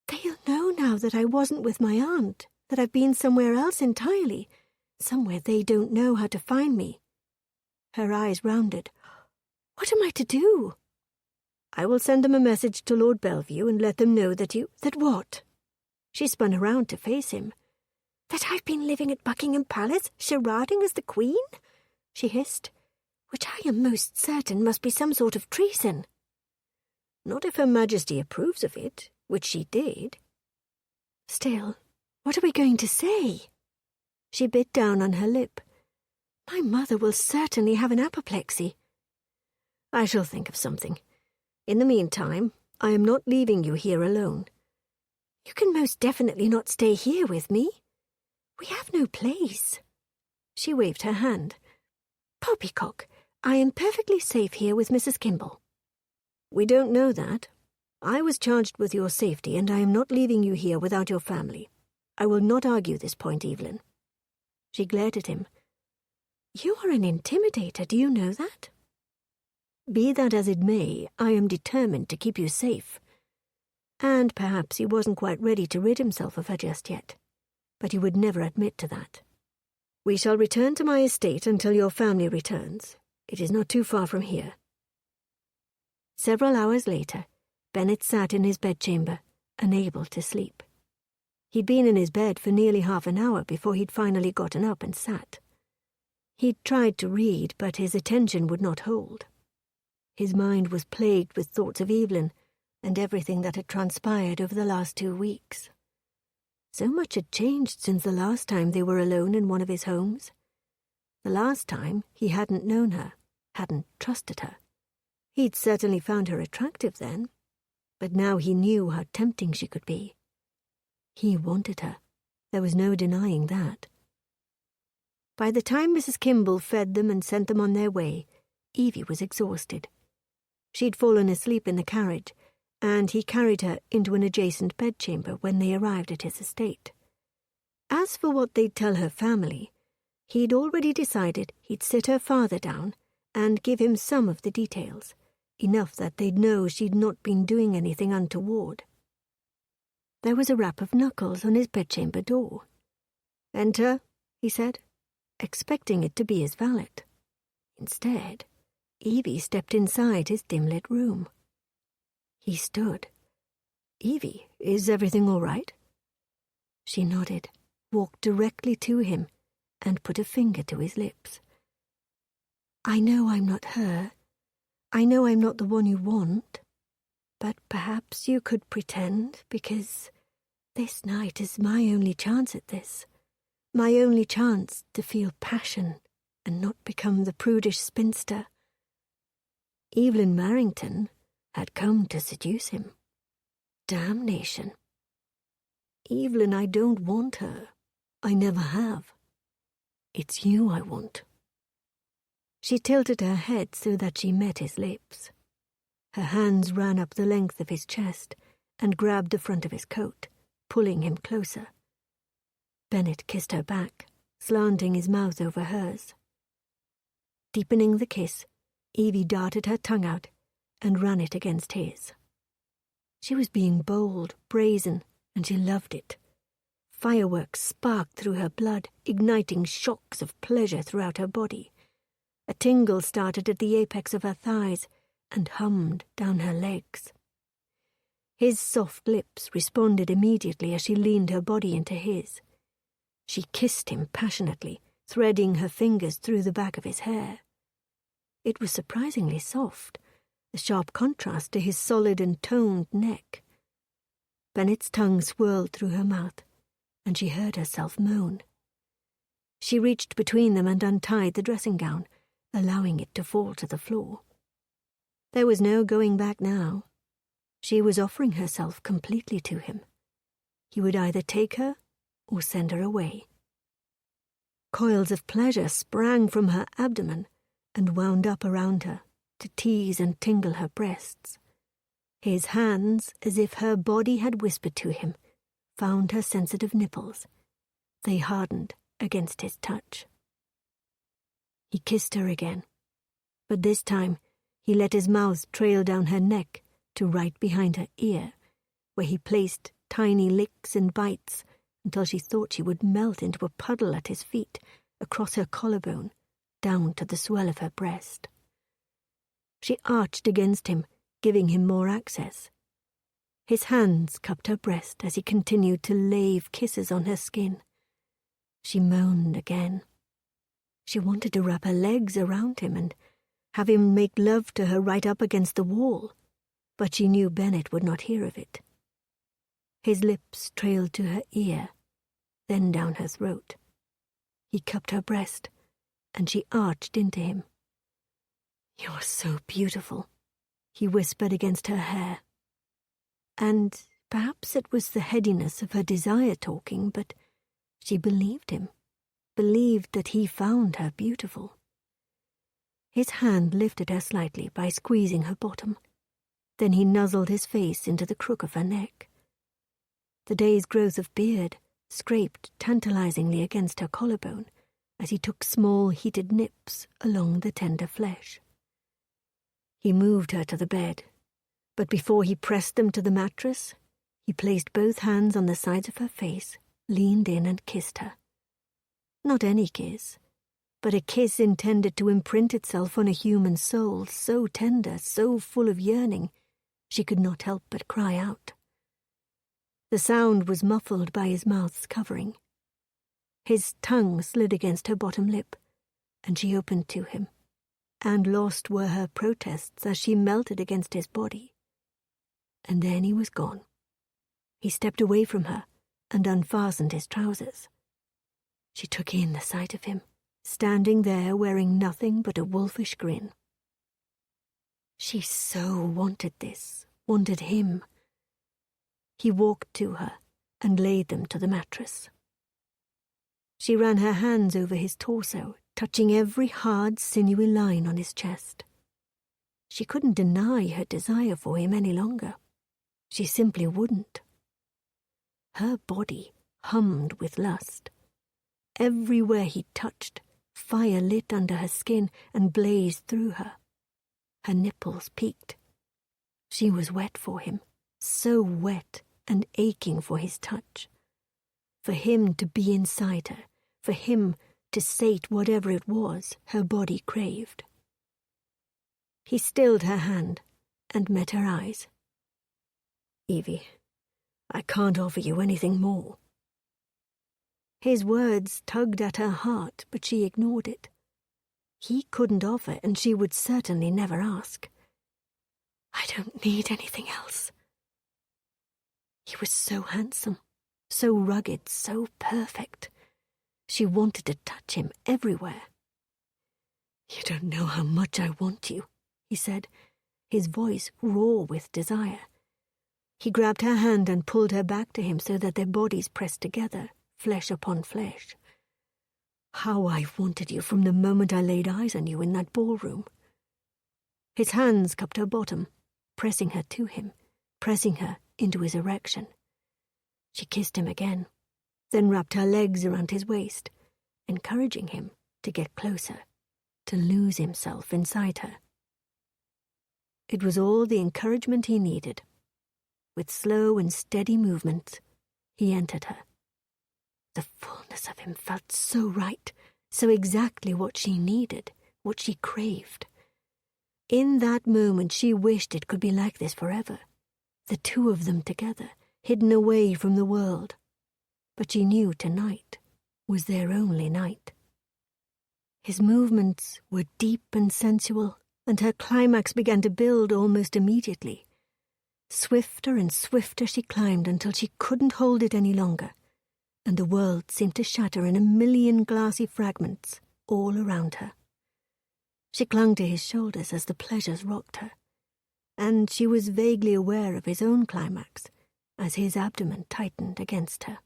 "They'll know now that I wasn't with my aunt, that I've been somewhere else entirely, somewhere they don't know how to find me." Her eyes rounded. "What am I to do?" "I will send them a message to Lord Bellevue and let them know that you—" "That what?" She spun around to face him. "That I've been living at Buckingham Palace, charading as the Queen?" she hissed. "Which I am most certain must be some sort of treason." "Not if Her Majesty approves of it, which she did." "Still, what are we going to say?" She bit down on her lip. "My mother will certainly have an apoplexy." "I shall think of something. In the meantime, I am not leaving you here alone." "You can most definitely not stay here with me. We have no place." She waved her hand. "Poppycock, I am perfectly safe here with Mrs. Kimball." "We don't know that. I was charged with your safety, and I am not leaving you here without your family. I will not argue this point, Evelyn." She glared at him. "You are an intimidator, do you know that?" "Be that as it may, I am determined to keep you safe." And perhaps he wasn't quite ready to rid himself of her just yet, but he would never admit to that. "We shall return to my estate until your family returns. It is not too far from here." Several hours later, Bennet sat in his bedchamber, unable to sleep. He'd been in his bed for nearly half an hour before he'd finally gotten up and sat. He'd tried to read, but his attention would not hold. His mind was plagued with thoughts of Evelyn and everything that had transpired over the last 2 weeks. So much had changed since the last time they were alone in one of his homes. The last time he hadn't known her, hadn't trusted her. He'd certainly found her attractive then, but now he knew how tempting she could be. He wanted her. There was no denying that. By the time Mrs. Kimball fed them and sent them on their way, Evie was exhausted. She'd fallen asleep in the carriage, and he carried her into an adjacent bedchamber when they arrived at his estate. As for what they'd tell her family, he'd already decided he'd sit her father down and give him some of the details, enough that they'd know she'd not been doing anything untoward. There was a rap of knuckles on his bedchamber door. "Enter," he said, expecting it to be his valet. Instead, Evie stepped inside his dim-lit room. He stood. "Evie, is everything all right?" She nodded, walked directly to him, and put a finger to his lips. "I know I'm not her. I know I'm not the one you want. But perhaps you could pretend, because this night is my only chance at this. My only chance to feel passion and not become the prudish spinster." Evelyn Marrington had come to seduce him. Damnation. "Evelyn, I don't want her. I never have. It's you I want." She tilted her head so that she met his lips. Her hands ran up the length of his chest and grabbed the front of his coat, pulling him closer. Bennet kissed her back, slanting his mouth over hers. Deepening the kiss, Evie darted her tongue out and ran it against his. She was being bold, brazen, and she loved it. Fireworks sparked through her blood, igniting shocks of pleasure throughout her body. A tingle started at the apex of her thighs and hummed down her legs. His soft lips responded immediately as she leaned her body into his. She kissed him passionately, threading her fingers through the back of his hair. It was surprisingly soft, a sharp contrast to his solid and toned neck. Bennett's tongue swirled through her mouth, and she heard herself moan. She reached between them and untied the dressing gown, allowing it to fall to the floor. There was no going back now. She was offering herself completely to him. He would either take her or send her away. Coils of pleasure sprang from her abdomen and wound up around her to tease and tingle her breasts. His hands, as if her body had whispered to him, found her sensitive nipples. They hardened against his touch. He kissed her again, but this time he let his mouth trail down her neck to right behind her ear, where he placed tiny licks and bites until she thought she would melt into a puddle at his feet, across her collarbone, down to the swell of her breast. She arched against him, giving him more access. His hands cupped her breast as he continued to lave kisses on her skin. She moaned again. She wanted to wrap her legs around him and have him make love to her right up against the wall, but she knew Bennett would not hear of it. His lips trailed to her ear, then down her throat. He cupped her breast, and she arched into him. "You're so beautiful," he whispered against her hair. And perhaps it was the headiness of her desire talking, but she believed him, believed that he found her beautiful. His hand lifted her slightly by squeezing her bottom. Then he nuzzled his face into the crook of her neck. The day's growth of beard scraped tantalizingly against her collarbone as he took small heated nips along the tender flesh. He moved her to the bed, but before he pressed them to the mattress, he placed both hands on the sides of her face, leaned in and kissed her. Not any kiss, but a kiss intended to imprint itself on a human soul so tender, so full of yearning, she could not help but cry out. The sound was muffled by his mouth's covering. His tongue slid against her bottom lip, and she opened to him, and lost were her protests as she melted against his body. And then he was gone. He stepped away from her and unfastened his trousers. She took in the sight of him, standing there wearing nothing but a wolfish grin. She so wanted this, wanted him. He walked to her and laid them to the mattress. She ran her hands over his torso, touching every hard, sinewy line on his chest. She couldn't deny her desire for him any longer. She simply wouldn't. Her body hummed with lust. Everywhere he touched, fire lit under her skin and blazed through her. Her nipples peaked. She was wet for him, so wet and aching for his touch. For him to be inside her, for him to sate whatever it was her body craved. He stilled her hand and met her eyes. "Evie, I can't offer you anything more." His words tugged at her heart, but she ignored it. He couldn't offer, and she would certainly never ask. "I don't need anything else." He was so handsome, so rugged, so perfect. She wanted to touch him everywhere. "You don't know how much I want you," he said, his voice raw with desire. He grabbed her hand and pulled her back to him so that their bodies pressed together, flesh upon flesh. "How I've wanted you from the moment I laid eyes on you in that ballroom." His hands cupped her bottom, pressing her to him, pressing her into his erection. She kissed him again, then wrapped her legs around his waist, encouraging him to get closer, to lose himself inside her It was all the encouragement he needed. With slow and steady movements, he entered her. The fullness of him felt so right, so exactly what she needed, what she craved. In that moment she wished it could be like this forever, the two of them together, hidden away from the world. But she knew tonight was their only night. His movements were deep and sensual, and her climax began to build almost immediately. Swifter and swifter she climbed until she couldn't hold it any longer, and the world seemed to shatter in a million glassy fragments all around her. She clung to his shoulders as the pleasures rocked her, and she was vaguely aware of his own climax as his abdomen tightened against her.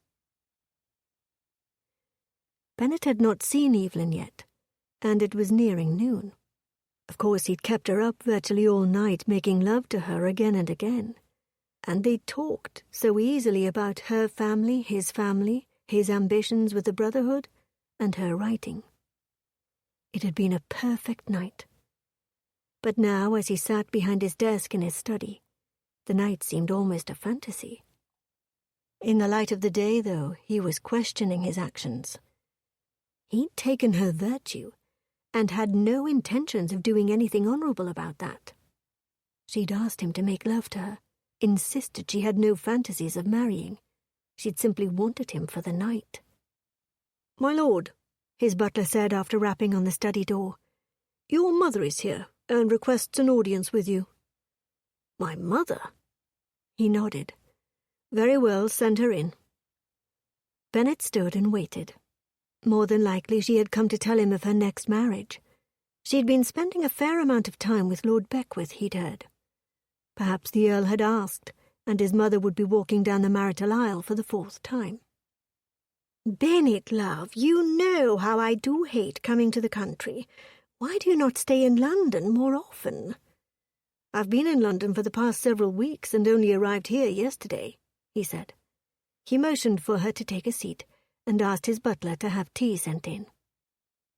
Bennett had not seen Evelyn yet, and it was nearing noon. Of course, he'd kept her up virtually all night, making love to her again and again. And they'd talked so easily about her family, his ambitions with the Brotherhood, and her writing. It had been a perfect night. But now, as he sat behind his desk in his study, the night seemed almost a fantasy. In the light of the day, though, he was questioning his actions. He'd taken her virtue, and had no intentions of doing anything honourable about that. She'd asked him to make love to her, insisted she had no fantasies of marrying. She'd simply wanted him for the night. "My lord," his butler said after rapping on the study door, "your mother is here, and requests an audience with you." "My mother?" He nodded. "Very well, send her in." Bennett stood and waited. More than likely she had come to tell him of her next marriage. She'd been spending a fair amount of time with Lord Beckwith, he'd heard. Perhaps the Earl had asked, and his mother would be walking down the marital aisle for the 4th time. "Bennett, love, you know how I do hate coming to the country. Why do you not stay in London more often?" "I've been in London for the past several weeks and only arrived here yesterday," he said. He motioned for her to take a seat and asked his butler to have tea sent in.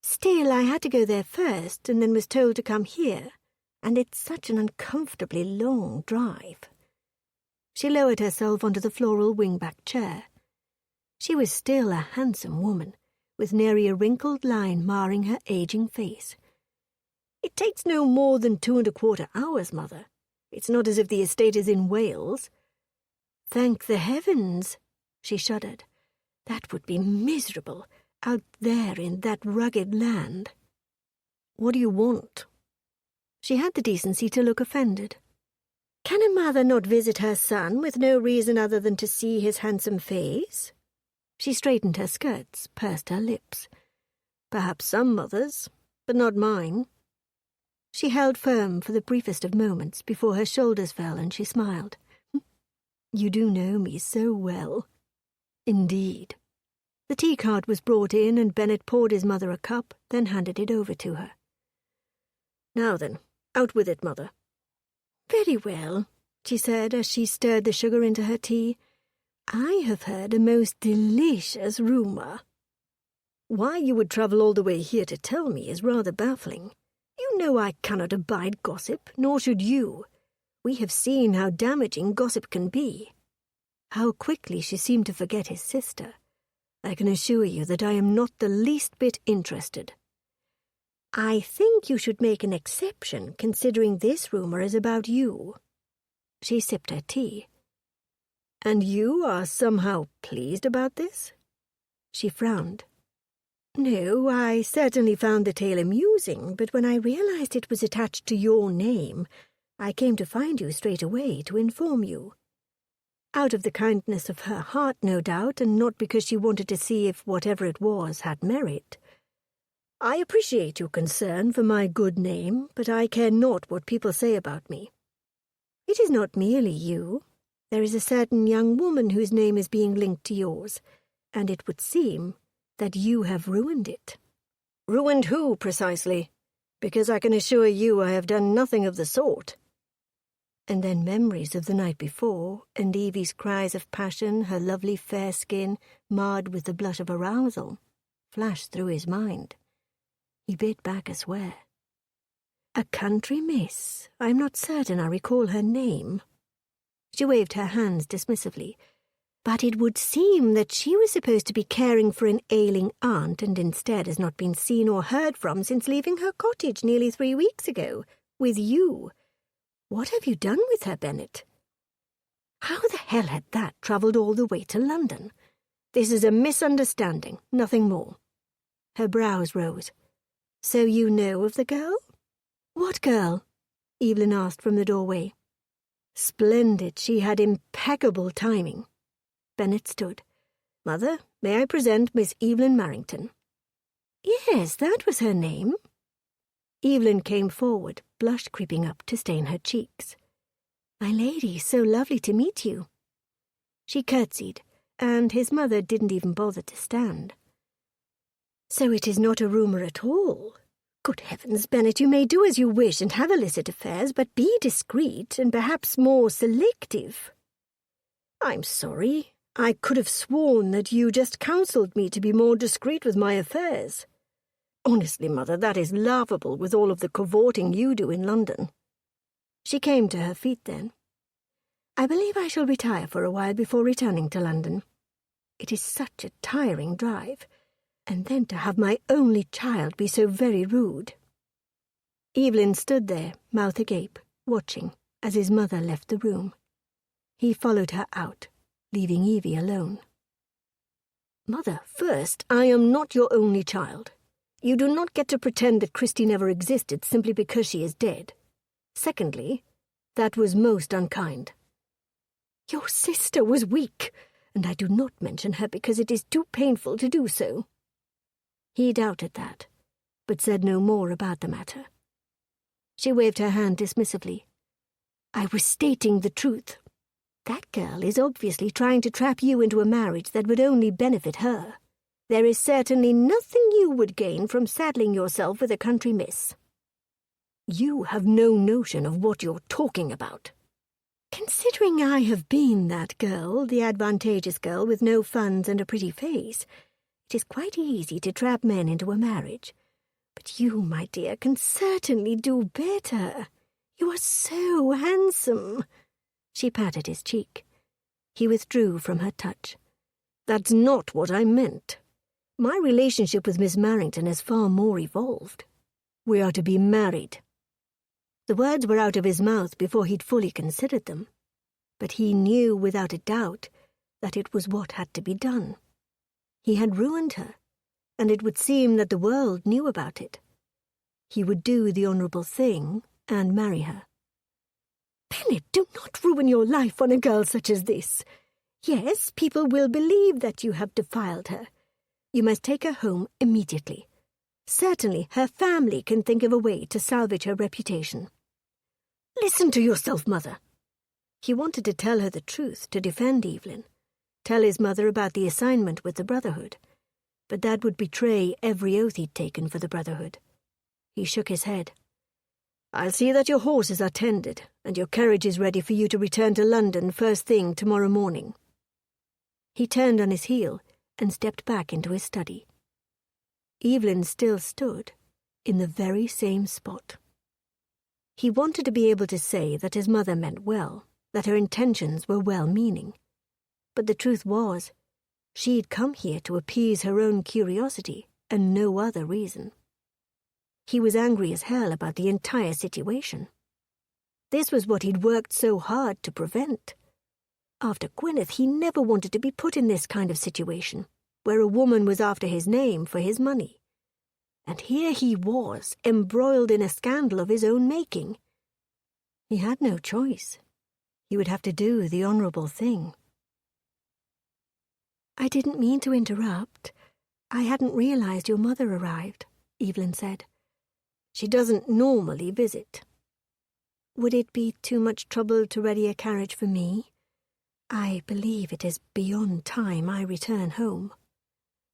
"Still, I had to go there first and then was told to come here, and it's such an uncomfortably long drive." She lowered herself onto the floral wing-back chair. She was still a handsome woman, with nary a wrinkled line marring her aging face. "It takes no more than 2¼ hours, Mother. It's not as if the estate is in Wales." "Thank the heavens," she shuddered. "That would be miserable, out there in that rugged land." "What do you want?" She had the decency to look offended. "Can a mother not visit her son with no reason other than to see his handsome face?" She straightened her skirts, pursed her lips. "Perhaps some mothers, but not mine." She held firm for the briefest of moments before her shoulders fell and she smiled. "You do know me so well." "Indeed." The tea-cart was brought in and Bennett poured his mother a cup, then handed it over to her. "Now then, out with it, Mother." "Very well," she said as she stirred the sugar into her tea. "I have heard a most delicious rumour." "Why you would travel all the way here to tell me is rather baffling. You know I cannot abide gossip, nor should you. We have seen how damaging gossip can be." How quickly she seemed to forget his sister. "I can assure you that I am not the least bit interested." "I think you should make an exception, considering this rumour is about you." She sipped her tea. "And you are somehow pleased about this?" She frowned. "No, I certainly found the tale amusing, but when I realized it was attached to your name, I came to find you straight away to inform you. Out of the kindness of her heart, no doubt, and not because she wanted to see if whatever it was had merit. I appreciate your concern for my good name, but I care not what people say about me. It is not merely you. There is a certain young woman whose name is being linked to yours, and it would seem that you have ruined it." "Ruined who, precisely? Because I can assure you I have done nothing of the sort." And then memories of the night before, and Evie's cries of passion, her lovely fair skin marred with the blush of arousal, flashed through his mind. He bit back a swear. A country miss. I'm not certain I recall her name. She waved her hands dismissively. But it would seem that she was supposed to be caring for an ailing aunt and instead has not been seen or heard from since leaving her cottage nearly 3 weeks ago, with you. What have you done with her, Bennet? How the hell had that travelled all the way to London? This is a misunderstanding, nothing more. Her brows rose. So you know of the girl? What girl? Evelyn asked from the doorway. Splendid, she had impeccable timing. Bennet stood. Mother, may I present Miss Evelyn Marrington? Yes, that was her name. Evelyn came forward, blush creeping up to stain her cheeks. My lady, so lovely to meet you. She curtsied, and his mother didn't even bother to stand. So it is not a rumour at all. Good heavens, Bennet, you may do as you wish and have illicit affairs, but be discreet and perhaps more selective. I'm sorry. I could have sworn that you just counselled me to be more discreet with my affairs. Honestly, Mother, that is laughable with all of the cavorting you do in London. She came to her feet then. I believe I shall retire for a while before returning to London. It is such a tiring drive, and then to have my only child be so very rude. Evelyn stood there, mouth agape, watching, as his mother left the room. He followed her out, leaving Evie alone. Mother, first, I am not your only child. You do not get to pretend that Christy never existed simply because she is dead. Secondly, that was most unkind. Your sister was weak, and I do not mention her because it is too painful to do so. He doubted that, but said no more about the matter. She waved her hand dismissively. I was stating the truth. That girl is obviously trying to trap you into a marriage that would only benefit her. There is certainly nothing you would gain from saddling yourself with a country miss. You have no notion of what you're talking about. Considering I have been that girl, the advantageous girl with no funds and a pretty face, it is quite easy to trap men into a marriage. But you, my dear, can certainly do better. You are so handsome. She patted his cheek. He withdrew from her touch. That's not what I meant. My relationship with Miss Marrington is far more evolved. We are to be married. The words were out of his mouth before he'd fully considered them. But he knew without a doubt that it was what had to be done. He had ruined her, and it would seem that the world knew about it. He would do the honourable thing and marry her. Bennet, do not ruin your life on a girl such as this. Yes, people will believe that you have defiled her. You must take her home immediately. Certainly her family can think of a way to salvage her reputation. Listen to yourself, Mother. He wanted to tell her the truth, to defend Evelyn, tell his mother about the assignment with the Brotherhood, but that would betray every oath he'd taken for the Brotherhood. He shook his head. I'll see that your horses are tended, and your carriage is ready for you to return to London first thing tomorrow morning. He turned on his heel and stepped back into his study. Evelyn still stood in the very same spot. He wanted to be able to say that his mother meant well, that her intentions were well-meaning. But the truth was, she'd come here to appease her own curiosity and no other reason. He was angry as hell about the entire situation. This was what he'd worked so hard to prevent. After Gwyneth, he never wanted to be put in this kind of situation, where a woman was after his name for his money. And here he was, embroiled in a scandal of his own making. He had no choice. He would have to do the honourable thing. I didn't mean to interrupt. I hadn't realised your mother arrived, Evelyn said. She doesn't normally visit. Would it be too much trouble to ready a carriage for me? I believe it is beyond time I return home.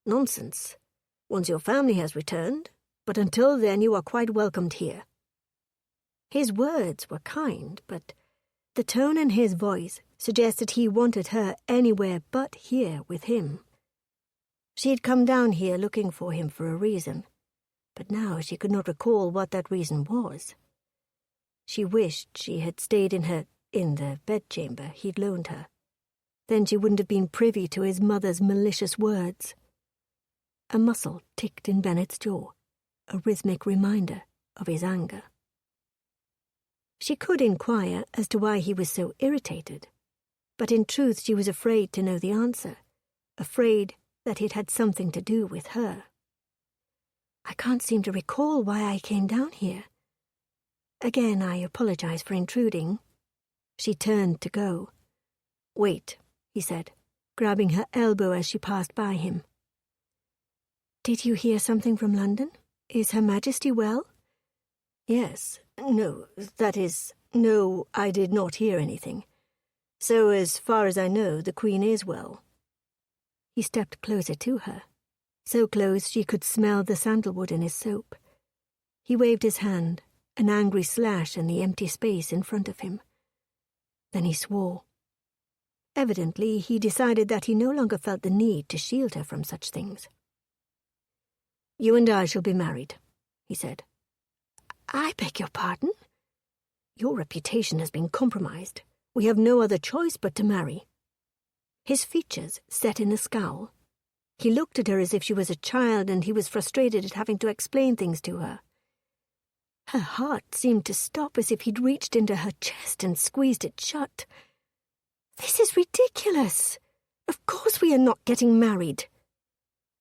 Nonsense. Once your family has returned, but until then you are quite welcomed here. His words were kind, but the tone in his voice suggested he wanted her anywhere but here with him. She had come down here looking for him for a reason, but now she could not recall what that reason was. She wished she had stayed in the bedchamber he'd loaned her. Then she wouldn't have been privy to his mother's malicious words. A muscle ticked in Bennett's jaw, a rhythmic reminder of his anger. She could inquire as to why he was so irritated, but in truth she was afraid to know the answer, afraid that it had something to do with her. I can't seem to recall why I came down here. Again, I apologize for intruding. She turned to go. Wait, he said, grabbing her elbow as she passed by him. Did you hear something from London? Is Her Majesty well? Yes. No, I did not hear anything. So, as far as I know, the Queen is well. He stepped closer to her, so close she could smell the sandalwood in his soap. He waved his hand, an angry slash in the empty space in front of him. Then he swore. Evidently, he decided that he no longer felt the need to shield her from such things. You and I shall be married, he said. I beg your pardon? Your reputation has been compromised. We have no other choice but to marry. His features set in a scowl. He looked at her as if she was a child, and he was frustrated at having to explain things to her. Her heart seemed to stop as if he'd reached into her chest and squeezed it shut. This is ridiculous. Of course we are not getting married.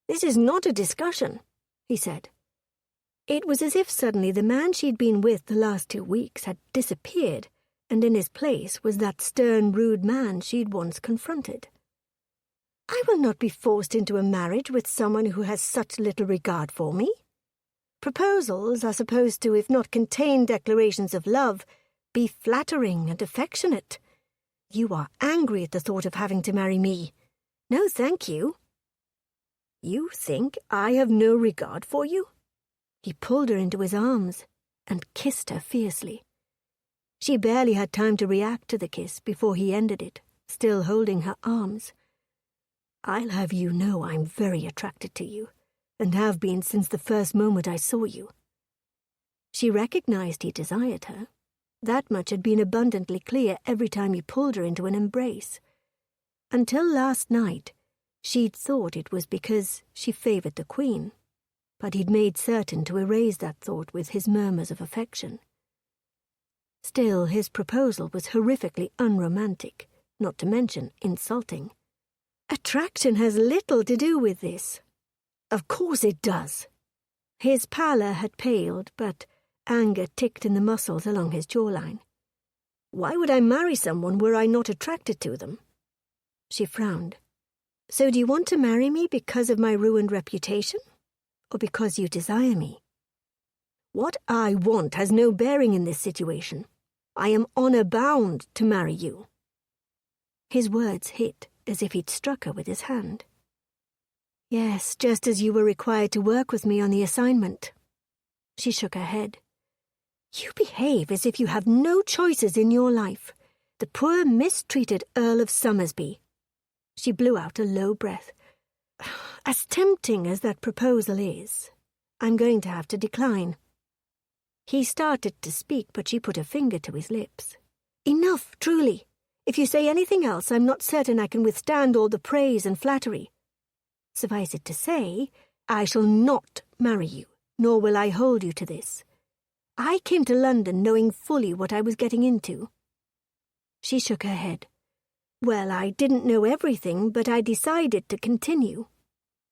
This is not a discussion, he said. It was as if suddenly the man she'd been with the last 2 weeks had disappeared, and in his place was that stern, rude man she'd once confronted. I will not be forced into a marriage with someone who has such little regard for me. Proposals are supposed to, if not contain declarations of love, be flattering and affectionate. You are angry at the thought of having to marry me. No, thank you. You think I have no regard for you? He pulled her into his arms and kissed her fiercely. She barely had time to react to the kiss before he ended it, still holding her arms. I'll have you know I'm very attracted to you, and have been since the first moment I saw you. She recognized he desired her. That much had been abundantly clear every time he pulled her into an embrace. Until last night, she'd thought it was because she favored the Queen, but he'd made certain to erase that thought with his murmurs of affection. Still, his proposal was horrifically unromantic, not to mention insulting. Attraction has little to do with this. Of course it does. His pallor had paled, but anger ticked in the muscles along his jawline. Why would I marry someone were I not attracted to them? She frowned. So do you want to marry me because of my ruined reputation? Or because you desire me? What I want has no bearing in this situation. I am honor-bound to marry you. His words hit as if he'd struck her with his hand. Yes, just as you were required to work with me on the assignment. She shook her head. You behave as if you have no choices in your life. The poor mistreated Earl of Somersby. She blew out a low breath. As tempting as that proposal is, I'm going to have to decline. He started to speak, but she put a finger to his lips. Enough, truly. If you say anything else, I'm not certain I can withstand all the praise and flattery. Suffice it to say, I shall not marry you, nor will I hold you to this. I came to London knowing fully what I was getting into. She shook her head. Well, I didn't know everything, but I decided to continue.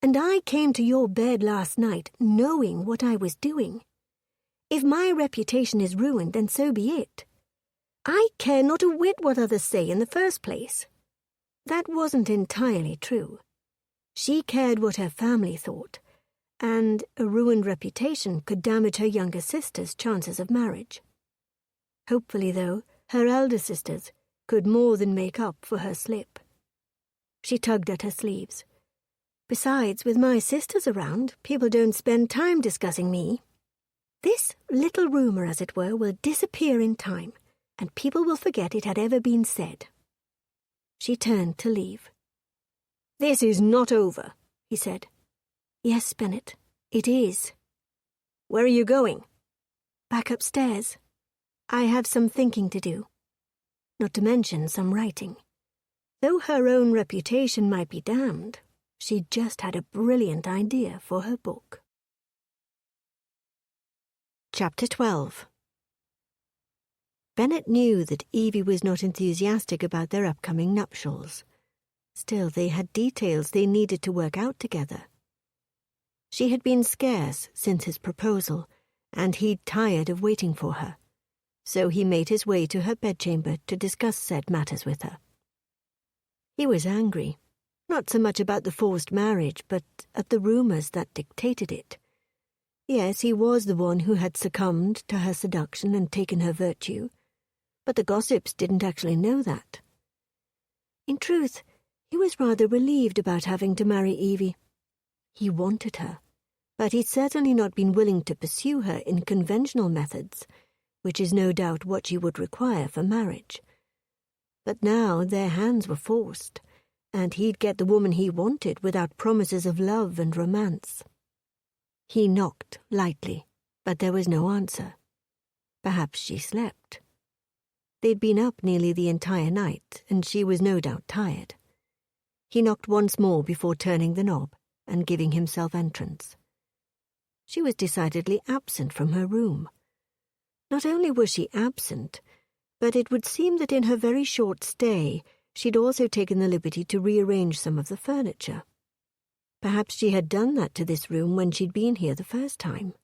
And I came to your bed last night knowing what I was doing. If my reputation is ruined, then so be it. I care not a whit what others say in the first place. That wasn't entirely true. She cared what her family thought, and a ruined reputation could damage her younger sister's chances of marriage. Hopefully, though, her elder sisters could more than make up for her slip. She tugged at her sleeves. Besides, with my sisters around, people don't spend time discussing me. This little rumour, as it were, will disappear in time, and people will forget it had ever been said. She turned to leave. This is not over, he said. Yes, Bennett, it is. Where are you going? Back upstairs. I have some thinking to do, not to mention some writing. Though her own reputation might be damned, she just had a brilliant idea for her book. Chapter 12. Bennet knew that Evie was not enthusiastic about their upcoming nuptials. Still, they had details they needed to work out together. She had been scarce since his proposal, and he'd tired of waiting for her, so he made his way to her bedchamber to discuss said matters with her. He was angry, not so much about the forced marriage, but at the rumours that dictated it. Yes, he was the one who had succumbed to her seduction and taken her virtue, but the gossips didn't actually know that. In truth, he was rather relieved about having to marry Evie. He wanted her, but he'd certainly not been willing to pursue her in conventional methods, which is no doubt what she would require for marriage. But now their hands were forced, and he'd get the woman he wanted without promises of love and romance. He knocked lightly, but there was no answer. Perhaps she slept. They'd been up nearly the entire night, and she was no doubt tired. He knocked once more before turning the knob and giving himself entrance. She was decidedly absent from her room. Not only was she absent, but it would seem that in her very short stay she'd also taken the liberty to rearrange some of the furniture. Perhaps she had done that to this room when she'd been here the first time.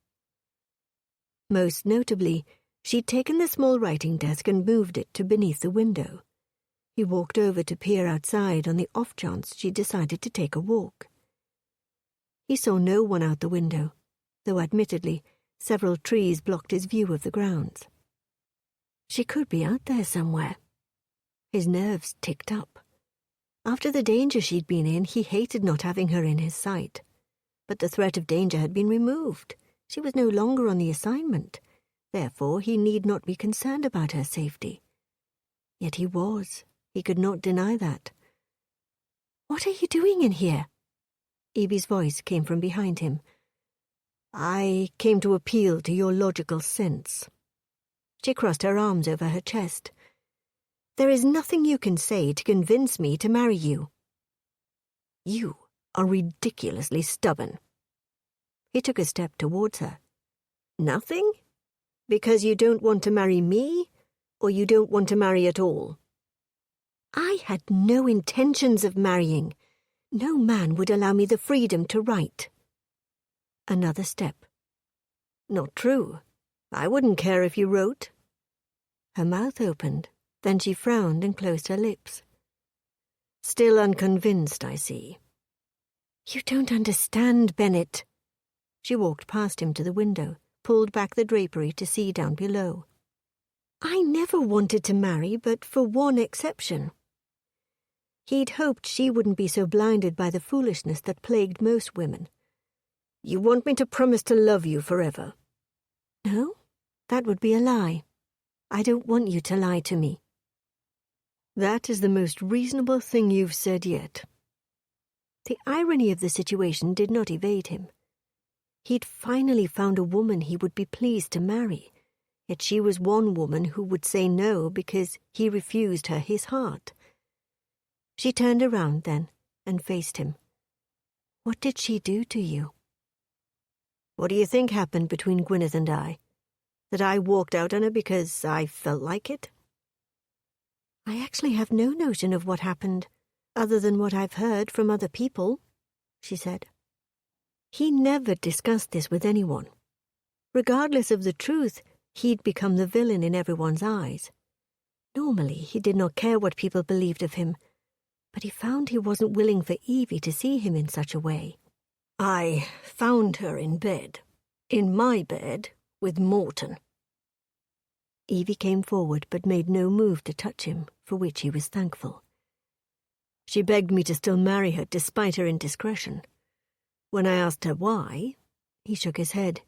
Most notably, she'd taken the small writing desk and moved it to beneath the window. He walked over to peer outside on the off chance she decided to take a walk. He saw no one out the window, though admittedly several trees blocked his view of the grounds. She could be out there somewhere. His nerves ticked up. After the danger she'd been in, he hated not having her in his sight. But the threat of danger had been removed. She was no longer on the assignment. Therefore, he need not be concerned about her safety. Yet he was. He could not deny that. "What are you doing in here?" Evie's voice came from behind him. "I came to appeal to your logical sense." She crossed her arms over her chest. "There is nothing you can say to convince me to marry you." "You are ridiculously stubborn." He took a step towards her. "Nothing? Because you don't want to marry me, or you don't want to marry at all?" "I had no intentions of marrying. No man would allow me the freedom to write." Another step. "Not true. I wouldn't care if you wrote." Her mouth opened, then she frowned and closed her lips. "Still unconvinced, I see." "You don't understand, Bennet." She walked past him to the window, pulled back the drapery to see down below. "I never wanted to marry, but for one exception." He'd hoped she wouldn't be so blinded by the foolishness that plagued most women. "You want me to promise to love you forever?" "No, that would be a lie. I don't want you to lie to me." "That is the most reasonable thing you've said yet." The irony of the situation did not evade him. He'd finally found a woman he would be pleased to marry, yet she was one woman who would say no because he refused her his heart. She turned around then and faced him. "What did she do to you?" "What do you think happened between Gwyneth and I? That I walked out on her because I felt like it?" "I actually have no notion of what happened, other than what I've heard from other people," she said. He never discussed this with anyone. Regardless of the truth, he'd become the villain in everyone's eyes. Normally, he did not care what people believed of him, but he found he wasn't willing for Evie to see him in such a way. "I found her in bed. In my bed, with Morton." Evie came forward but made no move to touch him, for which he was thankful. "She begged me to still marry her despite her indiscretion. When I asked her why, he shook his head.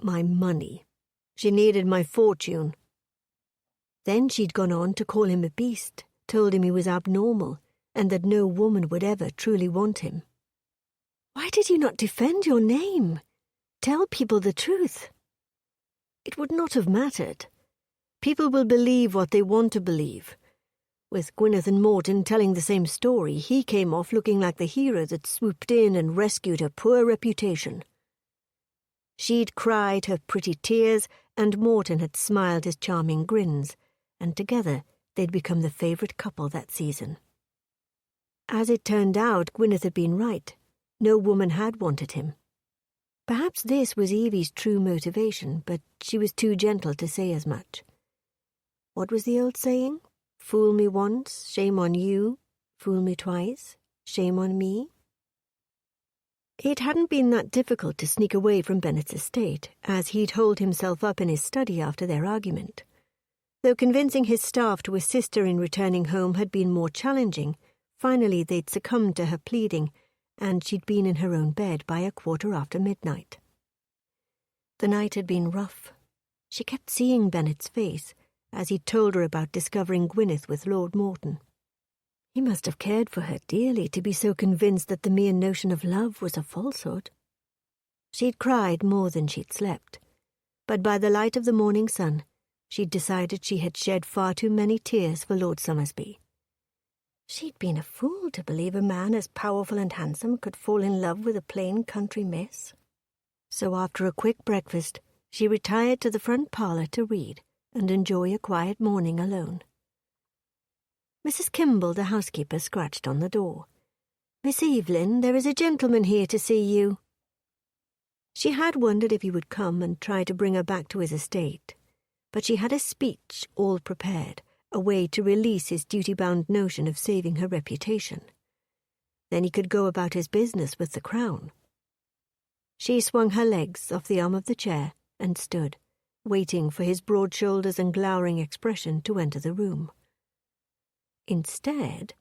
My money. She needed my fortune." Then she'd gone on to call him a beast, told him he was abnormal, and that no woman would ever truly want him. "Why did you not defend your name? Tell people the truth." "It would not have mattered. People will believe what they want to believe. With Gwyneth and Morton telling the same story, he came off looking like the hero that swooped in and rescued her poor reputation. She'd cried her pretty tears, and Morton had smiled his charming grins, and together they'd become the favourite couple that season. As it turned out, Gwyneth had been right. No woman had wanted him. Perhaps this was Evie's true motivation, but she was too gentle to say as much. What was the old saying? Fool me once, shame on you. Fool me twice, shame on me. It hadn't been that difficult to sneak away from Bennet's estate, as he'd holed himself up in his study after their argument. Though convincing his staff to assist her in returning home had been more challenging, finally they'd succumbed to her pleading, and she'd been in her own bed by midnight. The night had been rough. She kept seeing Bennet's face, as he'd told her about discovering Gwyneth with Lord Morton. He must have cared for her dearly to be so convinced that the mere notion of love was a falsehood. She'd cried more than she'd slept, but by the light of the morning sun, she'd decided she had shed far too many tears for Lord Somersby. She'd been a fool to believe a man as powerful and handsome could fall in love with a plain country miss. So after a quick breakfast, she retired to the front parlour to read and enjoy a quiet morning alone. Mrs. Kimball, the housekeeper, scratched on the door. "Miss Evelyn, there is a gentleman here to see you." She had wondered if he would come and try to bring her back to his estate, but she had a speech all prepared, a way to release his duty-bound notion of saving her reputation. Then he could go about his business with the crown. She swung her legs off the arm of the chair and stood, waiting for his broad shoulders and glowering expression to enter the room. Instead,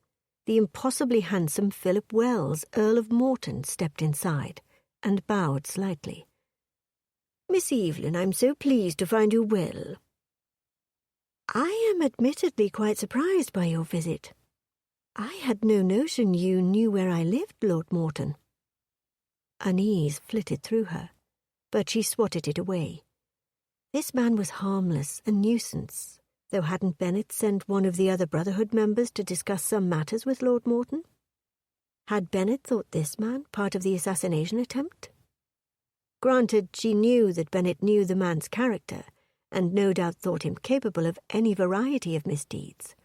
the impossibly handsome Philip Wells, Earl of Morton, stepped inside and bowed slightly. "Miss Evelyn, I'm so pleased to find you well." "I am admittedly quite surprised by your visit. I had no notion you knew where I lived, Lord Morton." Unease flitted through her, but she swatted it away. This man was harmless, a nuisance, though hadn't Bennet sent one of the other Brotherhood members to discuss some matters with Lord Morton? Had Bennet thought this man part of the assassination attempt? Granted, she knew that Bennet knew the man's character, and no doubt thought him capable of any variety of misdeeds.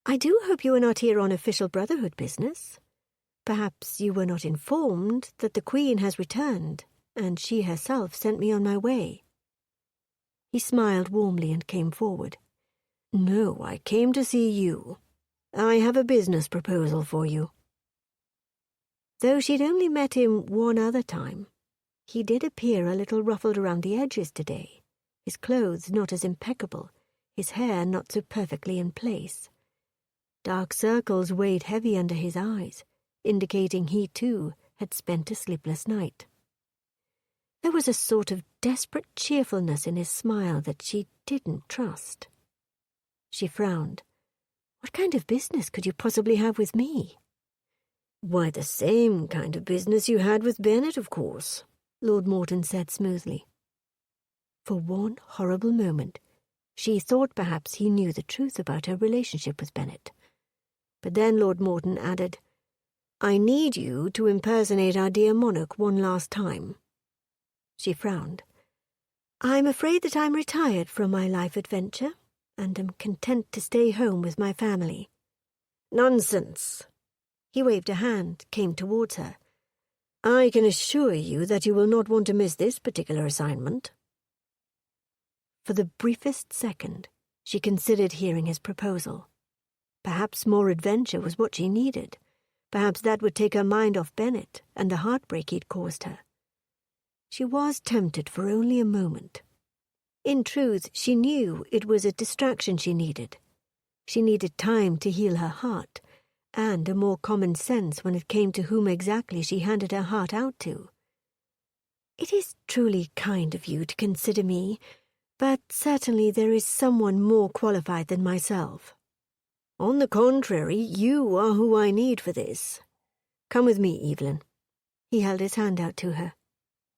"I do hope you are not here on official Brotherhood business. Perhaps you were not informed that the Queen has returned, and she herself sent me on my way." He smiled warmly and came forward. "No, I came to see you. I have a business proposal for you." Though she'd only met him one other time, he did appear a little ruffled around the edges today, his clothes not as impeccable, his hair not so perfectly in place. Dark circles weighed heavy under his eyes, indicating he, too, had spent a sleepless night. There was a sort of desperate cheerfulness in his smile that she didn't trust. She frowned. "What kind of business could you possibly have with me?" "Why, the same kind of business you had with Bennet, of course," Lord Morton said smoothly. For one horrible moment, she thought perhaps he knew the truth about her relationship with Bennet. But then Lord Morton added, "I need you to impersonate our dear monarch one last time." She frowned. "I'm afraid that I'm retired from my life adventure, and am content to stay home with my family." "Nonsense!" He waved a hand, came towards her. "I can assure you that you will not want to miss this particular assignment." For the briefest second, she considered hearing his proposal. Perhaps more adventure was what she needed. Perhaps that would take her mind off Bennet and the heartbreak he'd caused her. She was tempted for only a moment. In truth, she knew it was a distraction she needed. She needed time to heal her heart, and a more common sense when it came to whom exactly she handed her heart out to. "It is truly kind of you to consider me, but certainly there is someone more qualified than myself." "On the contrary, you are who I need for this. Come with me, Evelyn." He held his hand out to her.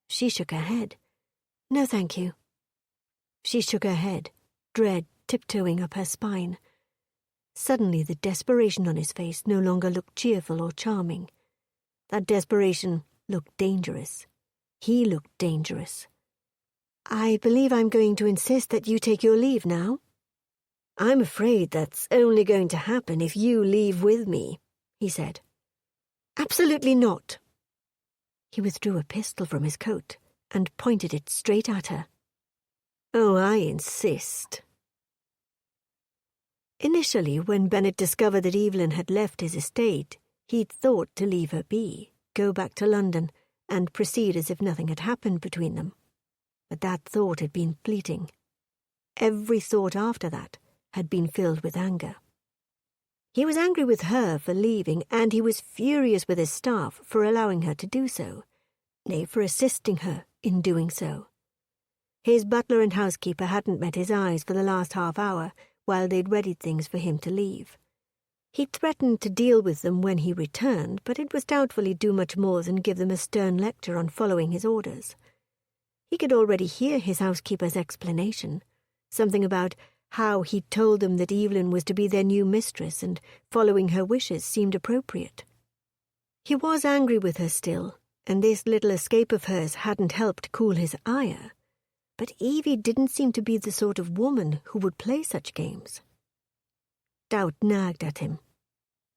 She shook her head. "No, thank you." She shook her head. dread tiptoeing up her spine. Suddenly the desperation on his face no longer looked cheerful or charming. That desperation looked dangerous. He looked dangerous. "I believe I'm going to insist that you take your leave now." "I'm afraid that's only going to happen if you leave with me," he said. "Absolutely not." He withdrew a pistol from his coat and pointed it straight at her. "Oh, I insist." Initially, when Bennet discovered that Evelyn had left his estate, he'd thought to leave her be, go back to London, and proceed as if nothing had happened between them. But that thought had been fleeting. Every thought after that had been filled with anger. He was angry with her for leaving, and he was furious with his staff for allowing her to do so, nay, for assisting her in doing so. His butler and housekeeper hadn't met his eyes for the last half hour while they'd readied things for him to leave. He'd threatened to deal with them when he returned, but it was doubtful he'd do much more than give them a stern lecture on following his orders. He could already hear his housekeeper's explanation, something about how he'd told them that Evelyn was to be their new mistress and following her wishes seemed appropriate. He was angry with her still, and this little escape of hers hadn't helped cool his ire. But Evie didn't seem to be the sort of woman who would play such games. Doubt nagged at him.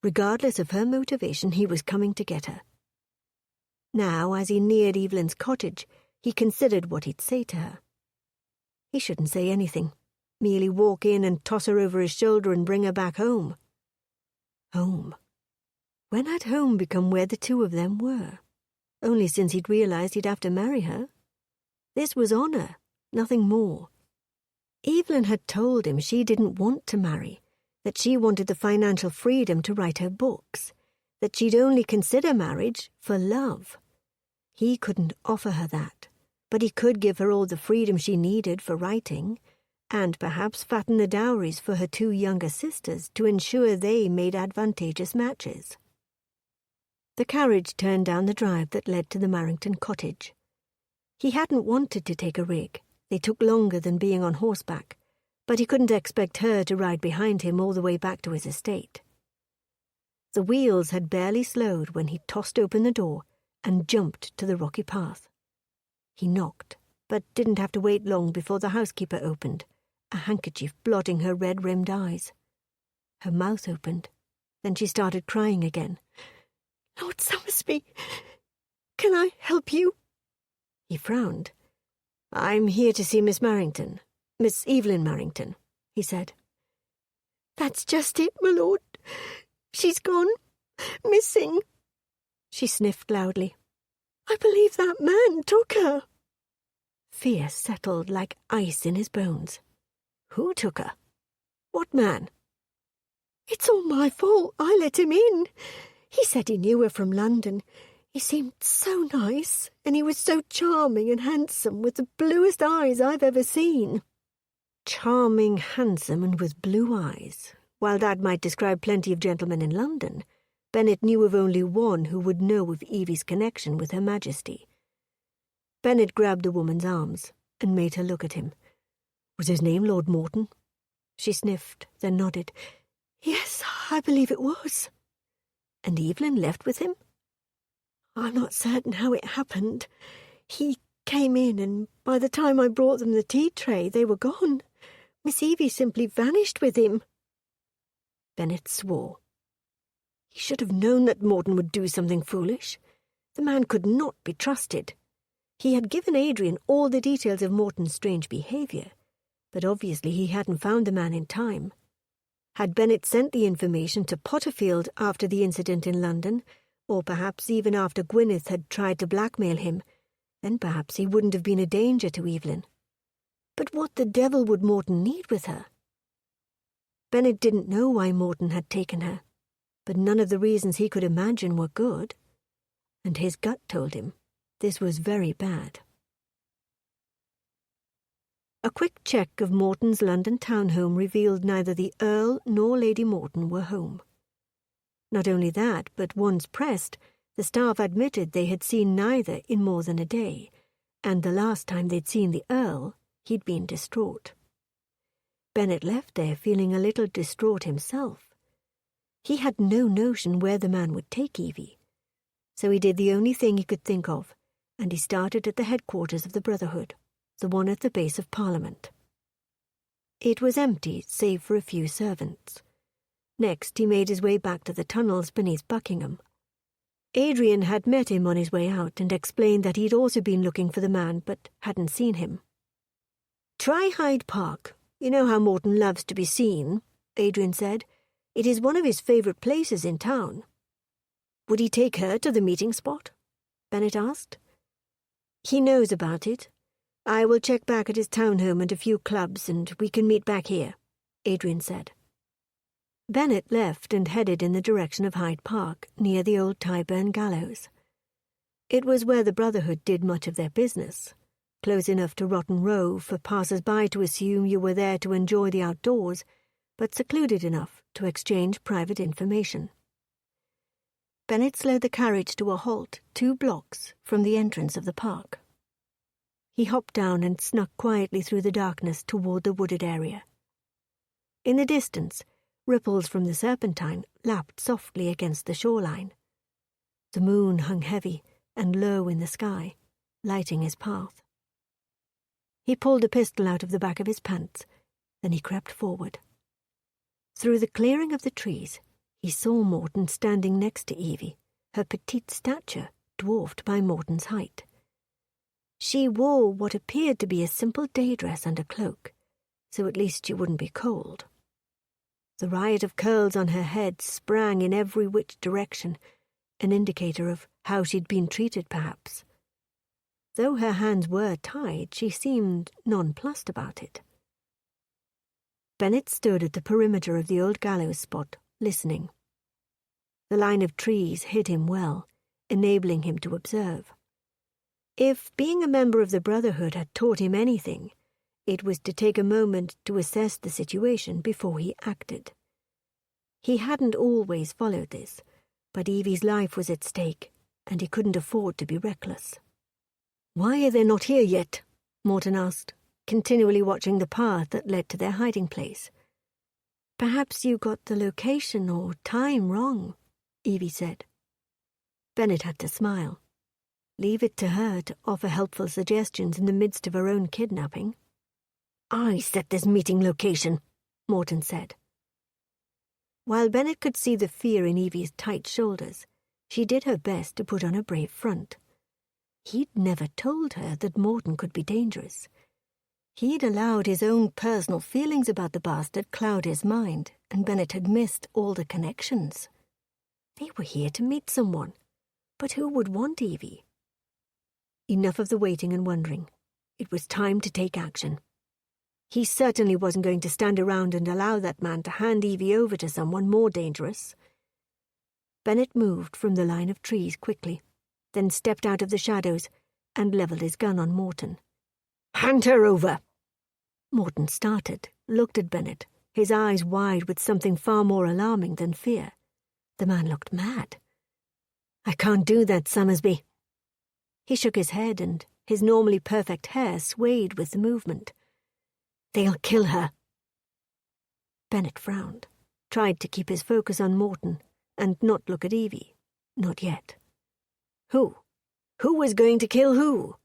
Regardless of her motivation, he was coming to get her. Now, as he neared Evelyn's cottage, he considered what he'd say to her. He shouldn't say anything, merely walk in and toss her over his shoulder and bring her back home. Home. When had home become where the two of them were? Only since he'd realized he'd have to marry her. This was honor. Nothing more. Evelyn had told him she didn't want to marry, that she wanted the financial freedom to write her books, that she'd only consider marriage for love. He couldn't offer her that, but he could give her all the freedom she needed for writing, and perhaps fatten the dowries for her two younger sisters to ensure they made advantageous matches. The carriage turned down the drive that led to the Marrington cottage. He hadn't wanted to take a rig. They took longer than being on horseback, but he couldn't expect her to ride behind him all the way back to his estate. The wheels had barely slowed when he tossed open the door and jumped to the rocky path. He knocked, but didn't have to wait long before the housekeeper opened, a handkerchief blotting her red-rimmed eyes. Her mouth opened, then she started crying again. "Lord Somersby, can I help you?" He frowned. "I'm here to see Miss Marrington, Miss Evelyn Marrington," he said. "That's just it, my lord. She's gone. Missing." She sniffed loudly. "I believe that man took her." Fear settled like ice in his bones. Who took her? What man? "It's all my fault. I let him in. He said he knew her from London. He seemed so nice, and he was so charming and handsome, with the bluest eyes I've ever seen." Charming, handsome, and with blue eyes. While that might describe plenty of gentlemen in London, Bennet knew of only one who would know of Evie's connection with Her Majesty. Bennet grabbed the woman's arms and made her look at him. "Was his name Lord Morton?" She sniffed, then nodded. "Yes, I believe it was." "And Evelyn left with him?" "I'm not certain how it happened. He came in, and by the time I brought them the tea tray, they were gone. Miss Evie simply vanished with him." Bennet swore. He should have known that Morton would do something foolish. The man could not be trusted. He had given Adrian all the details of Morton's strange behaviour, but obviously he hadn't found the man in time. Had Bennet sent the information to Potterfield after the incident in London, or perhaps even after Gwyneth had tried to blackmail him, then perhaps he wouldn't have been a danger to Evelyn. But what the devil would Morton need with her? Bennet didn't know why Morton had taken her, but none of the reasons he could imagine were good, and his gut told him this was very bad. A quick check of Morton's London townhome revealed neither the Earl nor Lady Morton were home. Not only that, but once pressed, the staff admitted they had seen neither in more than a day, and the last time they'd seen the Earl, he'd been distraught. Bennett left there feeling a little distraught himself. He had no notion where the man would take Evie, so he did the only thing he could think of, and he started at the headquarters of the Brotherhood, the one at the base of Parliament. It was empty, save for a few servants. Next, he made his way back to the tunnels beneath Buckingham. Adrian had met him on his way out and explained that he'd also been looking for the man but hadn't seen him. "Try Hyde Park. You know how Morton loves to be seen," Adrian said. "It is one of his favourite places in town." "Would he take her to the meeting spot?" Bennett asked. "He knows about it. I will check back at his townhome and a few clubs, and we can meet back here," Adrian said. Bennett left and headed in the direction of Hyde Park, near the old Tyburn gallows. It was where the Brotherhood did much of their business, close enough to Rotten Row for passers-by to assume you were there to enjoy the outdoors, but secluded enough to exchange private information. Bennett slowed the carriage to a halt 2 blocks from the entrance of the park. He hopped down and snuck quietly through the darkness toward the wooded area. In the distance, ripples from the Serpentine lapped softly against the shoreline. The moon hung heavy and low in the sky, lighting his path. He pulled a pistol out of the back of his pants, then he crept forward. Through the clearing of the trees, he saw Morton standing next to Evie, her petite stature dwarfed by Morton's height. She wore what appeared to be a simple day dress and a cloak, so at least she wouldn't be cold. The riot of curls on her head sprang in every which direction, an indicator of how she'd been treated, perhaps. Though her hands were tied, she seemed nonplussed about it. Bennett stood at the perimeter of the old gallows spot, listening. The line of trees hid him well, enabling him to observe. If being a member of the Brotherhood had taught him anything, it was to take a moment to assess the situation before he acted. He hadn't always followed this, but Evie's life was at stake, and he couldn't afford to be reckless. "Why are they not here yet?" Morton asked, continually watching the path that led to their hiding place. "Perhaps you got the location or time wrong," Evie said. Bennett had to smile. Leave it to her to offer helpful suggestions in the midst of her own kidnapping. "I set this meeting location," Morton said. While Bennett could see the fear in Evie's tight shoulders, she did her best to put on a brave front. He'd never told her that Morton could be dangerous. He'd allowed his own personal feelings about the bastard cloud his mind, and Bennett had missed all the connections. They were here to meet someone, but who would want Evie? Enough of the waiting and wondering. It was time to take action. He certainly wasn't going to stand around and allow that man to hand Evie over to someone more dangerous. Bennett moved from the line of trees quickly, then stepped out of the shadows and levelled his gun on Morton. "Hand her over!" Morton started, looked at Bennett, his eyes wide with something far more alarming than fear. The man looked mad. "I can't do that, Summersby." He shook his head, and his normally perfect hair swayed with the movement. "They'll kill her." Bennett frowned, tried to keep his focus on Morton, and not look at Evie. Not yet. Who? Who was going to kill who?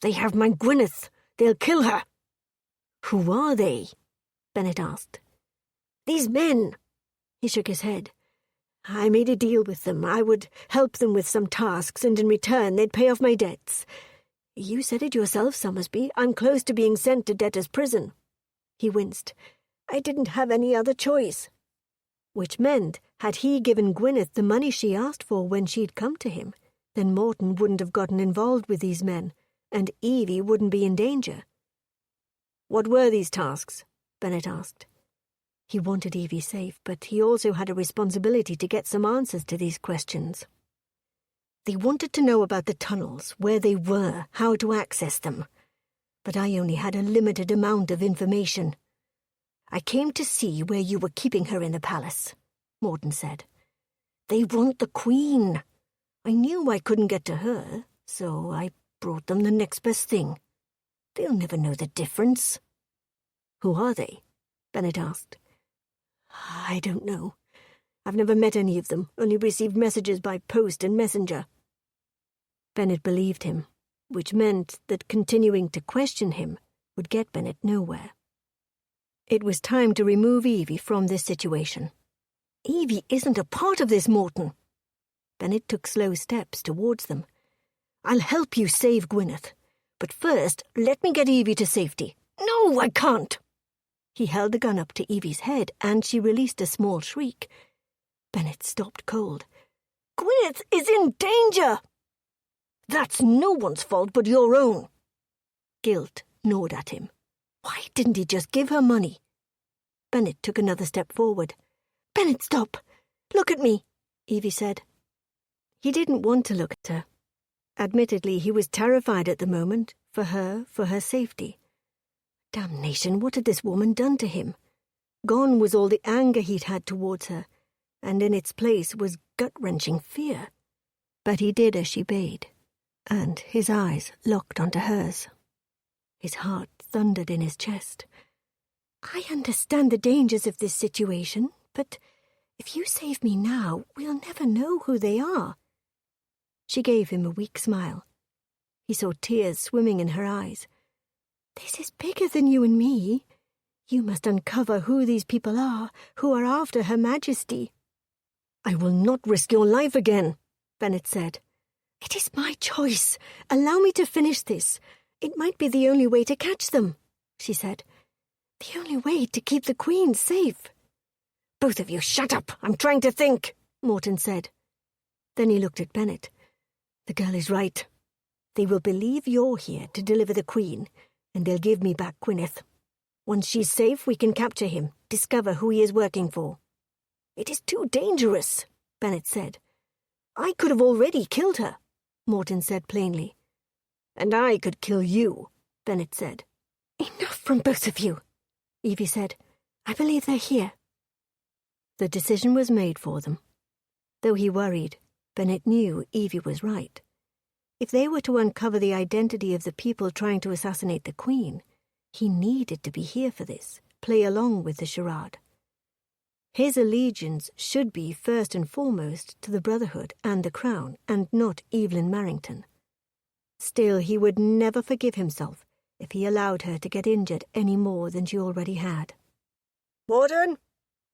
"They have my Gwyneth. They'll kill her." "Who are they?" Bennett asked. "These men." He shook his head. "I made a deal with them. I would help them with some tasks, and in return they'd pay off my debts. You said it yourself, Summersby. I'm close to being sent to debtor's prison." He winced. "I didn't have any other choice." Which meant, had he given Gwyneth the money she asked for when she'd come to him, then Morton wouldn't have gotten involved with these men, and Evie wouldn't be in danger. "What were these tasks?" Bennett asked. He wanted Evie safe, but he also had a responsibility to get some answers to these questions. "They wanted to know about the tunnels, where they were, how to access them. But I only had a limited amount of information. I came to see where you were keeping her in the palace," Morton said. "They want the Queen. I knew I couldn't get to her, so I brought them the next best thing. They'll never know the difference." "Who are they?" Bennett asked. "I don't know. I've never met any of them, only received messages by post and messenger." Bennett believed him, which meant that continuing to question him would get Bennett nowhere. It was time to remove Evie from this situation. "Evie isn't a part of this, Morton." Bennett took slow steps towards them. "I'll help you save Gwyneth, but first let me get Evie to safety." "No, I can't." He held the gun up to Evie's head, and she released a small shriek. Bennett stopped cold. "Gwyneth is in danger!" "That's no one's fault but your own." Guilt gnawed at him. Why didn't he just give her money? Bennett took another step forward. "Bennett, stop! Look at me," Evie said. He didn't want to look at her. Admittedly, he was terrified at the moment, for her safety. Damnation, what had this woman done to him? Gone was all the anger he'd had towards her, and in its place was gut-wrenching fear. But he did as she bade, and his eyes locked onto hers. His heart thundered in his chest. "I understand the dangers of this situation, but if you save me now, we'll never know who they are." She gave him a weak smile. He saw tears swimming in her eyes. "This is bigger than you and me. You must uncover who these people are, who are after Her Majesty." "I will not risk your life again," Bennett said. "It is my choice. Allow me to finish this. It might be the only way to catch them," she said. "The only way to keep the Queen safe." "Both of you, shut up! I'm trying to think," Morton said. Then he looked at Bennett. "The girl is right. They will believe you're here to deliver the Queen, and they'll give me back Gwyneth. Once she's safe, we can capture him, discover who he is working for." "It is too dangerous," Bennett said. "I could have already killed her," Morton said plainly. "And I could kill you," Bennett said. "Enough from both of you," Evie said. "I believe they're here." The decision was made for them. Though he worried, Bennett knew Evie was right. If they were to uncover the identity of the people trying to assassinate the Queen, he needed to be here for this, play along with the charade. His allegiance should be first and foremost to the Brotherhood and the Crown, and not Evelyn Marrington. Still, he would never forgive himself if he allowed her to get injured any more than she already had. "Morton,"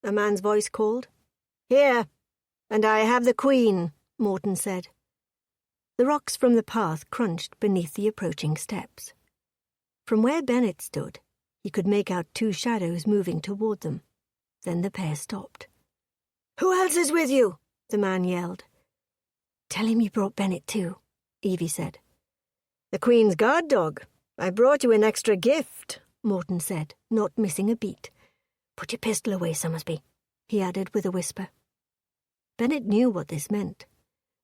a man's voice called. "Here, and I have the Queen," Morton said. The rocks from the path crunched beneath the approaching steps. From where Bennett stood, he could make out two shadows moving toward them. Then the pair stopped. "Who else is with you?" the man yelled. "Tell him you brought Bennett too," Evie said. "The Queen's guard dog. I brought you an extra gift," Morton said, not missing a beat. "Put your pistol away, Summersby," he added with a whisper. Bennett knew what this meant.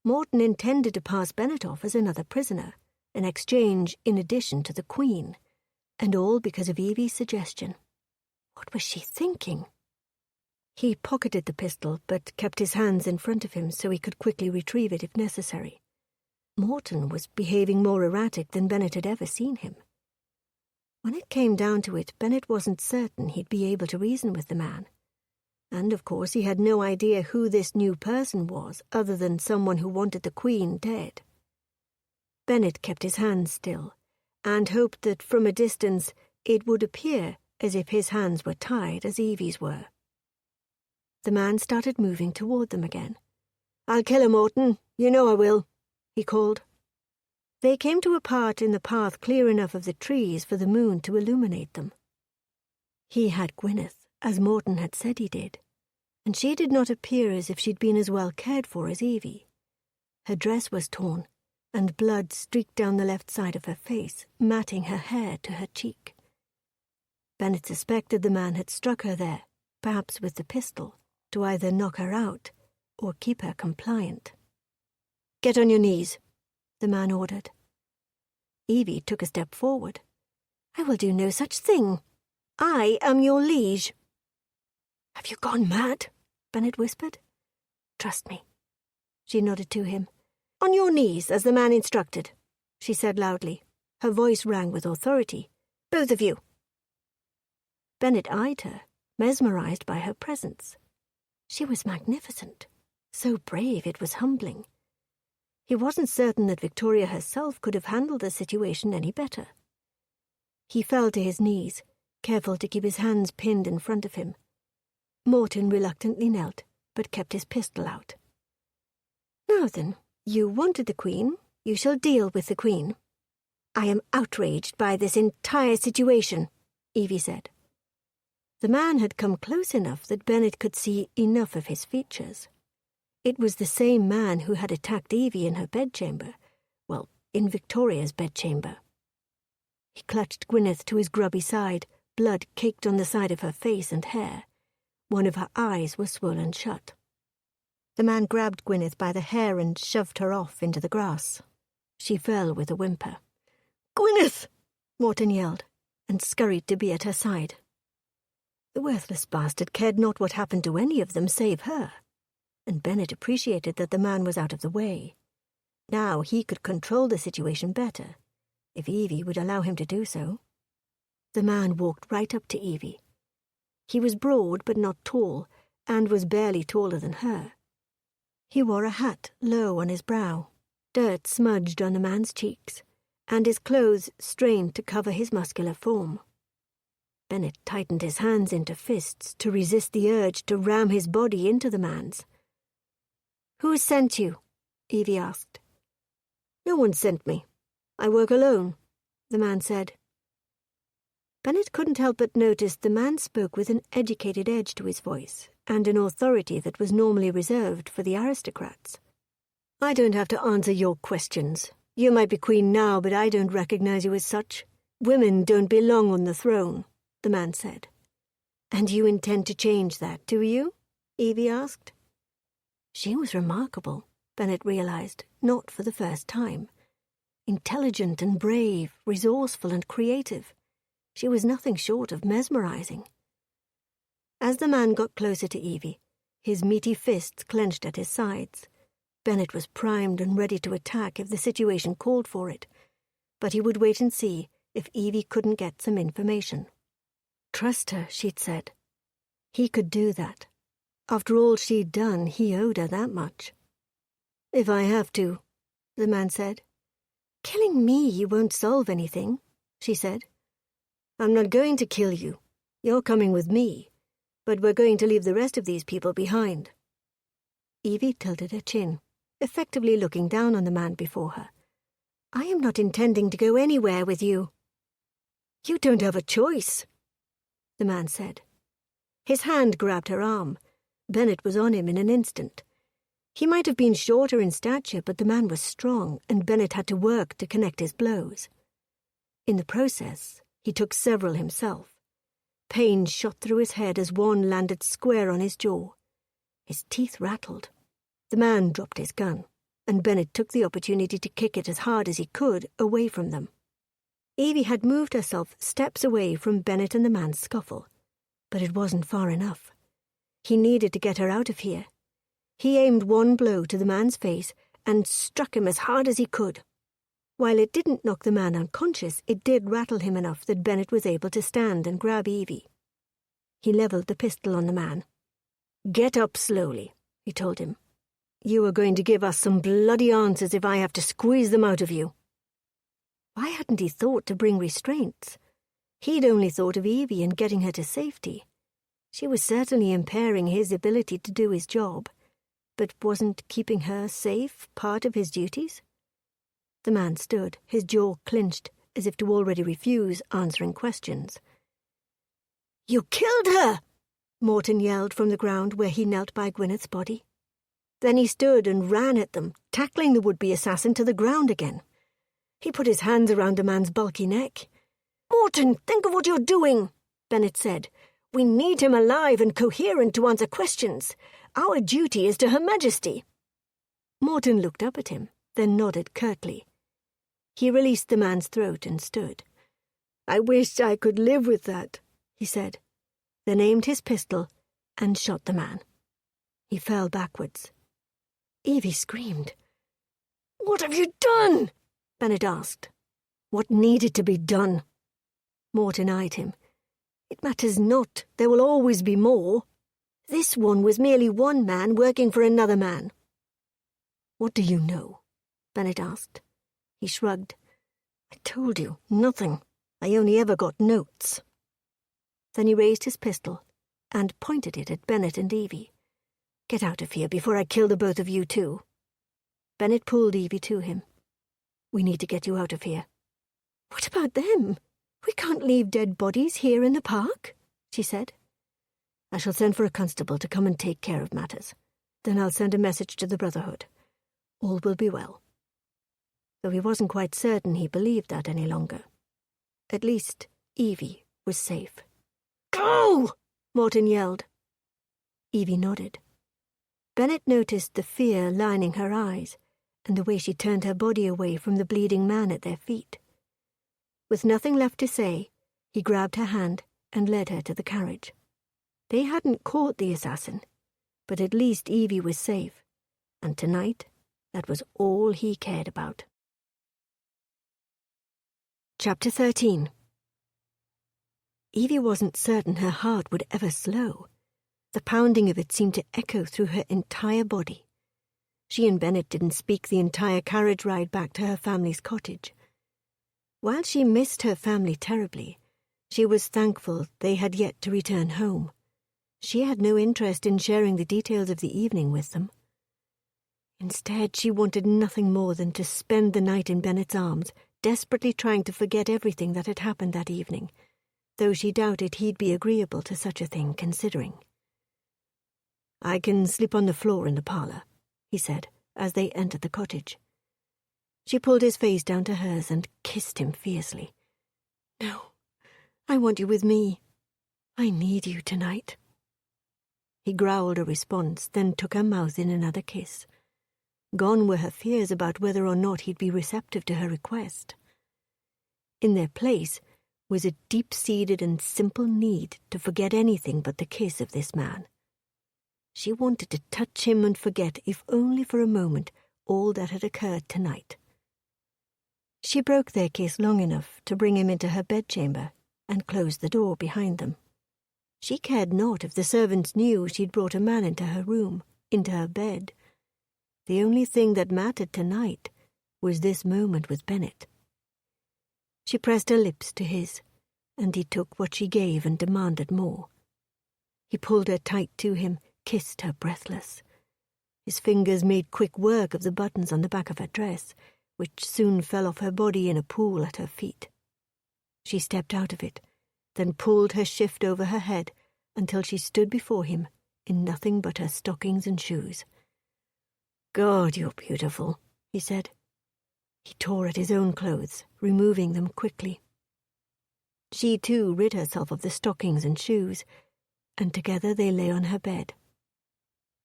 Morton intended to pass Bennett off as another prisoner, an exchange in addition to the Queen, and all because of Evie's suggestion. What was she thinking? He pocketed the pistol, but kept his hands in front of him so he could quickly retrieve it if necessary. Morton was behaving more erratic than Bennett had ever seen him. When it came down to it, Bennett wasn't certain he'd be able to reason with the man. And, of course, he had no idea who this new person was, other than someone who wanted the Queen dead. Bennett kept his hands still, and hoped that from a distance it would appear as if his hands were tied as Evie's were. The man started moving toward them again. "I'll kill him, Morton. You know I will," he called. They came to a part in the path clear enough of the trees for the moon to illuminate them. He had Gwyneth, as Morton had said he did, and she did not appear as if she'd been as well cared for as Evie. Her dress was torn, and blood streaked down the left side of her face, matting her hair to her cheek. Bennett suspected the man had struck her there, perhaps with the pistol, to either knock her out or keep her compliant. "Get on your knees," the man ordered. Evie took a step forward. "I will do no such thing. I am your liege." "Have you gone mad?" Bennett whispered. "Trust me." She nodded to him. "On your knees, as the man instructed," she said loudly. Her voice rang with authority. "Both of you." Bennett eyed her, mesmerized by her presence. She was magnificent, so brave it was humbling. He wasn't certain that Victoria herself could have handled the situation any better. He fell to his knees, careful to keep his hands pinned in front of him. Morton reluctantly knelt, but kept his pistol out. "Now then, you wanted the Queen. You shall deal with the Queen." "I am outraged by this entire situation," Evie said. The man had come close enough that Bennett could see enough of his features. It was the same man who had attacked Evie in her bedchamber. Well, in Victoria's bedchamber. He clutched Gwyneth to his grubby side, blood caked on the side of her face and hair. One of her eyes was swollen shut. The man grabbed Gwyneth by the hair and shoved her off into the grass. She fell with a whimper. "Gwyneth!" Morton yelled, and scurried to be at her side. The worthless bastard cared not what happened to any of them save her, and Bennett appreciated that the man was out of the way. Now he could control the situation better, if Evie would allow him to do so. The man walked right up to Evie. He was broad but not tall, and was barely taller than her. He wore a hat low on his brow, dirt smudged on the man's cheeks, and his clothes strained to cover his muscular form. Bennett tightened his hands into fists to resist the urge to ram his body into the man's. "Who sent you?" Evie asked. "No one sent me. I work alone," the man said. Bennett couldn't help but notice the man spoke with an educated edge to his voice, and an authority that was normally reserved for the aristocrats. "I don't have to answer your questions. You might be queen now, but I don't recognize you as such. Women don't belong on the throne," the man said. "And you intend to change that, do you?" Evie asked. She was remarkable, Bennett realized, not for the first time. Intelligent and brave, resourceful and creative. She was nothing short of mesmerizing. As the man got closer to Evie, his meaty fists clenched at his sides, Bennett was primed and ready to attack if the situation called for it, but he would wait and see if Evie couldn't get some information. Trust her, she'd said. He could do that. After all she'd done, he owed her that much. "If I have to," the man said. "Killing me won't solve anything," she said. "I'm not going to kill you. You're coming with me. But we're going to leave the rest of these people behind." Evie tilted her chin, effectively looking down on the man before her. "I am not intending to go anywhere with you." "You don't have a choice," the man said. His hand grabbed her arm. Bennett was on him in an instant. He might have been shorter in stature, but the man was strong, and Bennett had to work to connect his blows. In the process, he took several himself. Pain shot through his head as one landed square on his jaw. His teeth rattled. The man dropped his gun, and Bennett took the opportunity to kick it as hard as he could away from them. Evie had moved herself steps away from Bennett and the man's scuffle, but it wasn't far enough. He needed to get her out of here. He aimed one blow to the man's face and struck him as hard as he could. While it didn't knock the man unconscious, it did rattle him enough that Bennett was able to stand and grab Evie. He leveled the pistol on the man. "Get up slowly," he told him. "You are going to give us some bloody answers if I have to squeeze them out of you." Why hadn't he thought to bring restraints? He'd only thought of Evie and getting her to safety. She was certainly impairing his ability to do his job, but wasn't keeping her safe part of his duties? The man stood, his jaw clenched, as if to already refuse answering questions. "You killed her!" Morton yelled from the ground where he knelt by Gwyneth's body. Then he stood and ran at them, tackling the would-be assassin to the ground again. He put his hands around the man's bulky neck. "Morton, think of what you're doing," Bennett said. "We need him alive and coherent to answer questions. Our duty is to Her Majesty." Morton looked up at him, then nodded curtly. He released the man's throat and stood. "I wish I could live with that," he said, then aimed his pistol and shot the man. He fell backwards. Evie screamed. "What have you done?" Bennett asked. "What needed to be done?" Morton eyed him. It matters not. There will always be more. This one was merely one man working for another man. What do you know? Bennett asked. He shrugged. I told you, nothing. I only ever got notes. Then he raised his pistol and pointed it at Bennett and Evie. Get out of here before I kill the both of you too. Bennett pulled Evie to him. We need to get you out of here. What about them? We can't leave dead bodies here in the park, she said. I shall send for a constable to come and take care of matters. Then I'll send a message to the Brotherhood. All will be well. Though he wasn't quite certain he believed that any longer. At least Evie was safe. Go! Morton yelled. Evie nodded. Bennett noticed the fear lining her eyes and the way she turned her body away from the bleeding man at their feet. With nothing left to say, he grabbed her hand and led her to the carriage. They hadn't caught the assassin, but at least Evie was safe, and tonight that was all he cared about. Chapter 13. Evie wasn't certain her heart would ever slow. The pounding of it seemed to echo through her entire body. She and Bennett didn't speak the entire carriage ride back to her family's cottage. While she missed her family terribly, she was thankful they had yet to return home. She had no interest in sharing the details of the evening with them. Instead, she wanted nothing more than to spend the night in Bennett's arms, desperately trying to forget everything that had happened that evening, though she doubted he'd be agreeable to such a thing, considering. I can sleep on the floor in the parlour, he said, as they entered the cottage. She pulled his face down to hers and kissed him fiercely. No, I want you with me. I need you tonight. He growled a response, then took her mouth in another kiss. Gone were her fears about whether or not he'd be receptive to her request. In their place was a deep-seated and simple need to forget anything but the kiss of this man. She wanted to touch him and forget, if only for a moment, all that had occurred tonight. She broke their kiss long enough to bring him into her bedchamber and closed the door behind them. She cared not if the servants knew she'd brought a man into her room, into her bed. The only thing that mattered tonight was this moment with Bennett. She pressed her lips to his, and he took what she gave and demanded more. He pulled her tight to him, kissed her breathless. His fingers made quick work of the buttons on the back of her dress, which soon fell off her body in a pool at her feet. She stepped out of it, then pulled her shift over her head until she stood before him in nothing but her stockings and shoes. God, you're beautiful, he said. He tore at his own clothes, removing them quickly. She too rid herself of the stockings and shoes, and together they lay on her bed.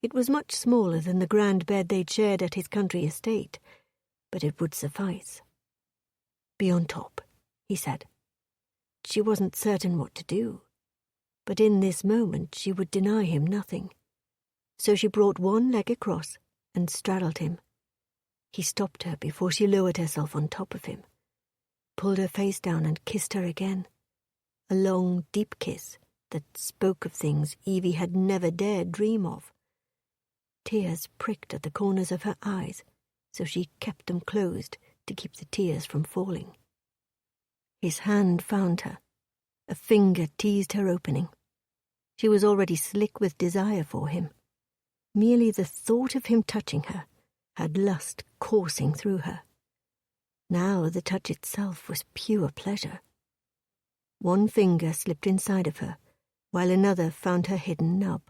It was much smaller than the grand bed they'd shared at his country estate, but it would suffice. Be on top, he said. She wasn't certain what to do, but in this moment she would deny him nothing. So she brought one leg across and straddled him. He stopped her before she lowered herself on top of him, pulled her face down and kissed her again. A long, deep kiss that spoke of things Evie had never dared dream of. Tears pricked at the corners of her eyes, so she kept them closed to keep the tears from falling. His hand found her. A finger teased her opening. She was already slick with desire for him. Merely the thought of him touching her had lust coursing through her. Now the touch itself was pure pleasure. One finger slipped inside of her, while another found her hidden nub.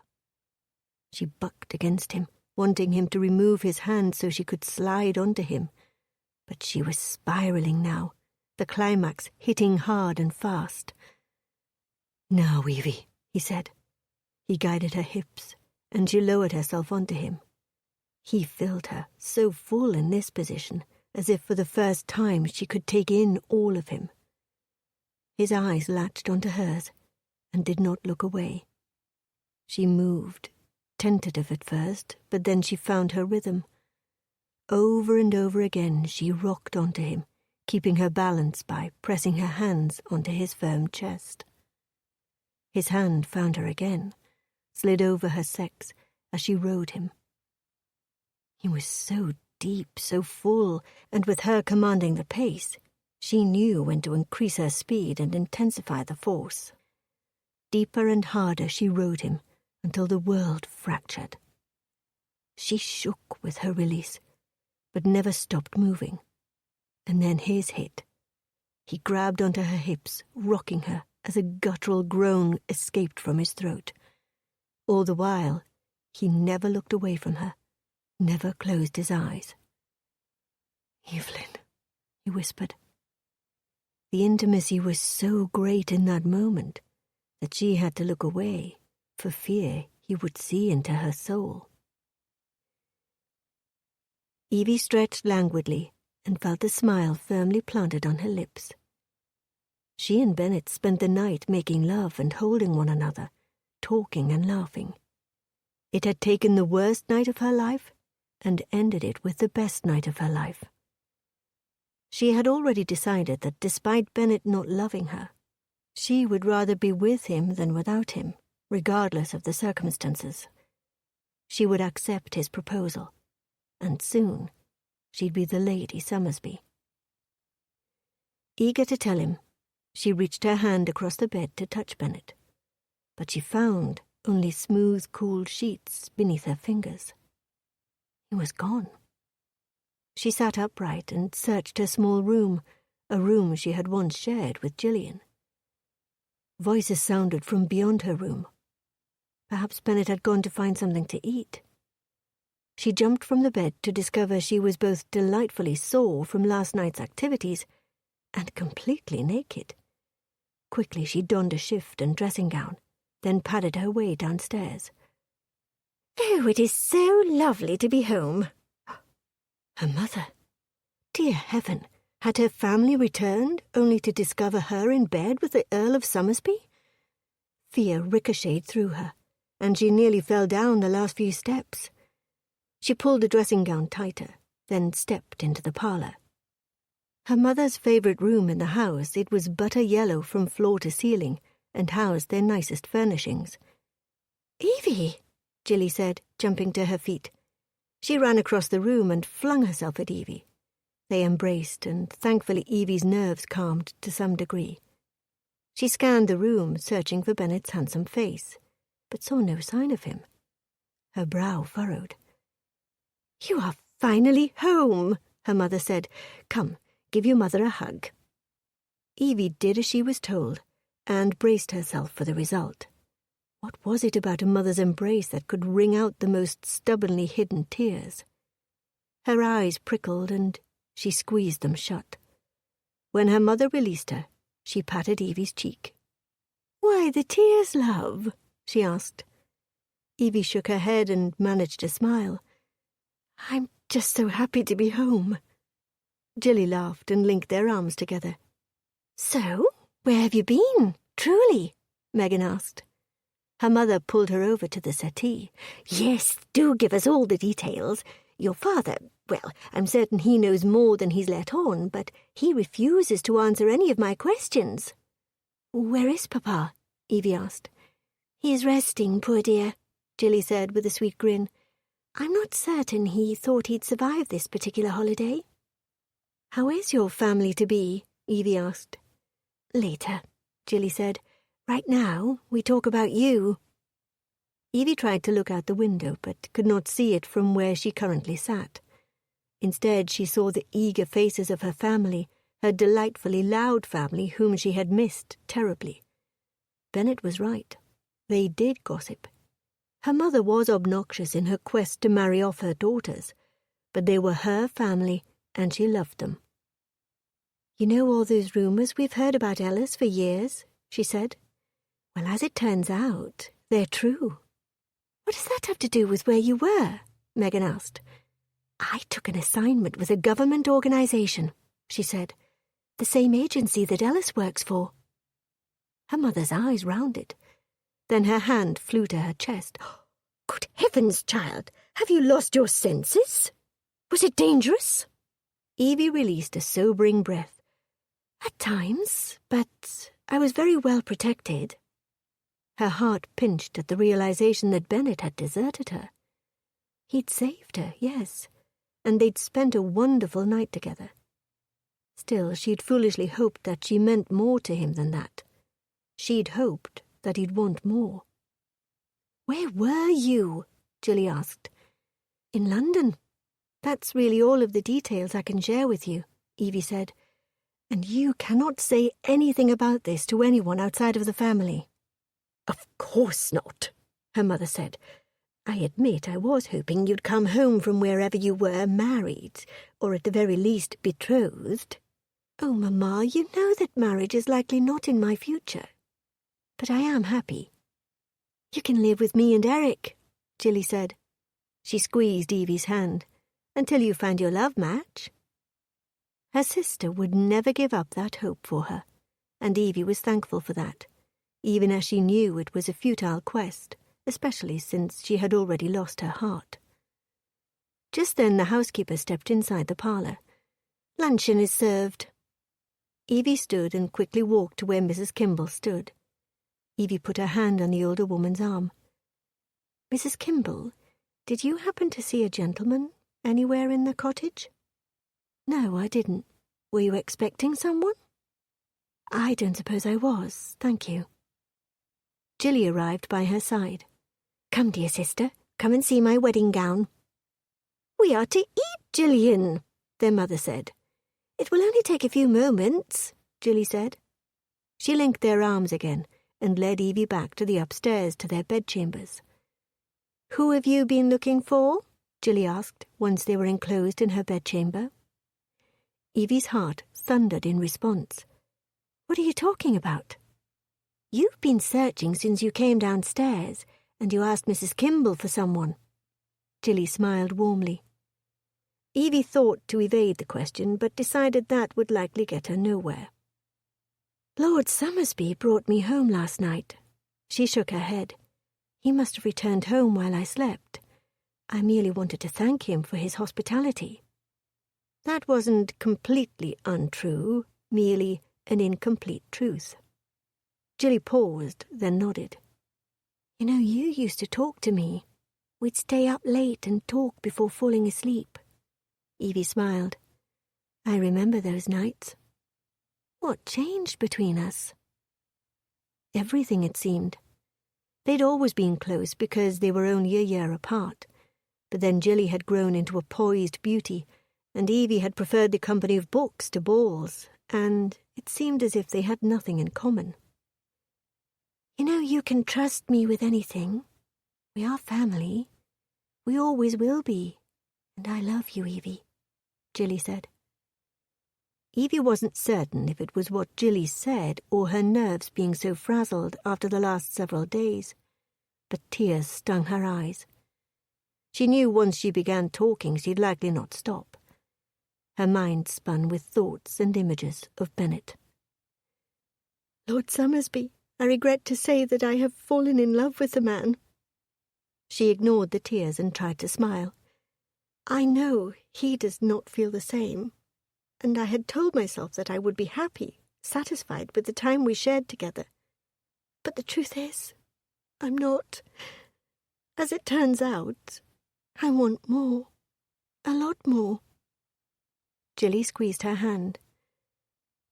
She bucked against him, wanting him to remove his hand so she could slide onto him. But she was spiraling now, the climax hitting hard and fast. Now, Evie, he said. He guided her hips, and she lowered herself onto him. He filled her, so full in this position, as if for the first time she could take in all of him. His eyes latched onto hers, and did not look away. She moved, tentative at first, but then she found her rhythm. Over and over again she rocked onto him, keeping her balance by pressing her hands onto his firm chest. His hand found her again, slid over her sex as she rode him. He was so deep, so full, and with her commanding the pace, she knew when to increase her speed and intensify the force. Deeper and harder she rode him until the world fractured. She shook with her release, but never stopped moving. And then his hit. He grabbed onto her hips, rocking her as a guttural groan escaped from his throat. All the while, he never looked away from her, never closed his eyes. "Evelyn," he whispered. The intimacy was so great in that moment that she had to look away for fear he would see into her soul. Evie stretched languidly and felt a smile firmly planted on her lips. She and Bennett spent the night making love and holding one another, talking and laughing. It had taken the worst night of her life and ended it with the best night of her life. She had already decided that despite Bennett not loving her, she would rather be with him than without him, regardless of the circumstances. She would accept his proposal, and soon she'd be the Lady Summersby. Eager to tell him, she reached her hand across the bed to touch Bennett, but she found only smooth, cool sheets beneath her fingers. He was gone. She sat upright and searched her small room, a room she had once shared with Gillian. Voices sounded from beyond her room. Perhaps Bennett had gone to find something to eat. She jumped from the bed to discover she was both delightfully sore from last night's activities and completely naked. Quickly she donned a shift and dressing gown, then padded her way downstairs. "Oh, it is so lovely to be home." Her mother. Dear heaven, had her family returned only to discover her in bed with the Earl of Summersby? Fear ricocheted through her, and she nearly fell down the last few steps. She pulled the dressing gown tighter, then stepped into the parlour. Her mother's favourite room in the house, it was butter yellow from floor to ceiling, and housed their nicest furnishings. "Evie," Jilly said, jumping to her feet. She ran across the room and flung herself at Evie. They embraced, and thankfully Evie's nerves calmed to some degree. She scanned the room, searching for Bennett's handsome face, but saw no sign of him. Her brow furrowed. "You are finally home," her mother said. "Come, give your mother a hug." Evie did as she was told, and braced herself for the result. What was it about a mother's embrace that could wring out the most stubbornly hidden tears? Her eyes prickled, and she squeezed them shut. When her mother released her, she patted Evie's cheek. "Why the tears, love?" she asked. Evie shook her head and managed a smile. "I'm just so happy to be home." Jilly laughed and linked their arms together. "So, where have you been, truly?" Megan asked. Her mother pulled her over to the settee. "Yes, do give us all the details. Your father, well, I'm certain he knows more than he's let on, but he refuses to answer any of my questions." "Where is Papa?" Evie asked. "He is resting, poor dear," Jilly said with a sweet grin. "I'm not certain he thought he'd survive this particular holiday." "How is your family to be?" Evie asked. "Later," Jilly said. "Right now, we talk about you." Evie tried to look out the window, but could not see it from where she currently sat. Instead, she saw the eager faces of her family, her delightfully loud family whom she had missed terribly. Bennett was right. They did gossip. Her mother was obnoxious in her quest to marry off her daughters, but they were her family, and she loved them. "You know all those rumours we've heard about Ellis for years?" she said. "Well, as it turns out, they're true." "What does that have to do with where you were?" Megan asked. "I took an assignment with a government organisation," she said. "The same agency that Ellis works for." Her mother's eyes rounded. Then her hand flew to her chest. "Good heavens, child! Have you lost your senses? Was it dangerous?" Evie released a sobering breath. "At times, but I was very well protected." Her heart pinched at the realization that Bennett had deserted her. He'd saved her, yes, and they'd spent a wonderful night together. Still, she'd foolishly hoped that she meant more to him than that. She'd hoped that he'd want more. "Where were you?" Julie asked. "In London. That's really all of the details I can share with you," Evie said. "And you cannot say anything about this to anyone outside of the family." "Of course not," her mother said. "I admit I was hoping you'd come home from wherever you were married, or at the very least betrothed." "Oh, Mamma, you know that marriage is likely not in my future. But I am happy." "You can live with me and Eric," Jilly said. She squeezed Evie's hand. "Until you find your love match." Her sister would never give up that hope for her, and Evie was thankful for that, even as she knew it was a futile quest, especially since she had already lost her heart. Just then the housekeeper stepped inside the parlour. "Luncheon is served." Evie stood and quickly walked to where Mrs. Kimball stood. Evie put her hand on the older woman's arm. "Mrs. Kimball, did you happen to see a gentleman anywhere in the cottage?" "No, I didn't. Were you expecting someone?" "I don't suppose I was, thank you." Jilly arrived by her side. "Come, dear sister, come and see my wedding gown." "We are to eat, Gillian," their mother said. "It will only take a few moments," Jilly said. She linked their arms again and led Evie back to the upstairs to their bedchambers. "Who have you been looking for?" Jilly asked, once they were enclosed in her bedchamber. Evie's heart thundered in response. "What are you talking about?" "You've been searching since you came downstairs, and you asked Mrs. Kimball for someone." Jilly smiled warmly. Evie thought to evade the question, but decided that would likely get her nowhere. "Lord Summersby brought me home last night." She shook her head. "He must have returned home while I slept. I merely wanted to thank him for his hospitality." That wasn't completely untrue, merely an incomplete truth. Jilly paused, then nodded. "You know, you used to talk to me. We'd stay up late and talk before falling asleep." Evie smiled. "I remember those nights." "What changed between us?" Everything, it seemed. They'd always been close because they were only a year apart, but then Jilly had grown into a poised beauty, and Evie had preferred the company of books to balls, and it seemed as if they had nothing in common. "You know, you can trust me with anything. We are family. We always will be, and I love you, Evie," Jilly said. Evie wasn't certain if it was what Jilly said or her nerves being so frazzled after the last several days, but tears stung her eyes. She knew once she began talking she'd likely not stop. Her mind spun with thoughts and images of Bennett. "Lord Summersby, I regret to say that I have fallen in love with the man." She ignored the tears and tried to smile. "I know he does not feel the same, and I had told myself that I would be happy, satisfied with the time we shared together. But the truth is, I'm not. As it turns out, I want more. A lot more." Jilly squeezed her hand.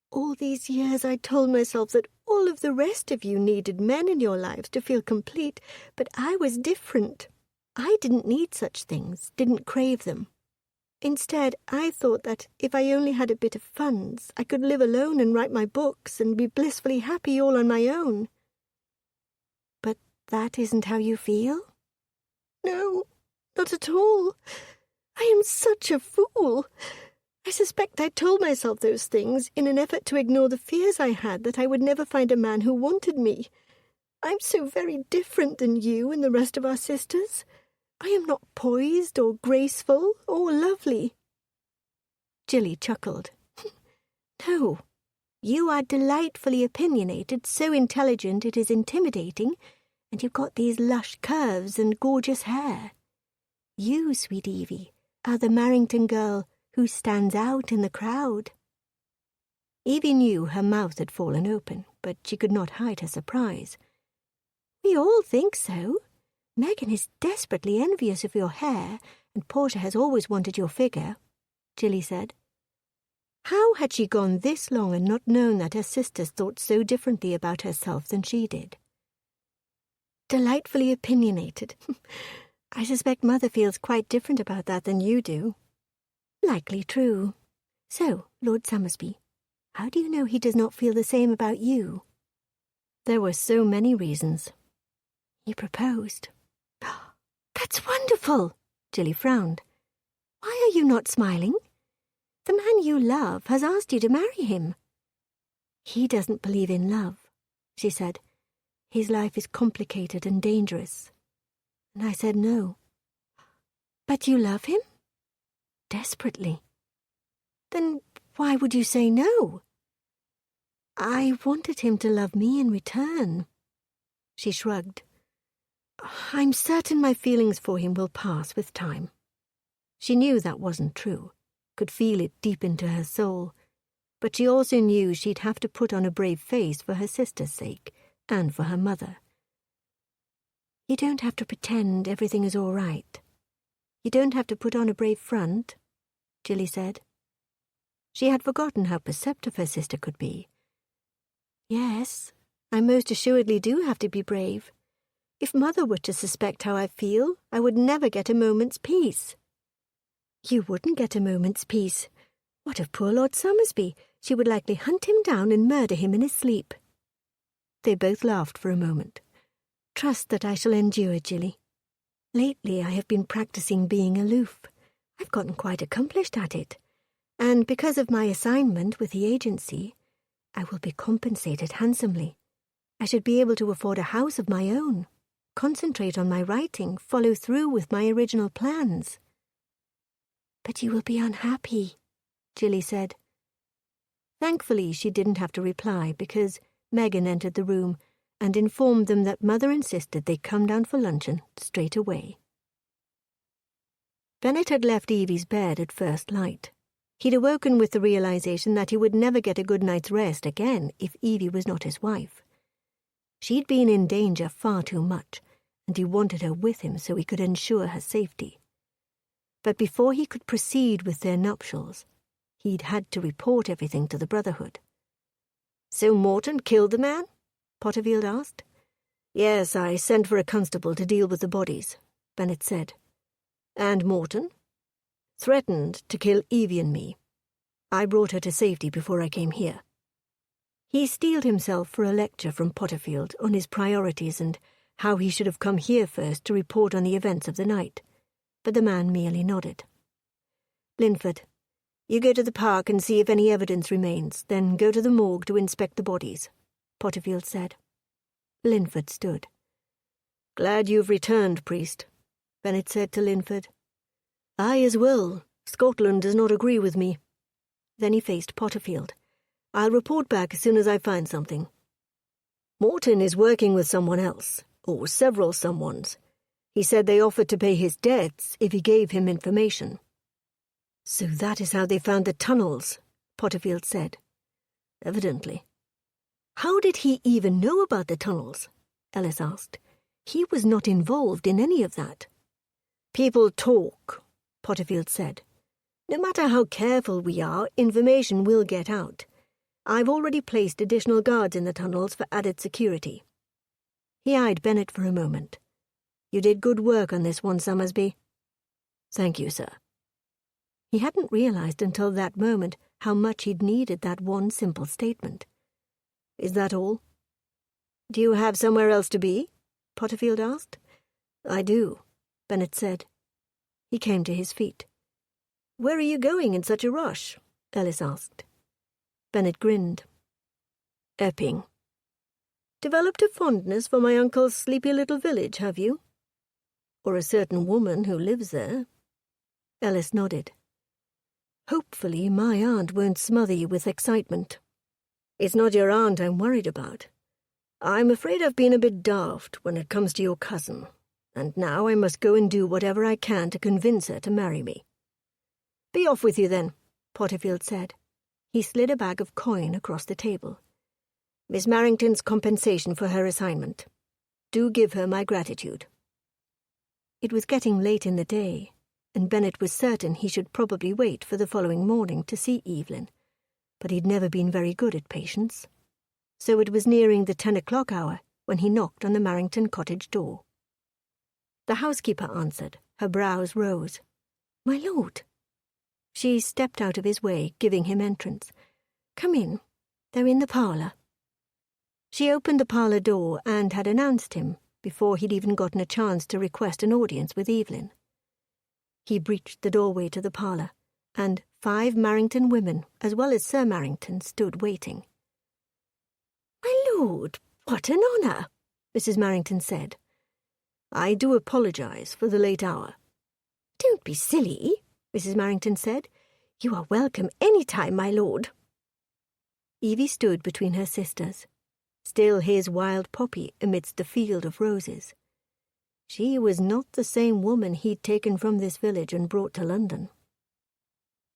"All these years I told myself that all of the rest of you needed men in your lives to feel complete, but I was different. I didn't need such things, didn't crave them. Instead, I thought that if I only had a bit of funds, I could live alone and write my books and be blissfully happy all on my own." "But that isn't how you feel?" "No, not at all. I am such a fool. I suspect I told myself those things in an effort to ignore the fears I had that I would never find a man who wanted me. I'm so very different than you and the rest of our sisters. I am not poised or graceful or lovely." Jilly chuckled. "No, you are delightfully opinionated, so intelligent it is intimidating, and you've got these lush curves and gorgeous hair. You, sweet Evie, are the Marrington girl who stands out in the crowd." Evie knew her mouth had fallen open, but she could not hide her surprise. We all think so. Megan is desperately envious of your hair, and Portia has always wanted your figure, Jilly said. How had she gone this long and not known that her sisters thought so differently about herself than she did? Delightfully opinionated. I suspect Mother feels quite different about that than you do. Likely true. So, Lord Somersby, how do you know he does not feel the same about you? There were so many reasons. He proposed. That's wonderful, Jilly frowned. Why are you not smiling? The man you love has asked you to marry him. He doesn't believe in love, she said. His life is complicated and dangerous. And I said no. But you love him? Desperately. Then why would you say no? I wanted him to love me in return. She shrugged. I'm certain my feelings for him will pass with time. She knew that wasn't true, could feel it deep into her soul, but she also knew she'd have to put on a brave face for her sister's sake and for her mother. You don't have to pretend everything is all right. You don't have to put on a brave front, Jilly said. She had forgotten how perceptive her sister could be. Yes, I most assuredly do have to be brave. If Mother were to suspect how I feel, I would never get a moment's peace. You wouldn't get a moment's peace. What of poor Lord Somersby? She would likely hunt him down and murder him in his sleep. They both laughed for a moment. Trust that I shall endure, Jilly. Lately I have been practicing being aloof. I've gotten quite accomplished at it. And because of my assignment with the agency, I will be compensated handsomely. I should be able to afford a house of my own, concentrate on my writing, follow through with my original plans. But you will be unhappy, Jilly said. Thankfully, she didn't have to reply because Megan entered the room and informed them that Mother insisted they come down for luncheon straight away. Bennett had left Evie's bed at first light. He'd awoken with the realization that he would never get a good night's rest again if Evie was not his wife. She'd been in danger far too much, and he wanted her with him so he could ensure her safety. But before he could proceed with their nuptials, he'd had to report everything to the Brotherhood. "So Morton killed the man?" Potterfield asked. "Yes, I sent for a constable to deal with the bodies," Bennett said. "And Morton?" "Threatened to kill Evie and me. I brought her to safety before I came here." He steeled himself for a lecture from Potterfield on his priorities and how he should have come here first to report on the events of the night, but the man merely nodded. "Linford, you go to the park and see if any evidence remains, then go to the morgue to inspect the bodies," Potterfield said. Linford stood. "Glad you've returned, priest," Bennett said to Linford. "I as well. Scotland does not agree with me." Then he faced Potterfield. "I'll report back as soon as I find something. Morton is working with someone else, or several someones. He said they offered to pay his debts if he gave him information." "So that is how they found the tunnels," Potterfield said. "Evidently." "How did he even know about the tunnels?" Ellis asked. "He was not involved in any of that." "People talk," Potterfield said. "No matter how careful we are, information will get out. I've already placed additional guards in the tunnels for added security." He eyed Bennett for a moment. "You did good work on this one, Somersby." "Thank you, sir." He hadn't realized until that moment how much he'd needed that one simple statement. "Is that all?" "Do you have somewhere else to be?" Potterfield asked. "I do," Bennett said. He came to his feet. "Where are you going in such a rush?" Ellis asked. Bennett grinned. "Epping." "Developed a fondness for my uncle's sleepy little village, have you? Or a certain woman who lives there?" Ellis nodded. "Hopefully my aunt won't smother you with excitement." "It's not your aunt I'm worried about. I'm afraid I've been a bit daft when it comes to your cousin, and now I must go and do whatever I can to convince her to marry me." "Be off with you, then," Potterfield said. He slid a bag of coin across the table. "Miss Marrington's compensation for her assignment." Do give her my gratitude." It was getting late in the day, and Bennet was certain he should probably wait for the following morning to see Evelyn, but he'd never been very good at patience. So it was nearing the 10 o'clock hour when he knocked on the Marrington cottage door. The housekeeper answered. Her brows rose. "My lord." She stepped out of his way, giving him entrance. "Come in. They're in the parlour." She opened the parlour door and had announced him before he'd even gotten a chance to request an audience with Evelyn. He breached the doorway to the parlour, and 5 Marrington women, as well as Sir Marrington, stood waiting. "My lord, what an honour," Mrs. Marrington said. "I do apologise for the late hour." "Don't be silly," Mrs. Marrington said. "You are welcome any time, my lord." Evie stood between her sisters, still his wild poppy amidst the field of roses. She was not the same woman he'd taken from this village and brought to London.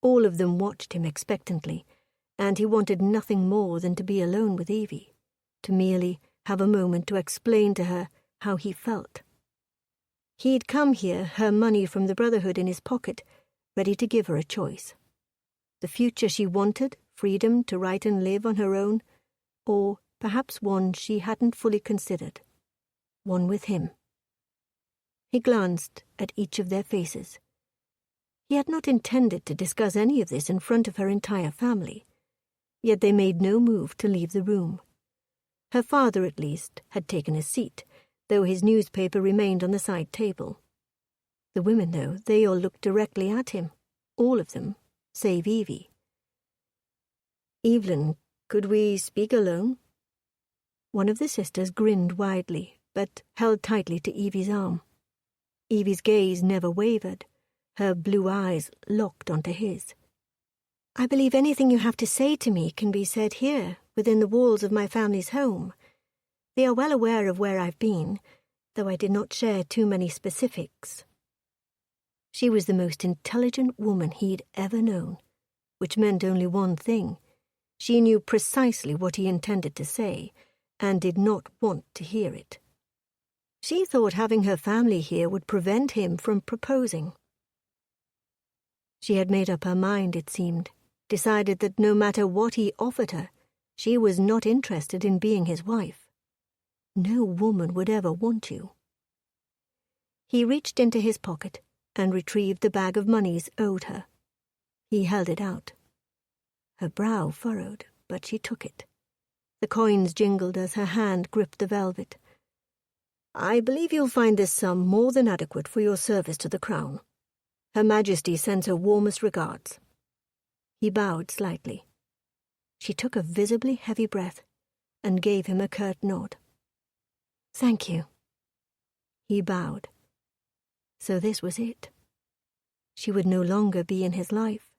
All of them watched him expectantly, and he wanted nothing more than to be alone with Evie, to merely have a moment to explain to her how he felt. He'd come here, her money from the Brotherhood in his pocket, ready to give her a choice. The future she wanted, freedom to write and live on her own, or perhaps one she hadn't fully considered, one with him. He glanced at each of their faces. He had not intended to discuss any of this in front of her entire family, yet they made no move to leave the room. Her father, at least, had taken a seat, though his newspaper remained on the side table. The women, though, they all looked directly at him, all of them, save Evie. "Evelyn, could we speak alone?" One of the sisters grinned widely, but held tightly to Evie's arm. Evie's gaze never wavered, her blue eyes locked onto his. "I believe anything you have to say to me can be said here, within the walls of my family's home. They are well aware of where I've been, though I did not share too many specifics." She was the most intelligent woman he'd ever known, which meant only one thing. She knew precisely what he intended to say, and did not want to hear it. She thought having her family here would prevent him from proposing. She had made up her mind, it seemed, decided that no matter what he offered her, she was not interested in being his wife. No woman would ever want you. He reached into his pocket and retrieved the bag of moneys owed her. He held it out. Her brow furrowed, but she took it. The coins jingled as her hand gripped the velvet. "I believe you'll find this sum more than adequate for your service to the Crown. Her Majesty sends her warmest regards." He bowed slightly. She took a visibly heavy breath and gave him a curt nod. "Thank you." He bowed. So this was it. She would no longer be in his life.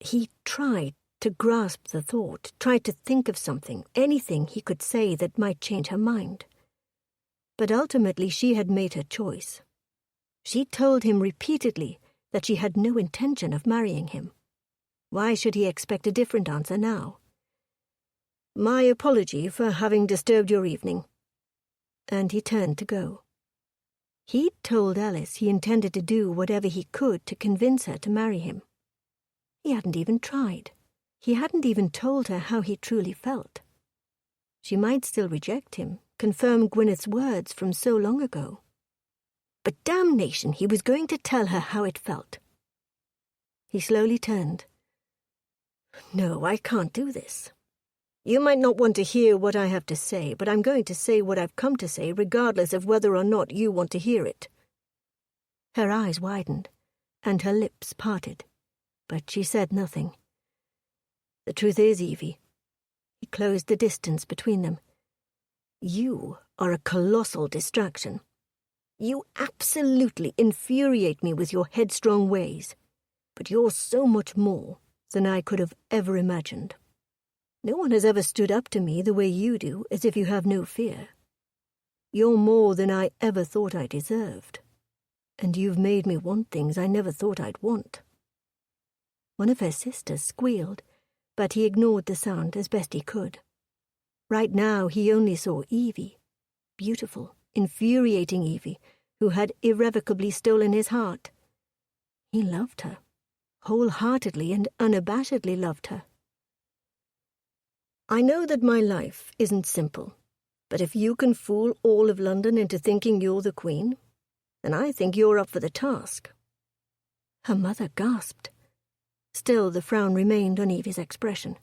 He tried to grasp the thought, tried to think of something, anything he could say that might change her mind. But ultimately she had made her choice. She told him repeatedly that she had no intention of marrying him. Why should he expect a different answer now? "My apology for having disturbed your evening." And he turned to go. He'd told Alice he intended to do whatever he could to convince her to marry him. He hadn't even tried. He hadn't even told her how he truly felt. She might still reject him, confirm Gwyneth's words from so long ago. But damnation, he was going to tell her how it felt. He slowly turned. "No, I can't do this. You might not want to hear what I have to say, but I'm going to say what I've come to say, regardless of whether or not you want to hear it." Her eyes widened, and her lips parted, but she said nothing. "The truth is, Evie," he closed the distance between them, "you are a colossal distraction. You absolutely infuriate me with your headstrong ways, but you're so much more than I could have ever imagined. No one has ever stood up to me the way you do, as if you have no fear. You're more than I ever thought I deserved, and you've made me want things I never thought I'd want." One of her sisters squealed, but he ignored the sound as best he could. Right now he only saw Evie, beautiful, infuriating Evie, who had irrevocably stolen his heart. He loved her, wholeheartedly and unabashedly loved her. I know that my life isn't simple, but if you can fool all of London into thinking you're the Queen, then I think you're up for the task. Her mother gasped. Still the frown remained on Evie's expression.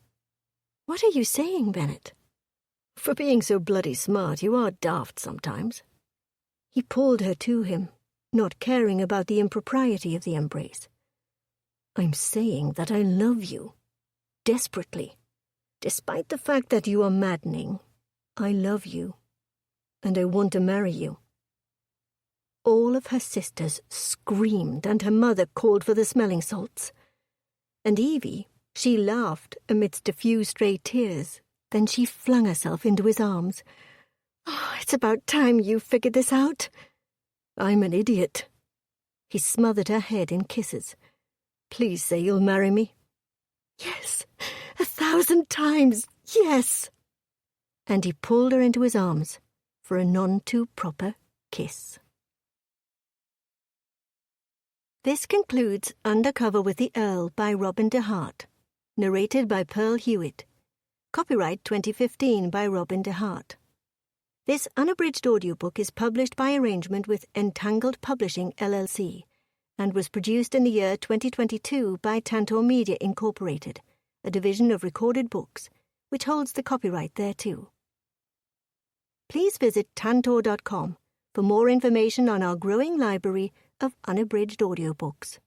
What are you saying, Bennet? For being so bloody smart, you are daft sometimes. He pulled her to him, not caring about the impropriety of the embrace. I'm saying that I love you, desperately. Despite the fact that you are maddening, I love you, and I want to marry you. All of her sisters screamed, and her mother called for the smelling salts. And Evie, she laughed amidst a few stray tears. Then she flung herself into his arms. Oh, it's about time you figured this out. I'm an idiot. He smothered her head in kisses. Please say you'll marry me. Yes, 1,000 times, yes. And he pulled her into his arms for a none-too-proper kiss. This concludes Undercover with the Earl by Robin DeHart, narrated by Pearl Hewitt. Copyright 2015 by Robin DeHart. This unabridged audiobook is published by arrangement with Entangled Publishing, LLC, and was produced in the year 2022 by Tantor Media Incorporated, a division of Recorded Books, which holds the copyright thereto. Please visit tantor.com for more information on our growing library of unabridged audiobooks.